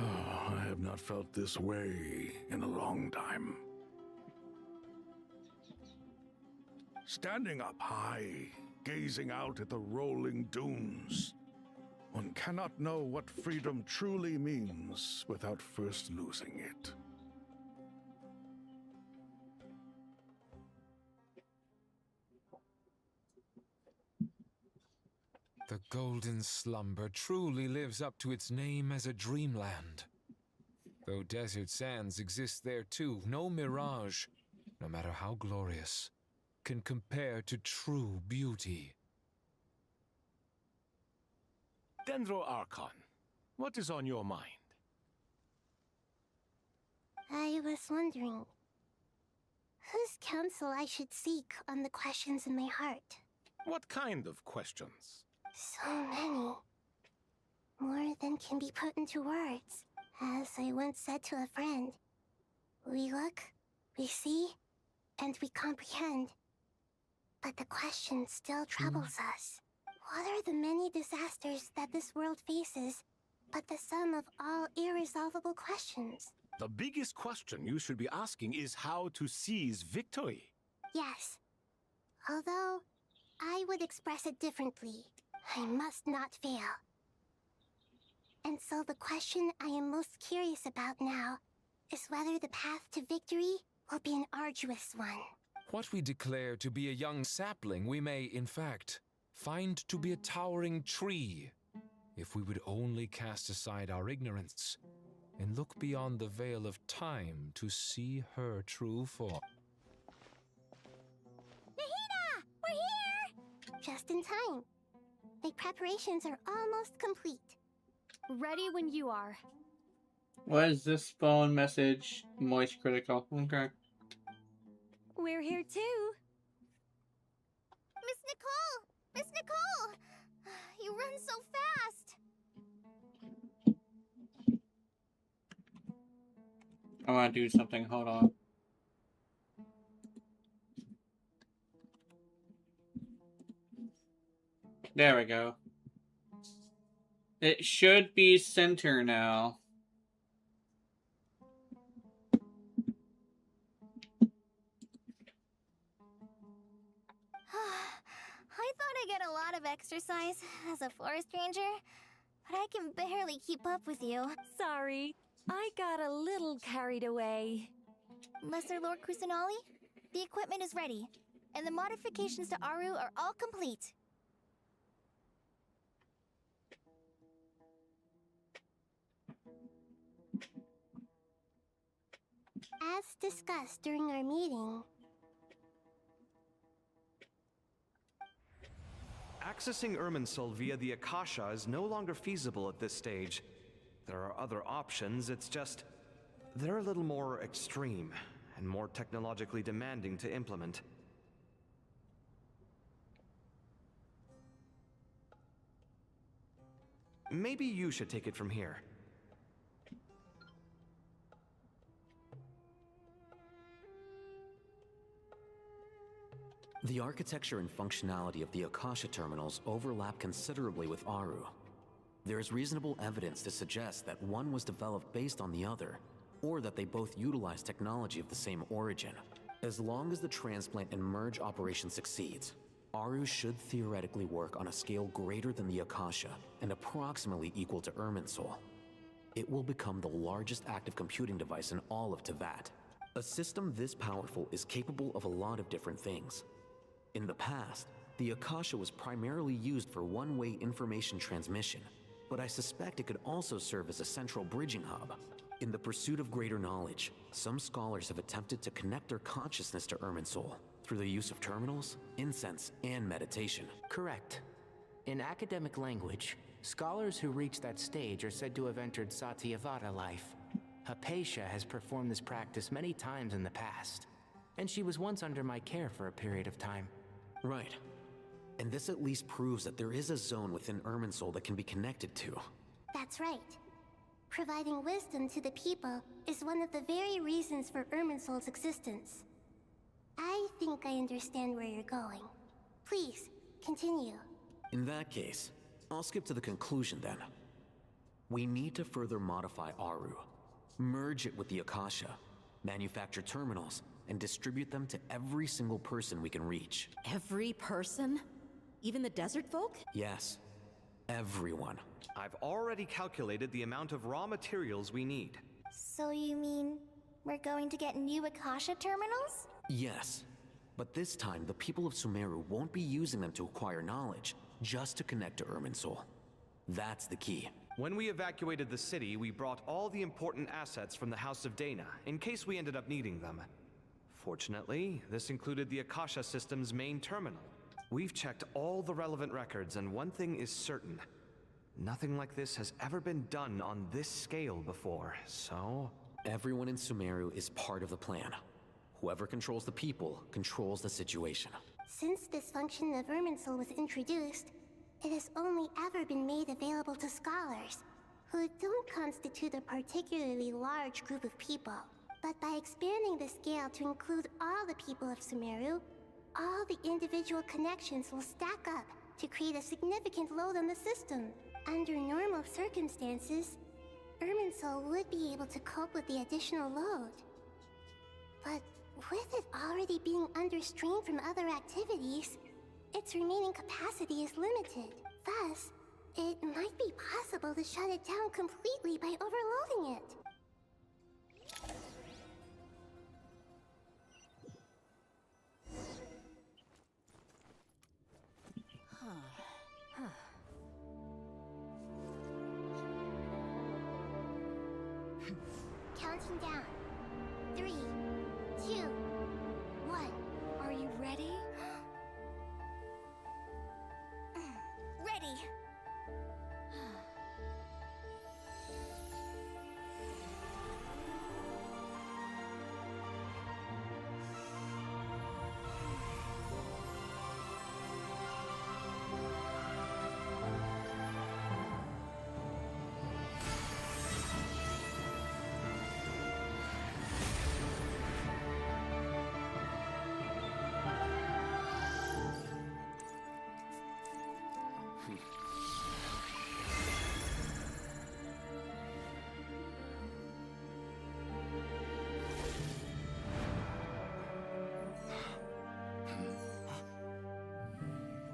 Oh, I have not felt this way in a long time. Standing up high, gazing out at the rolling dunes, one cannot know what freedom truly means without first losing it. The Golden Slumber truly lives up to its name as a dreamland. Though desert sands exist there too, no mirage, no matter how glorious, can compare to true beauty. Dendro Archon, what is on your mind? I was wondering whose counsel I should seek on the questions in my heart. What kind of questions? So many. More than can be put into words. As I once said to a friend, we look, we see, and we comprehend. But the question still troubles us. What are the many disasters that this world faces, but the sum of all irresolvable questions? The biggest question you should be asking is how to seize victory. Yes. Although, I would express it differently. I must not fail. And so the question I am most curious about now is whether the path to victory will be an arduous one. What we declare to be a young sapling, we may, in fact, find to be a towering tree, if we would only cast aside our ignorance and look beyond the veil of time to see her true form. Nahida! We're here! Just in time. The preparations are almost complete. Ready when you are. What is this phone message? Moist critical. Okay. We're here too. Miss Nicole! Miss Nicole! You run so fast! I want to do something. Hold on. There we go. It should be center now. I thought I'd get a lot of exercise as a forest ranger, but I can barely keep up with you. Sorry, I got a little carried away. Lesser Lord Kusanali, the equipment is ready, and the modifications to Aru are all complete. As discussed during our meeting, Accessing Irminsul via the Akasha is no longer feasible at this stage. There are other options, it's just... they're a little more extreme, and more technologically demanding to implement. Maybe you should take it from here. The architecture and functionality of the Akasha terminals overlap considerably with Aru. There is reasonable evidence to suggest that one was developed based on the other, or that they both utilize technology of the same origin. As long as the transplant and merge operation succeeds, Aru should theoretically work on a scale greater than the Akasha and approximately equal to Irminsul. It will become the largest active computing device in all of Teyvat. A system this powerful is capable of a lot of different things. In the past, the Akasha was primarily used for one-way information transmission, but I suspect it could also serve as a central bridging hub. In the pursuit of greater knowledge, some scholars have attempted to connect their consciousness to Irminsul through the use of terminals, incense, and meditation. Correct. In academic language, scholars who reach that stage are said to have entered Satyavada life. Hypatia has performed this practice many times in the past, and she was once under my care for a period of time. Right. And this at least proves that there is a zone within Irminsul that can be connected to. that's right. Providing wisdom to the people is one of the very reasons for Irminsul's existence. I think I understand where you're going. Please, continue. In that case, I'll skip to the conclusion then. We need to further modify Aru, merge it with the Akasha, manufacture terminals, and distribute them to every single person we can reach. Every person? Even the desert folk? Yes, everyone. I've already calculated the amount of raw materials we need. So you mean we're going to get new Akasha terminals? Yes, but this time the people of Sumeru won't be using them to acquire knowledge, just to connect to Irminsul. That's the key. When we evacuated the city, we brought all the important assets from the House of Dana, in case we ended up needing them. Fortunately, this included the Akasha system's main terminal. We've checked all the relevant records, and one thing is certain. Nothing like this has ever been done on this scale before, so... Everyone in Sumeru is part of the plan. Whoever controls the people controls the situation. Since this function of Irminsul was introduced, it has only ever been made available to scholars, who don't constitute a particularly large group of people. But by expanding the scale to include all the people of Sumeru, all the individual connections will stack up to create a significant load on the system. Under normal circumstances, Irminsul would be able to cope with the additional load. But with it already being under strain from other activities, its remaining capacity is limited. Thus, it might be possible to shut it down completely by overloading it. Counting down. 3, 2, 1. Are you ready? Ready.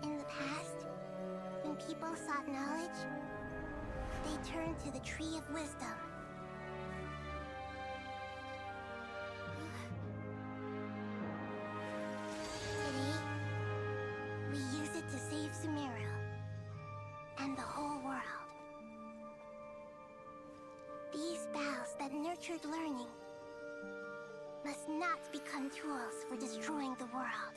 In the past, when people sought knowledge, they turned to the Tree of Wisdom. Today, we use it to save Sumeru and the whole world. These boughs that nurtured learning must not become tools for destroying the world.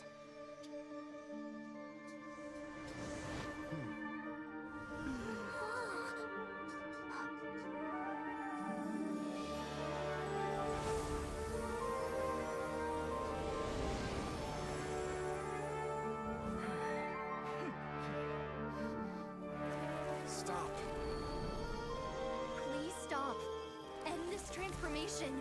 Stop. Please stop. End this transformation.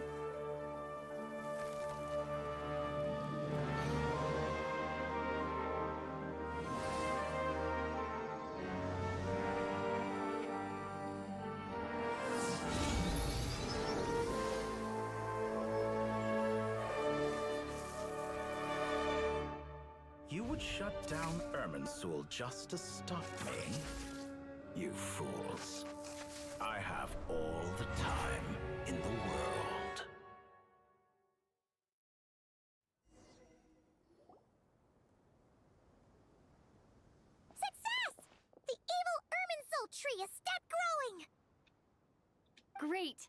You would shut down Irminsul just to stop me? You fools. I have all the time in the world. Success! The evil Irminsul tree has stopped growing! Great!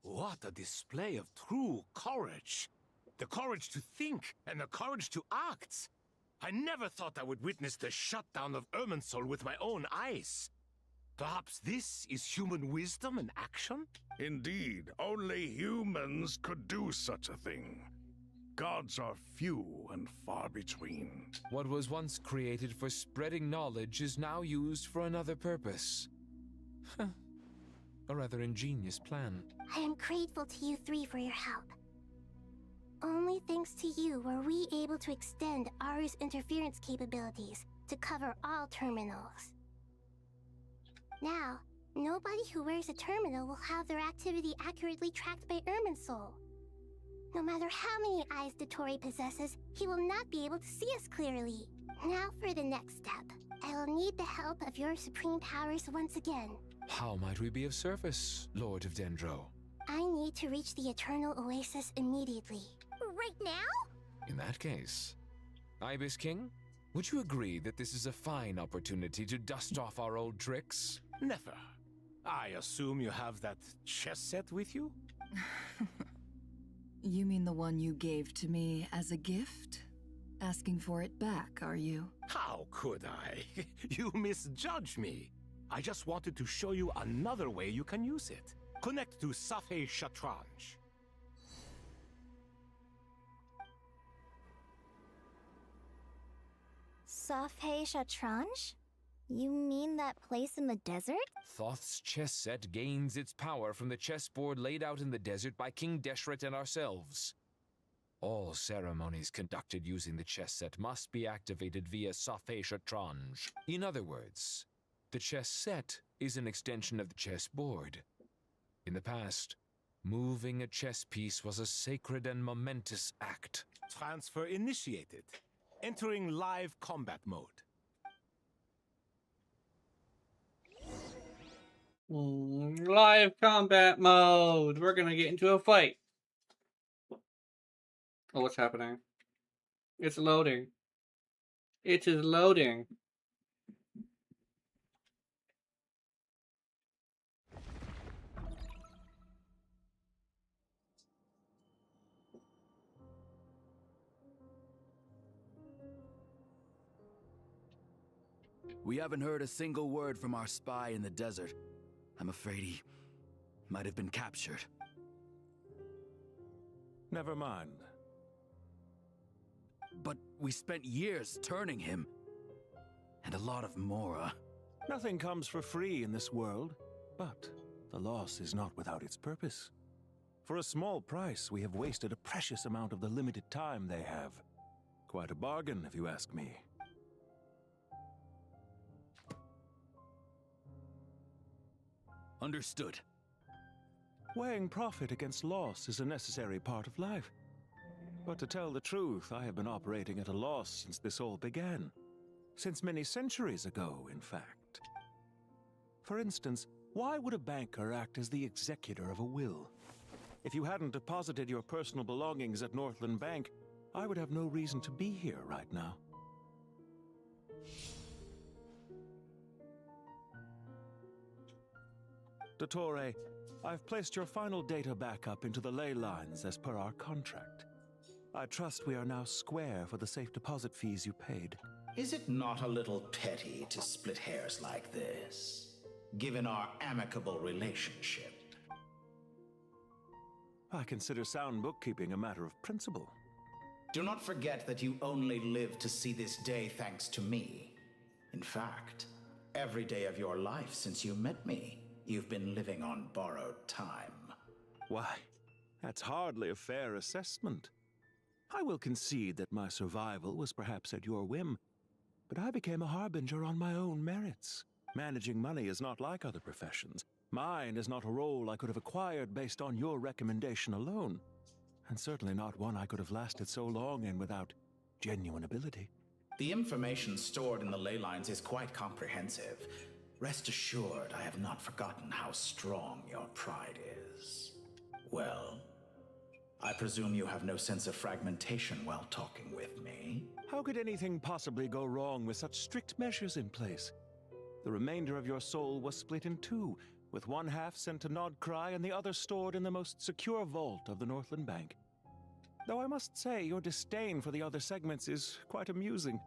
What a display of true courage. The courage to think and the courage to act. I never thought I would witness the shutdown of Irminsul with my own eyes. Perhaps this is human wisdom in action? Indeed, only humans could do such a thing. Gods are few and far between. What was once created for spreading knowledge is now used for another purpose. A rather ingenious plan. I am grateful to you three for your help. Only thanks to you were we able to extend Aru's interference capabilities to cover all terminals. Now, nobody who wears a terminal will have their activity accurately tracked by Irminsul. No matter how many eyes Dotori possesses, he will not be able to see us clearly. Now for the next step. I will need the help of your supreme powers once again. How might we be of service, Lord of Dendro? I need to reach the Eternal Oasis immediately. Right now? In that case, Ibis King, would you agree that this is a fine opportunity to dust off our old tricks? Never. I assume you have that chess set with you? You mean the one you gave to me as a gift? Asking for it back, are you? How could I? You misjudge me. I just wanted to show you another way you can use it. Connect to Safei Shatranj. Safei Shatranj? You mean that place in the desert? Thoth's chess set gains its power from the chessboard laid out in the desert by King Deshret and ourselves. All ceremonies conducted using the chess set must be activated via Safei Shatranj. In other words, the chess set is an extension of the chessboard. In the past, moving a chess piece was a sacred and momentous act. Transfer initiated. Entering live combat mode. Live combat mode. We're gonna get into a fight. Oh, what's happening? It's loading. It is loading. We haven't heard a single word from our spy in the desert. I'm afraid he might have been captured. Never mind. But we spent years turning him. And a lot of Mora. Nothing comes for free in this world, but the loss is not without its purpose. For a small price, we have wasted a precious amount of the limited time they have. Quite a bargain, if you ask me. Understood. Weighing profit against loss is a necessary part of life. But to tell the truth, I have been operating at a loss since this all began. Since many centuries ago, in fact. For instance, why would a banker act as the executor of a will? If you hadn't deposited your personal belongings at Northland Bank, I would have no reason to be here right now. Dottore, I've placed your final data backup into the ley lines as per our contract. I trust we are now square for the safe deposit fees you paid. Is it not a little petty to split hairs like this, given our amicable relationship? I consider sound bookkeeping a matter of principle. Do not forget that you only live to see this day thanks to me. In fact, every day of your life since you met me, you've been living on borrowed time. Why, that's hardly a fair assessment. I will concede that my survival was perhaps at your whim, but I became a harbinger on my own merits. Managing money is not like other professions. Mine is not a role I could have acquired based on your recommendation alone, and certainly not one I could have lasted so long in without genuine ability. The information stored in the ley lines is quite comprehensive. Rest assured, I have not forgotten how strong your pride is. Well, I presume you have no sense of fragmentation while talking with me. How could anything possibly go wrong with such strict measures in place? The remainder of your soul was split in two, with one half sent to Nodcry and the other stored in the most secure vault of the Northland Bank. Though I must say, your disdain for the other segments is quite amusing.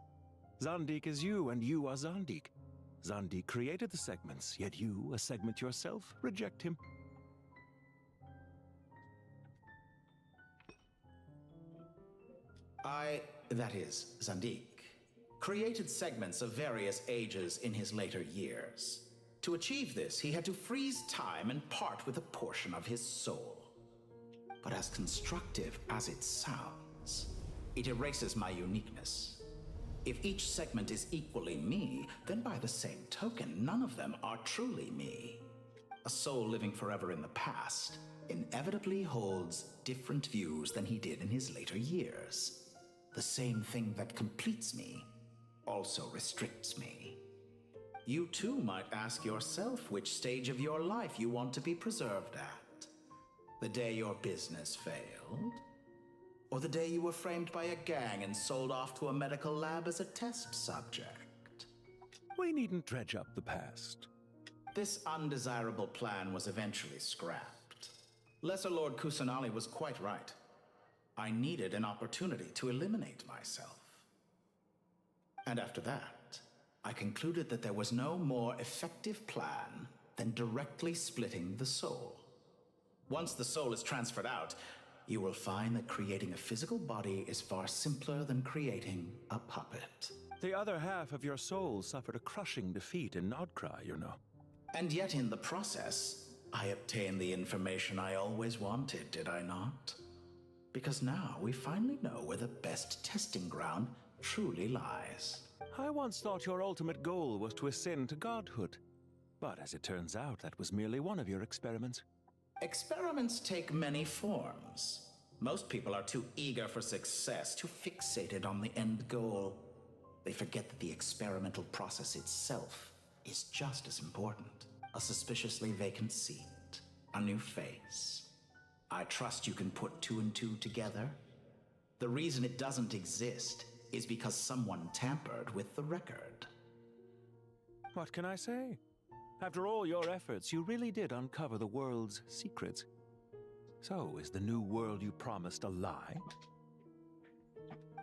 Zandik is you, and you are Zandik. Zandik created the segments, yet you, a segment yourself, reject him. That is, Zandik, created segments of various ages in his later years. To achieve this, he had to freeze time and part with a portion of his soul. But as constructive as it sounds, it erases my uniqueness. If each segment is equally me, then by the same token, none of them are truly me. A soul living forever in the past inevitably holds different views than he did in his later years. The same thing that completes me also restricts me. You too might ask yourself which stage of your life you want to be preserved at. The day your business failed? Or the day you were framed by a gang and sold off to a medical lab as a test subject? We needn't dredge up the past. This undesirable plan was eventually scrapped. Lesser Lord Kusanali was quite right. I needed an opportunity to eliminate myself. And after that, I concluded that there was no more effective plan than directly splitting the soul. Once the soul is transferred out, you will find that creating a physical body is far simpler than creating a puppet. The other half of your soul suffered a crushing defeat in Nodcry, you know. And yet in the process, I obtained the information I always wanted, did I not? Because now we finally know where the best testing ground truly lies. I once thought your ultimate goal was to ascend to godhood. But as it turns out, that was merely one of your experiments. Experiments take many forms. Most people are too eager for success, too fixated on the end goal. They forget that the experimental process itself is just as important. A suspiciously vacant seat, a new face. I trust you can put two and two together. The reason it doesn't exist is because someone tampered with the record. What can I say? After all your efforts, you really did uncover the world's secrets. So, is the new world you promised a lie?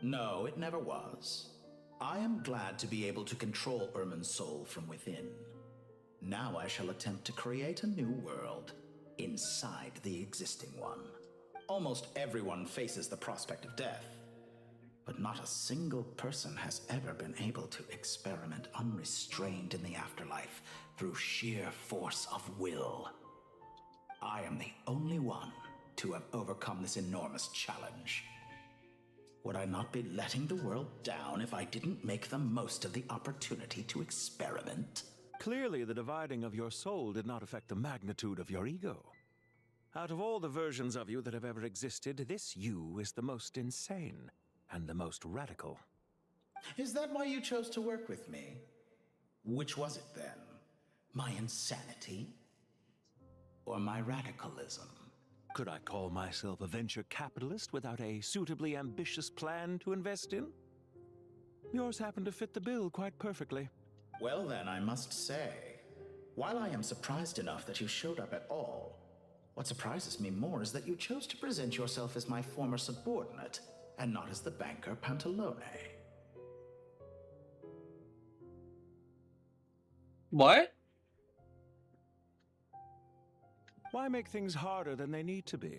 No, it never was. I am glad to be able to control Irmin's soul from within. Now I shall attempt to create a new world inside the existing one. Almost everyone faces the prospect of death, but not a single person has ever been able to experiment unrestrained in the afterlife through sheer force of will. I am the only one to have overcome this enormous challenge. Would I not be letting the world down if I didn't make the most of the opportunity to experiment? Clearly, the dividing of your soul did not affect the magnitude of your ego. Out of all the versions of you that have ever existed, this you is the most insane and the most radical. Is that why you chose to work with me? Which was it then? My insanity? Or my radicalism? Could I call myself a venture capitalist without a suitably ambitious plan to invest in? Yours happened to fit the bill quite perfectly. Well then, I must say, while I am surprised enough that you showed up at all, what surprises me more is that you chose to present yourself as my former subordinate, and not as the banker Pantalone. What? Why make things harder than they need to be?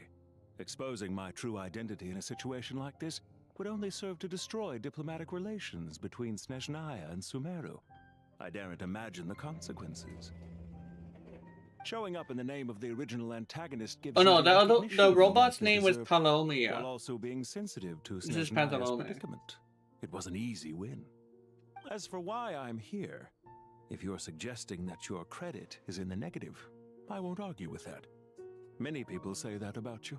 Exposing my true identity in a situation like this would only serve to destroy diplomatic relations between Snezhnaya and Sumeru. I daren't imagine the consequences. Showing up in the name of the original antagonist gives Oh no, you the robot's you name was deserve, Palomia. while also being sensitive to This is Snezhnaya's Pantalone. predicament. It was an easy win. As for why I'm here, if you're suggesting that your credit is in the negative, I won't argue with that. Many people say that about you.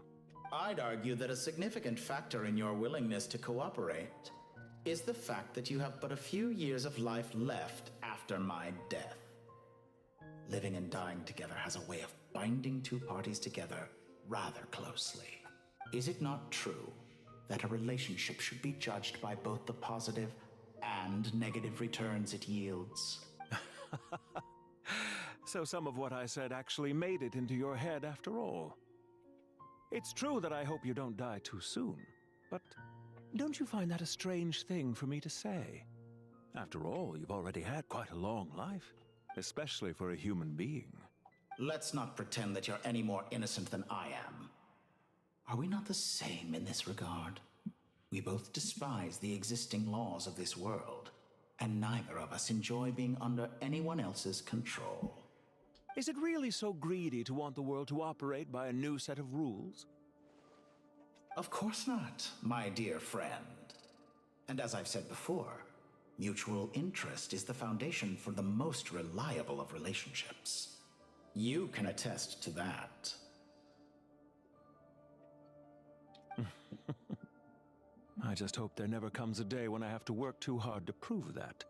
I'd argue that a significant factor in your willingness to cooperate is the fact that you have but a few years of life left after my death. Living and dying together has a way of binding two parties together rather closely. Is it not true that a relationship should be judged by both the positive and negative returns it yields? So some of what I said actually made it into your head after all. It's true that I hope you don't die too soon, but don't you find that a strange thing for me to say? After all, you've already had quite a long life, especially for a human being. Let's not pretend that you're any more innocent than I am. Are we not the same in this regard? We both despise the existing laws of this world, and neither of us enjoy being under anyone else's control. Is it really so greedy to want the world to operate by a new set of rules? Of course not, my dear friend. And as I've said before, mutual interest is the foundation for the most reliable of relationships. You can attest to that. I just hope there never comes a day when I have to work too hard to prove that.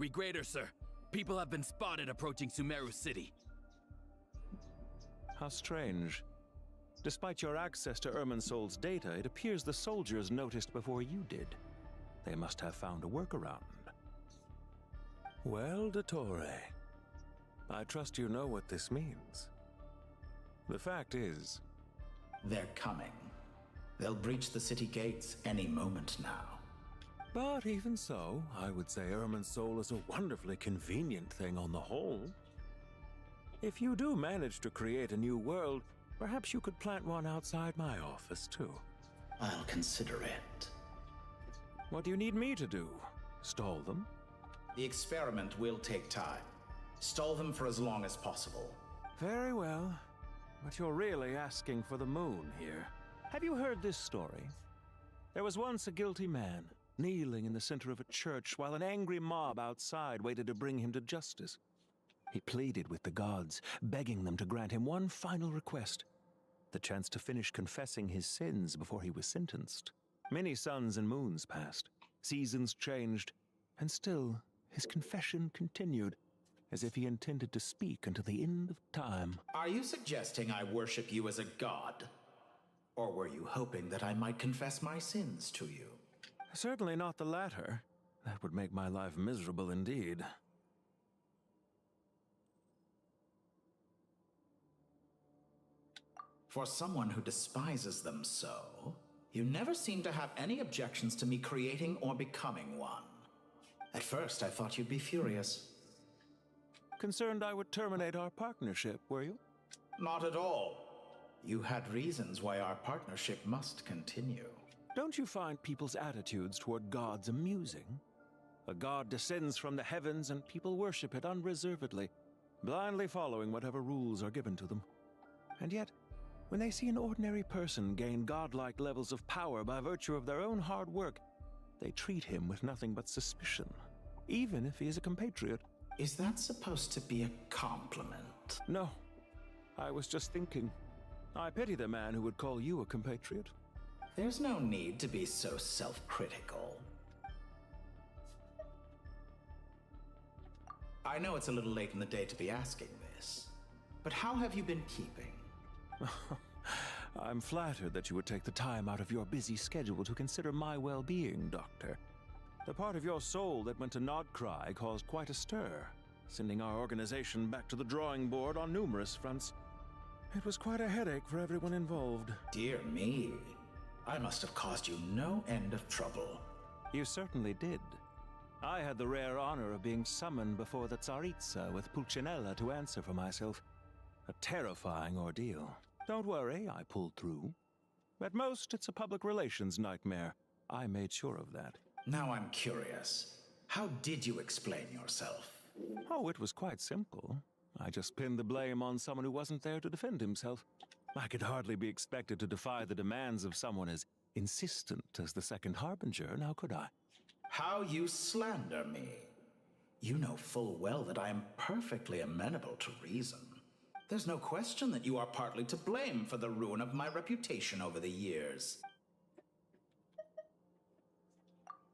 Regrader, sir. People have been spotted approaching Sumeru City. How strange. Despite your access to Irminsol's data, it appears the soldiers noticed before you did. They must have found a workaround. Well, Dottore, I trust you know what this means. The fact is... They're coming. They'll breach the city gates any moment now. But even so, I would say Irminsol is a wonderfully convenient thing on the whole. If you do manage to create a new world, perhaps you could plant one outside my office, too. I'll consider it. What do you need me to do? Stall them? The experiment will take time. Stall them for as long as possible. Very well. But you're really asking for the moon here. Have you heard this story? There was once a guilty man, kneeling in the center of a church while an angry mob outside waited to bring him to justice. He pleaded with the gods, begging them to grant him one final request, the chance to finish confessing his sins before he was sentenced. Many suns and moons passed, seasons changed, and still his confession continued, as if he intended to speak until the end of time. Are you suggesting I worship you as a god? Or were you hoping that I might confess my sins to you? Certainly not the latter. That would make my life miserable indeed. For someone who despises them so, you never seem to have any objections to me creating or becoming one. At first, I thought you'd be furious. Concerned I would terminate our partnership, were you? Not at all. You had reasons why our partnership must continue. Don't you find people's attitudes toward gods amusing? A god descends from the heavens and people worship it unreservedly, blindly following whatever rules are given to them. And yet, when they see an ordinary person gain godlike levels of power by virtue of their own hard work, they treat him with nothing but suspicion, even if he is a compatriot. Is that supposed to be a compliment? No. I was just thinking. I pity the man who would call you a compatriot. There's no need to be so self-critical. I know it's a little late in the day to be asking this, but how have you been keeping? I'm flattered that you would take the time out of your busy schedule to consider my well-being, Doctor. The part of your soul that went to Nodcry caused quite a stir, sending our organization back to the drawing board on numerous fronts. It was quite a headache for everyone involved. Dear me. I must have caused you no end of trouble. You certainly did. I had the rare honor of being summoned before the Tsaritsa with Pulcinella to answer for myself. A terrifying ordeal. Don't worry, I pulled through. At most, it's a public relations nightmare. I made sure of that. Now I'm curious. How did you explain yourself? Oh, it was quite simple. I just pinned the blame on someone who wasn't there to defend himself. I could hardly be expected to defy the demands of someone as insistent as the Second Harbinger, now could I? How you slander me. You know full well that I am perfectly amenable to reason. There's no question that you are partly to blame for the ruin of my reputation over the years.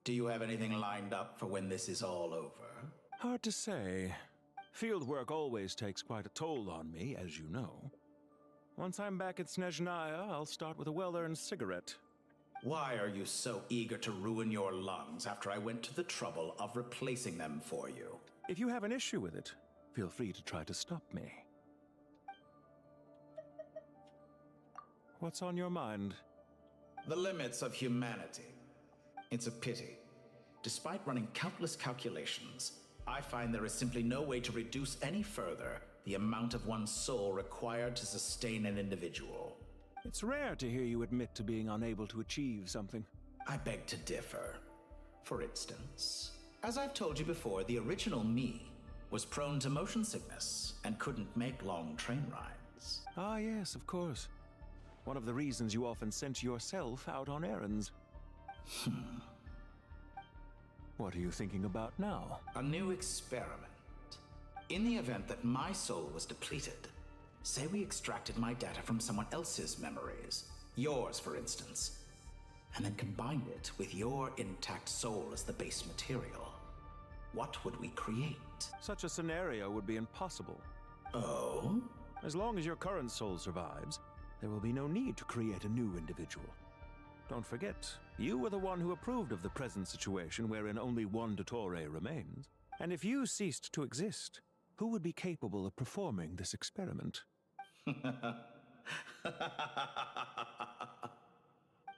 Do you have anything lined up for when this is all over? Hard to say. Fieldwork always takes quite a toll on me, as you know. Once I'm back at Snezhnaya, I'll start with a well-earned cigarette. Why are you so eager to ruin your lungs after I went to the trouble of replacing them for you? If you have an issue with it, feel free to try to stop me. What's on your mind? The limits of humanity. It's a pity. Despite running countless calculations, I find there is simply no way to reduce any further the amount of one's soul required to sustain an individual. It's rare to hear you admit to being unable to achieve something. I beg to differ. For instance, as I've told you before, the original me was prone to motion sickness and couldn't make long train rides. Ah, yes, of course. One of the reasons you often sent yourself out on errands. What are you thinking about now? A new experiment. In the event that my soul was depleted, say we extracted my data from someone else's memories, yours for instance, and then combined it with your intact soul as the base material. What would we create? Such a scenario would be impossible. Oh? As long as your current soul survives, there will be no need to create a new individual. Don't forget, you were the one who approved of the present situation wherein only one Dottore remains. And if you ceased to exist, who would be capable of performing this experiment?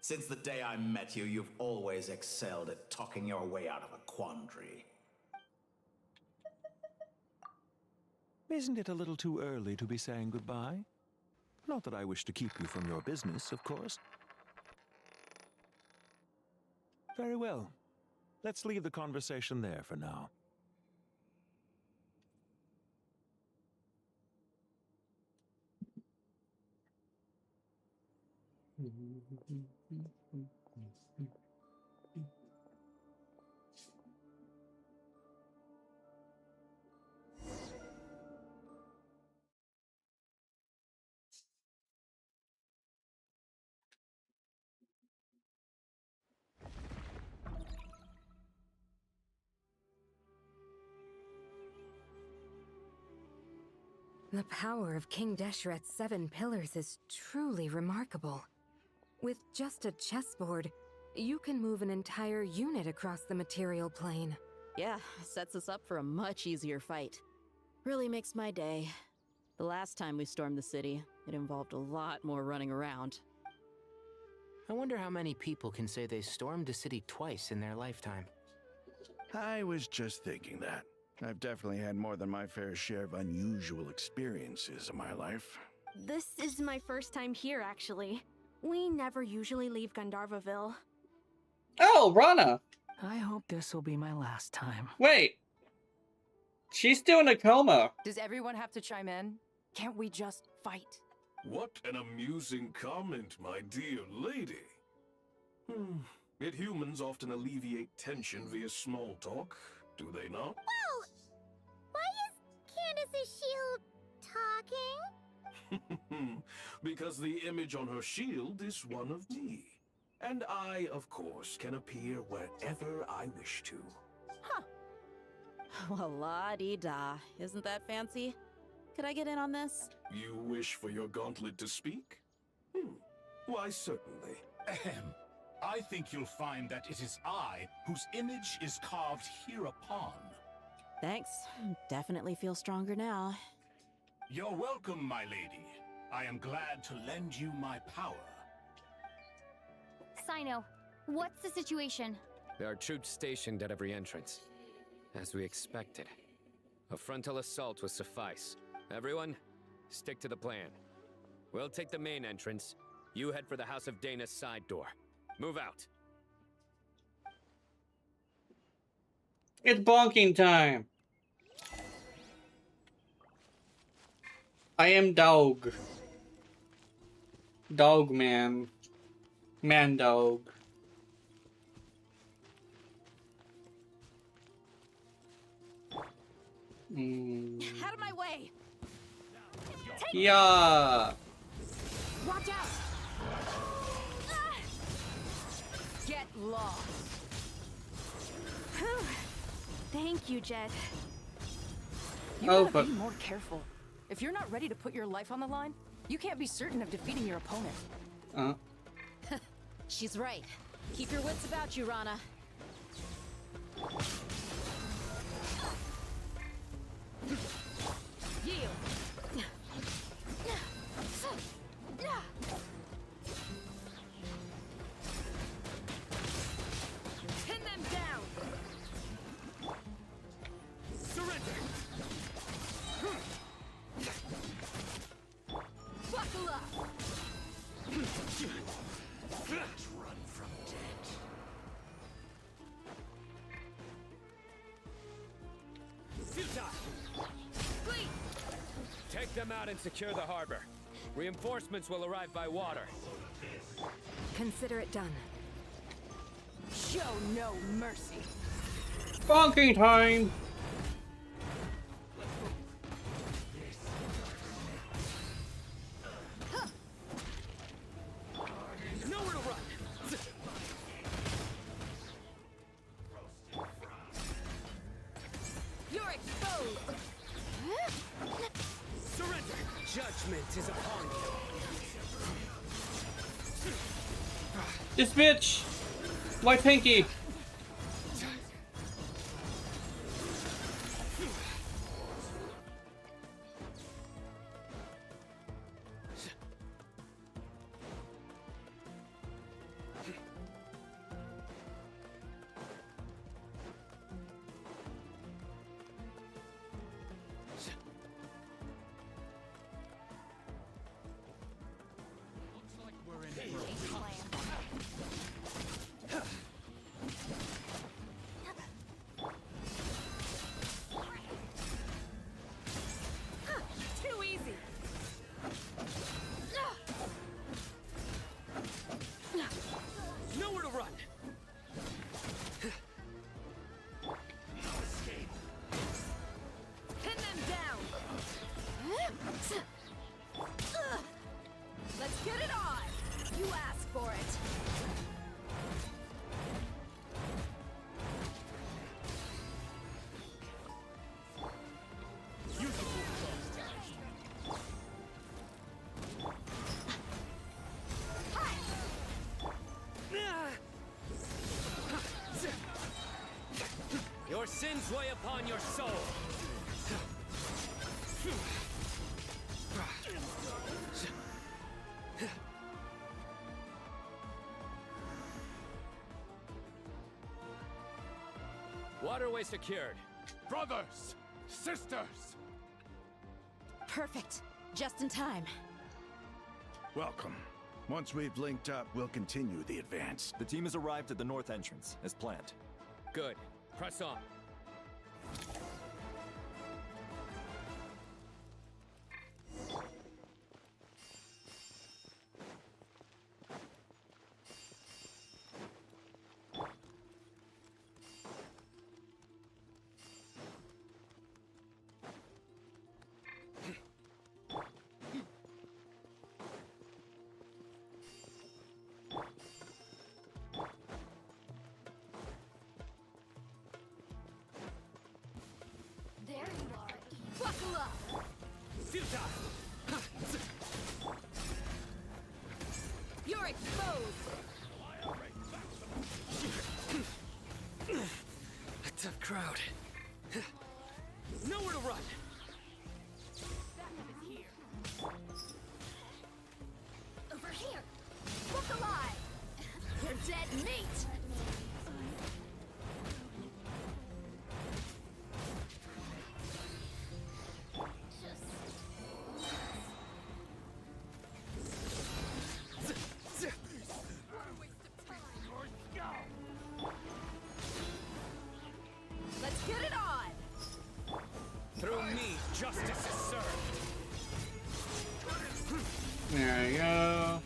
Since the day I met you, you've always excelled at talking your way out of a quandary. Isn't it a little too early to be saying goodbye? Not that I wish to keep you from your business, of course. Very well. Let's leave the conversation there for now. The power of King Deshret's 7 pillars is truly remarkable. With just a chessboard, you can move an entire unit across the material plane. Yeah, sets us up for a much easier fight. Really makes my day. The last time we stormed the city, it involved a lot more running around. I wonder how many people can say they stormed a city twice in their lifetime. I was just thinking that. I've definitely had more than my fair share of unusual experiences in my life. This is my first time here, actually. We never usually leave Gandharvaville. Oh, Rana! I hope this will be my last time. Wait! She's still in a coma. Does everyone have to chime in? Can't we just fight? What an amusing comment, my dear lady. Yet humans often alleviate tension via small talk, do they not? Whoa! Why is Candace's shield talking? Because the image on her shield is one of me. And I, of course, can appear wherever I wish to. Huh. Well, la-dee-da. Isn't that fancy? Could I get in on this? You wish for your gauntlet to speak? Why, certainly. Ahem. I think you'll find that it is I whose image is carved hereupon. Thanks. Definitely feel stronger now. You're welcome, my lady. I am glad to lend you my power. Sino, what's the situation? There are troops stationed at every entrance. As we expected. A frontal assault will suffice. Everyone, stick to the plan. We'll take the main entrance. You head for the House of Dana's side door. Move out. It's bonking time. I am dog. Dog man. Man dog. Out of my way! Yeah. Watch out! Get lost. Thank you, Jed. You Oh, gotta but- be more careful. If you're not ready to put your life on the line, you can't be certain of defeating your opponent. She's right. Keep your wits about you, Rana. Yield. Pin them down. Surrender! Buckle up. Let's run from dead. Fleet! Take them out and secure the harbor. Reinforcements will arrive by water. Consider it done. Show no mercy. Bonking time. Nowhere to run! You're exposed. Surrender! Judgment is upon you. This bitch. White Pinky. Too easy. Nowhere to run! Pin them down. Let's get it on. You asked for it. Your sins weigh upon your soul. Waterway secured. Brothers! Sisters! Perfect. Just in time. Welcome. Once we've linked up, we'll continue the advance. The team has arrived at the north entrance, as planned. Good. Press on. There you are. Buckle up. Futile! You're exposed! A tough crowd. Nowhere to run! Over here. Look alive. You're dead meat! Let's get it on! Through me, justice is served. There you go.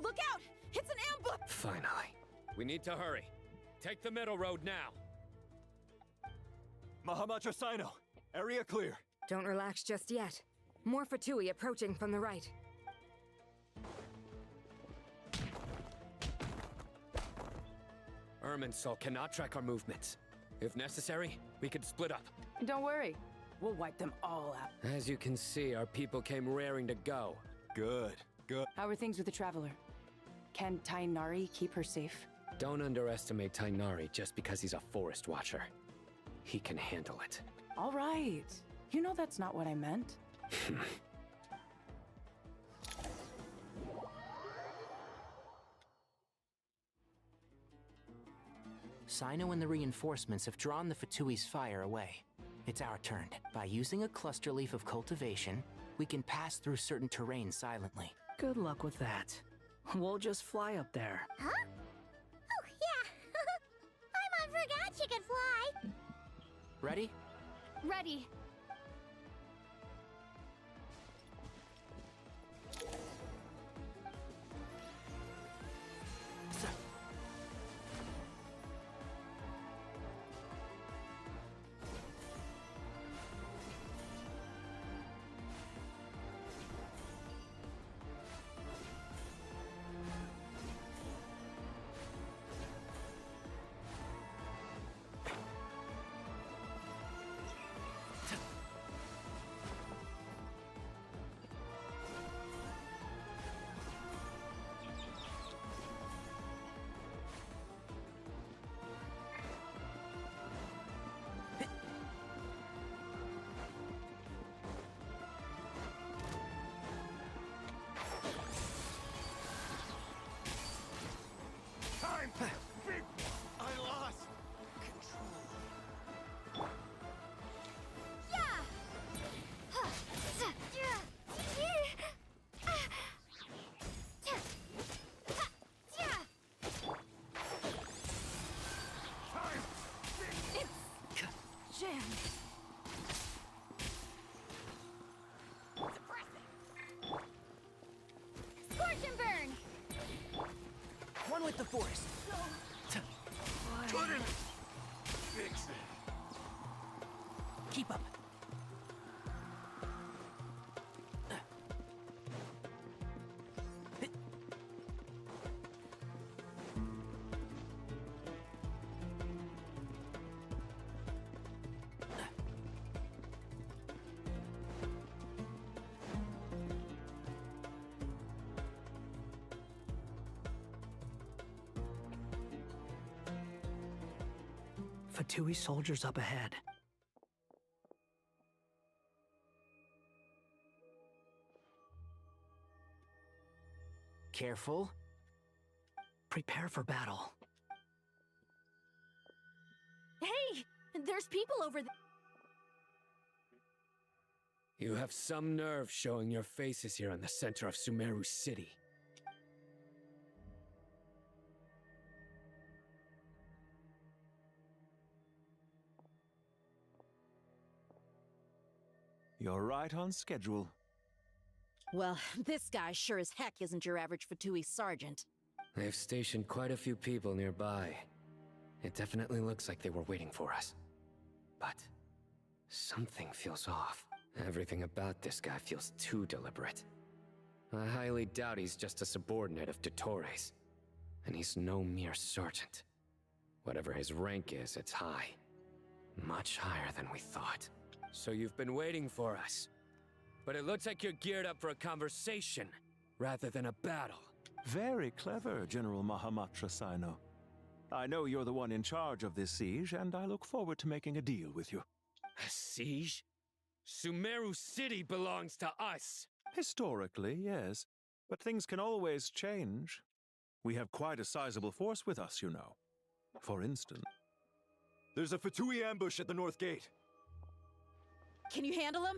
Look out! It's an ambush! Finally. We need to hurry. Take the middle road now. Mahamacha Sino, area clear. Don't relax just yet. More Fatui approaching from the right. Irminsul cannot track our movements. If necessary, we could split up. Don't worry. We'll wipe them all out. As you can see, our people came raring to go. Good, good. How are things with the Traveler? Can Tainari keep her safe? Don't underestimate Tainari just because he's a forest watcher. He can handle it. All right. You know that's not what I meant. Sino and the reinforcements have drawn the Fatui's fire away. It's our turn. By using a cluster leaf of cultivation, we can pass through certain terrain silently. Good luck with that. We'll just fly up there. Huh? Oh, yeah. Paimon forgot she could fly. Ready? Ready. I lost control. Scorch and burn. One with the forest. Couldn't fix it. Keep up. Fatui soldiers up ahead. Careful. Prepare for battle. Hey! There's people over there! You have some nerve showing your faces here in the center of Sumeru City. You're right on schedule. Well, this guy sure as heck isn't your average Fatui sergeant. They've stationed quite a few people nearby. It definitely looks like they were waiting for us. But something feels off. Everything about this guy feels too deliberate. I highly doubt he's just a subordinate of Dottores. And he's no mere sergeant. Whatever his rank is, it's high. Much higher than we thought. So you've been waiting for us. But it looks like you're geared up for a conversation, rather than a battle. Very clever, General Mahamatra Sino. I know you're the one in charge of this siege, and I look forward to making a deal with you. A siege? Sumeru City belongs to us! Historically, yes. But things can always change. We have quite a sizable force with us, you know. For instance... There's a Fatui ambush at the north gate. Can you handle him?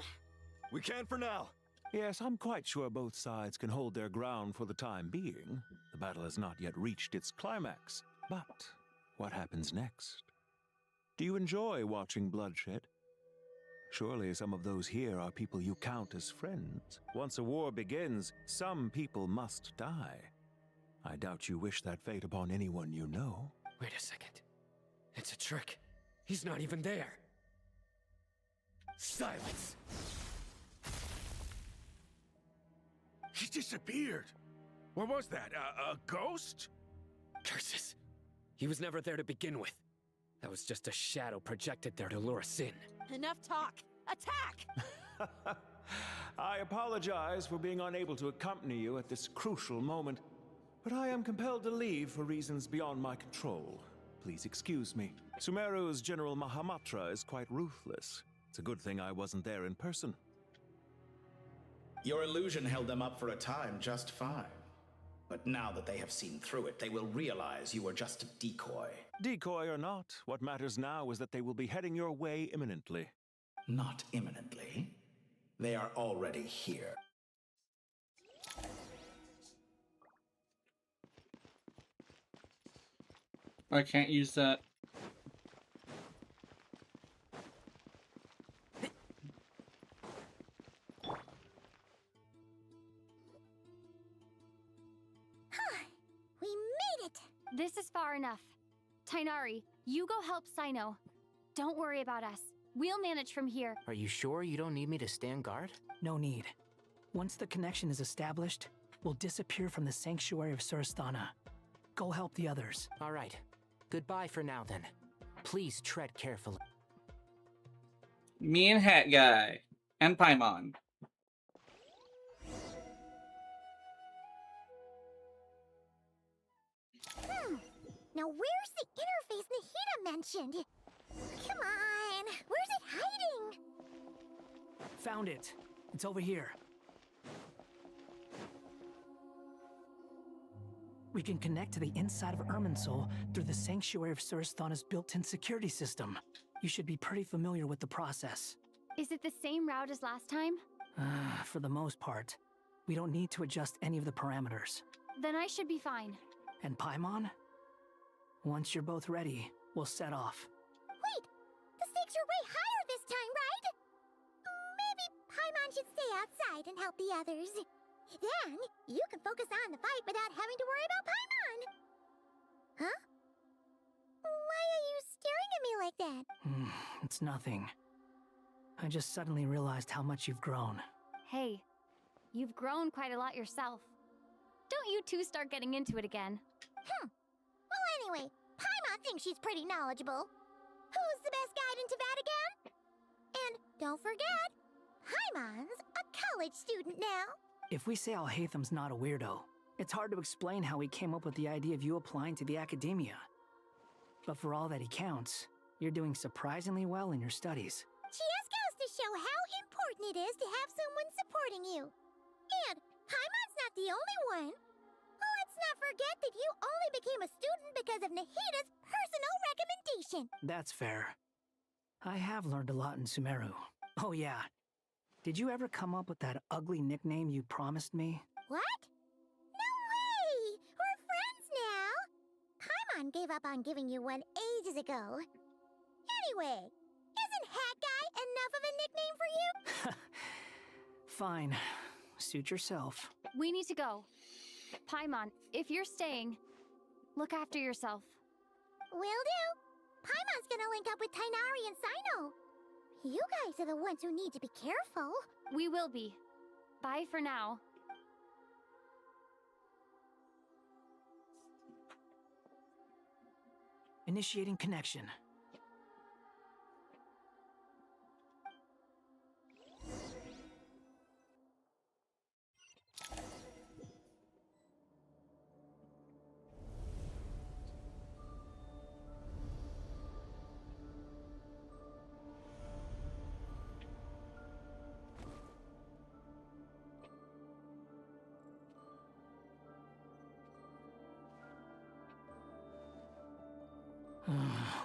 We can for now. Yes, I'm quite sure both sides can hold their ground for the time being. The battle has not yet reached its climax. But what happens next? Do you enjoy watching bloodshed? Surely some of those here are people you count as friends. Once a war begins, some people must die. I doubt you wish that fate upon anyone you know. Wait a second. It's a trick. He's not even there. Silence! He disappeared. What was that? A ghost? Curses. He was never there to begin with. That was just a shadow projected there to lure us in. Enough talk! Attack! I apologize for being unable to accompany you at this crucial moment, but I am compelled to leave for reasons beyond my control. Please excuse me. Sumeru's General Mahamatra is quite ruthless. It's a good thing I wasn't there in person. Your illusion held them up for a time just fine. But now that they have seen through it, they will realize you were just a decoy. Decoy or not, what matters now is that they will be heading your way imminently. Not imminently. They are already here. I can't use that. We made it! This is far enough. Tainari, you go help Sino. Don't worry about us. We'll manage from here. Are you sure you don't need me to stand guard? No need. Once the connection is established, we'll disappear from the sanctuary of Surasthana. Go help the others. All right. Goodbye for now, then. Please tread carefully. Me and Hat Guy. And Paimon. Now where's the interface Nahida mentioned? Come on, where's it hiding? Found it. It's over here. We can connect to the inside of Irminsul through the Sanctuary of Surasthana's built-in security system. You should be pretty familiar with the process. Is it the same route as last time? For the most part. We don't need to adjust any of the parameters. Then I should be fine. And Paimon? Once you're both ready, we'll set off. Wait! The stakes are way higher this time, right? Maybe Paimon should stay outside and help the others. Then, you can focus on the fight without having to worry about Paimon. Huh? Why are you staring at me like that? It's nothing. I just suddenly realized how much you've grown. Hey, you've grown quite a lot yourself. Don't you two start getting into it again. Well, anyway, Paimon thinks she's pretty knowledgeable. Who's the best guide in Teyvat again? And don't forget, Paimon's a college student now. If we say Alhatham's not a weirdo, it's hard to explain how he came up with the idea of you applying to the academia. But for all that he counts, You're doing surprisingly well in your studies. Just goes to show how important it is to have someone supporting you. And Paimon's not the only one. Let's not forget that you only became a student because of Nahida's personal recommendation. That's fair. I have learned a lot in Sumeru. Oh yeah. Did you ever come up with that ugly nickname you promised me? What? No way! We're friends now! Paimon gave up on giving you one ages ago. Anyway, isn't Hat Guy enough of a nickname for you? Fine. Suit yourself. We need to go. Paimon, if you're staying, look after yourself. Will do. Paimon's gonna link up with Tainari and Sino. You guys are the ones who need to be careful. We will be. Bye for now. Initiating connection.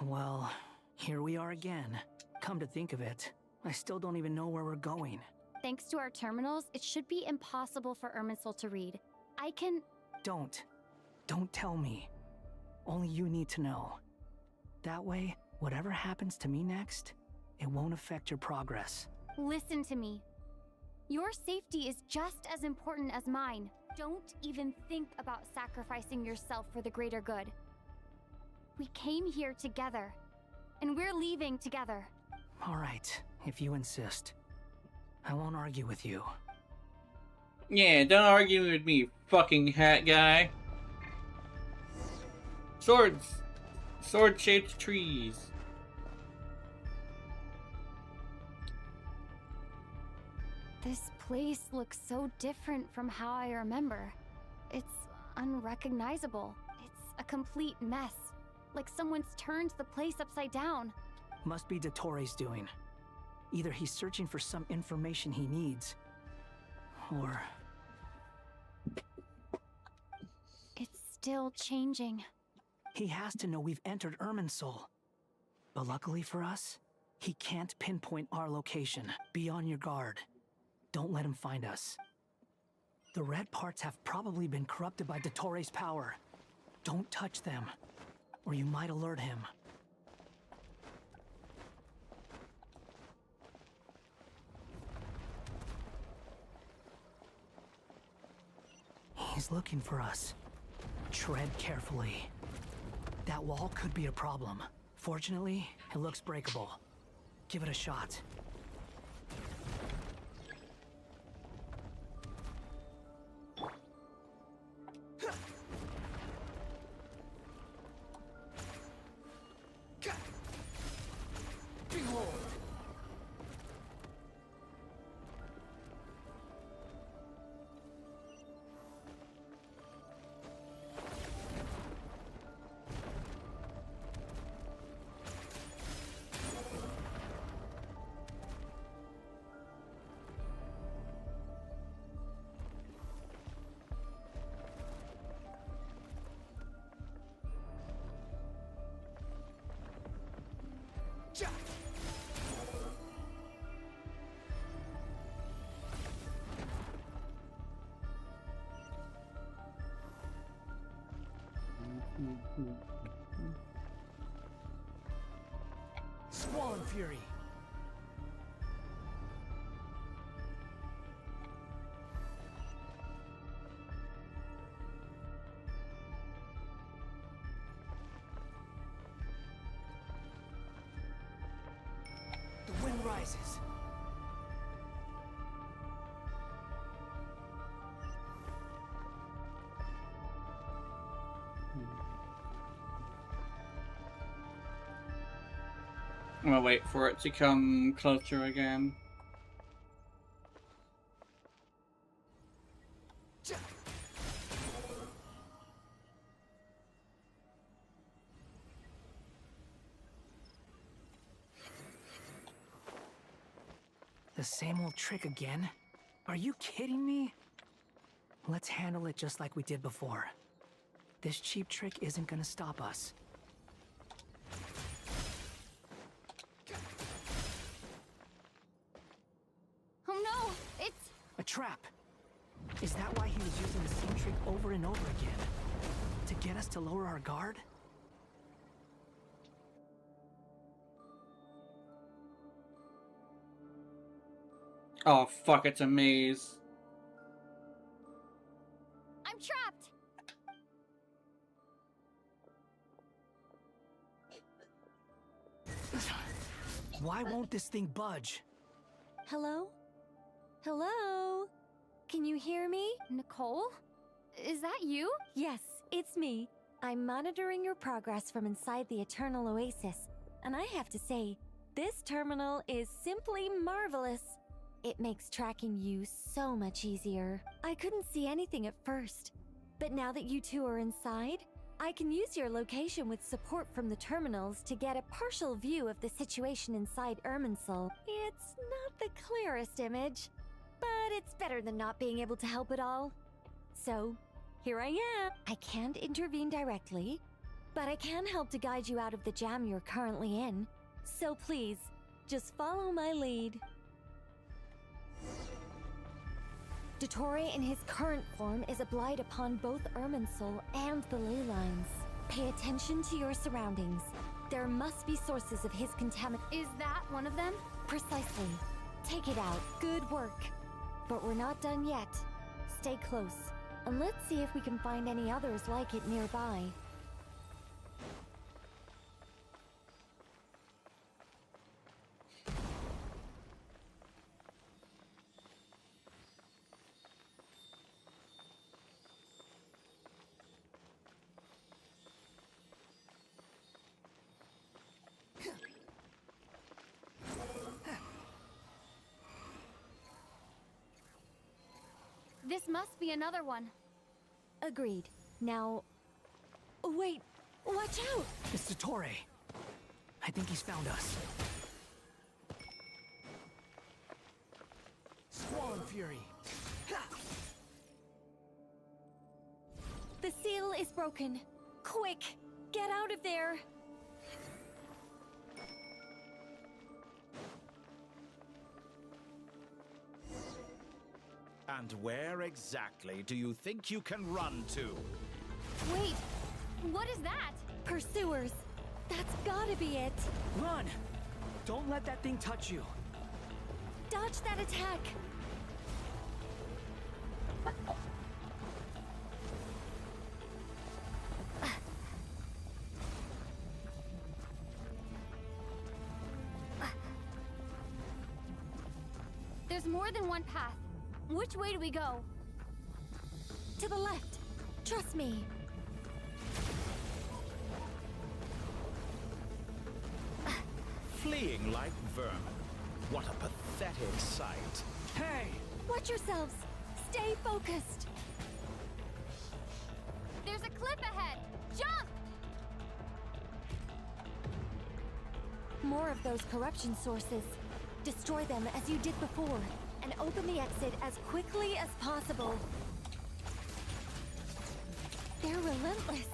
Well, here we are again. Come to think of it, I still don't even know where we're going. Thanks to our terminals, it should be impossible for Irminsul to read. I can... Don't tell me. Only you need to know. That way, whatever happens to me next, it won't affect your progress. Listen to me. Your safety is just as important as mine. Don't even think about sacrificing yourself for the greater good. We came here together, and we're leaving together. All right, if you insist. I won't argue with you. Yeah, don't argue with me, fucking Hat Guy. Swords! Sword-shaped trees. This place looks so different from how I remember. It's unrecognizable. It's a complete mess. Like someone's turned the place upside down. Must be Dottoro's doing. Either he's searching for some information he needs, or... It's still changing. He has to know we've entered Irminsul. But luckily for us, he can't pinpoint our location. Be on your guard. Don't let him find us. The red parts have probably been corrupted by Dottoro's power. Don't touch them, or you might alert him. He's looking for us. Tread carefully. That wall could be a problem. Fortunately, it looks breakable. Give it a shot. Behold! Squall and Fury. The wind rises. I'm gonna wait for it to come closer again. The same old trick again? Are you kidding me? Let's handle it just like we did before. This cheap trick isn't gonna stop us. Oh no! It's... A trap! Is that why he was using the same trick over and over again? To get us to lower our guard? Oh fuck, it's a maze. I'm trapped! Why won't this thing budge? Hello? Hello? Can you hear me? Nicole? Is that you? Yes, it's me. I'm monitoring your progress from inside the Eternal Oasis, and I have to say, this terminal is simply marvelous. It makes tracking you so much easier. I couldn't see anything at first, but now that you two are inside, I can use your location with support from the terminals to get a partial view of the situation inside Irminsul. It's not the clearest image, but it's better than not being able to help at all. So, here I am. I can't intervene directly, but I can help to guide you out of the jam you're currently in. So please, just follow my lead. Dottore in his current form is a blight upon both Irminsul and the ley lines. Pay attention to your surroundings. There must be sources of his contamination. Is that one of them? Precisely. Take it out. Good work. But we're not done yet. Stay close, and let's see if we can find any others like it nearby. This must be another one. Agreed. Now... Wait! Watch out! It's Dottore. I think he's found us. Squall and Fury. The seal is broken. Quick! Get out of there! And where exactly do you think you can run to? Wait, what is that? Pursuers! That's gotta be it! Run! Don't let that thing touch you! Dodge that attack! There's more than one path. Which way do we go? To the left. Trust me. Fleeing like vermin. What a pathetic sight. Hey! Watch yourselves. Stay focused. There's a cliff ahead. Jump! More of those corruption sources. Destroy them as you did before, and open the exit as quickly as possible. They're relentless.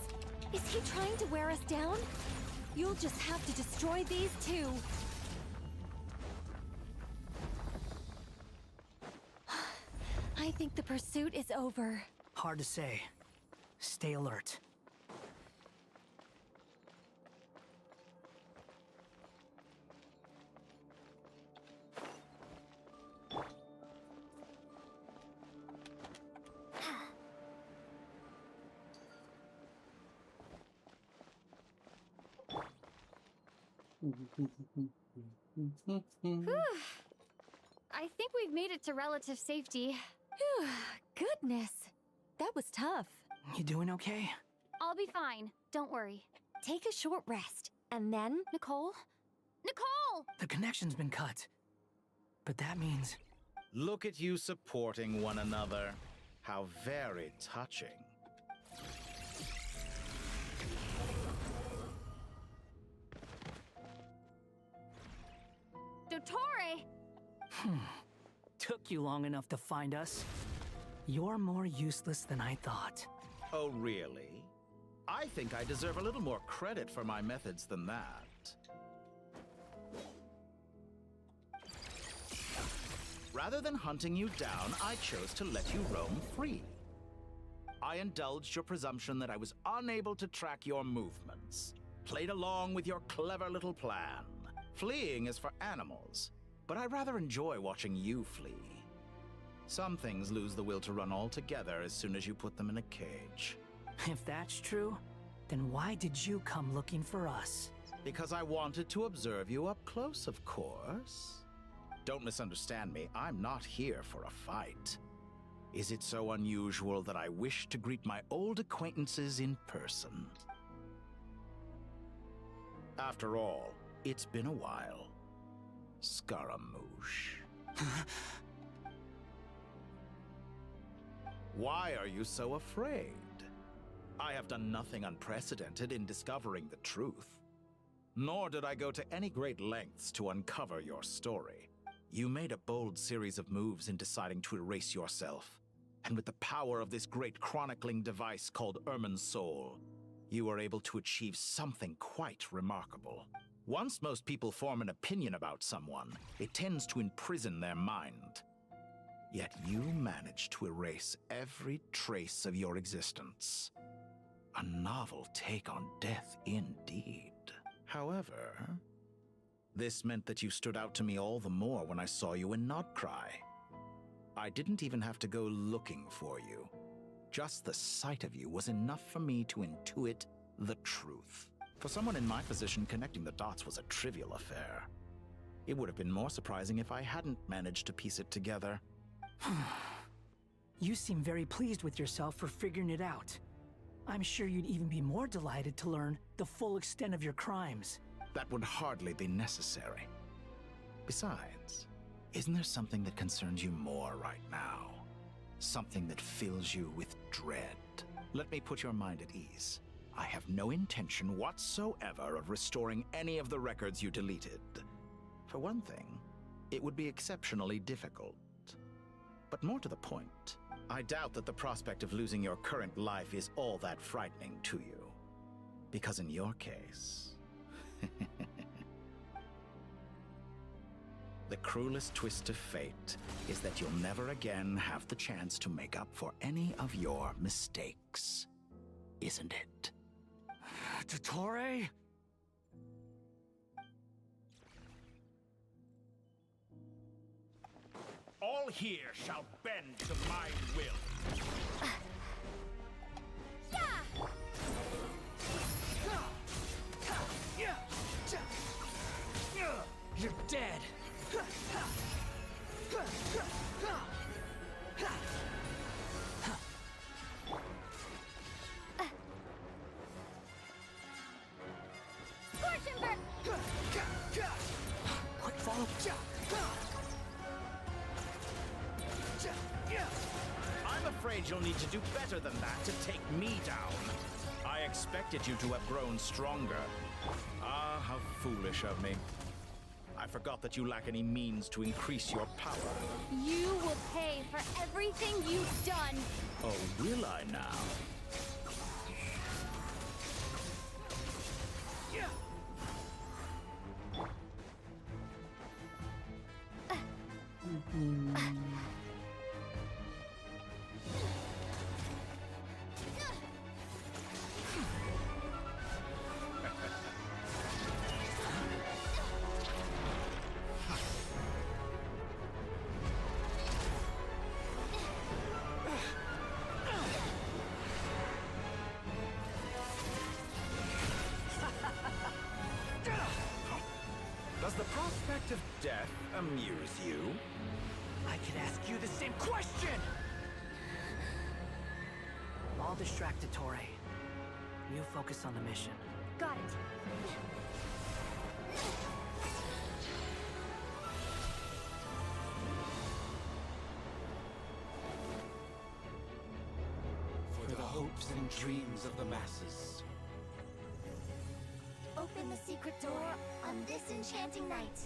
Is he trying to wear us down? You'll just have to destroy these too. I think the pursuit is over. Hard to say. Stay alert. I think we've made it to relative safety. Goodness, that was tough. You doing okay? I'll be fine. Don't worry. Take a short rest, and then... Nicole? Nicole! The connection's been cut. But that means... Look at you supporting one another. How very touching. Dottore! Took you long enough to find us. You're more useless than I thought. Oh, really? I think I deserve a little more credit for my methods than that. Rather than hunting you down, I chose to let you roam free. I indulged your presumption that I was unable to track your movements, played along with your clever little plan. Fleeing is for animals, but I rather enjoy watching you flee. Some things lose the will to run altogether as soon as you put them in a cage. If that's true, then why did you come looking for us? Because I wanted to observe you up close, of course. Don't misunderstand me, I'm not here for a fight. Is it so unusual that I wish to greet my old acquaintances in person? After all, it's been a while. Scaramouche. Why are you so afraid? I have done nothing unprecedented in discovering the truth. Nor did I go to any great lengths to uncover your story. You made a bold series of moves in deciding to erase yourself. And with the power of this great chronicling device called Ermin's Soul, you were able to achieve something quite remarkable. Once most people form an opinion about someone, it tends to imprison their mind. Yet you managed to erase every trace of your existence. A novel take on death indeed. However, this meant that you stood out to me all the more when I saw you in Nodcry. I didn't even have to go looking for you. Just the sight of you was enough for me to intuit the truth. For someone in my position, connecting the dots was a trivial affair. It would have been more surprising if I hadn't managed to piece it together. You seem very pleased with yourself for figuring it out. I'm sure you'd even be more delighted to learn the full extent of your crimes. That would hardly be necessary. Besides, isn't there something that concerns you more right now? Something that fills you with dread? Let me put your mind at ease. I have no intention whatsoever of restoring any of the records you deleted. For one thing, it would be exceptionally difficult. But more to the point, I doubt that the prospect of losing your current life is all that frightening to you. Because in your case... the cruelest twist of fate is that you'll never again have the chance to make up for any of your mistakes. Isn't it? Dottore? All here shall bend to my will. You're dead. Scorchenberg! Quick follow. I'm afraid you'll need to do better than that to take me down. I expected you to have grown stronger. Ah, how foolish of me. I forgot that you lack any means to increase your power. You will pay for everything you've done. Oh, will I now? Does the prospect of death amuse you? I could ask you the same question! I'll distract Dottore. You focus on the mission. Got it. For the hopes and dreams of the masses. Open the secret door on this enchanting night.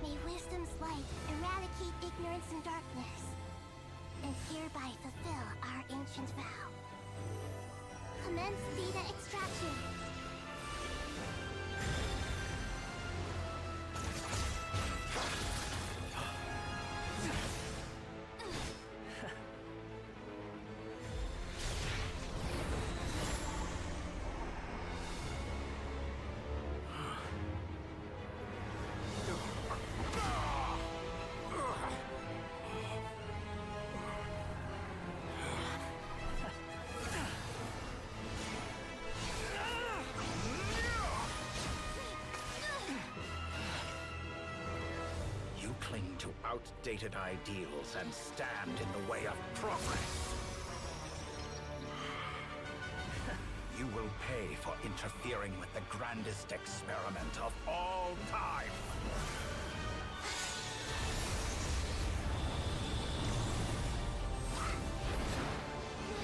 May wisdom's light eradicate ignorance and darkness, and hereby fulfill our ancient vow. Commence data extraction. You cling to outdated ideals and stand in the way of progress. You will pay for interfering with the grandest experiment of all time.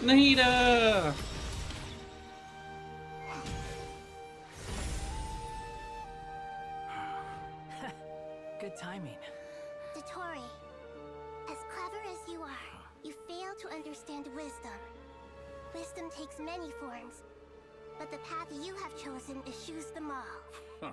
Nahida! Good timing. Dottore, as clever as you are, you fail to understand wisdom. Wisdom takes many forms, but the path you have chosen eschews them all.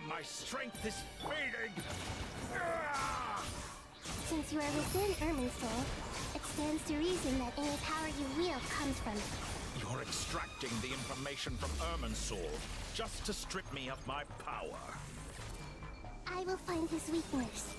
My strength is fading! Since you are within Ermin's soul, it stands to reason that any power you wield comes from it. You're extracting the information from Ermin's soul just to strip me of my power. I will find his weakness.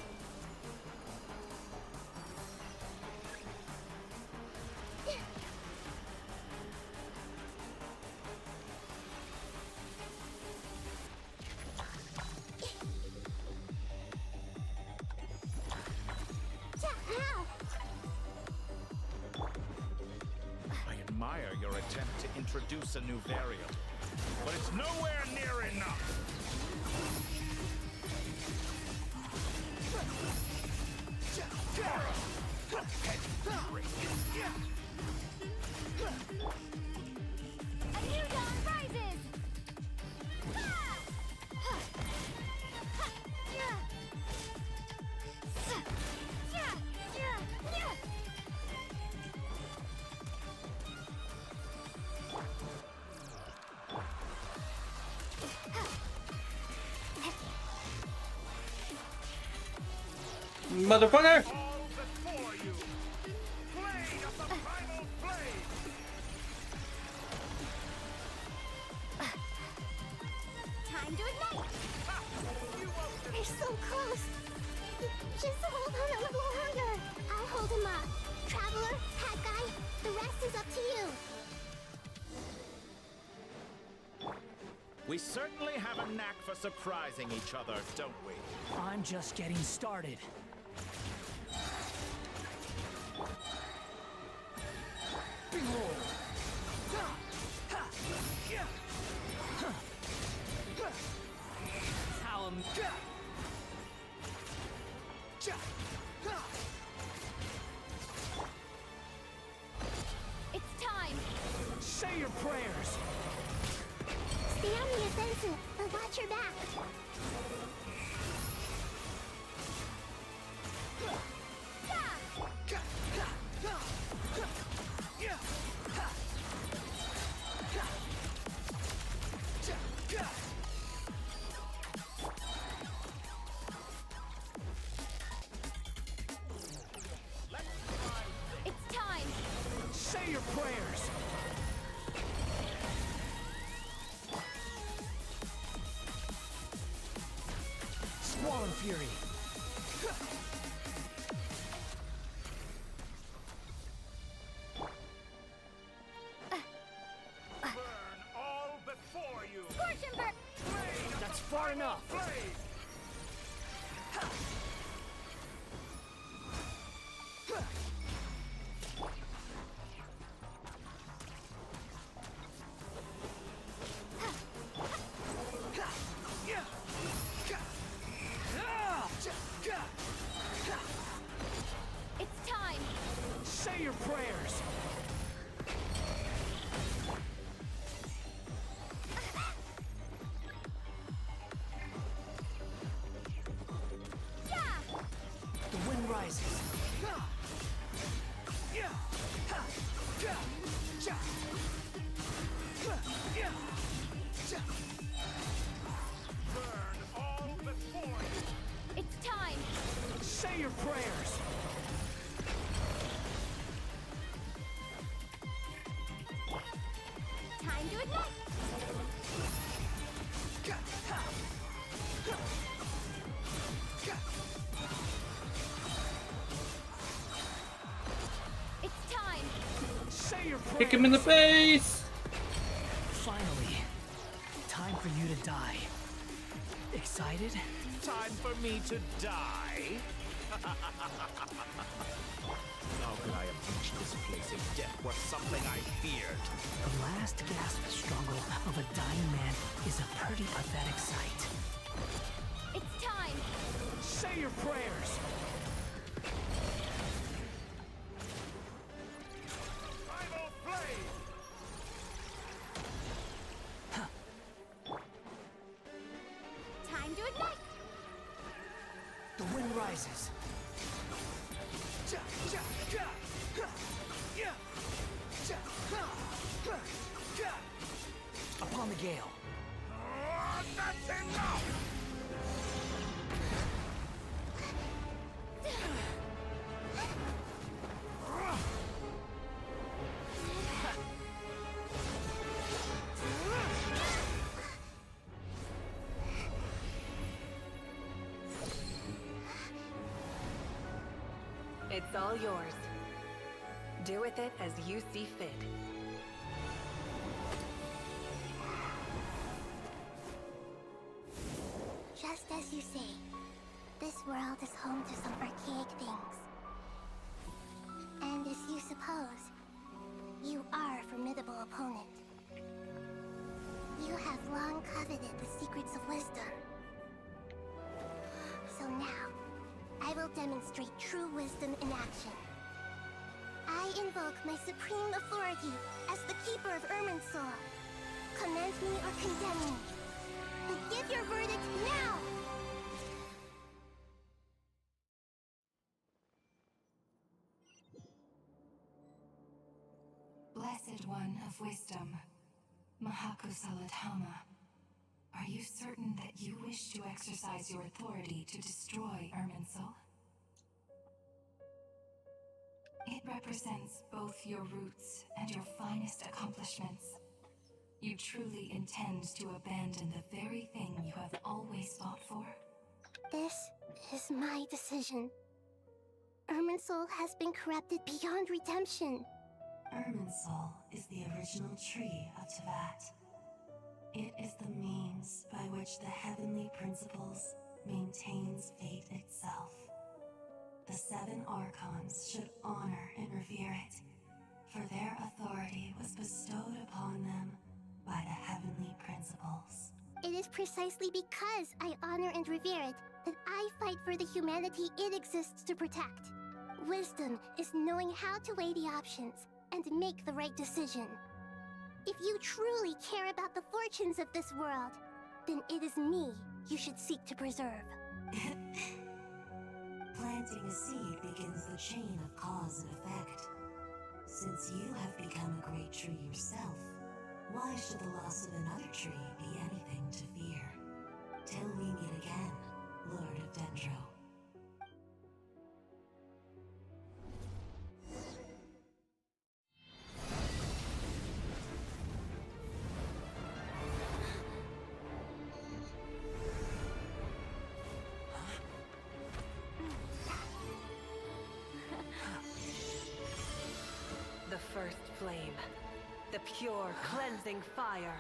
I admire your attempt to introduce a new variable, but it's nowhere near enough. A new dawn rises! Motherfucker! Time to ignite! We're so close! Just hold on a little longer! I'll hold him up. Traveler, Hat Guy, the rest is up to you. We certainly have a knack for surprising each other, don't we? I'm just getting started. Behold! It's time! Say your prayers! Stay on the offensive, but watch your back. It's time! Say your prayers! Squall Fury! Burn all before you! Scorch and burn! That's far enough! prayers. Time to ignite! It's time! Say your prayers. Kick him in the face! Finally. Time for you to die. Excited? Time for me to die? How could I have reached this place if death were something I feared? The last gasp struggle of a dying man is a pretty pathetic sight. It's time! Say your prayers. Primal flame! Time to ignite! The wind rises. Upon the gale. That's enough! It's all yours. Do with it as you see fit. Just as you say, this world is home to some archaic things. And as you suppose, you are a formidable opponent. You have long coveted the secrets of wisdom. So now, I will demonstrate true wisdom in action. I invoke my supreme authority as the keeper of Irminsul. Commend me or condemn me. But give your verdict now! Blessed One of Wisdom, Mahakusaladhama, are you certain that you wish to exercise your authority to destroy Irminsul? It represents both your roots and your finest accomplishments. You truly intend to abandon the very thing you have always fought for? This is my decision. Irminsul has been corrupted beyond redemption. Irminsul is the original tree of Tevat. It is the means by which the heavenly principles maintains fate itself. The 7 Archons should honor and revere it, for their authority was bestowed upon them by the heavenly principles. It is precisely because I honor and revere it that I fight for the humanity it exists to protect. Wisdom is knowing how to weigh the options and make the right decision. If you truly care about the fortunes of this world, then it is me you should seek to preserve. Planting a seed begins the chain of cause and effect. Since you have become a great tree yourself, why should the loss of another tree be anything to fear? Till we meet again, Lord of Dendro. The first flame. The pure, cleansing fire.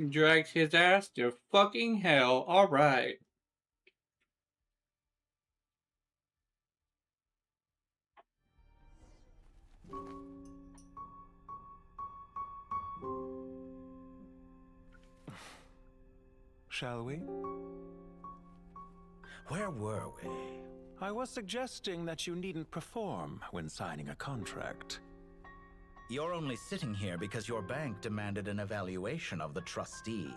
Dragged his ass to fucking hell. Alright. Shall we? Where were we? I was suggesting that you needn't perform when signing a contract. You're only sitting here because your bank demanded an evaluation of the trustee.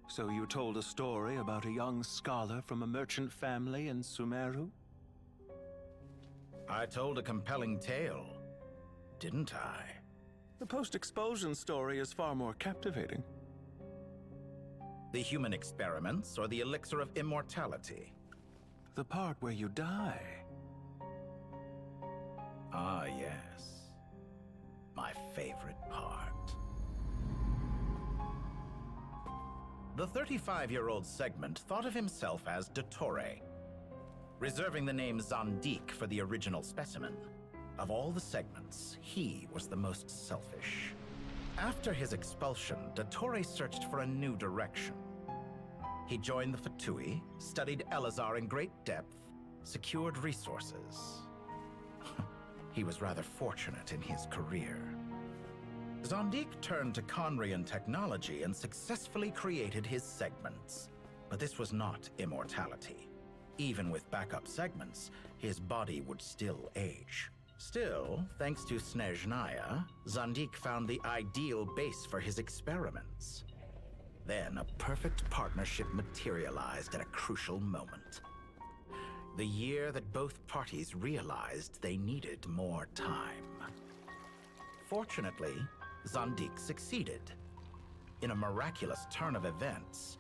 So you told a story about a young scholar from a merchant family in Sumeru? I told a compelling tale, didn't I? The post-expulsion story is far more captivating. The human experiments or the elixir of immortality? The part where you die. Ah, yes. My favorite part. The 35-year-old Segment thought of himself as Dottore, reserving the name Zandik for the original specimen. Of all the Segments, he was the most selfish. After his expulsion, Dottore searched for a new direction. He joined the Fatui, studied Elazar in great depth, secured resources. He was rather fortunate in his career. Zandik turned to Conrian technology and successfully created his segments. But this was not immortality. Even with backup segments, his body would still age. Still, thanks to Snezhnaya, Zandik found the ideal base for his experiments. Then a perfect partnership materialized at a crucial moment. The year that both parties realized they needed more time. Fortunately, Zandik succeeded. In a miraculous turn of events,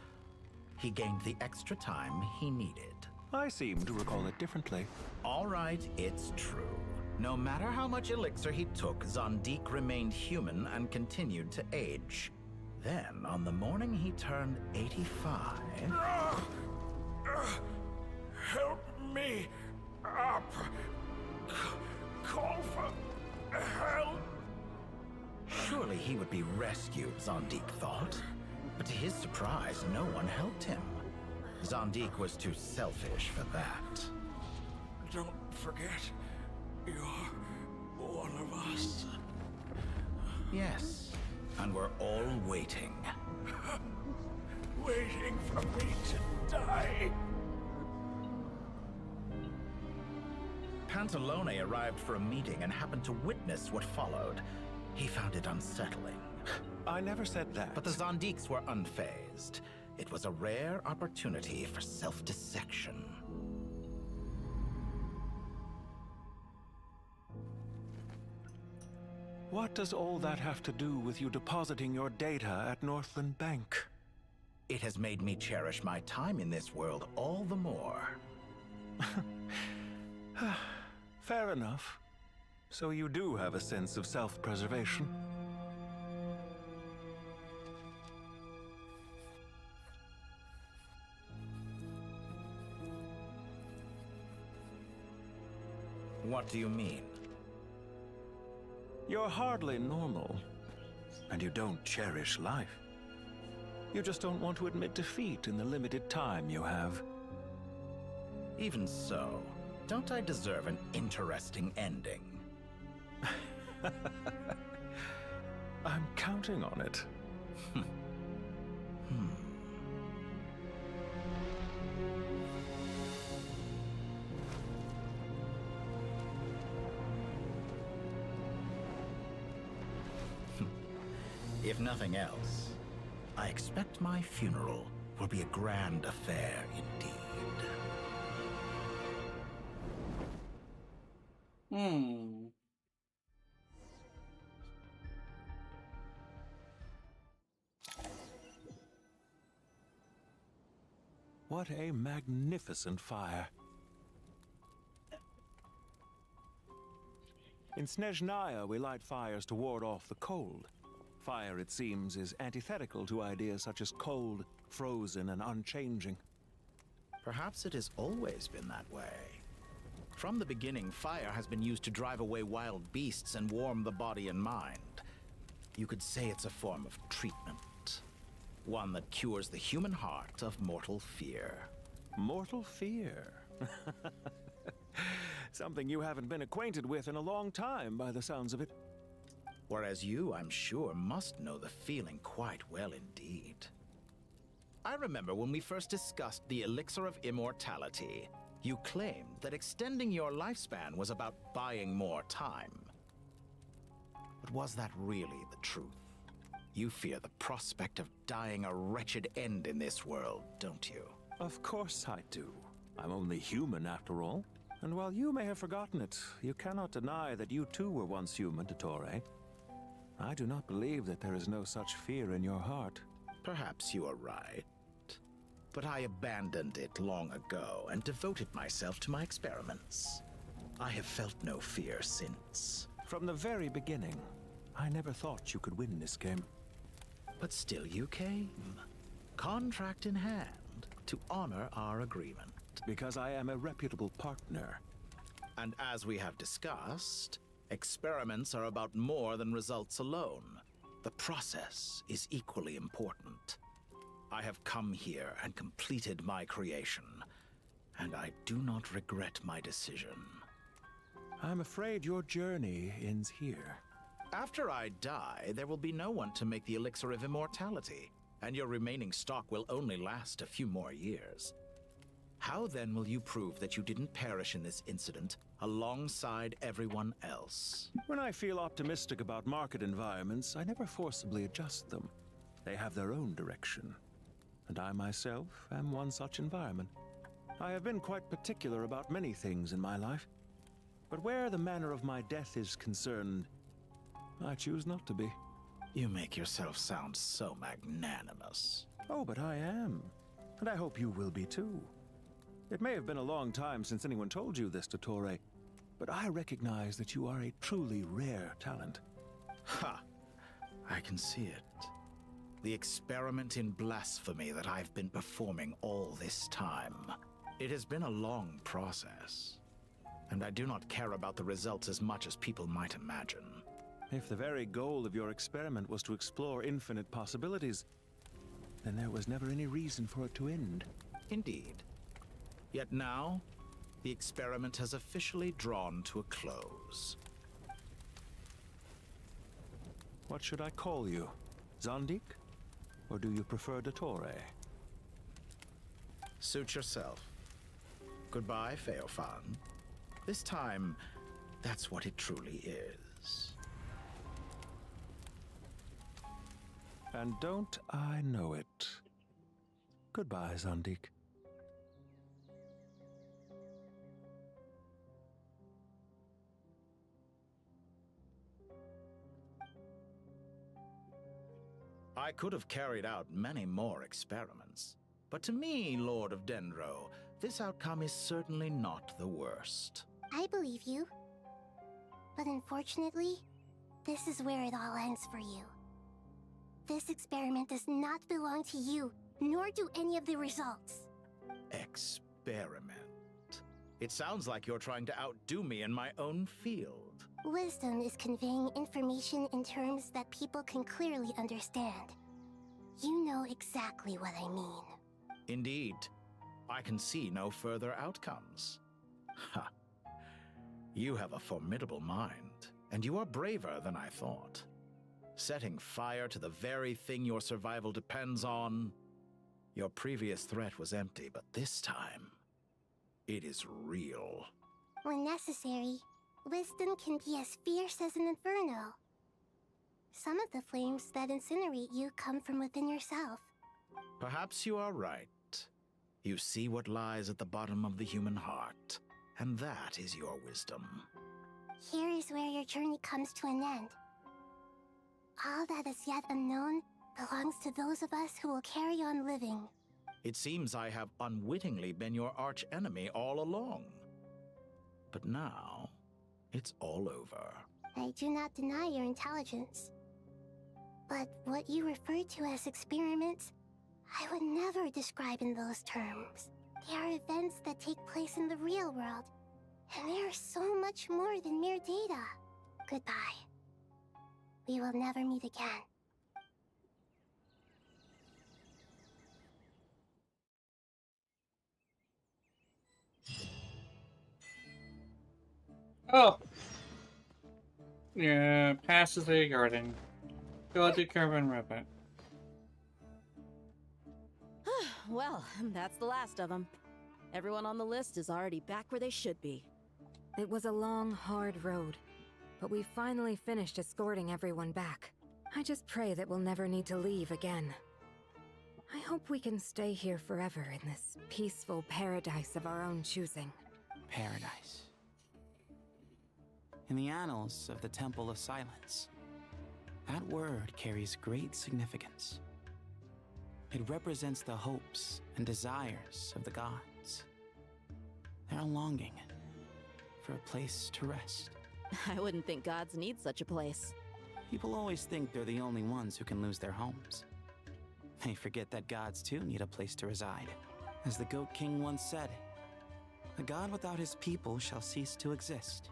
he gained the extra time he needed. I seem to recall it differently. All right, it's true. No matter how much elixir he took, Zandik remained human and continued to age. Then, on the morning he turned 85... Help me up! Call for help! Surely he would be rescued, Zandik thought. But to his surprise, no one helped him. Zandik was too selfish for that. Don't forget, you're one of us. Yes, and we're all waiting. Waiting for me to die. Pantalone arrived for a meeting and happened to witness what followed. He found it unsettling. I never said that. But the Zandiks were unfazed. It was a rare opportunity for self-dissection. What does all that have to do with you depositing your data at Northland Bank? It has made me cherish my time in this world all the more. Fair enough. So you do have a sense of self-preservation. What do you mean? You're hardly normal, and you don't cherish life. You just don't want to admit defeat in the limited time you have. Even so, don't I deserve an interesting ending? I'm counting on it. If nothing else, I expect my funeral will be a grand affair indeed. What a magnificent fire. In Snezhnaya, we light fires to ward off the cold. Fire, it seems, is antithetical to ideas such as cold, frozen, and unchanging. Perhaps it has always been that way. From the beginning, fire has been used to drive away wild beasts and warm the body and mind. You could say it's a form of treatment. One that cures the human heart of mortal fear. Mortal fear? Something you haven't been acquainted with in a long time, by the sounds of it. Whereas you, I'm sure, must know the feeling quite well indeed. I remember when we first discussed the elixir of immortality, you claimed that extending your lifespan was about buying more time. But was that really the truth? You fear the prospect of dying a wretched end in this world, don't you? Of course I do. I'm only human after all. And while you may have forgotten it, you cannot deny that you too were once human, Dottore. I do not believe that there is no such fear in your heart. Perhaps you are right. But I abandoned it long ago and devoted myself to my experiments. I have felt no fear since. From the very beginning, I never thought you could win this game. But still you came, contract in hand, to honor our agreement. Because I am a reputable partner. And as we have discussed, experiments are about more than results alone. The process is equally important. I have come here and completed my creation, and I do not regret my decision. I'm afraid your journey ends here. After I die, there will be no one to make the elixir of immortality, and your remaining stock will only last a few more years. How then will you prove that you didn't perish in this incident alongside everyone else? When I feel optimistic about market environments, I never forcibly adjust them. They have their own direction. And I myself am one such environment. I have been quite particular about many things in my life. But where the manner of my death is concerned, I choose not to be. You make yourself sound so magnanimous. Oh, but I am. And I hope you will be too. It may have been a long time since anyone told you this, Dottore, but I recognize that you are a truly rare talent. Ha! I can see it. The experiment in blasphemy that I've been performing all this time. It has been a long process, and I do not care about the results as much as people might imagine. If the very goal of your experiment was to explore infinite possibilities, then there was never any reason for it to end. Indeed. Yet now, the experiment has officially drawn to a close. What should I call you? Zandik? Or do you prefer Dottore? Suit yourself. Goodbye, Feofan. This time, that's what it truly is. And don't I know it? Goodbye, Zandik. I could have carried out many more experiments, but to me, Lord of Dendro, this outcome is certainly not the worst. I believe you. But unfortunately, this is where it all ends for you. This experiment does not belong to you, nor do any of the results. Experiment? It sounds like you're trying to outdo me in my own field. Wisdom is conveying information in terms that people can clearly understand. You know exactly what I mean. Indeed. I can see no further outcomes. Ha! You have a formidable mind, and you are braver than I thought. Setting fire to the very thing your survival depends on. Your previous threat was empty, but this time, it is real. When necessary, wisdom can be as fierce as an inferno. Some of the flames that incinerate you come from within yourself. Perhaps you are right. You see what lies at the bottom of the human heart, and that is your wisdom. Here is where your journey comes to an end. All that is yet unknown belongs to those of us who will carry on living. It seems I have unwittingly been your arch-enemy all along. But now, it's all over. I do not deny your intelligence. But what you refer to as experiments, I would never describe in those terms. They are events that take place in the real world, and they are so much more than mere data. Goodbye. We will never meet again. Oh! Yeah, passes the garden. Go to Kerwin Rabbit. Well, that's the last of them. Everyone on the list is already back where they should be. It was a long, hard road, but we finally finished escorting everyone back. I just pray that we'll never need to leave again. I hope we can stay here forever in this peaceful paradise of our own choosing. Paradise. In the annals of the Temple of Silence, that word carries great significance. It represents the hopes and desires of the gods. Their longing for a place to rest. I wouldn't think gods need such a place. People always think they're the only ones who can lose their homes. They forget that gods too need a place to reside. As the Goat King once said, "A god without his people shall cease to exist."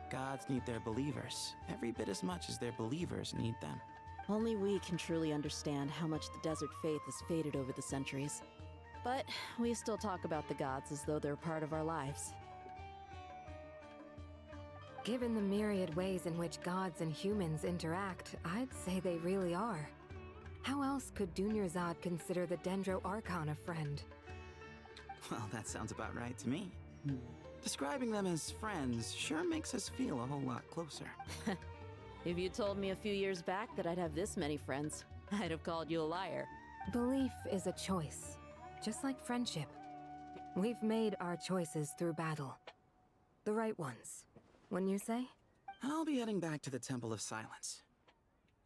Gods need their believers every bit as much as their believers need them. Only we can truly understand how much the desert faith has faded over the centuries. But we still talk about the gods as though they're part of our lives. Given the myriad ways in which gods and humans interact, I'd say they really are. How else could Dunyarzad consider the Dendro Archon a friend? Well, that sounds about right to me. Describing them as friends sure makes us feel a whole lot closer. If you told me a few years back that I'd have this many friends, I'd have called you a liar. Belief is a choice, just like friendship. We've made our choices through battle. The right ones, wouldn't you say? I'll be heading back to the Temple of Silence.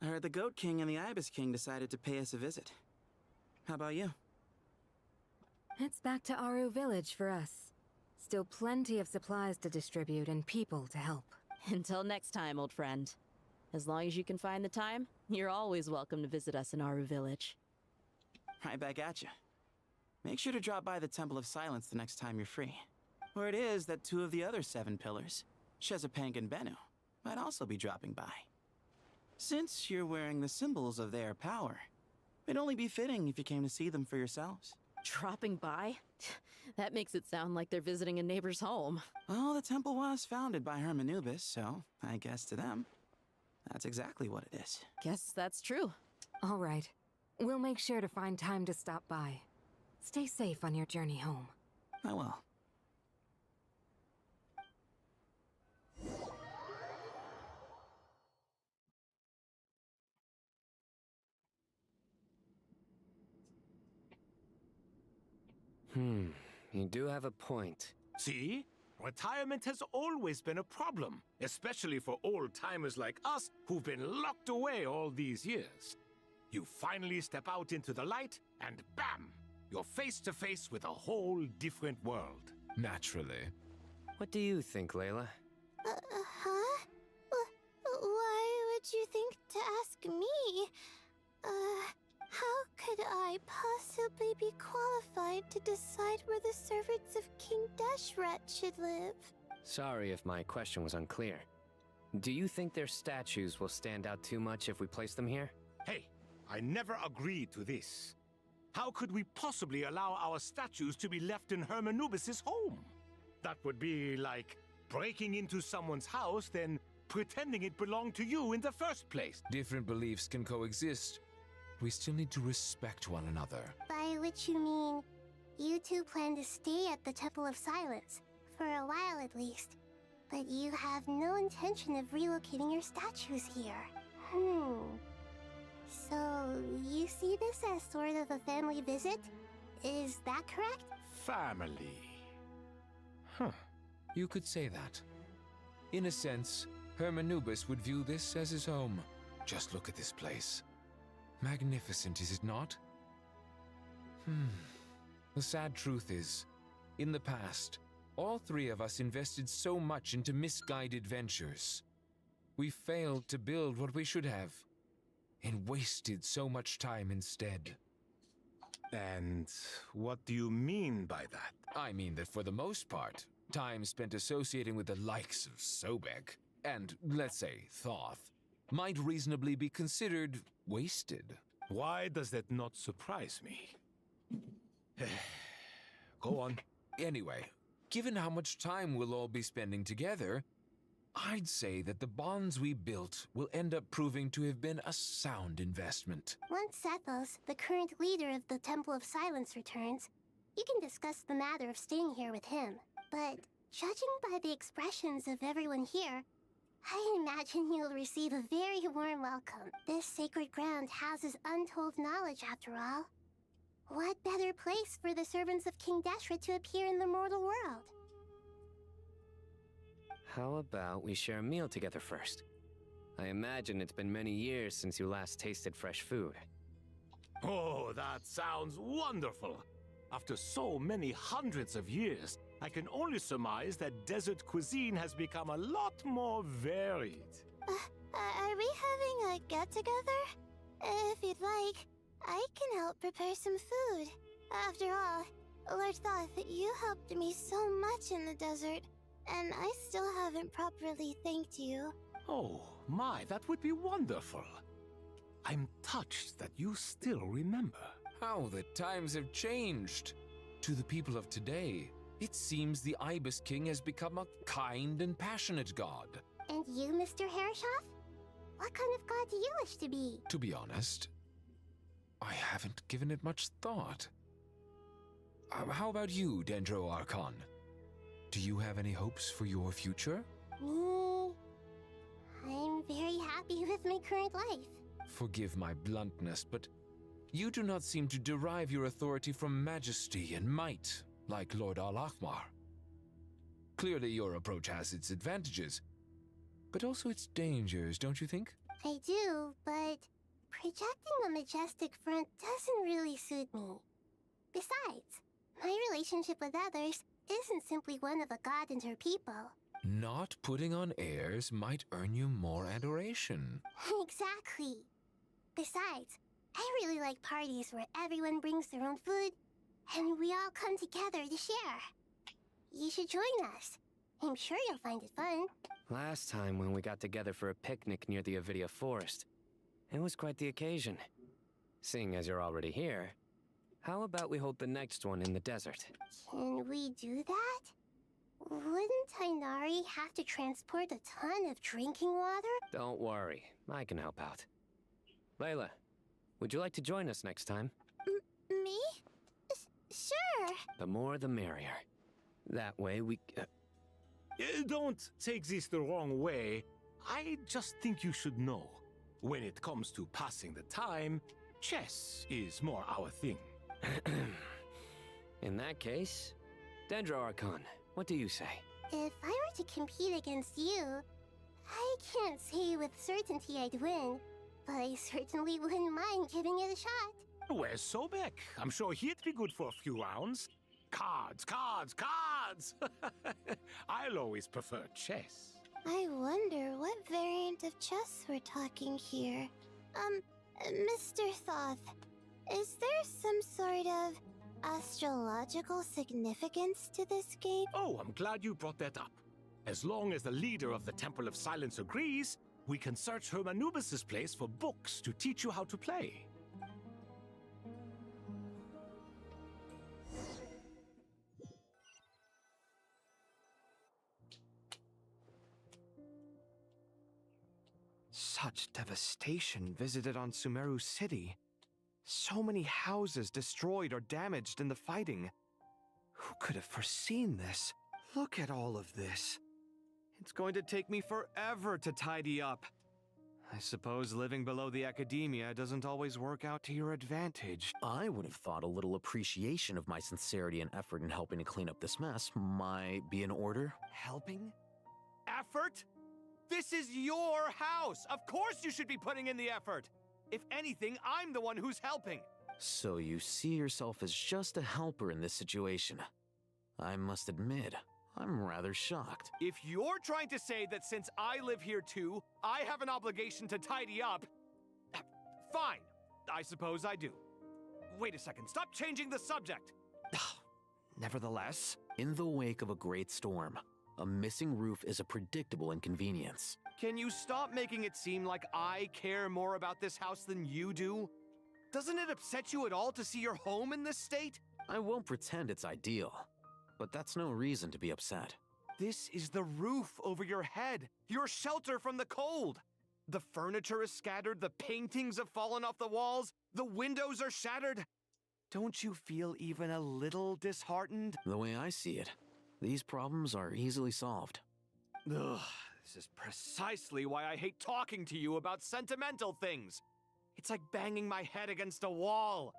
I heard the Goat King and the Ibis King decided to pay us a visit. How about you? It's back to Aru Village for us. Still plenty of supplies to distribute and people to help. Until next time, old friend. As long as you can find the time, you're always welcome to visit us in Aru Village. Right back at you. Make sure to drop by the Temple of Silence the next time you're free. Where it is that 2 of the other 7 pillars, Shezapang and Bennu, might also be dropping by. Since you're wearing the symbols of their power, it'd only be fitting if you came to see them for yourselves. Dropping by? That makes it sound like they're visiting a neighbor's home. Well, the temple was founded by Hermanubis, so I guess to them, that's exactly what it is. Guess that's true. All right. We'll make sure to find time to stop by. Stay safe on your journey home. I will. You do have a point. See? Retirement has always been a problem, especially for old-timers like us who've been locked away all these years. You finally step out into the light, and bam! You're face to face with a whole different world. Naturally. What do you think, Layla? Huh? Why would you think to ask me? How could I possibly be qualified to decide where the servants of King Deshret should live? Sorry if my question was unclear. Do you think their statues will stand out too much if we place them here? Hey, I never agreed to this. How could we possibly allow our statues to be left in Hermanubis' home? That would be like breaking into someone's house, then pretending it belonged to you in the first place. Different beliefs can coexist. We still need to respect one another. By which you mean, you two plan to stay at the Temple of Silence, for a while at least. But you have no intention of relocating your statues here. So, you see this as sort of a family visit? Is that correct? Family. You could say that. In a sense, Hermanubis would view this as his home. Just look at this place. Magnificent, is it not? The sad truth is, in the past, all 3 of us invested so much into misguided ventures. We failed to build what we should have, and wasted so much time instead. And what do you mean by that? I mean that for the most part, time spent associating with the likes of Sobek, and, let's say, Thoth, might reasonably be considered wasted. Why does that not surprise me? Go on. Anyway, given how much time we'll all be spending together, I'd say that the bonds we built will end up proving to have been a sound investment. Once Sethos, the current leader of the Temple of Silence, returns, you can discuss the matter of staying here with him. But judging by the expressions of everyone here, I imagine you'll receive a very warm welcome. This sacred ground houses untold knowledge, after all. What better place for the servants of King Deshret to appear in the mortal world? How about we share a meal together first? I imagine it's been many years since you last tasted fresh food. Oh, that sounds wonderful! After so many hundreds of years, I can only surmise that desert cuisine has become a lot more varied. Are we having a get-together? If you'd like, I can help prepare some food. After all, Lord Thoth, you helped me so much in the desert, and I still haven't properly thanked you. Oh, my, that would be wonderful. I'm touched that you still remember. How the times have changed. To the people of today, it seems the Ibis King has become a kind and passionate god. And you, Mr. Herreshoff? What kind of god do you wish to be? To be honest, I haven't given it much thought. How about you, Dendro Archon? Do you have any hopes for your future? Me? I'm very happy with my current life. Forgive my bluntness, but you do not seem to derive your authority from majesty and might, like Lord Al-Ahmar. Clearly your approach has its advantages, but also its dangers, don't you think? I do, but projecting a majestic front doesn't really suit me. Besides, my relationship with others isn't simply one of a god and her people. Not putting on airs might earn you more adoration. Exactly. Besides, I really like parties where everyone brings their own food, and we all come together to share. You should join us. I'm sure you'll find it fun. Last time when we got together for a picnic near the Avidia Forest, it was quite the occasion. Seeing as you're already here, how about we hold the next one in the desert? Can we do that? Wouldn't Tainari have to transport a ton of drinking water? Don't worry, I can help out. Layla, would you like to join us next time? Me? Sure. The more the merrier. That way we... Don't take this the wrong way. I just think you should know. When it comes to passing the time, chess is more our thing. In that case, Dendro Archon, what do you say? If I were to compete against you, I can't say with certainty I'd win, but I certainly wouldn't mind giving it a shot. Where's Sobek? I'm sure he'd be good for a few rounds. Cards, cards, cards! I'll always prefer chess. I wonder what variant of chess we're talking here. Mr. Thoth, is there some sort of astrological significance to this game? Oh, I'm glad you brought that up. As long as the leader of the Temple of Silence agrees, we can search Hermanubis' place for books to teach you how to play. Such devastation visited on Sumeru City. So many houses destroyed or damaged in the fighting. Who could have foreseen this? Look at all of this. It's going to take me forever to tidy up. I suppose living below the academia doesn't always work out to your advantage. I would have thought a little appreciation of my sincerity and effort in helping to clean up this mess might be in order. Helping? Effort? This is your house! Of course you should be putting in the effort! If anything, I'm the one who's helping! So you see yourself as just a helper in this situation. I must admit, I'm rather shocked. If you're trying to say that since I live here too, I have an obligation to tidy up, fine. I suppose I do. Wait a second, stop changing the subject! Nevertheless, in the wake of a great storm, a missing roof is a predictable inconvenience. Can you stop making it seem like I care more about this house than you do? Doesn't it upset you at all to see your home in this state? I won't pretend it's ideal, but that's no reason to be upset. This is the roof over your head, your shelter from the cold. The furniture is scattered, the paintings have fallen off the walls, the windows are shattered. Don't you feel even a little disheartened? The way I see it, these problems are easily solved. Ugh, this is precisely why I hate talking to you about sentimental things. It's like banging my head against a wall.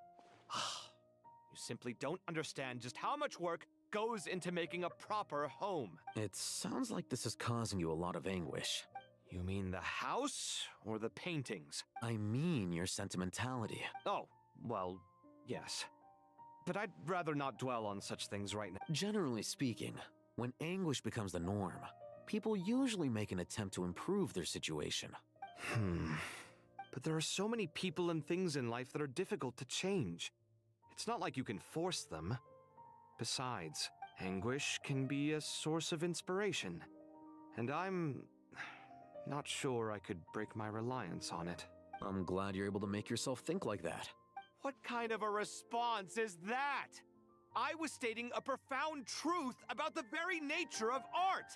You simply don't understand just how much work goes into making a proper home. It sounds like this is causing you a lot of anguish. You mean the house or the paintings? I mean your sentimentality. Oh, well, yes. But I'd rather not dwell on such things right now. Generally speaking, when anguish becomes the norm, people usually make an attempt to improve their situation. But there are so many people and things in life that are difficult to change. It's not like you can force them. Besides, anguish can be a source of inspiration. And I'm not sure I could break my reliance on it. I'm glad you're able to make yourself think like that. What kind of a response is that? I was stating a profound truth about the very nature of art.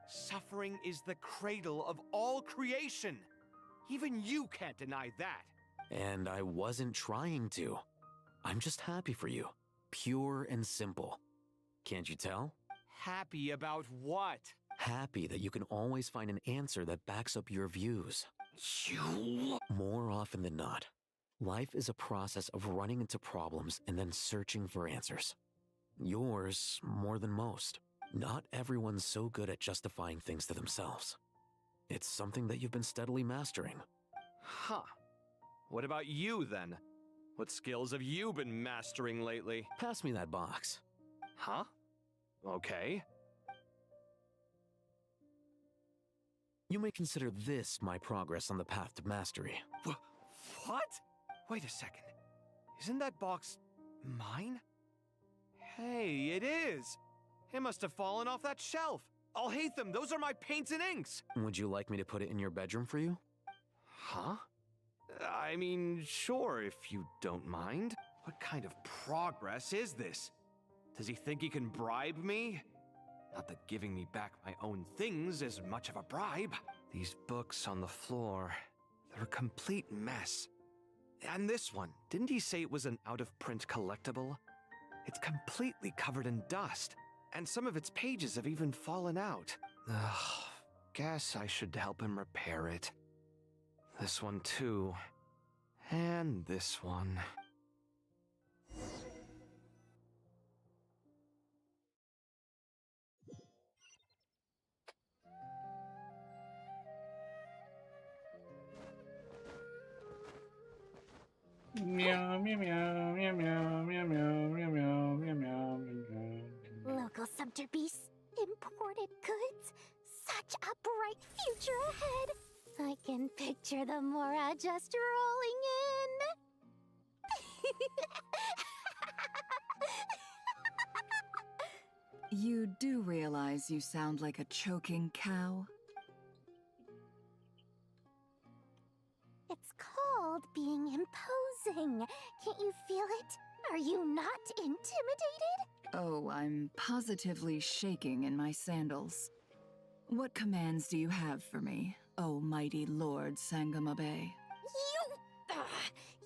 Suffering is the cradle of all creation. Even you can't deny that. And I wasn't trying to. I'm just happy for you. Pure and simple. Can't you tell? Happy about what? Happy that you can always find an answer that backs up your views. You... More often than not, life is a process of running into problems and then searching for answers. Yours more than most. Not everyone's so good at justifying things to themselves. It's something that you've been steadily mastering. Huh. What about you, then? What skills have you been mastering lately? Pass me that box. Huh? Okay. You may consider this my progress on the path to mastery. What? Wait a second. Isn't that box mine? Hey, it is! It must have fallen off that shelf. I'll hate them. Those are my paints and inks. Would you like me to put it in your bedroom for you? Huh? I mean, sure, if you don't mind. What kind of progress is this? Does he think he can bribe me? Not that giving me back my own things is much of a bribe. These books on the floor, they're a complete mess. And this one, didn't he say it was an out-of-print collectible? It's completely covered in dust, and some of its pages have even fallen out. Ugh, guess I should help him repair it. This one too. And this one. Meow, meow, meow, meow, meow, meow, meow, meow, meow, meow, meow, meow. Local Sumter Beasts, imported goods, such a bright future ahead. I can picture the Mora just rolling in. You do realize you sound like a choking cow? It's called being imposing. Can't you feel it? Are you not intimidated? Oh, I'm positively shaking in my sandals. What commands do you have for me, oh mighty Lord Sangamabe?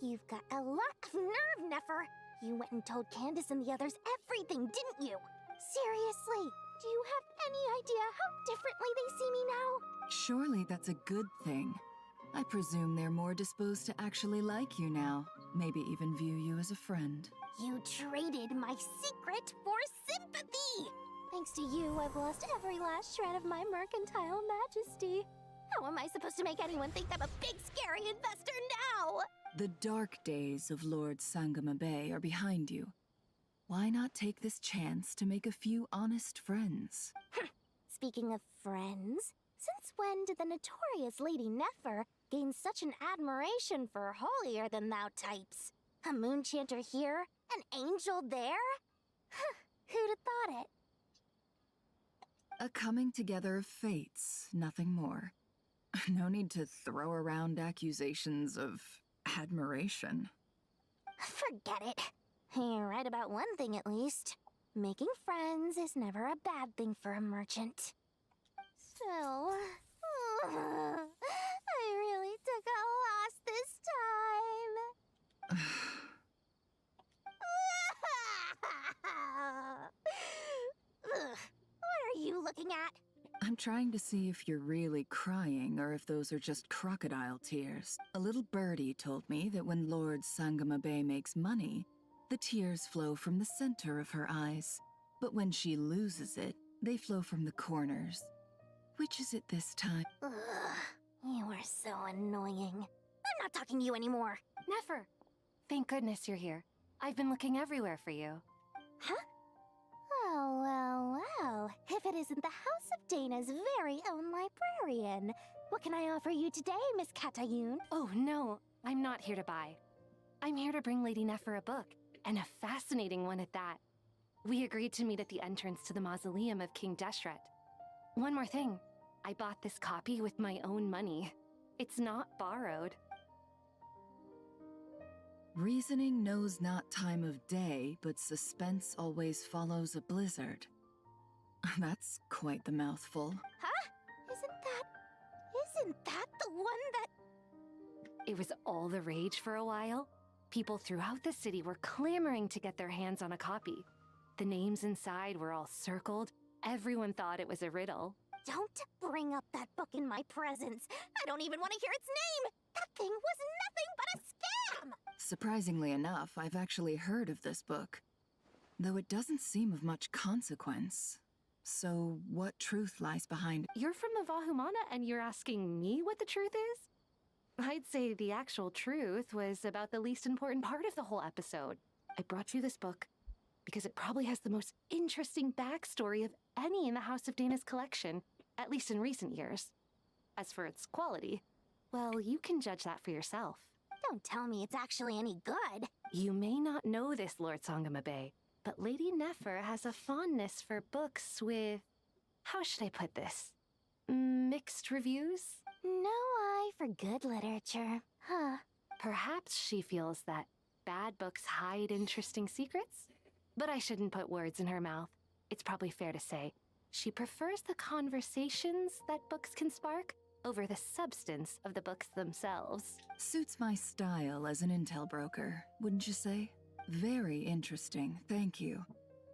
You've got a lot of nerve, Nefer. You went and told Candace and the others everything, didn't you? Seriously, do you have any idea how differently they see me now? Surely that's a good thing. I presume they're more disposed to actually like you now, maybe even view you as a friend. You traded my secret for sympathy! Thanks to you, I've lost every last shred of my mercantile majesty. How am I supposed to make anyone think I'm a big, scary investor now? The dark days of Lord Sangamabe are behind you. Why not take this chance to make a few honest friends? Speaking of friends, since when did the notorious Lady Nefer gain such an admiration for holier-than-thou types? A moon chanter here, an angel there? Who'd have thought it? A coming together of fates, nothing more. No need to throw around accusations of admiration. Forget it. You're right about one thing at least. Making friends is never a bad thing for a merchant. So, I really took a loss this time. What are you looking at? I'm trying to see if you're really crying or if those are just crocodile tears. A little birdie told me that when Lord Sangamabe makes money, the tears flow from the center of her eyes. But when she loses it, they flow from the corners. Which is it this time? Ugh, you are so annoying. I'm not talking to you anymore. Nefer! Thank goodness you're here. I've been looking everywhere for you. Huh? Well. If it isn't the House of Dana's very own librarian. What can I offer you today, Miss Katayun? Oh, no. I'm not here to buy. I'm here to bring Lady Nefer a book, and a fascinating one at that. We agreed to meet at the entrance to the mausoleum of King Deshret. One more thing. I bought this copy with my own money. It's not borrowed. Reasoning knows not time of day, but suspense always follows a blizzard. That's quite the mouthful. Huh? Isn't that the one that... It was all the rage for a while. People throughout the city were clamoring to get their hands on a copy. The names inside were all circled. Everyone thought it was a riddle. Don't bring up that book in my presence. I don't even want to hear its name. That thing was nothing but a scam. Surprisingly enough, I've actually heard of this book, though it doesn't seem of much consequence. So, what truth lies behind it? You're from the Vahumana and you're asking me what the truth is? I'd say the actual truth was about the least important part of the whole episode. I brought you this book because it probably has the most interesting backstory of any in the House of Dana's collection, at least in recent years. As for its quality, well, you can judge that for yourself. Don't tell me it's actually any good. You may not know this, Lord Sangamabe, but Lady Nefer has a fondness for books with... how should I put this? Mixed reviews? No eye for good literature. Huh. Perhaps she feels that bad books hide interesting secrets? But I shouldn't put words in her mouth. It's probably fair to say she prefers the conversations that books can spark over the substance of the books themselves. Suits my style as an intel broker, wouldn't you say? Very interesting, thank you.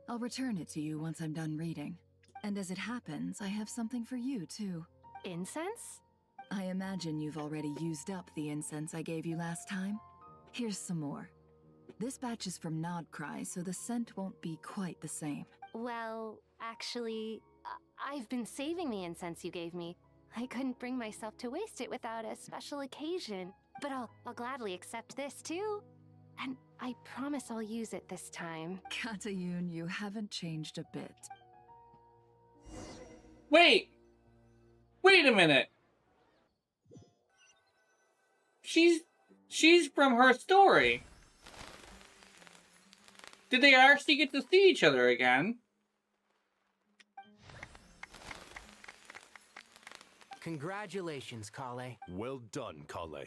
I'll return it to you once I'm done reading. And as it happens, I have something for you, too. Incense? I imagine you've already used up the incense I gave you last time. Here's some more. This batch is from Nodcry, so the scent won't be quite the same. Well, actually, I've been saving the incense you gave me. I couldn't bring myself to waste it without a special occasion. But I'll gladly accept this, too. And I promise I'll use it this time. Katayun, you haven't changed a bit. Wait a minute. She's from her story. Did they actually get to see each other again? Congratulations, Kale. Well done, Kale.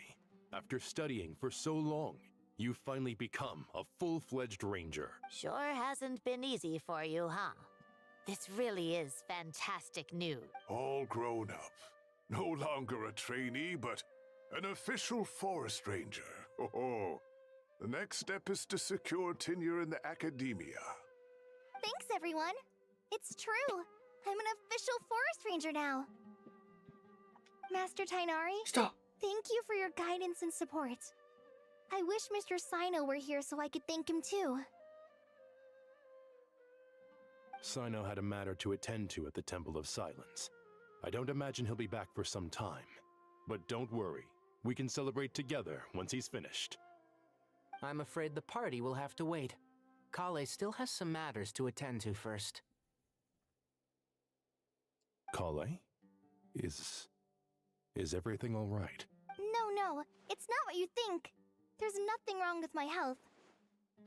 After studying for so long, you finally become a full-fledged ranger. Sure hasn't been easy for you, huh? This really is fantastic news. All grown up. No longer a trainee, but an official forest ranger. Oh, the next step is to secure tenure in the academia. Thanks, everyone. It's true. I'm an official forest ranger now. Master Tainari? Stop. Thank you for your guidance and support. I wish Mr. Sino were here so I could thank him too. Sino had a matter to attend to at the Temple of Silence. I don't imagine he'll be back for some time. But don't worry, we can celebrate together once he's finished. I'm afraid the party will have to wait. Kale still has some matters to attend to first. Kale? Is everything all right? No, it's not what you think. There's nothing wrong with my health.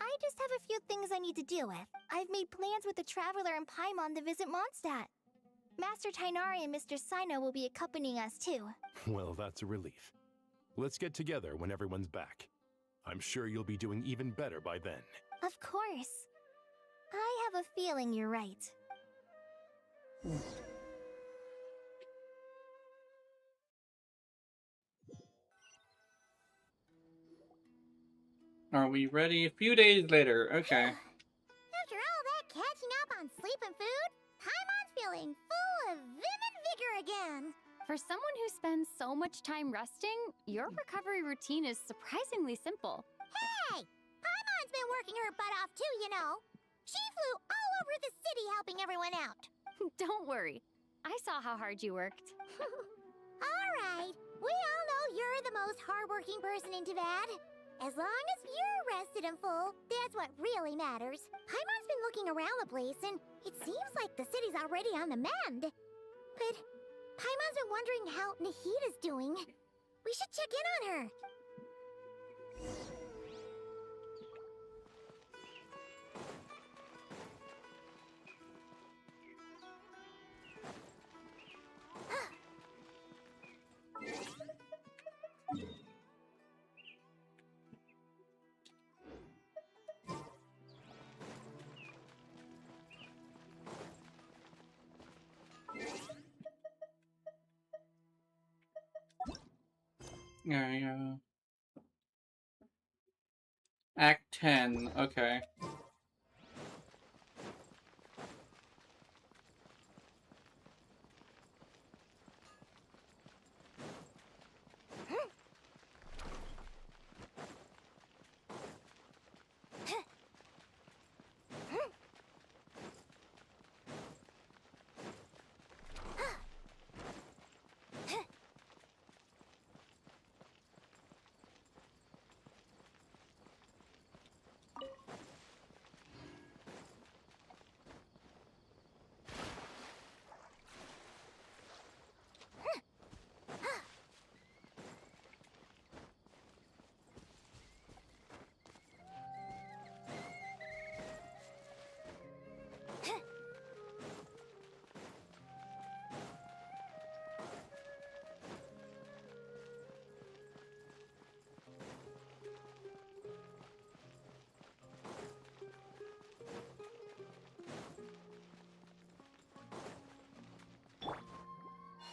I just have a few things I need to deal with. I've made plans with the Traveler and Paimon to visit Mondstadt. Master Tainari and Mr. Sino will be accompanying us too. Well, that's a relief. Let's get together when everyone's back. I'm sure you'll be doing even better by then. Of course. I have a feeling you're right. Are we ready? A few days later. Okay. After all that catching up on sleep and food, Paimon's feeling full of vim and vigor again. For someone who spends so much time resting, your recovery routine is surprisingly simple. Hey! Paimon's been working her butt off too, you know. She flew all over the city helping everyone out. Don't worry. I saw how hard you worked. Alright, we all know you're the most hardworking person in Tavad. As long as you're rested and full, that's what really matters. Paimon's been looking around the place, and it seems like the city's already on the mend. But Paimon's been wondering how Nahida's doing. We should check in on her. There you go. Act 10. Okay.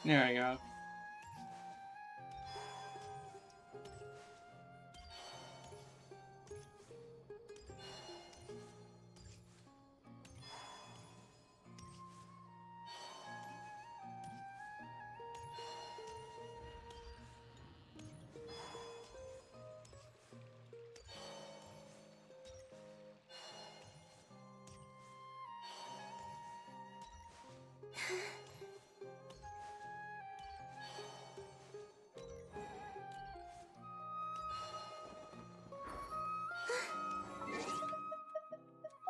There we go.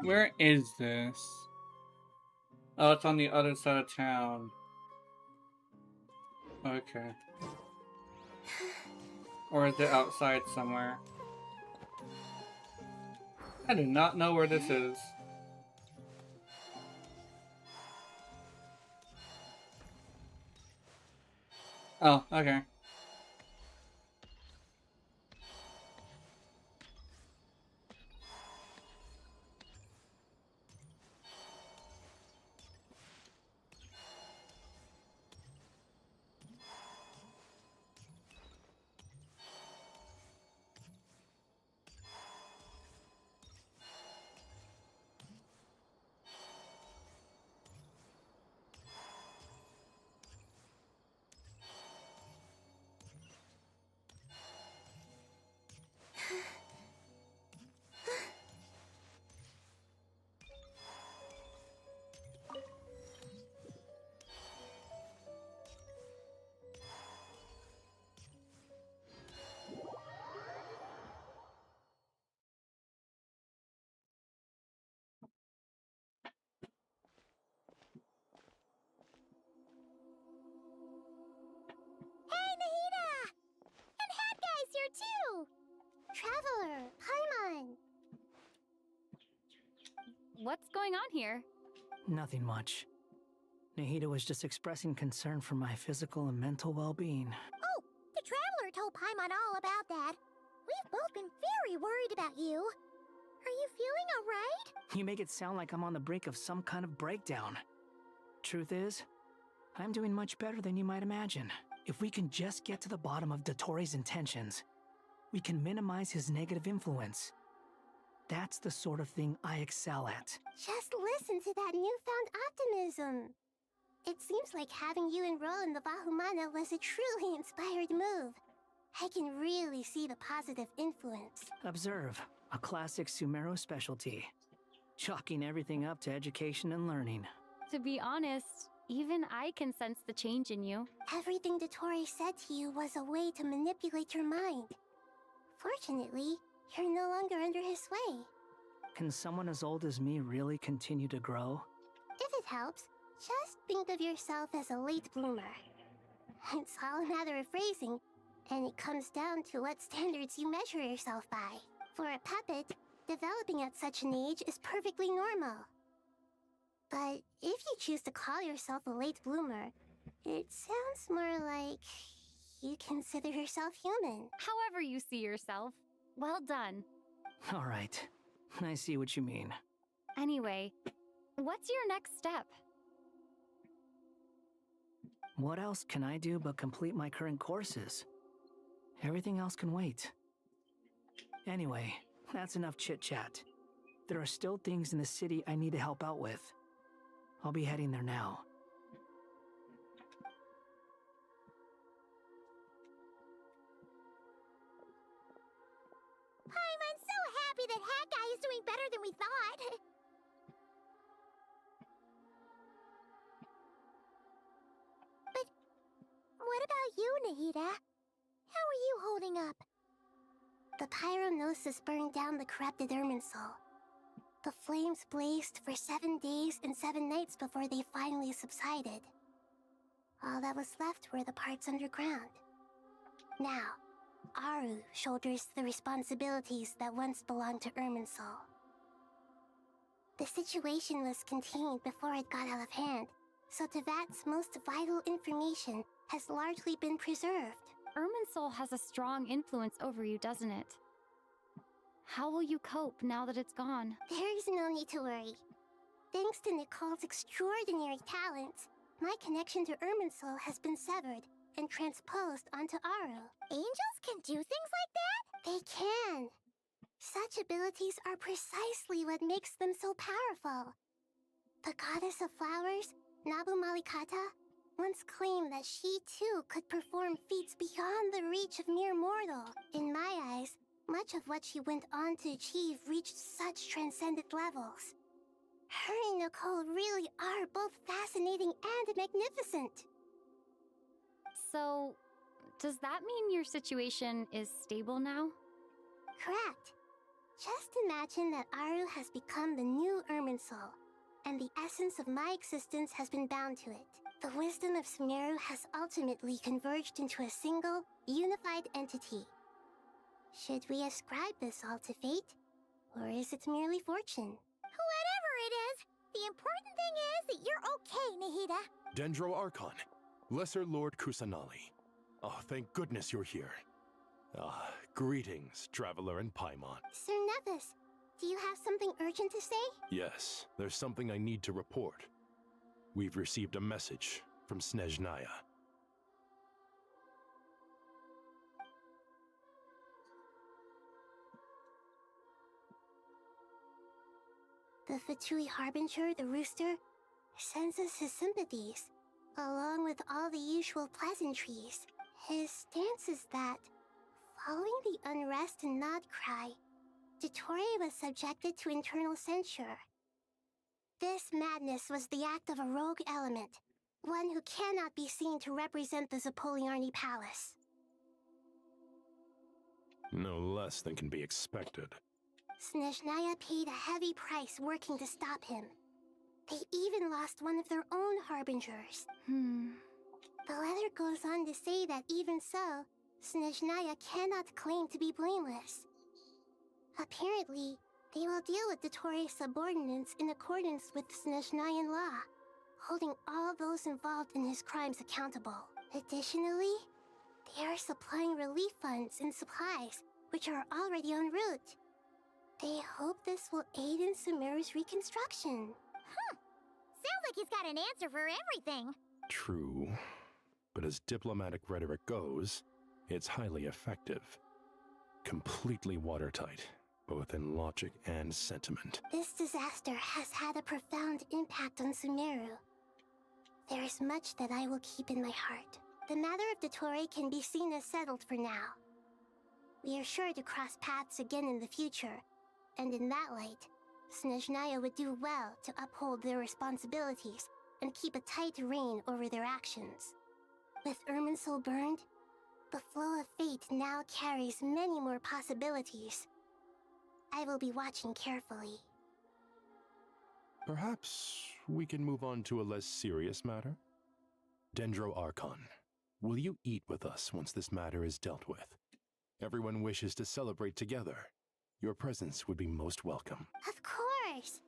Where is this? Oh, it's on the other side of town. Okay. Or is it outside somewhere? I do not know where this is. Oh, okay. Hey, Nahida! And Hat Guy's here too! Traveler, Paimon! What's going on here? Nothing much. Nahida was just expressing concern for my physical and mental well-being. Oh, the Traveler told Paimon all about that. We've both been very worried about you. Are you feeling alright? You make it sound like I'm on the brink of some kind of breakdown. Truth is, I'm doing much better than you might imagine. If we can just get to the bottom of Dottoro's intentions, we can minimize his negative influence. That's the sort of thing I excel at. Just listen to that newfound optimism. It seems like having you enroll in the Bahumana was a truly inspired move. I can really see the positive influence. Observe, a classic Sumeru specialty. Chalking everything up to education and learning. To be honest, even I can sense the change in you. Everything Dottori said to you was a way to manipulate your mind. Fortunately, you're no longer under his sway. Can someone as old as me really continue to grow? If it helps, just think of yourself as a late bloomer. It's all a matter of phrasing, and it comes down to what standards you measure yourself by. For a puppet, developing at such an age is perfectly normal. But if you choose to call yourself a late bloomer, it sounds more like you consider yourself human. However you see yourself. Well done. All right, I see what you mean. Anyway, what's your next step? What else can I do but complete my current courses? Everything else can wait. Anyway, that's enough chit-chat. There are still things in the city I need to help out with. I'll be heading there now. I'm so happy that Hat Guy is doing better than we thought. But what about you, Nahida? How are you holding up? The pyronosis burned down the corrupted Irminsul. The flames blazed for 7 days and 7 nights before they finally subsided. All that was left were the parts underground. Now, Aru shoulders the responsibilities that once belonged to Irminsul. The situation was contained before it got out of hand, so Tevat's most vital information has largely been preserved. Irminsul has a strong influence over you, doesn't it? How will you cope now that it's gone? There's no need to worry. Thanks to Nicole's extraordinary talents, my connection to Irminsul has been severed and transposed onto Aru. Angels can do things like that? They can. Such abilities are precisely what makes them so powerful. The goddess of flowers, Nabu Malikata, once claimed that she too could perform feats beyond the reach of mere mortal. In my eyes, much of what she went on to achieve reached such transcendent levels. Her and Nicole really are both fascinating and magnificent. So, does that mean your situation is stable now? Correct. Just imagine that Aru has become the new Irminsul, and the essence of my existence has been bound to it. The wisdom of Sumeru has ultimately converged into a single, unified entity. Should we ascribe this all to fate, or is it merely fortune? Whatever it is, the important thing is that you're okay, Nahida. Dendro Archon, Lesser Lord Kusanali. Oh, thank goodness you're here. Greetings, Traveler and Paimon. Sir Nevis, do you have something urgent to say? Yes, there's something I need to report. We've received a message from Snezhnaya. The Fatui Harbinger, the Rooster, sends us his sympathies, along with all the usual pleasantries. His stance is that, following the unrest and Nod Cry, Dottori was subjected to internal censure. This madness was the act of a rogue element, one who cannot be seen to represent the Zapoliarni Palace. No less than can be expected. Snezhnaya paid a heavy price working to stop him. They even lost one of their own Harbingers. The letter goes on to say that even so, Snezhnaya cannot claim to be blameless. Apparently, they will deal with Dottori's subordinates in accordance with Snezhnayan law, holding all those involved in his crimes accountable. Additionally, they are supplying relief funds and supplies, which are already en route. I hope this will aid in Sumeru's reconstruction. Sounds like he's got an answer for everything. True. But as diplomatic rhetoric goes, it's highly effective. Completely watertight, both in logic and sentiment. This disaster has had a profound impact on Sumeru. There is much that I will keep in my heart. The matter of Dottore can be seen as settled for now. We are sure to cross paths again in the future, and in that light, Snezhnaya would do well to uphold their responsibilities and keep a tight rein over their actions. With Irminsul burned, the flow of fate now carries many more possibilities. I will be watching carefully. Perhaps we can move on to a less serious matter? Dendro Archon, will you eat with us once this matter is dealt with? Everyone wishes to celebrate together. Your presence would be most welcome. Of course!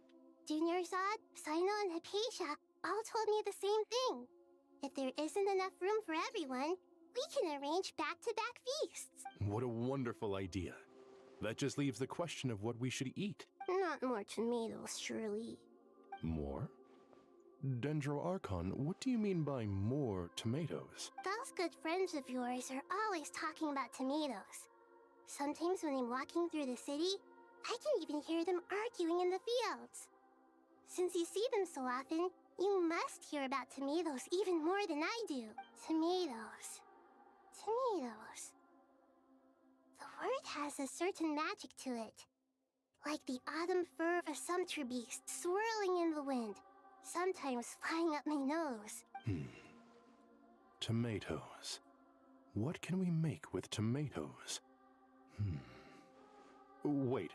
Junior Zod, Sino, and Hypatia all told me the same thing. If there isn't enough room for everyone, we can arrange back-to-back feasts. What a wonderful idea. That just leaves the question of what we should eat. Not more tomatoes, surely. More? Dendro Archon, what do you mean by more tomatoes? Those good friends of yours are always talking about tomatoes. Sometimes when I'm walking through the city, I can even hear them arguing in the fields. Since you see them so often, you must hear about tomatoes even more than I do. Tomatoes. Tomatoes. The word has a certain magic to it. Like the autumn fur of a sumpter beast swirling in the wind, sometimes flying up my nose. Tomatoes. What can we make with tomatoes? Wait,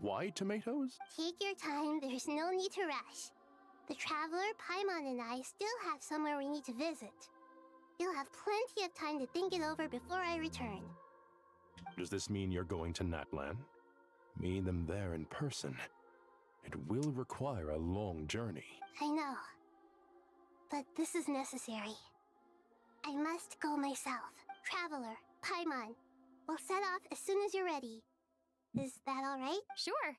why tomatoes? Take your time, there's no need to rush. The traveler, Paimon, and I still have somewhere we need to visit. You'll have plenty of time to think it over before I return. Does this mean you're going to Natlan? Meeting them there in person. It will require a long journey. I know. But this is necessary. I must go myself. Traveler, Paimon, we'll set off as soon as you're ready. Is that all right? Sure.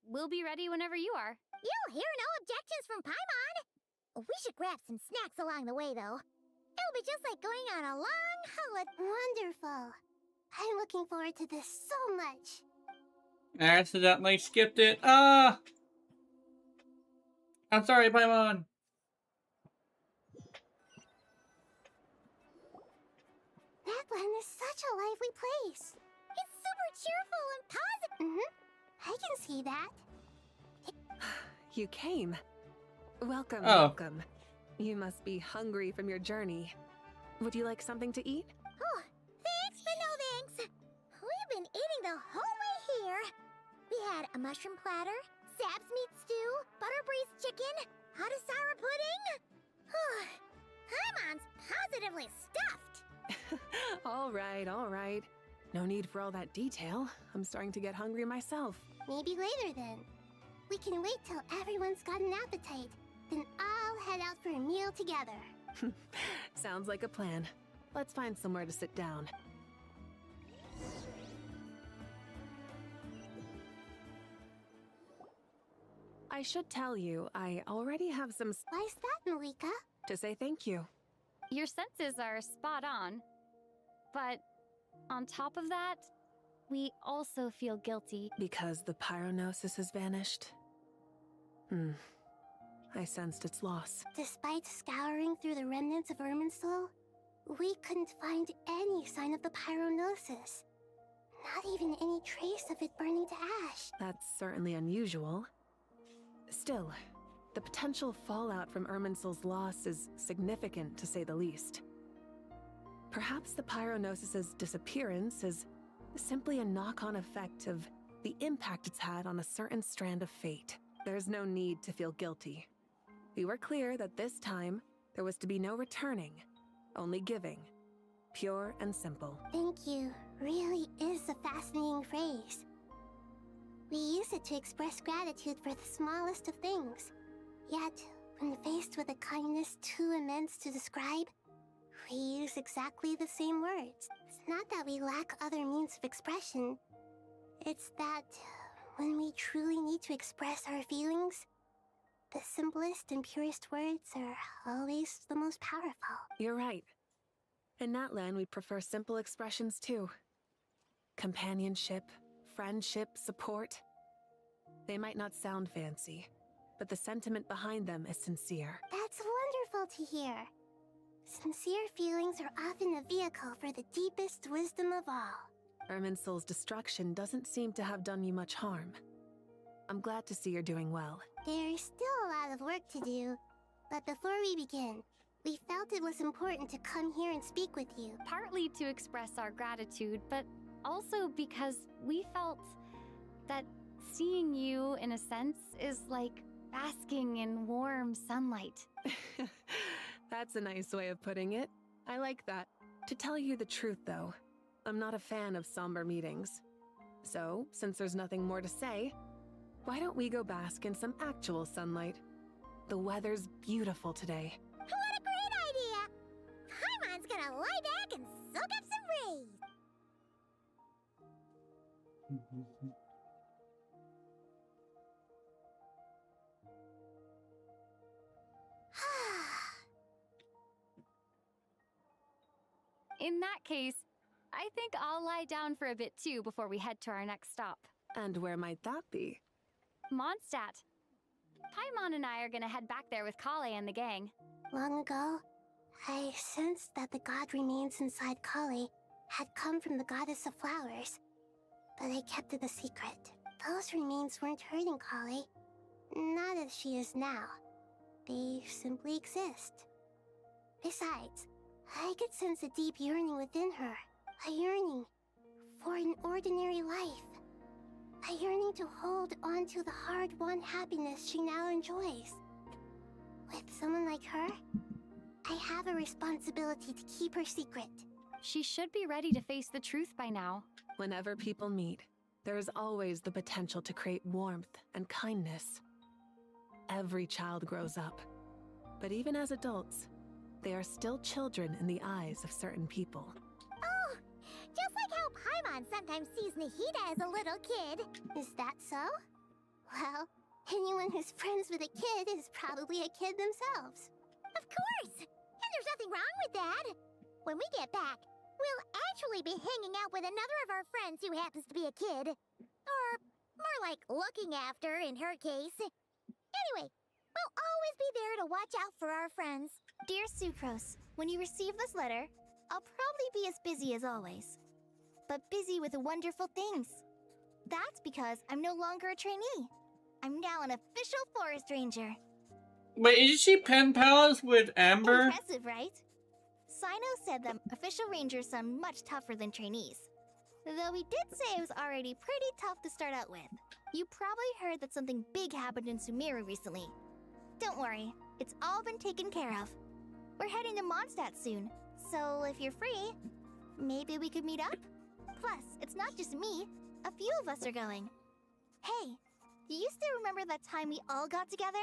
We'll be ready whenever you are. You'll hear no objections from Paimon. We should grab some snacks along the way, though. It'll be just like going on a long holiday. Wonderful. I'm looking forward to this so much. I accidentally skipped it. Ah! I'm sorry, Paimon. Natlan is such a lively place. It's super cheerful and positive. I can see that. You came. Welcome, Oh. welcome. You must be hungry from your journey. Would you like something to eat? Oh, thanks, but no thanks. We've been eating the whole way here. We had a mushroom platter, Sab's meat stew, butter braised chicken, Hadasara pudding. Paimon's positively stuffed. All right, all right. No need for all that detail. I'm starting to get hungry myself. Maybe later then. We can wait till everyone's got an appetite. Then I'll head out for a meal together. Sounds like a plan. Let's find somewhere to sit down. I should tell you, I already have some Why's that, Malika? to say thank you. Your senses are spot on. But on top of that, we also feel guilty. Because the pyronosis has vanished? I sensed its loss. Despite scouring through the remnants of Irminsul, we couldn't find any sign of the pyronosis. Not even any trace of it burning to ash. That's certainly unusual. Still, the potential fallout from Irminsul's loss is significant, to say the least. Perhaps the pyronosis's disappearance is simply a knock-on effect of the impact it's had on a certain strand of fate. There's no need to feel guilty. We were clear that this time, there was to be no returning, only giving. Pure and simple. Thank you really is a fascinating phrase. We use it to express gratitude for the smallest of things. Yet, when faced with a kindness too immense to describe, we use exactly the same words. It's not that we lack other means of expression. It's that when we truly need to express our feelings, the simplest and purest words are always the most powerful. You're right. In Natlan, we prefer simple expressions too. Companionship, friendship, support. They might not sound fancy, but the sentiment behind them is sincere. That's wonderful to hear. Sincere feelings are often a vehicle for the deepest wisdom of all. Irminsul's destruction doesn't seem to have done you much harm. I'm glad to see you're doing well. There's still a lot of work to do, but before we begin, we felt it was important to come here and speak with you. Partly to express our gratitude, but also because we felt that seeing you, in a sense, is like basking in warm sunlight. That's a nice way of putting it. I like that. To tell you the truth, though, I'm not a fan of somber meetings. So, since there's nothing more to say, why don't we go bask in some actual sunlight? The weather's beautiful today. What a great idea! Paimon's gonna lie back and soak up some rays! In that case, I think I'll lie down for a bit too before we head to our next stop. And where might that be? Mondstadt. Paimon and I are gonna head back there with Kale and the gang. Long ago, I sensed that the god remains inside Kali had come from the goddess of flowers, but I kept it a secret. Those remains weren't hurting Kali, not as she is now. They simply exist. Besides, I could sense a deep yearning within her, a yearning for an ordinary life. A yearning to hold on to the hard-won happiness she now enjoys. With someone like her, I have a responsibility to keep her secret. She should be ready to face the truth by now. Whenever people meet, there is always the potential to create warmth and kindness. Every child grows up, but even as adults, they are still children in the eyes of certain people. Oh, just like how Paimon sometimes sees Nahida as a little kid. Is that so? Well, anyone who's friends with a kid is probably a kid themselves. Of course! And there's nothing wrong with that. When we get back, we'll actually be hanging out with another of our friends who happens to be a kid. Or more like looking after, in her case. Anyway, we'll always be there to watch out for our friends. Dear Sucrose, when you receive this letter, I'll probably be as busy as always. But busy with wonderful things. That's because I'm no longer a trainee. I'm now an official forest ranger. Wait, isn't she pen pals with Amber? Impressive, right? Sino said that official rangers sound much tougher than trainees. Though he did say it was already pretty tough to start out with. You probably heard that something big happened in Sumeru recently. Don't worry, it's all been taken care of. We're heading to Mondstadt soon, so if you're free, maybe we could meet up? Plus, it's not just me, a few of us are going. Hey, do you still remember that time we all got together?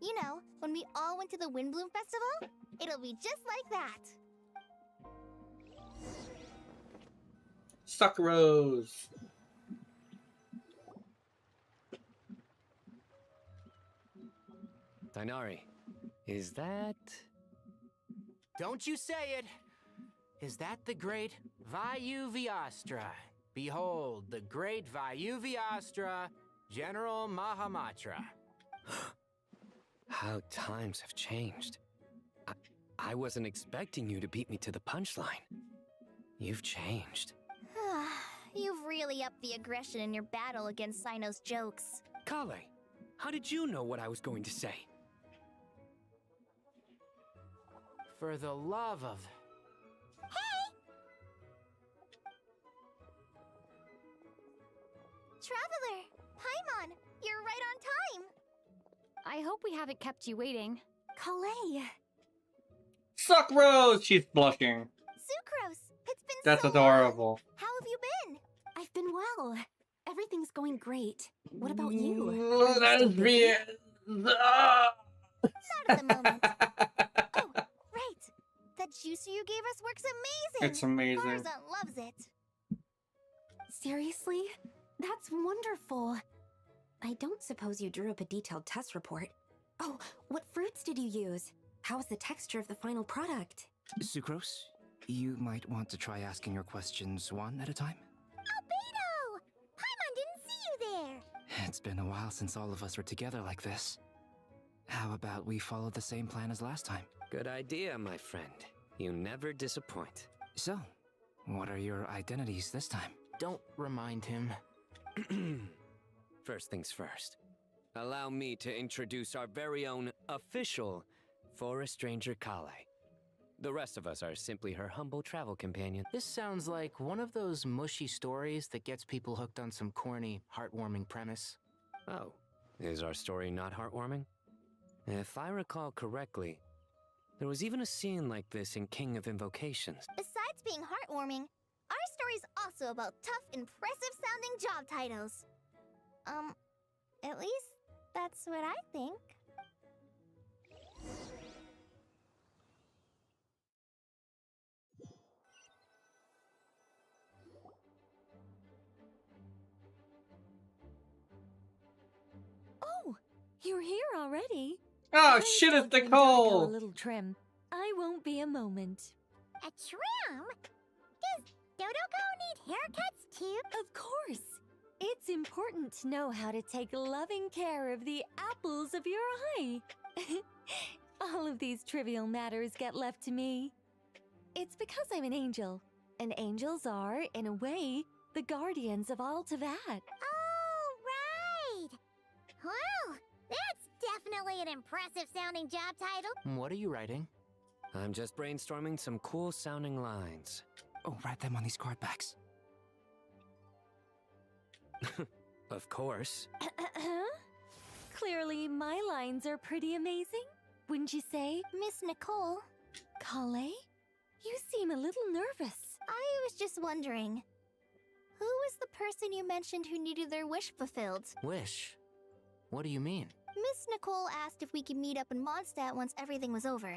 You know, when we all went to the Windbloom Festival? It'll be just like that. Sakuros. Dainari, is that... Don't you say it! Is that the great Vayuviastra? Behold, the great Vayuviastra, General Mahamatra. How times have changed. I wasn't expecting you to beat me to the punchline. You've changed. You've really upped the aggression in your battle against Sino's jokes. Kale, how did you know what I was going to say? For the love of... Traveler! Paimon! You're right on time! I hope we haven't kept you waiting. Kale! Sakuros! She's blushing. Sucrose! It's been That's so adorable. long! How have you been? I've been well. Everything's going great. What about you? Not at the moment. Oh, right. That juicer you gave us works amazing! It's amazing. Farzan loves it. Seriously? That's wonderful. I don't suppose you drew up a detailed test report. Oh, what fruits did you use? How was the texture of the final product? Sucrose, you might want to try asking your questions one at a time. Albedo! Paimon didn't see you there! It's been a while since all of us were together like this. How about we follow the same plan as last time? Good idea, my friend. You never disappoint. So, what are your identities this time? Don't remind him. First things first. Allow me to introduce our very own official Forest Ranger Kale. The rest of us are simply her humble travel companion. This sounds like one of those mushy stories that gets people hooked on some corny, heartwarming premise. Oh, is our story not heartwarming? If I recall correctly, there was even a scene like this in King of Invocations. Besides being heartwarming, our story's also about tough, impressive-sounding job titles. At least that's what I think. Oh, you're here already. Oh I'm shit, it's still giving Doriko Nicole! a little trim. I won't be a moment. A trim? Does Dodoko need haircuts too? Of course. It's important to know how to take loving care of the apples of your eye. All of these trivial matters get left to me. It's because I'm an angel, and angels are, in a way, the guardians of all Teyvat. Oh, right! Well, that's definitely an impressive sounding job title. What are you writing? I'm just brainstorming some cool-sounding lines. Oh, write them on these card backs. Of course. Clearly, my lines are pretty amazing, wouldn't you say? Miss Nicole. Kale? You seem a little nervous. I was just wondering, who was the person you mentioned who needed their wish fulfilled? Wish? What do you mean? Miss Nicole asked if we could meet up in Mondstadt once everything was over.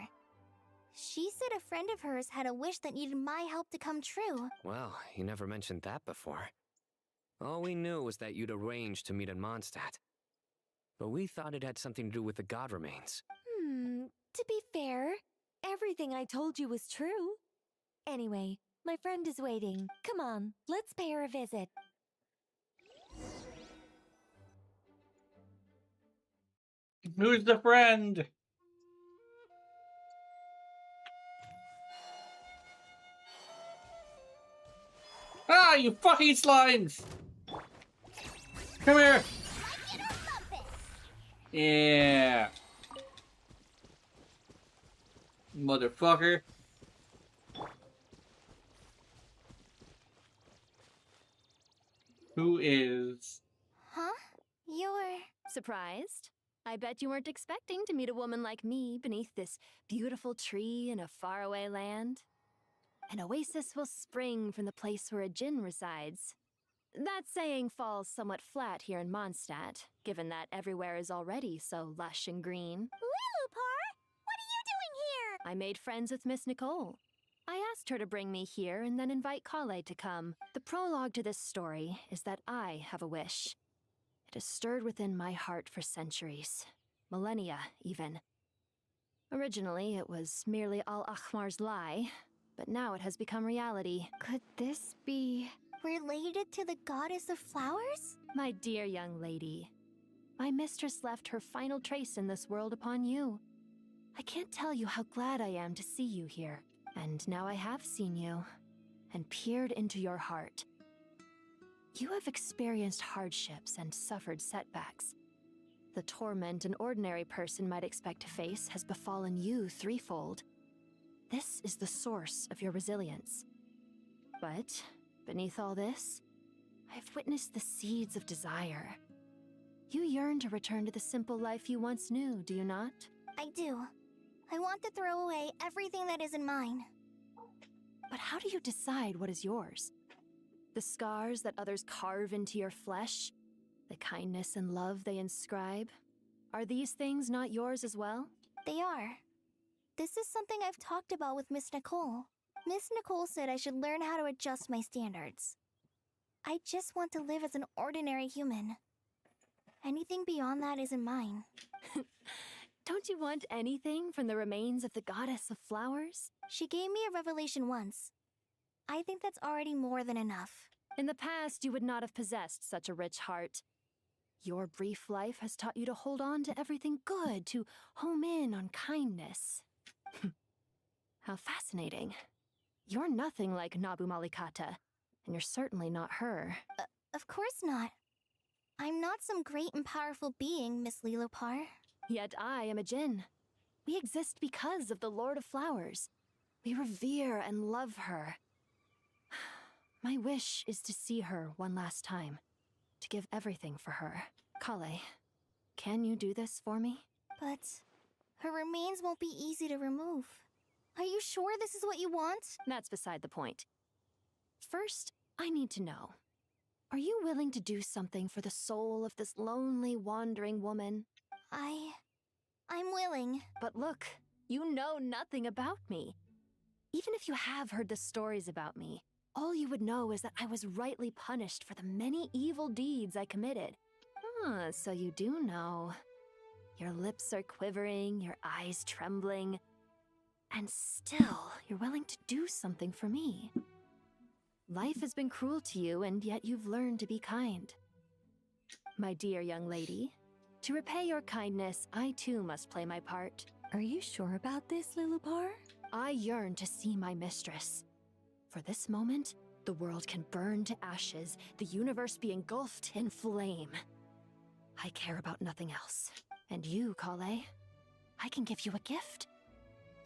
She said a friend of hers had a wish that needed my help to come true. Well, you never mentioned that before. All we knew was that you'd arranged to meet in Mondstadt. But we thought it had something to do with the god remains. To be fair, everything I told you was true. Anyway, my friend is waiting. Come on, let's pay her a visit. Who's the friend? Ah, you fucking slimes! Come here! Yeah. Motherfucker. Who is... Huh? You're... Surprised? I bet you weren't expecting to meet a woman like me beneath this beautiful tree in a faraway land. An oasis will spring from the place where a djinn resides. That saying falls somewhat flat here in Mondstadt, given that everywhere is already so lush and green. Lilupar, what are you doing here? I made friends with Miss Nicole. I asked her to bring me here and then invite Kale to come. The prologue to this story is that I have a wish. It has stirred within my heart for centuries. Millennia, even. Originally, it was merely Al-Akhmar's lie, but now it has become reality. Could this be related to the goddess of flowers? My dear young lady, my mistress left her final trace in this world upon you. I can't tell you how glad I am to see you here. And now I have seen you, and peered into your heart. You have experienced hardships and suffered setbacks. The torment an ordinary person might expect to face has befallen you threefold. This is the source of your resilience. But, beneath all this, I've witnessed the seeds of desire. You yearn to return to the simple life you once knew, do you not? I do. I want to throw away everything that isn't mine. But how do you decide what is yours? The scars that others carve into your flesh? The kindness and love they inscribe? Are these things not yours as well? They are. This is something I've talked about with Miss Nicole. Miss Nicole said I should learn how to adjust my standards. I just want to live as an ordinary human. Anything beyond that isn't mine. Don't you want anything from the remains of the goddess of flowers? She gave me a revelation once. I think that's already more than enough. In the past, you would not have possessed such a rich heart. Your brief life has taught you to hold on to everything good, to home in on kindness. How fascinating. You're nothing like Nabu Malikata, and you're certainly not her. Of course not. I'm not some great and powerful being, Miss Lilopar. Yet I am a Djinn. We exist because of the Lord of Flowers. We revere and love her. My wish is to see her one last time, to give everything for her. Kale, can you do this for me? But her remains won't be easy to remove. Are you sure this is what you want? That's beside the point. First, I need to know. Are you willing to do something for the soul of this lonely, wandering woman? I'm willing. But look, you know nothing about me. Even if you have heard the stories about me, all you would know is that I was rightly punished for the many evil deeds I committed. Ah, so you do know. Your lips are quivering, your eyes trembling, and still you're willing to do something for me. Life has been cruel to you, and yet you've learned to be kind. My dear young lady, to repay your kindness, I too must play my part. Are you sure about this, Lilopar? I yearn to see my mistress. For this moment, the world can burn to ashes, the universe be engulfed in flame. I care about nothing else. And you, Kale, I can give you a gift.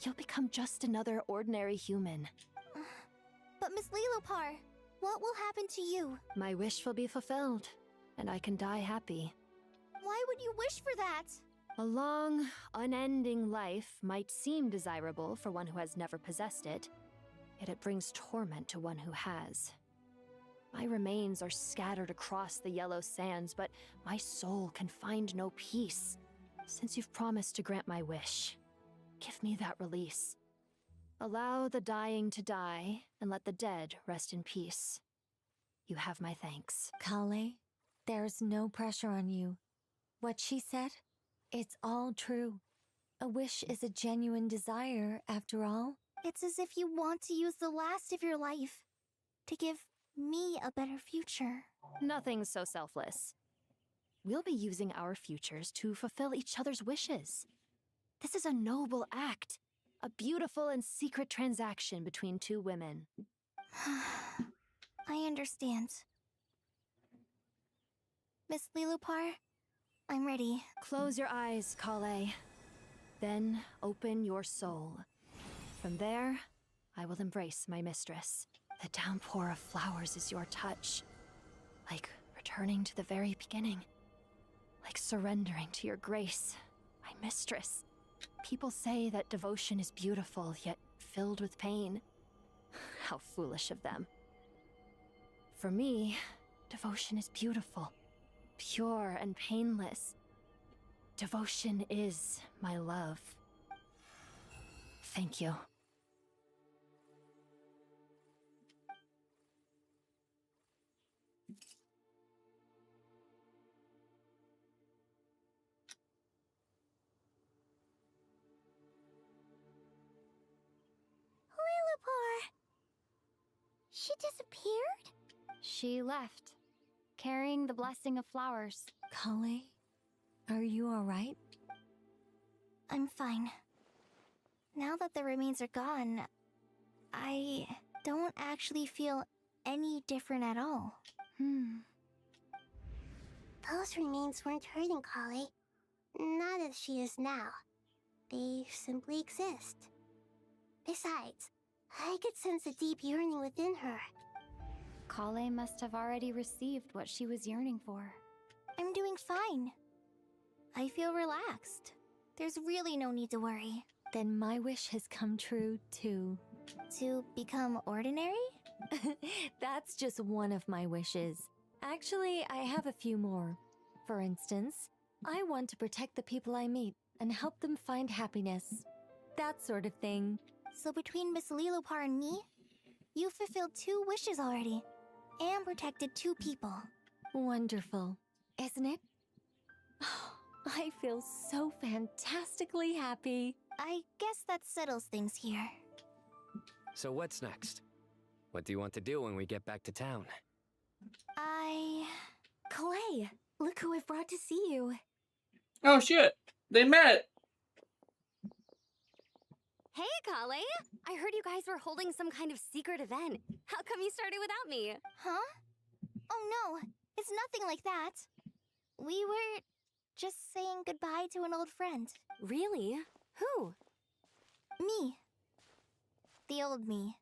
You'll become just another ordinary human. But Miss Lilopar, what will happen to you? My wish will be fulfilled, and I can die happy. Why would you wish for that? A long, unending life might seem desirable for one who has never possessed it, yet it brings torment to one who has. My remains are scattered across the yellow sands, but my soul can find no peace. Since you've promised to grant my wish, give me that release. Allow the dying to die, and let the dead rest in peace. You have my thanks. Kale, there's no pressure on you. What she said, it's all true. A wish is a genuine desire, after all. It's as if you want to use the last of your life to give me a better future. Nothing so selfless. We'll be using our futures to fulfill each other's wishes. This is a noble act, a beautiful and secret transaction between two women. I understand. Miss Lilopar, I'm ready. Close your eyes, Kale. Then open your soul. From there, I will embrace my mistress. The downpour of flowers is your touch. Like returning to the very beginning. Like surrendering to your grace, my mistress. People say that devotion is beautiful, yet filled with pain. How foolish of them. For me, devotion is beautiful, pure and painless. Devotion is my love. Thank you. Lilopar! She disappeared? She left, carrying the blessing of flowers. Kale, are you alright? I'm fine. Now that the remains are gone, I don't actually feel any different at all. Those remains weren't hurting Kale. Not as she is now. They simply exist. Besides, I could sense a deep yearning within her. Kale must have already received what she was yearning for. I'm doing fine. I feel relaxed. There's really no need to worry. Then my wish has come true, too. To become ordinary? That's just one of my wishes. Actually, I have a few more. For instance, I want to protect the people I meet and help them find happiness. That sort of thing. So between Miss Lilopar and me, you've fulfilled 2 wishes already, and protected 2 people. Wonderful, isn't it? I feel so fantastically happy. I guess that settles things here. So what's next? What do you want to do when we get back to town? Clay, look who I've brought to see you. Oh shit! They met! Hey, Kale! I heard you guys were holding some kind of secret event. How come you started without me? Huh? Oh no, it's nothing like that. We were just saying goodbye to an old friend. Really? Who? Me. The old me.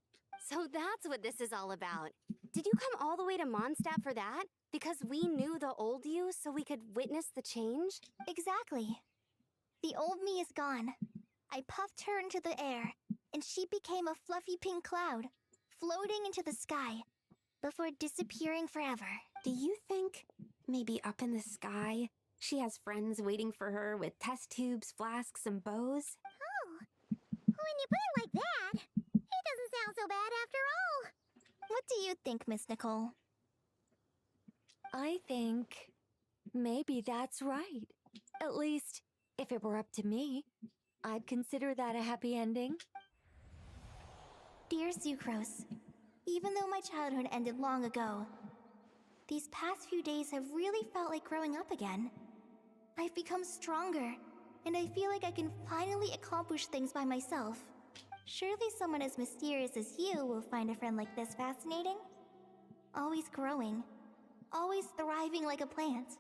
So that's what this is all about. Did you come all the way to Mondstadt for that? Because we knew the old you so we could witness the change? Exactly. The old me is gone. I puffed her into the air, and she became a fluffy pink cloud, floating into the sky, before disappearing forever. Do you think, maybe up in the sky, she has friends waiting for her with test tubes, flasks, and bows? Oh, when you put it like that, it doesn't sound so bad after all. What do you think, Miss Nicole? I think maybe that's right. At least, if it were up to me, I'd consider that a happy ending. Dear Sucrose, even though my childhood ended long ago, these past few days have really felt like growing up again. I've become stronger, and I feel like I can finally accomplish things by myself. Surely someone as mysterious as you will find a friend like this fascinating? Always growing, always thriving like a plant.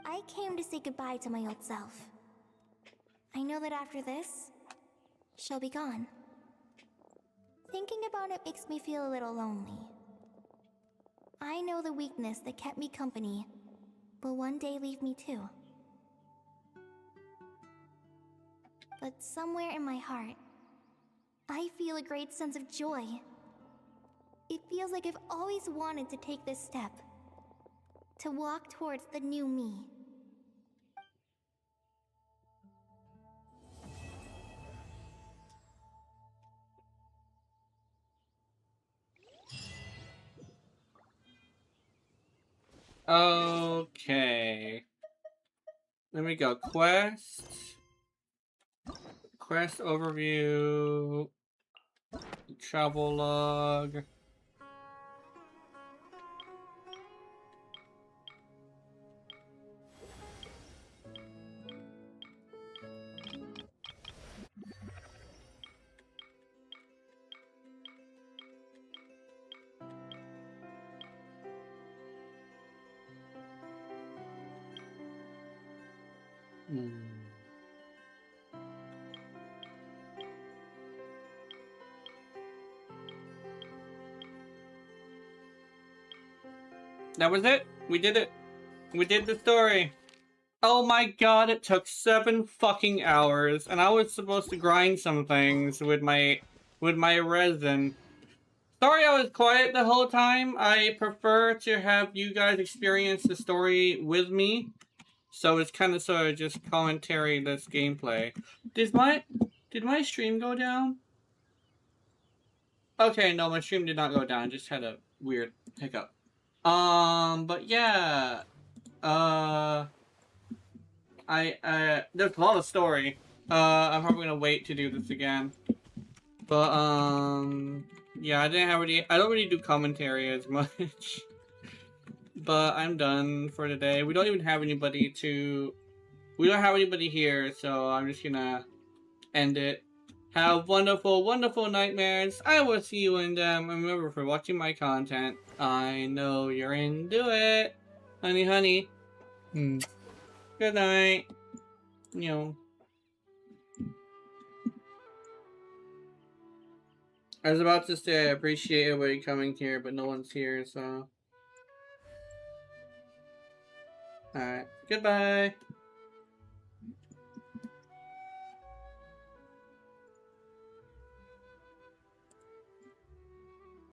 I came to say goodbye to my old self. I know that after this, she'll be gone. Thinking about it makes me feel a little lonely. I know the weakness that kept me company will one day leave me too. But somewhere in my heart, I feel a great sense of joy. It feels like I've always wanted to take this step, to walk towards the new me. Okay. Let me go. Quest overview. Travel log. That was it. We did it. We did the story. Oh my god, it took 7 fucking hours, and I was supposed to grind some things with my resin. Sorry I was quiet the whole time. I prefer to have you guys experience the story with me. So it's kind of sort of just commentary this gameplay. Did my stream go down? Okay, no, my stream did not go down. Just had a weird hiccup. But yeah. There's a lot of story. I'm probably gonna wait to do this again. But, yeah, I don't really do commentary as much. But I'm done for today. We don't have anybody here, so I'm just gonna end it. Have wonderful, wonderful nightmares. I will see you in them. And remember, for watching my content, I know you're into it. Honey, honey. Good night. I was about to say I appreciate everybody coming here, but no one's here, so... Alright. Goodbye.